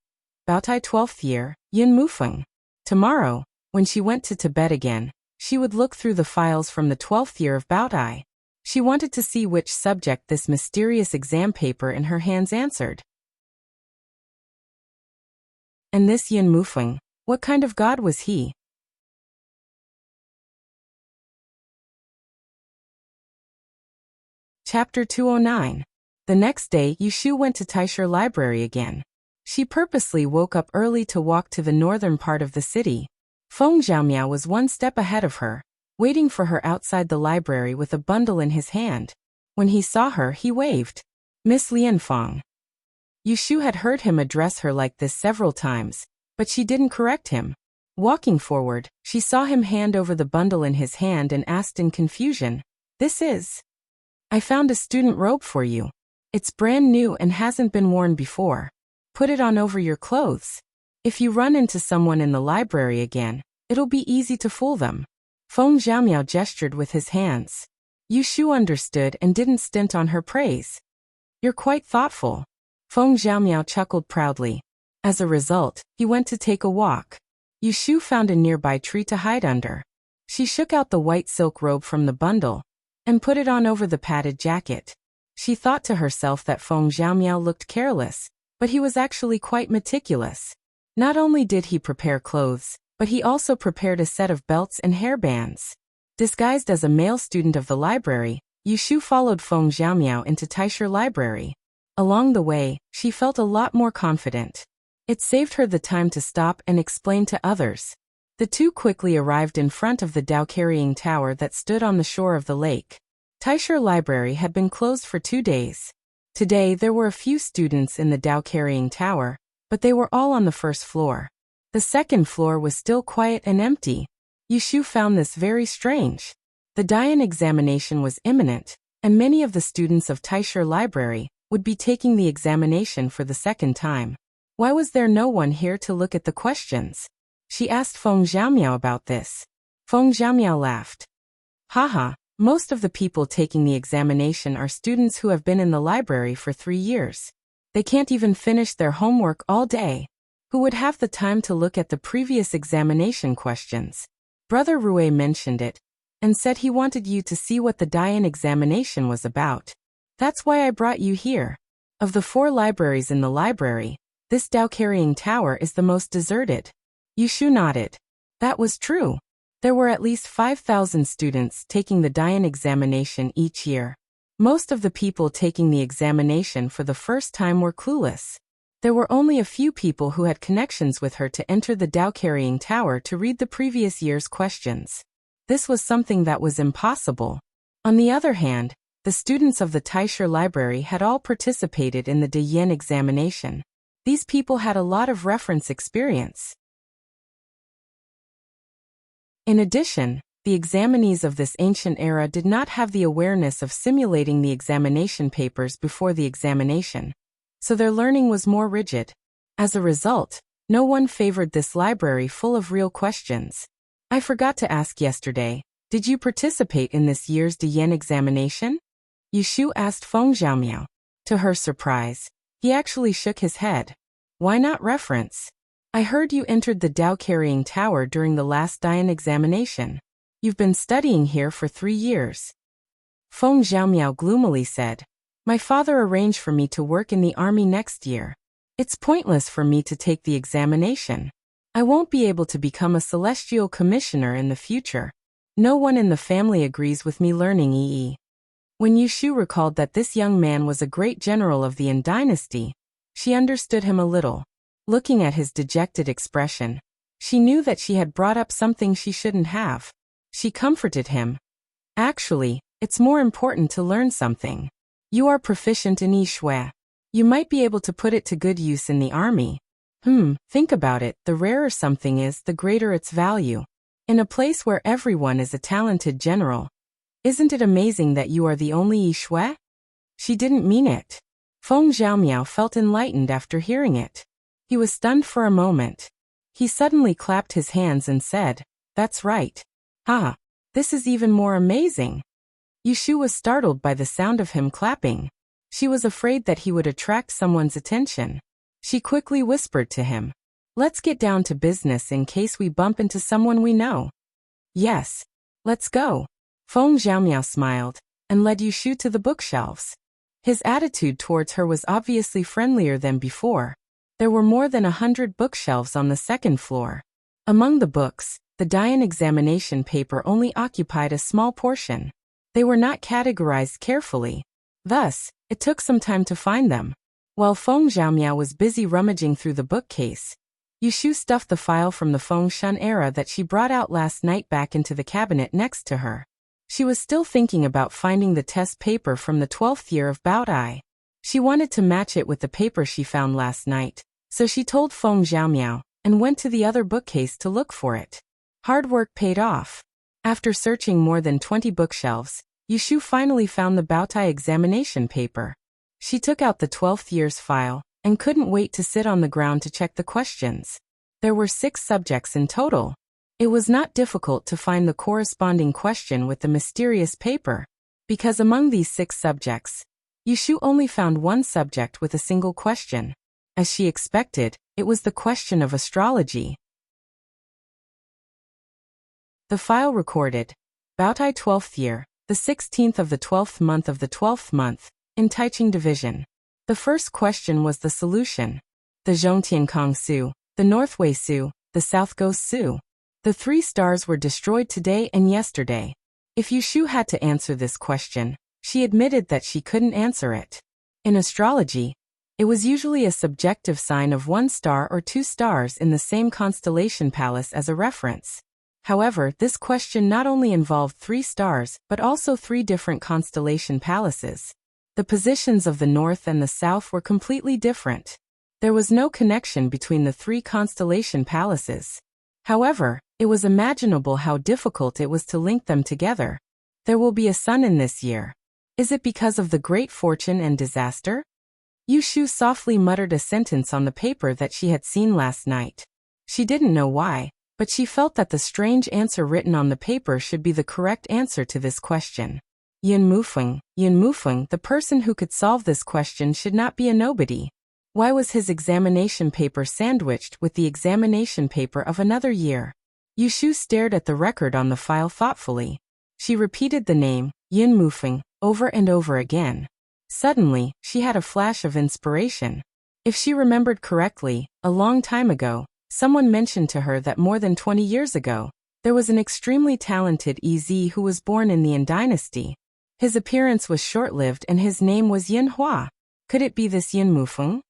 Baotai 12th year, Yun Mufeng. Tomorrow, when she went to Tibet again, she would look through the files from the 12th year of Baotai. She wanted to see which subject this mysterious exam paper in her hands answered. And this Yun Mufeng, what kind of god was he? Chapter 209. The next day, Yushu went to Taisher Library again. She purposely woke up early to walk to the northern part of the city. Feng Zhaomiao was one step ahead of her, waiting for her outside the library with a bundle in his hand. When he saw her, he waved. Miss Lianfeng. Yushu had heard him address her like this several times, but she didn't correct him. Walking forward, she saw him hand over the bundle in his hand and asked in confusion, This is? I found a student robe for you. It's brand new and hasn't been worn before. Put it on over your clothes. If you run into someone in the library again, it'll be easy to fool them. Feng Zhaomiao gestured with his hands. Yushu understood and didn't stint on her praise. You're quite thoughtful. Feng Zhaomiao chuckled proudly. As a result, he went to take a walk. Yushu found a nearby tree to hide under. She shook out the white silk robe from the bundle and put it on over the padded jacket. She thought to herself that Feng Zhaomiao looked careless, but he was actually quite meticulous. Not only did he prepare clothes, but he also prepared a set of belts and hairbands. Disguised as a male student of the library, Yushu followed Feng Zhaomiao into Taisher Library. Along the way, she felt a lot more confident. It saved her the time to stop and explain to others. The two quickly arrived in front of the Dao-carrying tower that stood on the shore of the lake. Taisher Library had been closed for 2 days. Today there were a few students in the Dao-carrying tower, but they were all on the first floor. The second floor was still quiet and empty. Yushu found this very strange. The Dayan examination was imminent, and many of the students of Taisher Library would be taking the examination for the second time. Why was there no one here to look at the questions? She asked Feng Xiaomiao about this. Feng Xiaomiao laughed. Haha, most of the people taking the examination are students who have been in the library for 3 years. They can't even finish their homework all day. Who would have the time to look at the previous examination questions? Brother Rui mentioned it, and said he wanted you to see what the Dayan examination was about. That's why I brought you here. Of the 4 libraries in the library, this Dao-carrying tower is the most deserted. Yushu nodded. That was true. There were at least 5,000 students taking the Dayan examination each year. Most of the people taking the examination for the first time were clueless. There were only a few people who had connections with her to enter the Dao-carrying tower to read the previous year's questions. This was something that was impossible. On the other hand, the students of the Taisher Library had all participated in the Dayan examination. These people had a lot of reference experience. In addition, the examinees of this ancient era did not have the awareness of simulating the examination papers before the examination, so their learning was more rigid. As a result, no one favored this library full of real questions. I forgot to ask yesterday, did you participate in this year's Dayan examination? Yushu asked Feng Xiaomiao. To her surprise, he actually shook his head. Why not reference? I heard you entered the Dao-carrying tower during the last Dayan examination. You've been studying here for 3 years. Feng Xiaomiao gloomily said, my father arranged for me to work in the army next year. It's pointless for me to take the examination. I won't be able to become a celestial commissioner in the future. No one in the family agrees with me learning EE. When Yushu recalled that this young man was a great general of the Yin dynasty, she understood him a little. Looking at his dejected expression, she knew that she had brought up something she shouldn't have. She comforted him. Actually, it's more important to learn something. You are proficient in Yi Shui. You might be able to put it to good use in the army. Think about it, the rarer something is, the greater its value. In a place where everyone is a talented general. Isn't it amazing that you are the only Yi Shui? She didn't mean it. Feng Xiaomiao felt enlightened after hearing it. He was stunned for a moment. He suddenly clapped his hands and said, that's right. This is even more amazing. Yushu was startled by the sound of him clapping. She was afraid that he would attract someone's attention. She quickly whispered to him, let's get down to business in case we bump into someone we know. Yes. Let's go. Feng Xiaomiao smiled and led Yushu to the bookshelves. His attitude towards her was obviously friendlier than before. There were more than 100 bookshelves on the second floor. Among the books, the Dayan examination paper only occupied a small portion. They were not categorized carefully. Thus, it took some time to find them. While Feng Xiaomiao was busy rummaging through the bookcase, Yushu stuffed the file from the Feng Shun era that she brought out last night back into the cabinet next to her. She was still thinking about finding the test paper from the 12th year of Baotai. She wanted to match it with the paper she found last night, so she told Feng Xiaomiao and went to the other bookcase to look for it. Hard work paid off. After searching more than 20 bookshelves, Yushu finally found the Baotai examination paper. She took out the 12th year's file and couldn't wait to sit on the ground to check the questions. There were 6 subjects in total. It was not difficult to find the corresponding question with the mysterious paper, because among these 6 subjects, Yushu only found one subject with a single question. As she expected, it was the question of astrology. The file recorded, Baotai 12th year, the 16th of the 12th month of the 12th month, in Taiching Division. The first question was the solution. The Zhongtiankong Su, the Northway Su, the South Ghost Su. The 3 stars were destroyed today and yesterday. If Yushu had to answer this question, she admitted that she couldn't answer it. In astrology, It was usually a subjective sign of 1 star or 2 stars in the same constellation palace as a reference. However, this question not only involved 3 stars, but also 3 different constellation palaces. The positions of the north and the south were completely different. There was no connection between the 3 constellation palaces. However, it was imaginable how difficult it was to link them together. There will be a sun in this year. Is it because of the great fortune and disaster? Yushu softly muttered a sentence on the paper that she had seen last night. She didn't know why, but she felt that the strange answer written on the paper should be the correct answer to this question. Yin Mufeng, the person who could solve this question should not be a nobody. Why was his examination paper sandwiched with the examination paper of another year? Yushu stared at the record on the file thoughtfully. She repeated the name, Yin Mufeng, over and over again. Suddenly, she had a flash of inspiration. If she remembered correctly, a long time ago, someone mentioned to her that more than 20 years ago, there was an extremely talented EZ who was born in the Yin dynasty. His appearance was short-lived and his name was Yin Hua. Could it be this Yin Mufeng?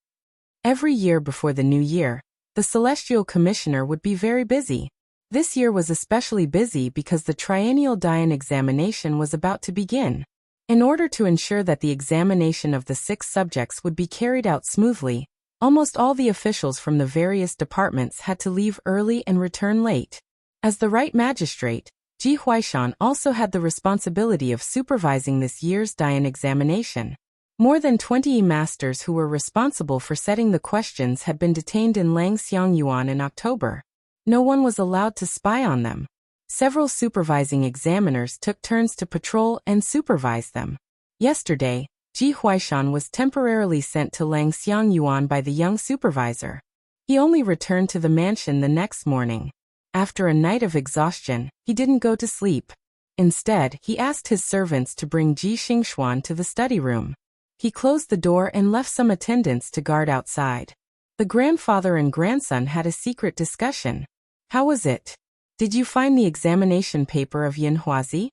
Every year before the new year, the Celestial Commissioner would be very busy. This year was especially busy because the triennial Dian examination was about to begin. In order to ensure that the examination of the 6 subjects would be carried out smoothly, almost all the officials from the various departments had to leave early and return late. As the right magistrate, Ji Huaishan also had the responsibility of supervising this year's Dian examination. More than 20 masters who were responsible for setting the questions had been detained in Langxiang Yuan in October. No one was allowed to spy on them. Several supervising examiners took turns to patrol and supervise them. Yesterday, Ji Huaishan was temporarily sent to Langxiang Yuan by the young supervisor. He only returned to the mansion the next morning. After a night of exhaustion, he didn't go to sleep. Instead, he asked his servants to bring Ji Xingxuan to the study room. He closed the door and left some attendants to guard outside. The grandfather and grandson had a secret discussion. How was it? Did you find the examination paper of Yin Huazi?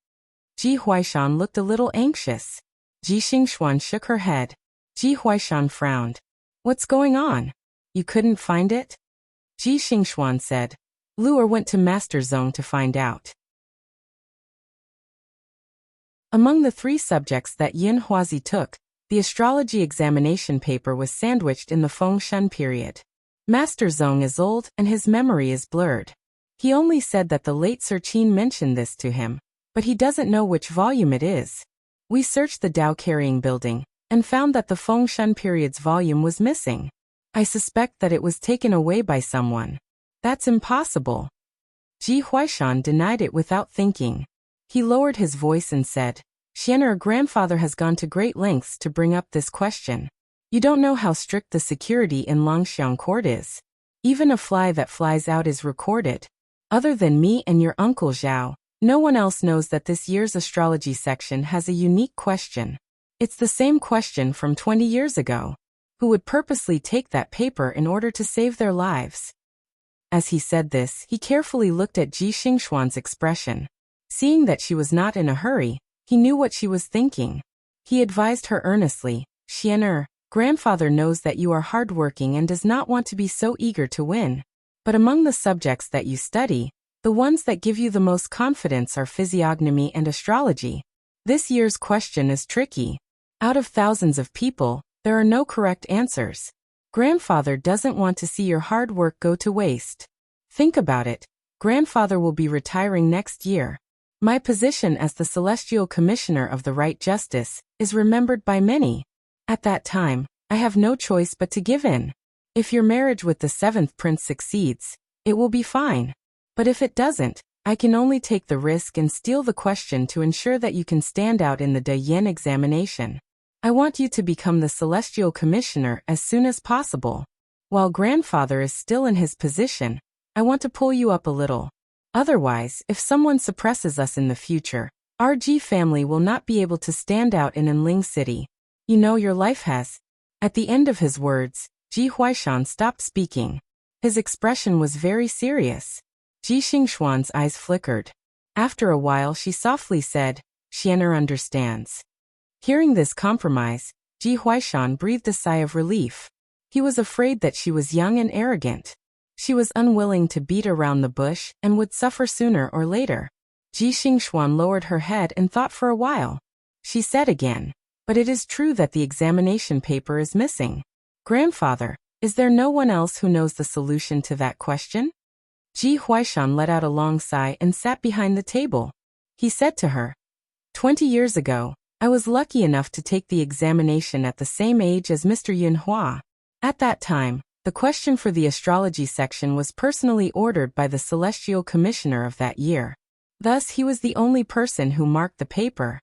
Ji Huaishan looked a little anxious. Ji Xingxuan shook her head. Ji Huaishan frowned. What's going on? You couldn't find it? Ji Xingxuan said. Luer went to Master Zong to find out. Among the 3 subjects that Yin Huazi took, the astrology examination paper was sandwiched in the Feng Shun period. Master Zong is old and his memory is blurred. He only said that the late Sir Qin mentioned this to him, but he doesn't know which volume it is. We searched the Dao carrying building and found that the Feng Shun period's volume was missing. I suspect that it was taken away by someone. That's impossible. Ji Huaishan denied it without thinking. He lowered his voice and said, Xian'er, grandfather has gone to great lengths to bring up this question. You don't know how strict the security in Langxiang court is. Even a fly that flies out is recorded. Other than me and your uncle Zhao, no one else knows that this year's astrology section has a unique question. It's the same question from 20 years ago. Who would purposely take that paper in order to save their lives? As he said this, he carefully looked at Ji Xingxuan's expression. Seeing that she was not in a hurry, he knew what she was thinking. He advised her earnestly, Xian'er, grandfather knows that you are hardworking and does not want to be so eager to win. But among the subjects that you study, the ones that give you the most confidence are physiognomy and astrology. This year's question is tricky. Out of thousands of people, there are no correct answers. Grandfather doesn't want to see your hard work go to waste. Think about it. Grandfather will be retiring next year. My position as the Celestial Commissioner of the Right Justice is remembered by many. At that time, I have no choice but to give in. If your marriage with the 7th prince succeeds, it will be fine. But if it doesn't, I can only take the risk and steal the question to ensure that you can stand out in the De Yin examination. I want you to become the Celestial Commissioner as soon as possible. While grandfather is still in his position, I want to pull you up a little. Otherwise, if someone suppresses us in the future, our Ji family will not be able to stand out in Enling City. You know your life has. At the end of his words, Ji Huaishan stopped speaking. His expression was very serious. Ji Xingxuan's eyes flickered. After a while she softly said, Xian'er understands. Hearing this compromise, Ji Huaishan breathed a sigh of relief. He was afraid that she was young and arrogant. She was unwilling to beat around the bush and would suffer sooner or later. Ji Xingxuan lowered her head and thought for a while. She said again, "But it is true that the examination paper is missing. Grandfather, is there no one else who knows the solution to that question?" Ji Huaishan let out a long sigh and sat behind the table. He said to her, 20 years ago, I was lucky enough to take the examination at the same age as Mr. Yunhua. At that time, the question for the astrology section was personally ordered by the celestial commissioner of that year. Thus, he was the only person who marked the paper.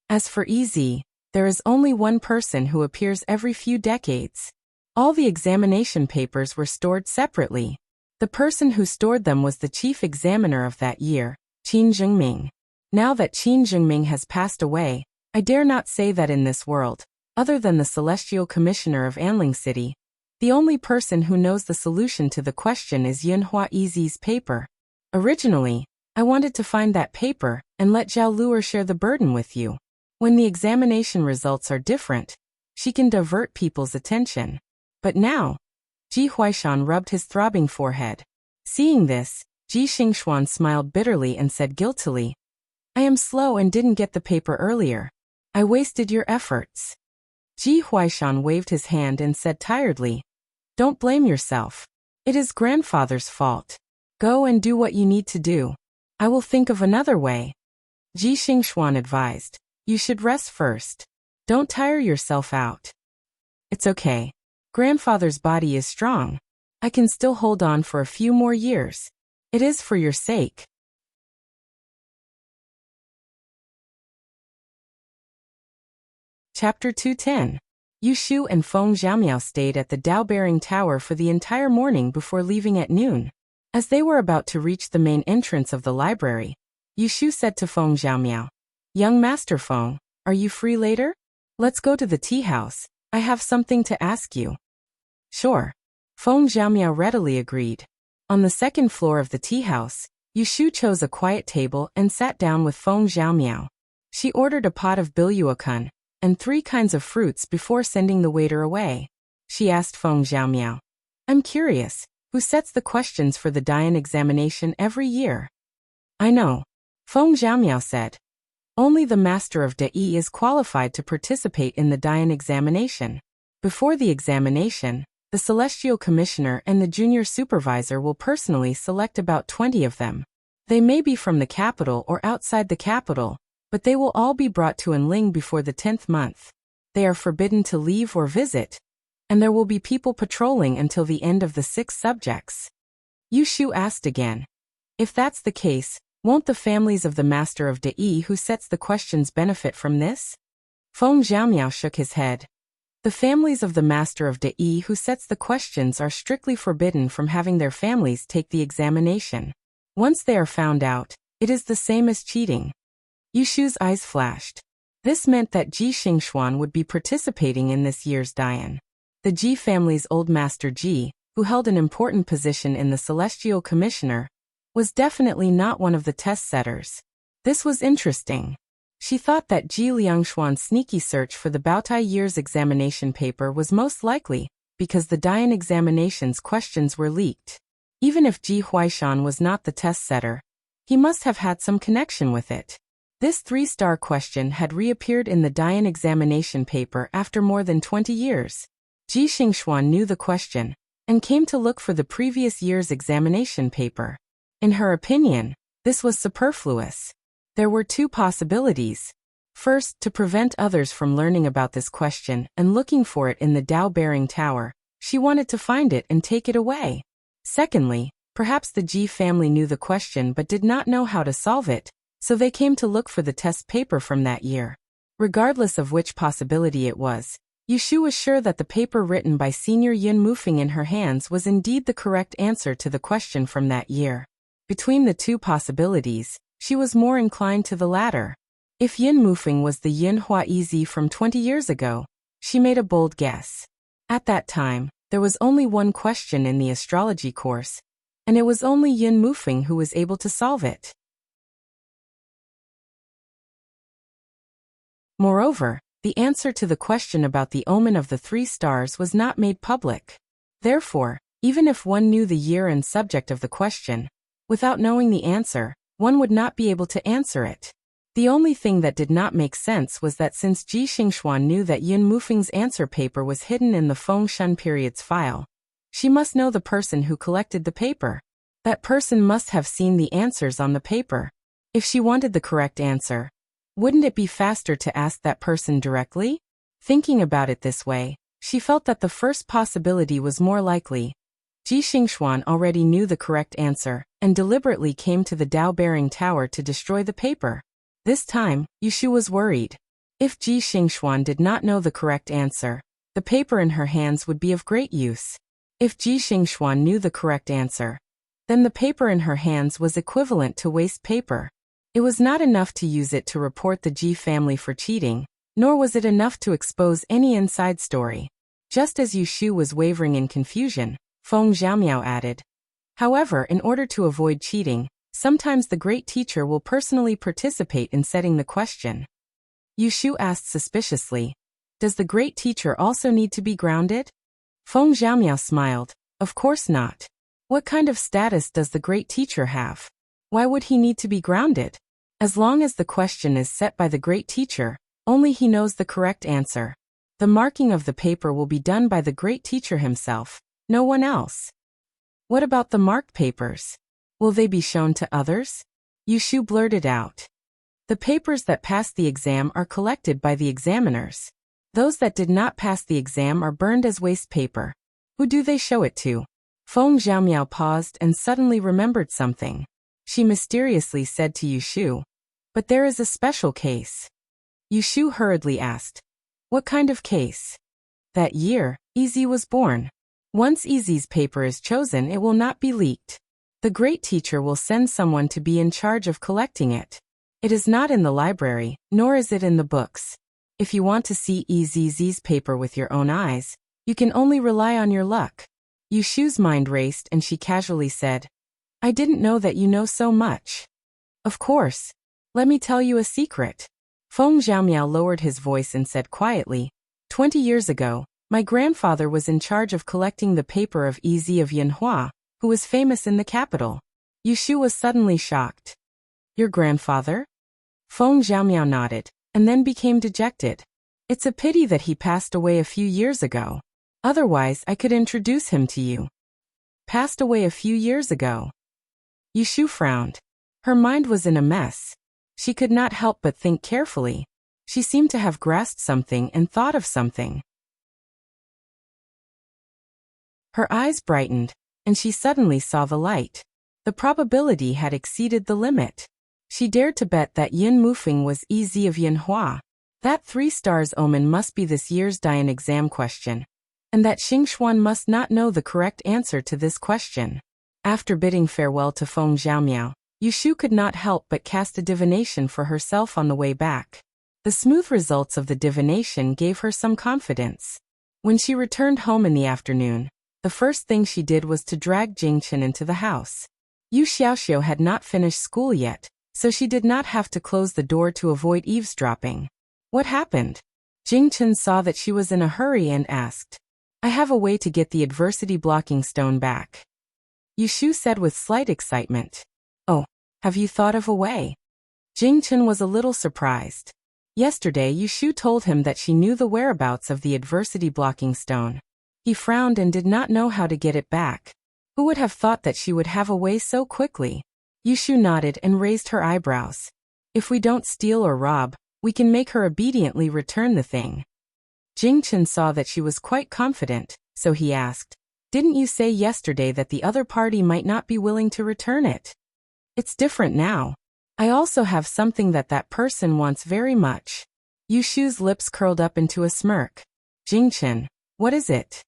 As for EZ, there is only one person who appears every few decades. All the examination papers were stored separately. The person who stored them was the chief examiner of that year, Qin Zhengming. Now that Qin Zhengming has passed away, I dare not say that in this world, other than the celestial commissioner of Anling City, the only person who knows the solution to the question is Yunhua Ez's paper. Originally, I wanted to find that paper and let Zhao Luer share the burden with you. When the examination results are different, she can divert people's attention. But now, Ji Huaishan rubbed his throbbing forehead. Seeing this, Ji Xingxuan smiled bitterly and said guiltily, I am slow and didn't get the paper earlier. I wasted your efforts. Ji Huaishan waved his hand and said tiredly, Don't blame yourself. It is grandfather's fault. Go and do what you need to do. I will think of another way. Ji Xingxuan advised, You should rest first. Don't tire yourself out. It's okay. Grandfather's body is strong. I can still hold on for a few more years. It is for your sake. Chapter 210. Yu Shu and Feng Xiaomiao stayed at the Dao-bearing tower for the entire morning before leaving at noon. As they were about to reach the main entrance of the library, Yu Shu said to Feng Xiaomiao, Young Master Feng, are you free later? Let's go to the tea house. I have something to ask you. Sure. Feng Xiaomiao readily agreed. On the second floor of the tea house, Yu Shu chose a quiet table and sat down with Feng Xiaomiao. She ordered a pot of bilyuokun and 3 kinds of fruits before sending the waiter away. She asked Feng Xiaomiao, I'm curious, who sets the questions for the Dian examination every year? I know. Feng Xiaomiao said. Only the Master of Dai is qualified to participate in the Dian examination. Before the examination, the Celestial Commissioner and the Junior Supervisor will personally select about 20 of them. They may be from the capital or outside the capital, but they will all be brought to Enling before the 10th month. They are forbidden to leave or visit, and there will be people patrolling until the end of the 6 subjects. Yu Shu asked again, If that's the case, won't the families of the Master of Dai who sets the questions benefit from this? Feng Xiaomiao shook his head. The families of the Master of Dai who sets the questions are strictly forbidden from having their families take the examination. Once they are found out, it is the same as cheating. Yu Shu's eyes flashed. This meant that Ji Xingxuan would be participating in this year's Dian. The Ji family's old Master Ji, who held an important position in the Celestial Commissioner, was definitely not one of the test setters. This was interesting. She thought that Ji Liangshuan's sneaky search for the Baotai year's examination paper was most likely because the Dian examination's questions were leaked. Even if Ji Huaishan was not the test setter, he must have had some connection with it. This 3-star question had reappeared in the Dian examination paper after more than 20 years. Ji Xingxuan knew the question and came to look for the previous year's examination paper. In her opinion, this was superfluous. There were 2 possibilities. First, to prevent others from learning about this question and looking for it in the Dao-bearing tower, she wanted to find it and take it away. Secondly, perhaps the Ji family knew the question but did not know how to solve it, so they came to look for the test paper from that year. Regardless of which possibility it was, Yu Shu was sure that the paper written by Senior Yin Mufeng in her hands was indeed the correct answer to the question from that year. Between the 2 possibilities, she was more inclined to the latter. If Yin Mufeng was the Yin Hua Ez from 20 years ago, she made a bold guess. At that time, there was only one question in the astrology course, and it was only Yin Mufeng who was able to solve it. Moreover, the answer to the question about the omen of the 3 stars was not made public. Therefore, even if one knew the year and subject of the question, without knowing the answer, one would not be able to answer it. The only thing that did not make sense was that since Ji Xingxuan knew that Yin Mufeng's answer paper was hidden in the Feng Shun period's file, she must know the person who collected the paper. That person must have seen the answers on the paper. If she wanted the correct answer, wouldn't it be faster to ask that person directly? Thinking about it this way, she felt that the first possibility was more likely. Ji Xingxuan already knew the correct answer, and deliberately came to the Dao-bearing tower to destroy the paper. This time, Yushu was worried. If Ji Xingxuan did not know the correct answer, the paper in her hands would be of great use. If Ji Xingxuan knew the correct answer, then the paper in her hands was equivalent to waste paper. It was not enough to use it to report the Ji family for cheating, nor was it enough to expose any inside story. Just as Yushu was wavering in confusion, Feng Xiaomiao added, "However, in order to avoid cheating, sometimes the great teacher will personally participate in setting the question." Yushu asked suspiciously, "Does the great teacher also need to be grounded?" Feng Xiaomiao smiled, "Of course not. What kind of status does the great teacher have? Why would he need to be grounded? As long as the question is set by the great teacher, only he knows the correct answer. The marking of the paper will be done by the great teacher himself, no one else." "What about the marked papers? Will they be shown to others?" Yushu blurted out. "The papers that passed the exam are collected by the examiners. Those that did not pass the exam are burned as waste paper. Who do they show it to?" Feng Xiaomiao paused and suddenly remembered something. She mysteriously said to Yushu, "But there is a special case." Yushu hurriedly asked, "What kind of case?" "That year, Easy was born. Once Easy's paper is chosen, it will not be leaked. The great teacher will send someone to be in charge of collecting it. It is not in the library, nor is it in the books. If you want to see Easy's paper with your own eyes, you can only rely on your luck." Yushu's mind raced and she casually said, "I didn't know that you know so much." "Of course. Let me tell you a secret." Feng Xiaomiao lowered his voice and said quietly, 20 years ago, my grandfather was in charge of collecting the paper of Easy of Yinhua, who was famous in the capital." Yushu was suddenly shocked. "Your grandfather?" Feng Xiaomiao nodded, and then became dejected. "It's a pity that he passed away a few years ago. Otherwise, I could introduce him to you." "Passed away a few years ago?" Yushu frowned. Her mind was in a mess. She could not help but think carefully. She seemed to have grasped something and thought of something. Her eyes brightened, and she suddenly saw the light. The probability had exceeded the limit. She dared to bet that Yin Mufeng was Easy of Yinhua. That 3 stars omen must be this year's Dian exam question, and that Xingxuan must not know the correct answer to this question. After bidding farewell to Feng Xiaomiao, Yushu could not help but cast a divination for herself on the way back. The smooth results of the divination gave her some confidence. When she returned home in the afternoon, the first thing she did was to drag Jingchen into the house. Yu Xiaoxiu had not finished school yet, so she did not have to close the door to avoid eavesdropping. "What happened?" Jingchen saw that she was in a hurry and asked. "I have a way to get the adversity blocking stone back," Yushu said with slight excitement. "Oh, have you thought of a way?" Jingchen was a little surprised. Yesterday Yushu told him that she knew the whereabouts of the adversity blocking stone. He frowned and did not know how to get it back. Who would have thought that she would have a way so quickly? Yushu nodded and raised her eyebrows. "If we don't steal or rob, we can make her obediently return the thing." Jingchen saw that she was quite confident, so he asked, "Didn't you say yesterday that the other party might not be willing to return it?" "It's different now. I also have something that person wants very much." Yushu's lips curled up into a smirk. "Jingchen, what is it?"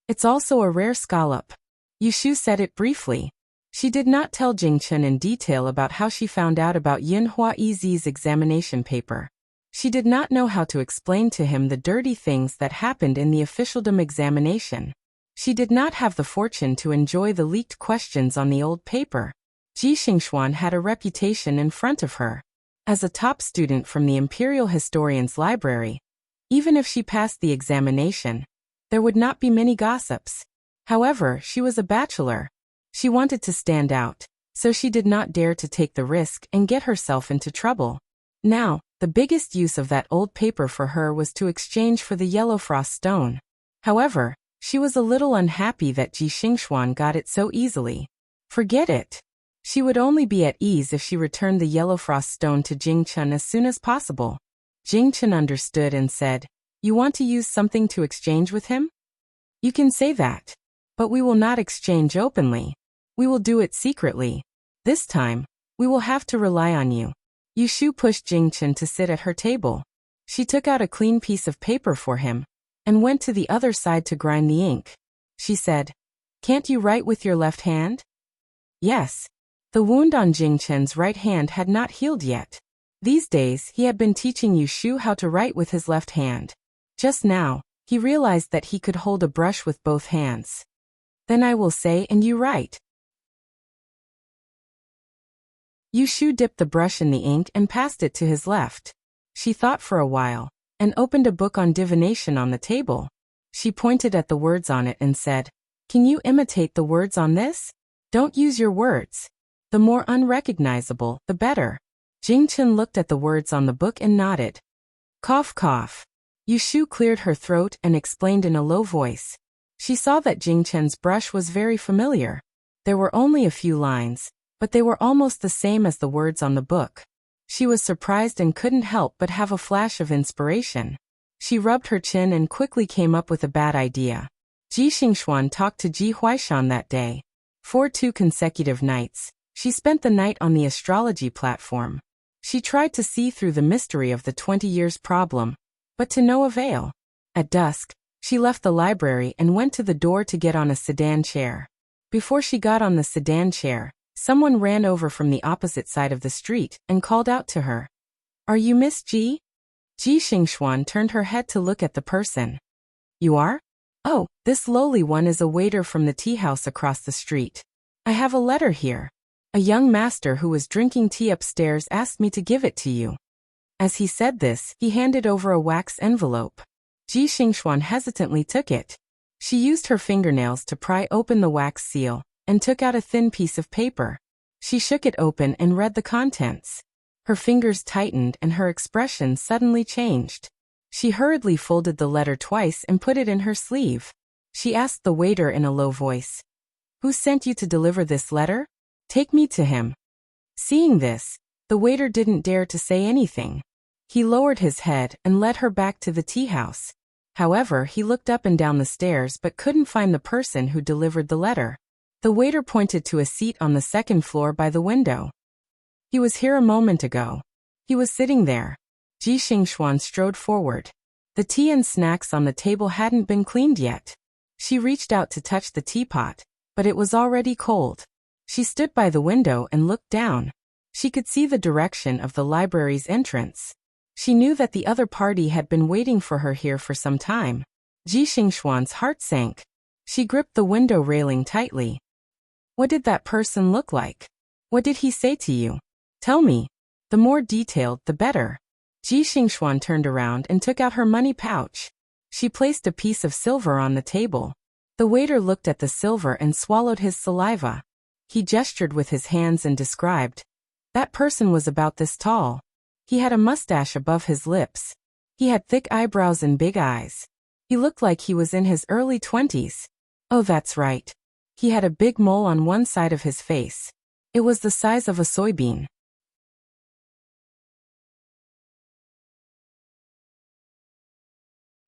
"It's also a rare scallop." Yushu said it briefly. She did not tell Jingchen in detail about how she found out about Yinhua Easy's examination paper. She did not know how to explain to him the dirty things that happened in the officialdom examination. She did not have the fortune to enjoy the leaked questions on the old paper. Ji Xingxuan had a reputation in front of her. As a top student from the Imperial Historian's Library, even if she passed the examination, there would not be many gossips. However, she was a bachelor. She wanted to stand out, so she did not dare to take the risk and get herself into trouble. Now, the biggest use of that old paper for her was to exchange for the yellow frost stone. However, she was a little unhappy that Ji Xingxuan got it so easily. Forget it. She would only be at ease if she returned the yellow frost stone to Jing Chen as soon as possible. Jing Chen understood and said, "You want to use something to exchange with him? You can say that. But we will not exchange openly. We will do it secretly. This time, we will have to rely on you." Yu Shu pushed Jing Chen to sit at her table. She took out a clean piece of paper for him and went to the other side to grind the ink. She said, "Can't you write with your left hand?" Yes. The wound on Jing Chen's right hand had not healed yet. These days, he had been teaching Yu Shu how to write with his left hand. Just now, he realized that he could hold a brush with both hands. "Then I will say and you write." Yu Shu dipped the brush in the ink and passed it to his left. She thought for a while, and opened a book on divination on the table. She pointed at the words on it and said, "Can you imitate the words on this? Don't use your words. The more unrecognizable, the better." Jing Chen looked at the words on the book and nodded. Cough cough. Yu Shu cleared her throat and explained in a low voice. She saw that Jing Chen's brush was very familiar. There were only a few lines, but they were almost the same as the words on the book. She was surprised and couldn't help but have a flash of inspiration. She rubbed her chin and quickly came up with a bad idea. Ji Xingxuan talked to Ji Huaishan that day. For 2 consecutive nights, she spent the night on the astrology platform. She tried to see through the mystery of the 20 years problem, but to no avail. At dusk, she left the library and went to the door to get on a sedan chair. Before she got on the sedan chair, someone ran over from the opposite side of the street and called out to her. "Are you Miss Ji?" Ji Xingxuan turned her head to look at the person. "You are? Oh, this lowly one is a waiter from the tea house across the street. I have a letter here. A young master who was drinking tea upstairs asked me to give it to you." As he said this, he handed over a wax envelope. Ji Xingxuan hesitantly took it. She used her fingernails to pry open the wax seal and took out a thin piece of paper. She shook it open and read the contents. Her fingers tightened and her expression suddenly changed. She hurriedly folded the letter twice and put it in her sleeve. She asked the waiter in a low voice, "Who sent you to deliver this letter? Take me to him." Seeing this, the waiter didn't dare to say anything. He lowered his head and led her back to the tea house. However, he looked up and down the stairs but couldn't find the person who delivered the letter. The waiter pointed to a seat on the second floor by the window. "He was here a moment ago." He was sitting there. Ji Xingxuan strode forward. The tea and snacks on the table hadn't been cleaned yet. She reached out to touch the teapot, but it was already cold. She stood by the window and looked down. She could see the direction of the library's entrance. She knew that the other party had been waiting for her here for some time. Ji Xingxuan's heart sank. She gripped the window railing tightly. "What did that person look like? What did he say to you? Tell me. The more detailed, the better." Ji Xingxuan turned around and took out her money pouch. She placed a piece of silver on the table. The waiter looked at the silver and swallowed his saliva. He gestured with his hands and described. That person was about this tall. He had a mustache above his lips. He had thick eyebrows and big eyes. He looked like he was in his early 20s. Oh, that's right. He had a big mole on one side of his face. It was the size of a soybean.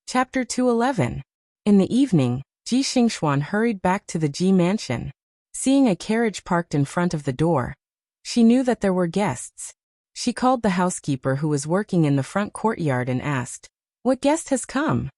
Chapter 211. In the evening, Ji Xingxuan hurried back to the Ji mansion. Seeing a carriage parked in front of the door, she knew that there were guests. She called the housekeeper who was working in the front courtyard and asked, "What guest has come?"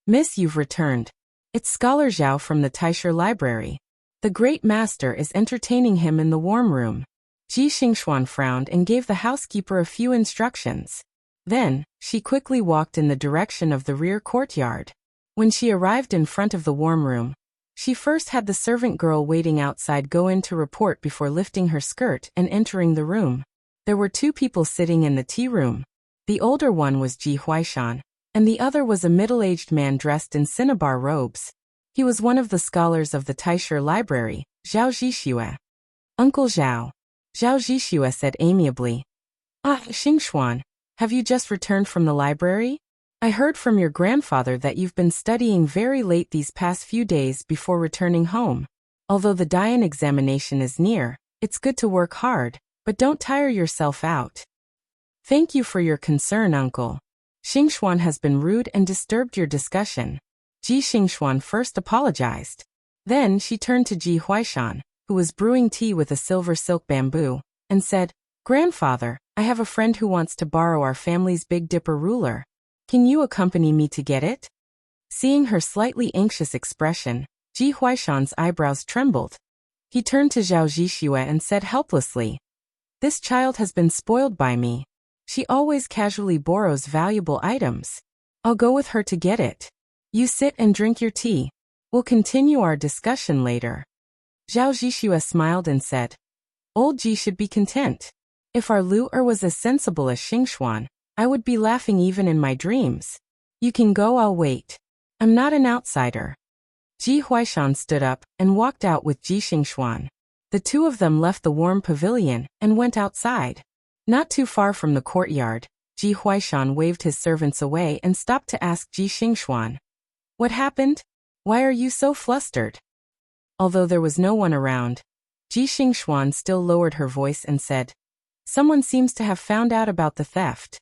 "Miss, you've returned. It's Scholar Zhao from the Taisher Library. The great master is entertaining him in the warm room." Ji Xingxuan frowned and gave the housekeeper a few instructions. Then, she quickly walked in the direction of the rear courtyard. When she arrived in front of the warm room, she first had the servant girl waiting outside go in to report before lifting her skirt and entering the room. There were two people sitting in the tea room. The older one was Ji Huaishan, and the other was a middle-aged man dressed in cinnabar robes. He was one of the scholars of the Taisher library, Zhao Zhixue. Uncle Zhao. Zhao Zhixue said amiably. Ah, Xingxuan, have you just returned from the library? I heard from your grandfather that you've been studying very late these past few days before returning home. Although the Dian examination is near, it's good to work hard, but don't tire yourself out. Thank you for your concern, uncle. Xingxuan has been rude and disturbed your discussion. Ji Xingxuan first apologized. Then she turned to Ji Huaishan, who was brewing tea with a silver silk bamboo, and said, Grandfather, I have a friend who wants to borrow our family's Big Dipper ruler. Can you accompany me to get it? Seeing her slightly anxious expression, Ji Huaishan's eyebrows trembled. He turned to Zhao Zhixue and said helplessly, This child has been spoiled by me. She always casually borrows valuable items. I'll go with her to get it. You sit and drink your tea. We'll continue our discussion later. Zhao Zhixue smiled and said, Old Ji should be content. If our Lu'er was as sensible as Xingxuan, I would be laughing even in my dreams. You can go, I'll wait. I'm not an outsider. Ji Huaishan stood up and walked out with Ji Xingxuan. The two of them left the warm pavilion and went outside. Not too far from the courtyard, Ji Huaishan waved his servants away and stopped to ask Ji Xingxuan, What happened? Why are you so flustered? Although there was no one around, Ji Xingxuan still lowered her voice and said, Someone seems to have found out about the theft.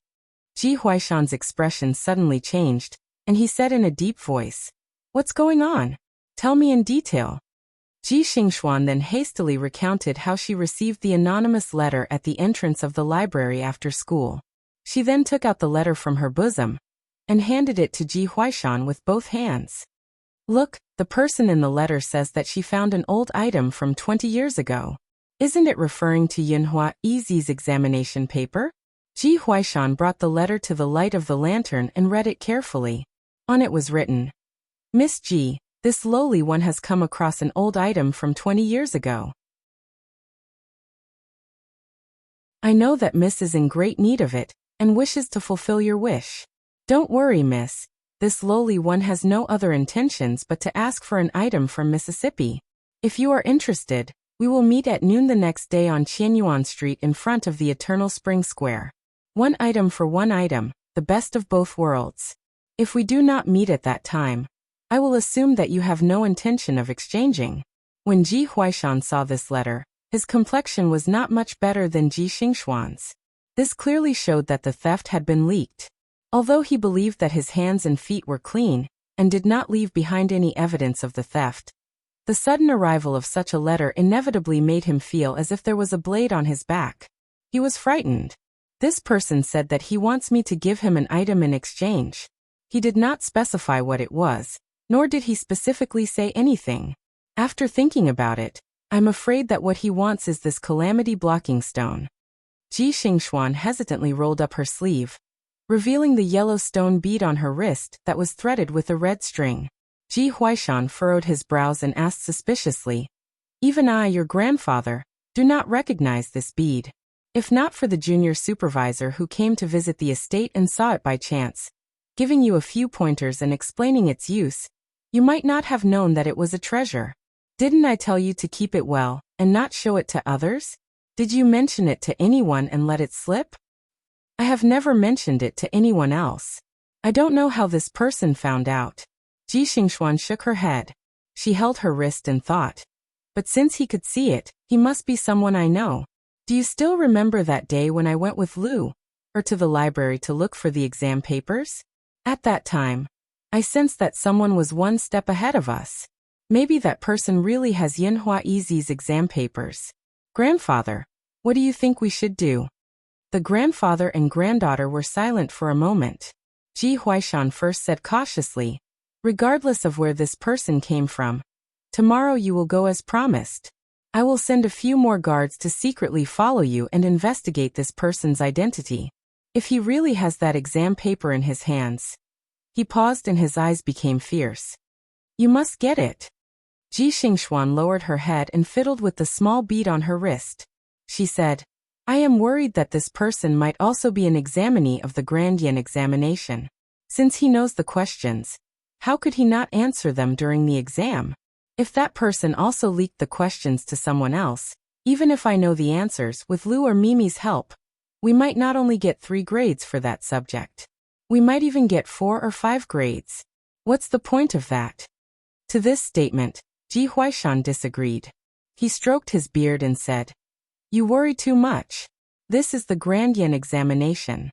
Ji Huaishan's expression suddenly changed, and he said in a deep voice, What's going on? Tell me in detail. Ji Xingxuan then hastily recounted how she received the anonymous letter at the entrance of the library after school. She then took out the letter from her bosom and handed it to Ji Huaishan with both hands. Look, the person in the letter says that she found an old item from 20 years ago. Isn't it referring to Yinhua Yizi's examination paper? Ji Huaishan brought the letter to the light of the lantern and read it carefully. On it was written, Miss Ji, this lowly one has come across an old item from 20 years ago. I know that Miss is in great need of it, and wishes to fulfill your wish. Don't worry, Miss. This lowly one has no other intentions but to ask for an item from Mississippi. If you are interested, we will meet at noon the next day on Qianyuan Street in front of the Eternal Spring Square. One item for one item, the best of both worlds. If we do not meet at that time, I will assume that you have no intention of exchanging. When Ji Huaishan saw this letter, his complexion was not much better than Ji Xingxuan's. This clearly showed that the theft had been leaked. Although he believed that his hands and feet were clean, and did not leave behind any evidence of the theft, the sudden arrival of such a letter inevitably made him feel as if there was a blade on his back. He was frightened. This person said that he wants me to give him an item in exchange. He did not specify what it was, nor did he specifically say anything. After thinking about it, I'm afraid that what he wants is this calamity blocking stone. Ji Xingxuan hesitantly rolled up her sleeve, revealing the yellow stone bead on her wrist that was threaded with a red string. Ji Huaishan furrowed his brows and asked suspiciously, Even I, your grandfather, do not recognize this bead. If not for the junior supervisor who came to visit the estate and saw it by chance, giving you a few pointers and explaining its use, you might not have known that it was a treasure. Didn't I tell you to keep it well, and not show it to others? Did you mention it to anyone and let it slip? I have never mentioned it to anyone else. I don't know how this person found out. Ji Xingxuan shook her head. She held her wrist and thought. But since he could see it, he must be someone I know. Do you still remember that day when I went with Lu, or to the library to look for the exam papers? At that time, I sensed that someone was one step ahead of us. Maybe that person really has Yinhua Yizi's exam papers. Grandfather, what do you think we should do? The grandfather and granddaughter were silent for a moment. Ji Huaishan first said cautiously, Regardless of where this person came from, tomorrow you will go as promised. I will send a few more guards to secretly follow you and investigate this person's identity. If he really has that exam paper in his hands. He paused and his eyes became fierce. You must get it. Ji Xingxuan lowered her head and fiddled with the small bead on her wrist. She said, I am worried that this person might also be an examinee of the Grand Yen examination. Since he knows the questions, how could he not answer them during the exam? If that person also leaked the questions to someone else, even if I know the answers with Lou or Mimi's help, we might not only get 3 grades for that subject. We might even get 4 or 5 grades. What's the point of that? To this statement, Ji Huaishan disagreed. He stroked his beard and said, "You worry too much. This is the Grand Yen examination.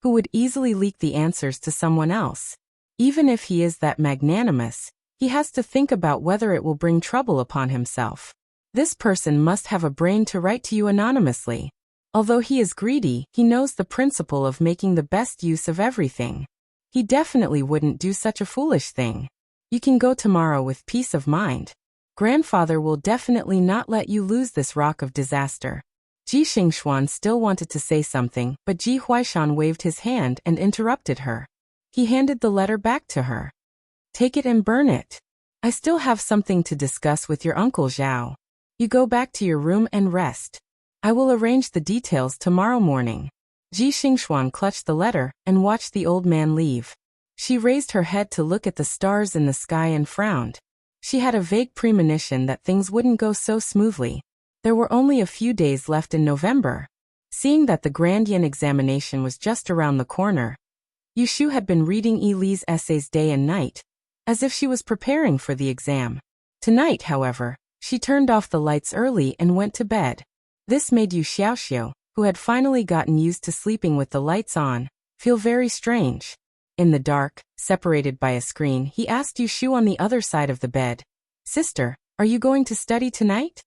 Who would easily leak the answers to someone else? Even if he is that magnanimous, he has to think about whether it will bring trouble upon himself. This person must have a brain to write to you anonymously. Although he is greedy, he knows the principle of making the best use of everything. He definitely wouldn't do such a foolish thing. You can go tomorrow with peace of mind. Grandfather will definitely not let you lose this rock of disaster." Ji Xingxuan still wanted to say something, but Ji Huaishan waved his hand and interrupted her. He handed the letter back to her. "Take it and burn it. I still have something to discuss with your Uncle Zhao. You go back to your room and rest. I will arrange the details tomorrow morning." Ji Xingxuan clutched the letter and watched the old man leave. She raised her head to look at the stars in the sky and frowned. She had a vague premonition that things wouldn't go so smoothly. There were only a few days left in November. Seeing that the Grand Yen examination was just around the corner, Yushu had been reading Yi Li's essays day and night, as if she was preparing for the exam. Tonight, however, she turned off the lights early and went to bed. This made Yu Xiaoxiu, who had finally gotten used to sleeping with the lights on, feel very strange. In the dark, separated by a screen, he asked Yushu on the other side of the bed, "Sister, are you going to study tonight?"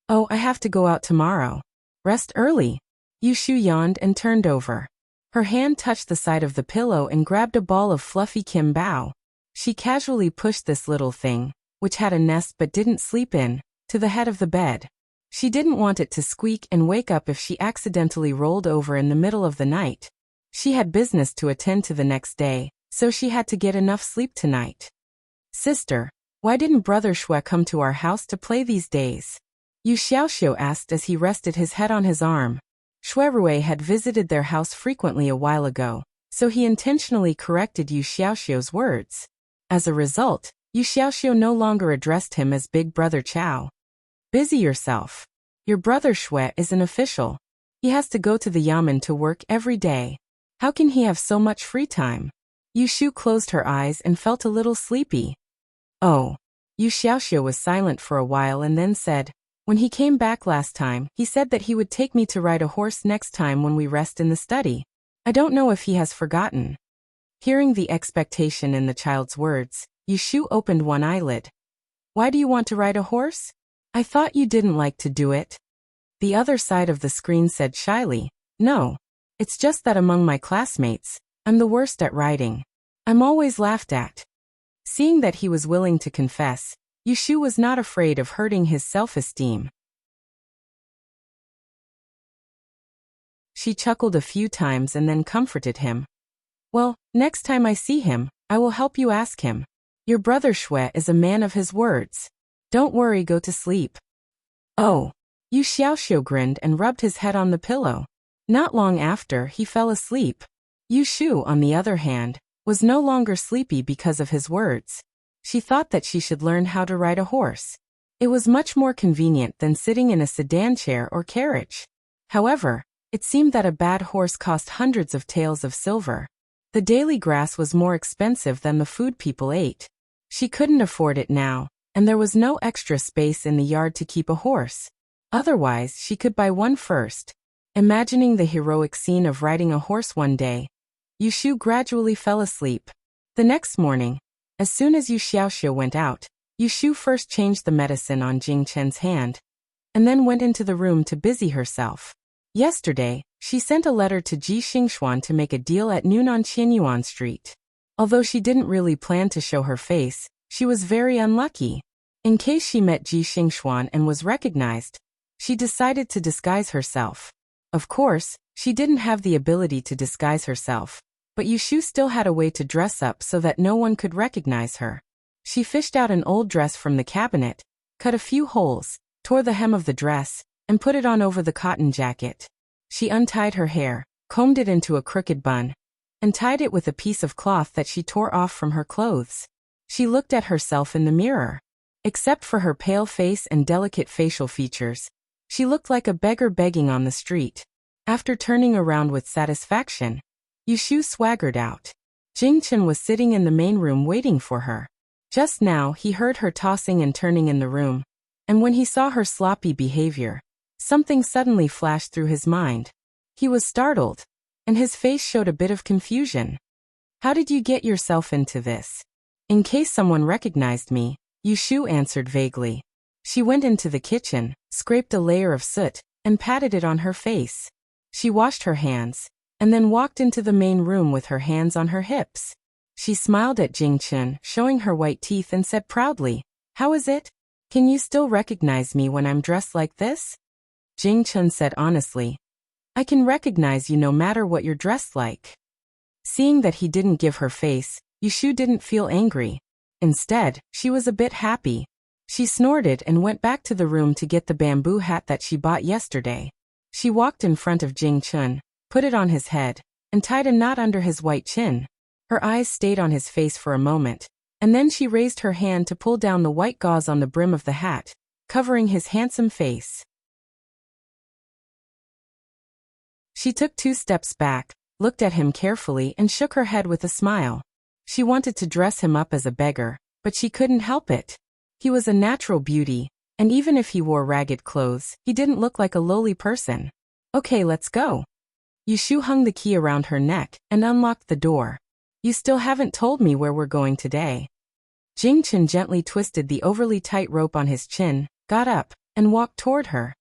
"Oh, I have to go out tomorrow. Rest early." Yushu yawned and turned over. Her hand touched the side of the pillow and grabbed a ball of fluffy kimbao. She casually pushed this little thing, which had a nest but didn't sleep in, to the head of the bed. She didn't want it to squeak and wake up if she accidentally rolled over in the middle of the night. She had business to attend to the next day, so she had to get enough sleep tonight. "Sister, why didn't Brother Shui come to our house to play these days?" Yu Xiaoxiu asked as he rested his head on his arm. Shui Rui had visited their house frequently a while ago, so he intentionally corrected Yu Xiaoxiu's words. As a result, Yu Xiaoxiu no longer addressed him as Big Brother Chao. "Busy yourself. Your brother Shui is an official. He has to go to the yamen to work every day. How can he have so much free time?" Yushu closed her eyes and felt a little sleepy. "Oh." Yu Xiaoxiu was silent for a while and then said, "When he came back last time, he said that he would take me to ride a horse next time when we rest in the study. I don't know if he has forgotten." Hearing the expectation in the child's words, Yushu opened one eyelid. "Why do you want to ride a horse? I thought you didn't like to do it." The other side of the screen said shyly, "No. It's just that among my classmates, I'm the worst at riding. I'm always laughed at." Seeing that he was willing to confess, Yushu was not afraid of hurting his self-esteem. She chuckled a few times and then comforted him. "Well, next time I see him, I will help you ask him. Your brother Shui is a man of his words. Don't worry, go to sleep." "Oh." Yu Xiaoxiu grinned and rubbed his head on the pillow. Not long after, he fell asleep. Yushu, on the other hand, was no longer sleepy because of his words. She thought that she should learn how to ride a horse. It was much more convenient than sitting in a sedan chair or carriage. However, it seemed that a bad horse cost hundreds of taels of silver. The daily grass was more expensive than the food people ate. She couldn't afford it now, and there was no extra space in the yard to keep a horse. Otherwise, she could buy one first. Imagining the heroic scene of riding a horse one day, Yushu gradually fell asleep. The next morning, as soon as Yu Xiaoxiu went out, Yushu first changed the medicine on Jing Chen's hand, and then went into the room to busy herself. Yesterday, she sent a letter to Ji Xingxuan to make a deal at noon on Qianyuan Street. Although she didn't really plan to show her face, she was very unlucky. In case she met Ji Xingxuan and was recognized, she decided to disguise herself. Of course, she didn't have the ability to disguise herself, but Yushu still had a way to dress up so that no one could recognize her. She fished out an old dress from the cabinet, cut a few holes, tore the hem of the dress, and put it on over the cotton jacket. She untied her hair, combed it into a crooked bun, and tied it with a piece of cloth that she tore off from her clothes. She looked at herself in the mirror. Except for her pale face and delicate facial features, she looked like a beggar begging on the street. After turning around with satisfaction, Yushu swaggered out. Jingchen was sitting in the main room waiting for her. Just now he heard her tossing and turning in the room, and when he saw her sloppy behavior, something suddenly flashed through his mind. He was startled, and his face showed a bit of confusion. "How did you get yourself into this?" "In case someone recognized me," Yushu answered vaguely. She went into the kitchen, scraped a layer of soot, and patted it on her face. She washed her hands, and then walked into the main room with her hands on her hips. She smiled at Jingchen, showing her white teeth, and said proudly, "How is it? Can you still recognize me when I'm dressed like this?" Jingchen said honestly, "I can recognize you no matter what you're dressed like." Seeing that he didn't give her face, Yushu didn't feel angry. Instead, she was a bit happy. She snorted and went back to the room to get the bamboo hat that she bought yesterday. She walked in front of Jingchen, put it on his head, and tied a knot under his white chin. Her eyes stayed on his face for a moment, and then she raised her hand to pull down the white gauze on the brim of the hat, covering his handsome face. She took 2 steps back, looked at him carefully, and shook her head with a smile. She wanted to dress him up as a beggar, but she couldn't help it. He was a natural beauty, and even if he wore ragged clothes, he didn't look like a lowly person. "Okay, let's go." Yushu hung the key around her neck and unlocked the door. "You still haven't told me where we're going today." Jingchen gently twisted the overly tight rope on his chin, got up, and walked toward her.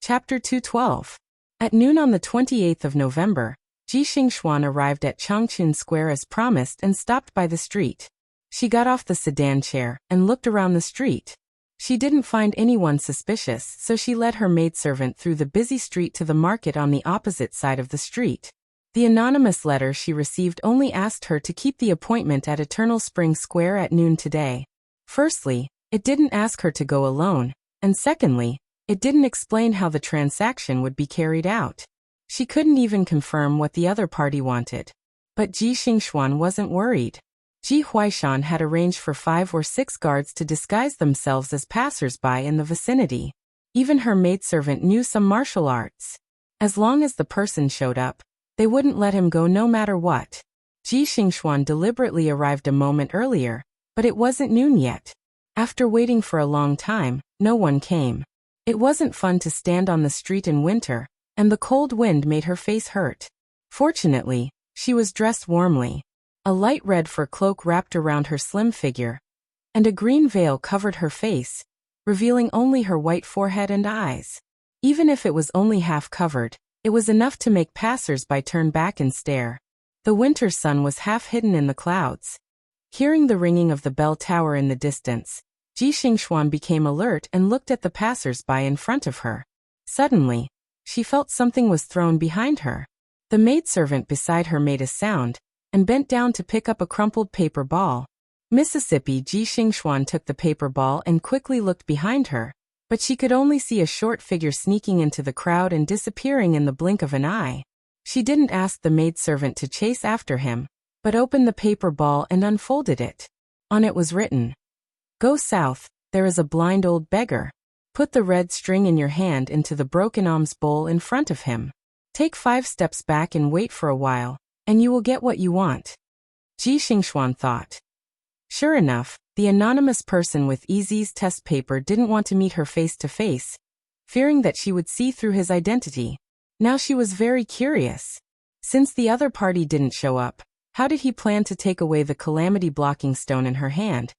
Chapter 212. At noon on the 28th of November, Ji Xingxuan arrived at Changchun Square as promised and stopped by the street. She got off the sedan chair and looked around the street. She didn't find anyone suspicious, so she led her maidservant through the busy street to the market on the opposite side of the street. The anonymous letter she received only asked her to keep the appointment at Eternal Spring Square at noon today. Firstly, it didn't ask her to go alone, and secondly, it didn't explain how the transaction would be carried out. She couldn't even confirm what the other party wanted. But Ji Xingxuan wasn't worried. Ji Huaishan had arranged for 5 or 6 guards to disguise themselves as passers-by in the vicinity. Even her maidservant knew some martial arts. As long as the person showed up, they wouldn't let him go no matter what. Ji Xingxuan deliberately arrived a moment earlier, but it wasn't noon yet. After waiting for a long time, no one came. It wasn't fun to stand on the street in winter, and the cold wind made her face hurt. Fortunately, she was dressed warmly. A light red fur cloak wrapped around her slim figure, and a green veil covered her face, revealing only her white forehead and eyes. Even if it was only half covered, it was enough to make passers-by turn back and stare. The winter sun was half hidden in the clouds. Hearing the ringing of the bell tower in the distance, Ji Xingxuan became alert and looked at the passers-by in front of her. Suddenly, she felt something was thrown behind her. The maidservant beside her made a sound, and bent down to pick up a crumpled paper ball. Mississippi Ji Xingxuan took the paper ball and quickly looked behind her, but she could only see a short figure sneaking into the crowd and disappearing in the blink of an eye. She didn't ask the maidservant to chase after him, but opened the paper ball and unfolded it. On it was written, "Go south, there is a blind old beggar. Put the red string in your hand into the broken alms bowl in front of him. Take 5 steps back and wait for a while, and you will get what you want." Ji Xingxuan thought. Sure enough, the anonymous person with Easy's test paper didn't want to meet her face to face, fearing that she would see through his identity. Now she was very curious. Since the other party didn't show up, how did he plan to take away the calamity blocking stone in her hand?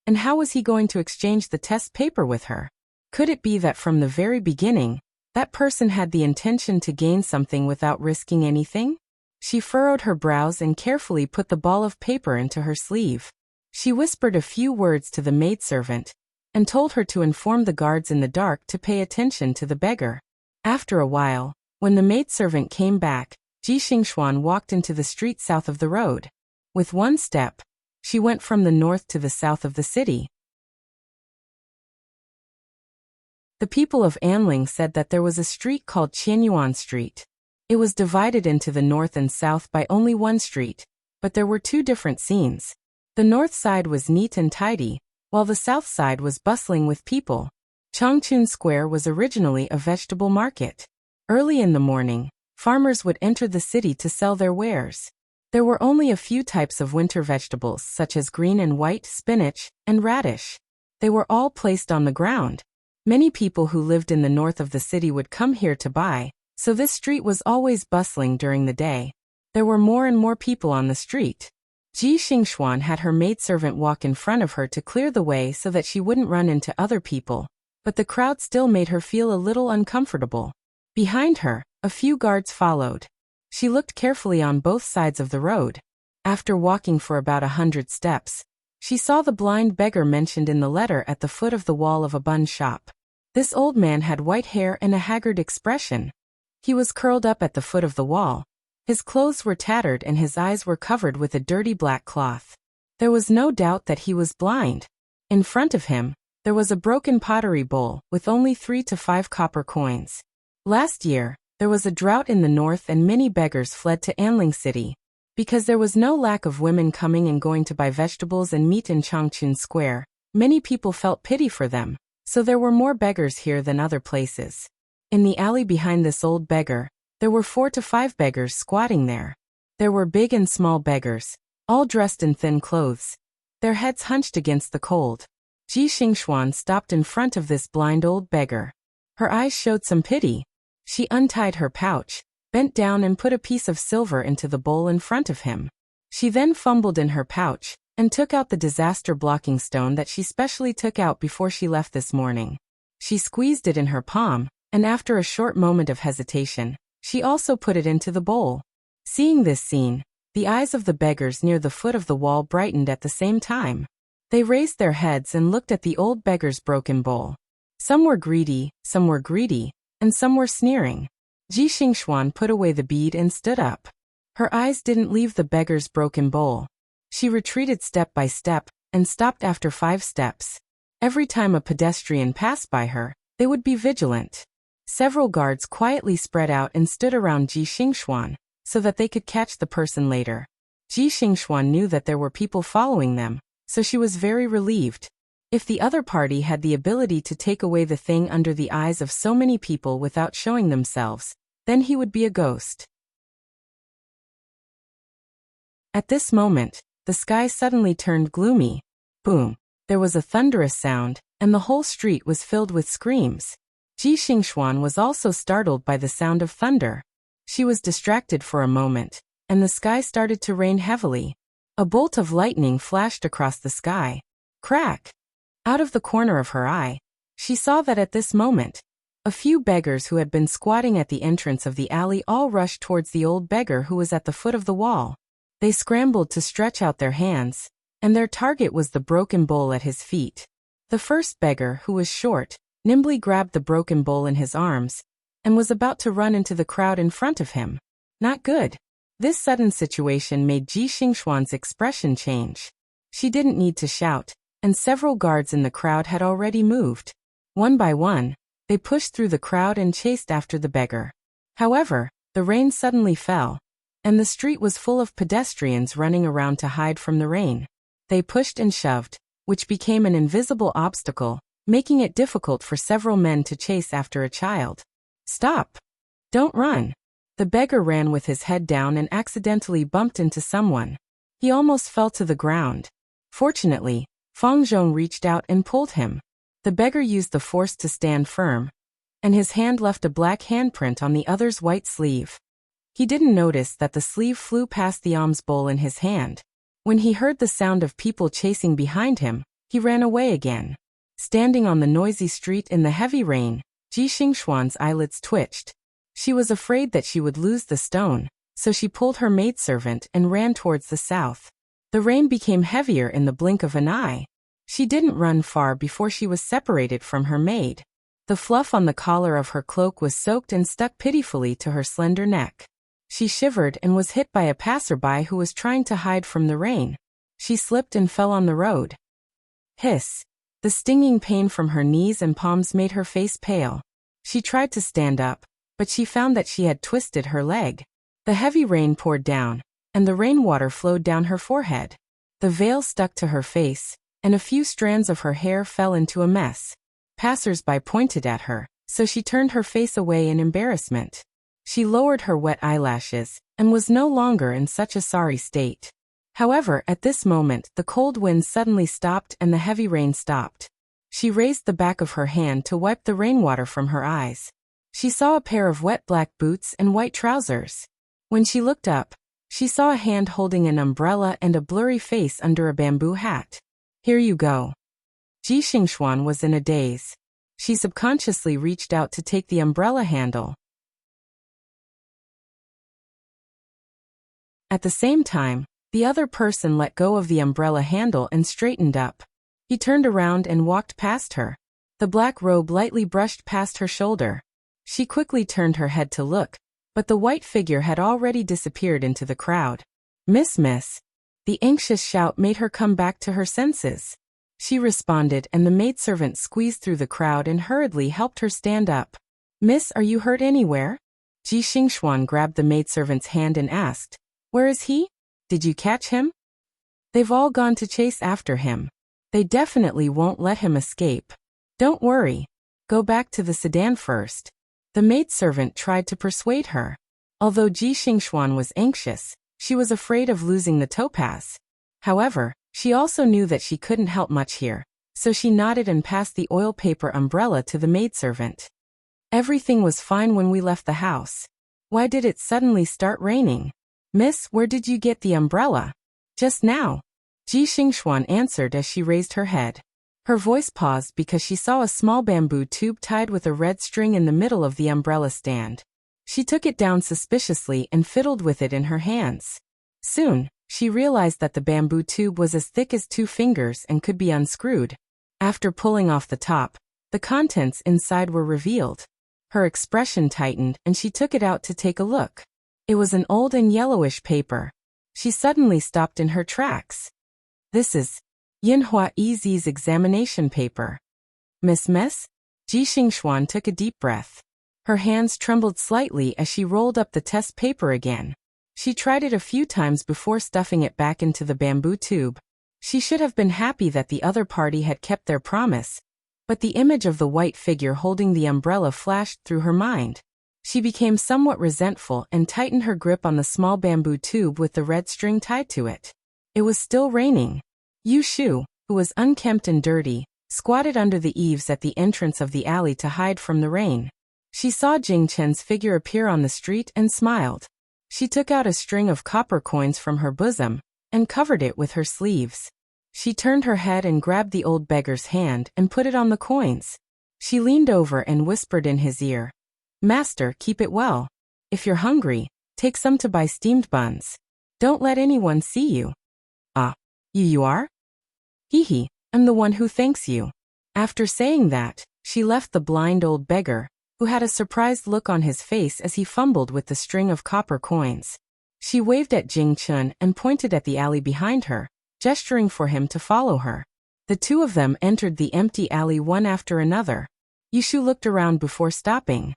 And how was he going to exchange the test paper with her? Could it be that from the very beginning, that person had the intention to gain something without risking anything? She furrowed her brows and carefully put the ball of paper into her sleeve. She whispered a few words to the maidservant, and told her to inform the guards in the dark to pay attention to the beggar. After a while, when the maidservant came back, Ji Xingxuan walked into the street south of the road. With one step, She went from the north to the south of the city. The people of Anling said that there was a street called Qianyuan Street. It was divided into the north and south by only one street, but there were two different scenes. The north side was neat and tidy, while the south side was bustling with people. Changchun Square was originally a vegetable market. Early in the morning, farmers would enter the city to sell their wares. There were only a few types of winter vegetables such as green and white spinach and radish. They were all placed on the ground. Many people who lived in the north of the city would come here to buy, so this street was always bustling during the day. There were more and more people on the street. Ji Xingxuan had her maidservant walk in front of her to clear the way so that she wouldn't run into other people, but the crowd still made her feel a little uncomfortable. Behind her, a few guards followed. She looked carefully on both sides of the road. After walking for about 100 steps, she saw the blind beggar mentioned in the letter at the foot of the wall of a bun shop. This old man had white hair and a haggard expression. He was curled up at the foot of the wall. His clothes were tattered and his eyes were covered with a dirty black cloth. There was no doubt that he was blind. In front of him, there was a broken pottery bowl with only 3 to 5 copper coins. Last year, there was a drought in the north and many beggars fled to Anling City. Because there was no lack of women coming and going to buy vegetables and meat in Changchun Square, many people felt pity for them, so there were more beggars here than other places. In the alley behind this old beggar, there were 4 to 5 beggars squatting there. There were big and small beggars, all dressed in thin clothes, their heads hunched against the cold. Ji Xingxuan stopped in front of this blind old beggar. Her eyes showed some pity. She untied her pouch, bent down and put a piece of silver into the bowl in front of him. She then fumbled in her pouch and took out the disaster-blocking stone that she specially took out before she left this morning. She squeezed it in her palm, and after a short moment of hesitation, she also put it into the bowl. Seeing this scene, the eyes of the beggars near the foot of the wall brightened at the same time. They raised their heads and looked at the old beggar's broken bowl. Some were greedy, and some were sneering. Ji Xingxuan put away the bead and stood up. Her eyes didn't leave the beggar's broken bowl. She retreated step by step and stopped after 5 steps. Every time a pedestrian passed by her, they would be vigilant. Several guards quietly spread out and stood around Ji Xingxuan so that they could catch the person later. Ji Xingxuan knew that there were people following them, so she was very relieved. If the other party had the ability to take away the thing under the eyes of so many people without showing themselves, then he would be a ghost. At this moment, the sky suddenly turned gloomy. Boom! There was a thunderous sound, and the whole street was filled with screams. Ji Xingxuan was also startled by the sound of thunder. She was distracted for a moment, and the sky started to rain heavily. A bolt of lightning flashed across the sky. Crack! Out of the corner of her eye, she saw that at this moment, a few beggars who had been squatting at the entrance of the alley all rushed towards the old beggar who was at the foot of the wall. They scrambled to stretch out their hands, and their target was the broken bowl at his feet. The first beggar, who was short, nimbly grabbed the broken bowl in his arms, and was about to run into the crowd in front of him. Not good. This sudden situation made Ji Xingxuan's expression change. She didn't need to shout, and several guards in the crowd had already moved. One by one, they pushed through the crowd and chased after the beggar. However, the rain suddenly fell, and the street was full of pedestrians running around to hide from the rain. They pushed and shoved, which became an invisible obstacle, making it difficult for several men to chase after a child. Stop! Don't run! The beggar ran with his head down and accidentally bumped into someone. He almost fell to the ground. Fortunately, Fang Zhong reached out and pulled him. The beggar used the force to stand firm, and his hand left a black handprint on the other's white sleeve. He didn't notice that the sleeve flew past the alms bowl in his hand. When he heard the sound of people chasing behind him, he ran away again. Standing on the noisy street in the heavy rain, Ji Xingxuan's eyelids twitched. She was afraid that she would lose the stone, so she pulled her maidservant and ran towards the south. The rain became heavier in the blink of an eye. She didn't run far before she was separated from her maid. The fluff on the collar of her cloak was soaked and stuck pitifully to her slender neck. She shivered and was hit by a passerby who was trying to hide from the rain. She slipped and fell on the road. Hiss. The stinging pain from her knees and palms made her face pale. She tried to stand up, but she found that she had twisted her leg. The heavy rain poured down, and the rainwater flowed down her forehead. The veil stuck to her face, and a few strands of her hair fell into a mess. Passers-by pointed at her, so she turned her face away in embarrassment. She lowered her wet eyelashes, and was no longer in such a sorry state. However, at this moment, the cold wind suddenly stopped and the heavy rain stopped. She raised the back of her hand to wipe the rainwater from her eyes. She saw a pair of wet black boots and white trousers. When she looked up, she saw a hand holding an umbrella and a blurry face under a bamboo hat. Here you go. Ji Xingxuan was in a daze. She subconsciously reached out to take the umbrella handle. At the same time, the other person let go of the umbrella handle and straightened up. He turned around and walked past her. The black robe lightly brushed past her shoulder. She quickly turned her head to look, but the white figure had already disappeared into the crowd. Miss. The anxious shout made her come back to her senses. She responded, and the maidservant squeezed through the crowd and hurriedly helped her stand up. Miss, are you hurt anywhere? Ji Xingxuan grabbed the maidservant's hand and asked, Where is he? Did you catch him? They've all gone to chase after him. They definitely won't let him escape. Don't worry. Go back to the sedan first. The maidservant tried to persuade her. Although Ji Xingxuan was anxious, she was afraid of losing the topaz. However, she also knew that she couldn't help much here, so she nodded and passed the oil paper umbrella to the maidservant. Everything was fine when we left the house. Why did it suddenly start raining? Miss, where did you get the umbrella? Just now. Ji Xingxuan answered as she raised her head. Her voice paused because she saw a small bamboo tube tied with a red string in the middle of the umbrella stand. She took it down suspiciously and fiddled with it in her hands. Soon, she realized that the bamboo tube was as thick as 2 fingers and could be unscrewed. After pulling off the top, the contents inside were revealed. Her expression tightened and she took it out to take a look. It was an old and yellowish paper. She suddenly stopped in her tracks. This is Yinhua Ez's examination paper. Miss. Ji Xingxuan took a deep breath. Her hands trembled slightly as she rolled up the test paper again. She tried it a few times before stuffing it back into the bamboo tube. She should have been happy that the other party had kept their promise, but the image of the white figure holding the umbrella flashed through her mind. She became somewhat resentful and tightened her grip on the small bamboo tube with the red string tied to it. It was still raining. Yu Shu, who was unkempt and dirty, squatted under the eaves at the entrance of the alley to hide from the rain. She saw Jing Chen's figure appear on the street and smiled. She took out a string of copper coins from her bosom and covered it with her sleeves. She turned her head and grabbed the old beggar's hand and put it on the coins. She leaned over and whispered in his ear, Master, keep it well. If you're hungry, take some to buy steamed buns. Don't let anyone see you. Ah, you are? Hee, I'm the one who thanks you. After saying that, she left the blind old beggar, who had a surprised look on his face as he fumbled with the string of copper coins. She waved at Jing Chun and pointed at the alley behind her, gesturing for him to follow her. The two of them entered the empty alley one after another. Yushu looked around before stopping.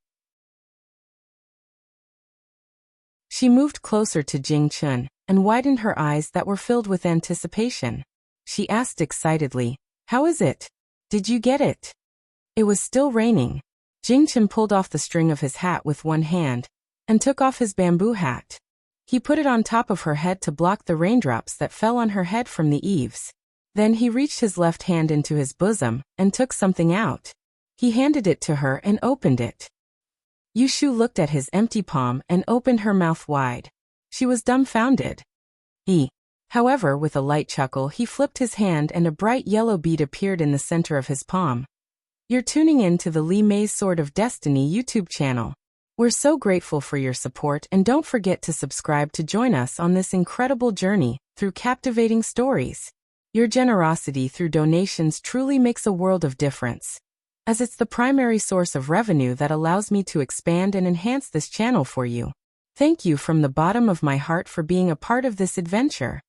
She moved closer to Jing Chun and widened her eyes that were filled with anticipation. She asked excitedly, How is it? Did you get it? It was still raining. Jing Chun pulled off the string of his hat with one hand and took off his bamboo hat. He put it on top of her head to block the raindrops that fell on her head from the eaves. Then he reached his left hand into his bosom and took something out. He handed it to her and opened it. Yushu looked at his empty palm and opened her mouth wide. She was dumbfounded. However, with a light chuckle, he flipped his hand and a bright yellow bead appeared in the center of his palm. You're tuning in to the Li Mei's Sword of Destiny YouTube channel. We're so grateful for your support and don't forget to subscribe to join us on this incredible journey through captivating stories. Your generosity through donations truly makes a world of difference, as it's the primary source of revenue that allows me to expand and enhance this channel for you. Thank you from the bottom of my heart for being a part of this adventure.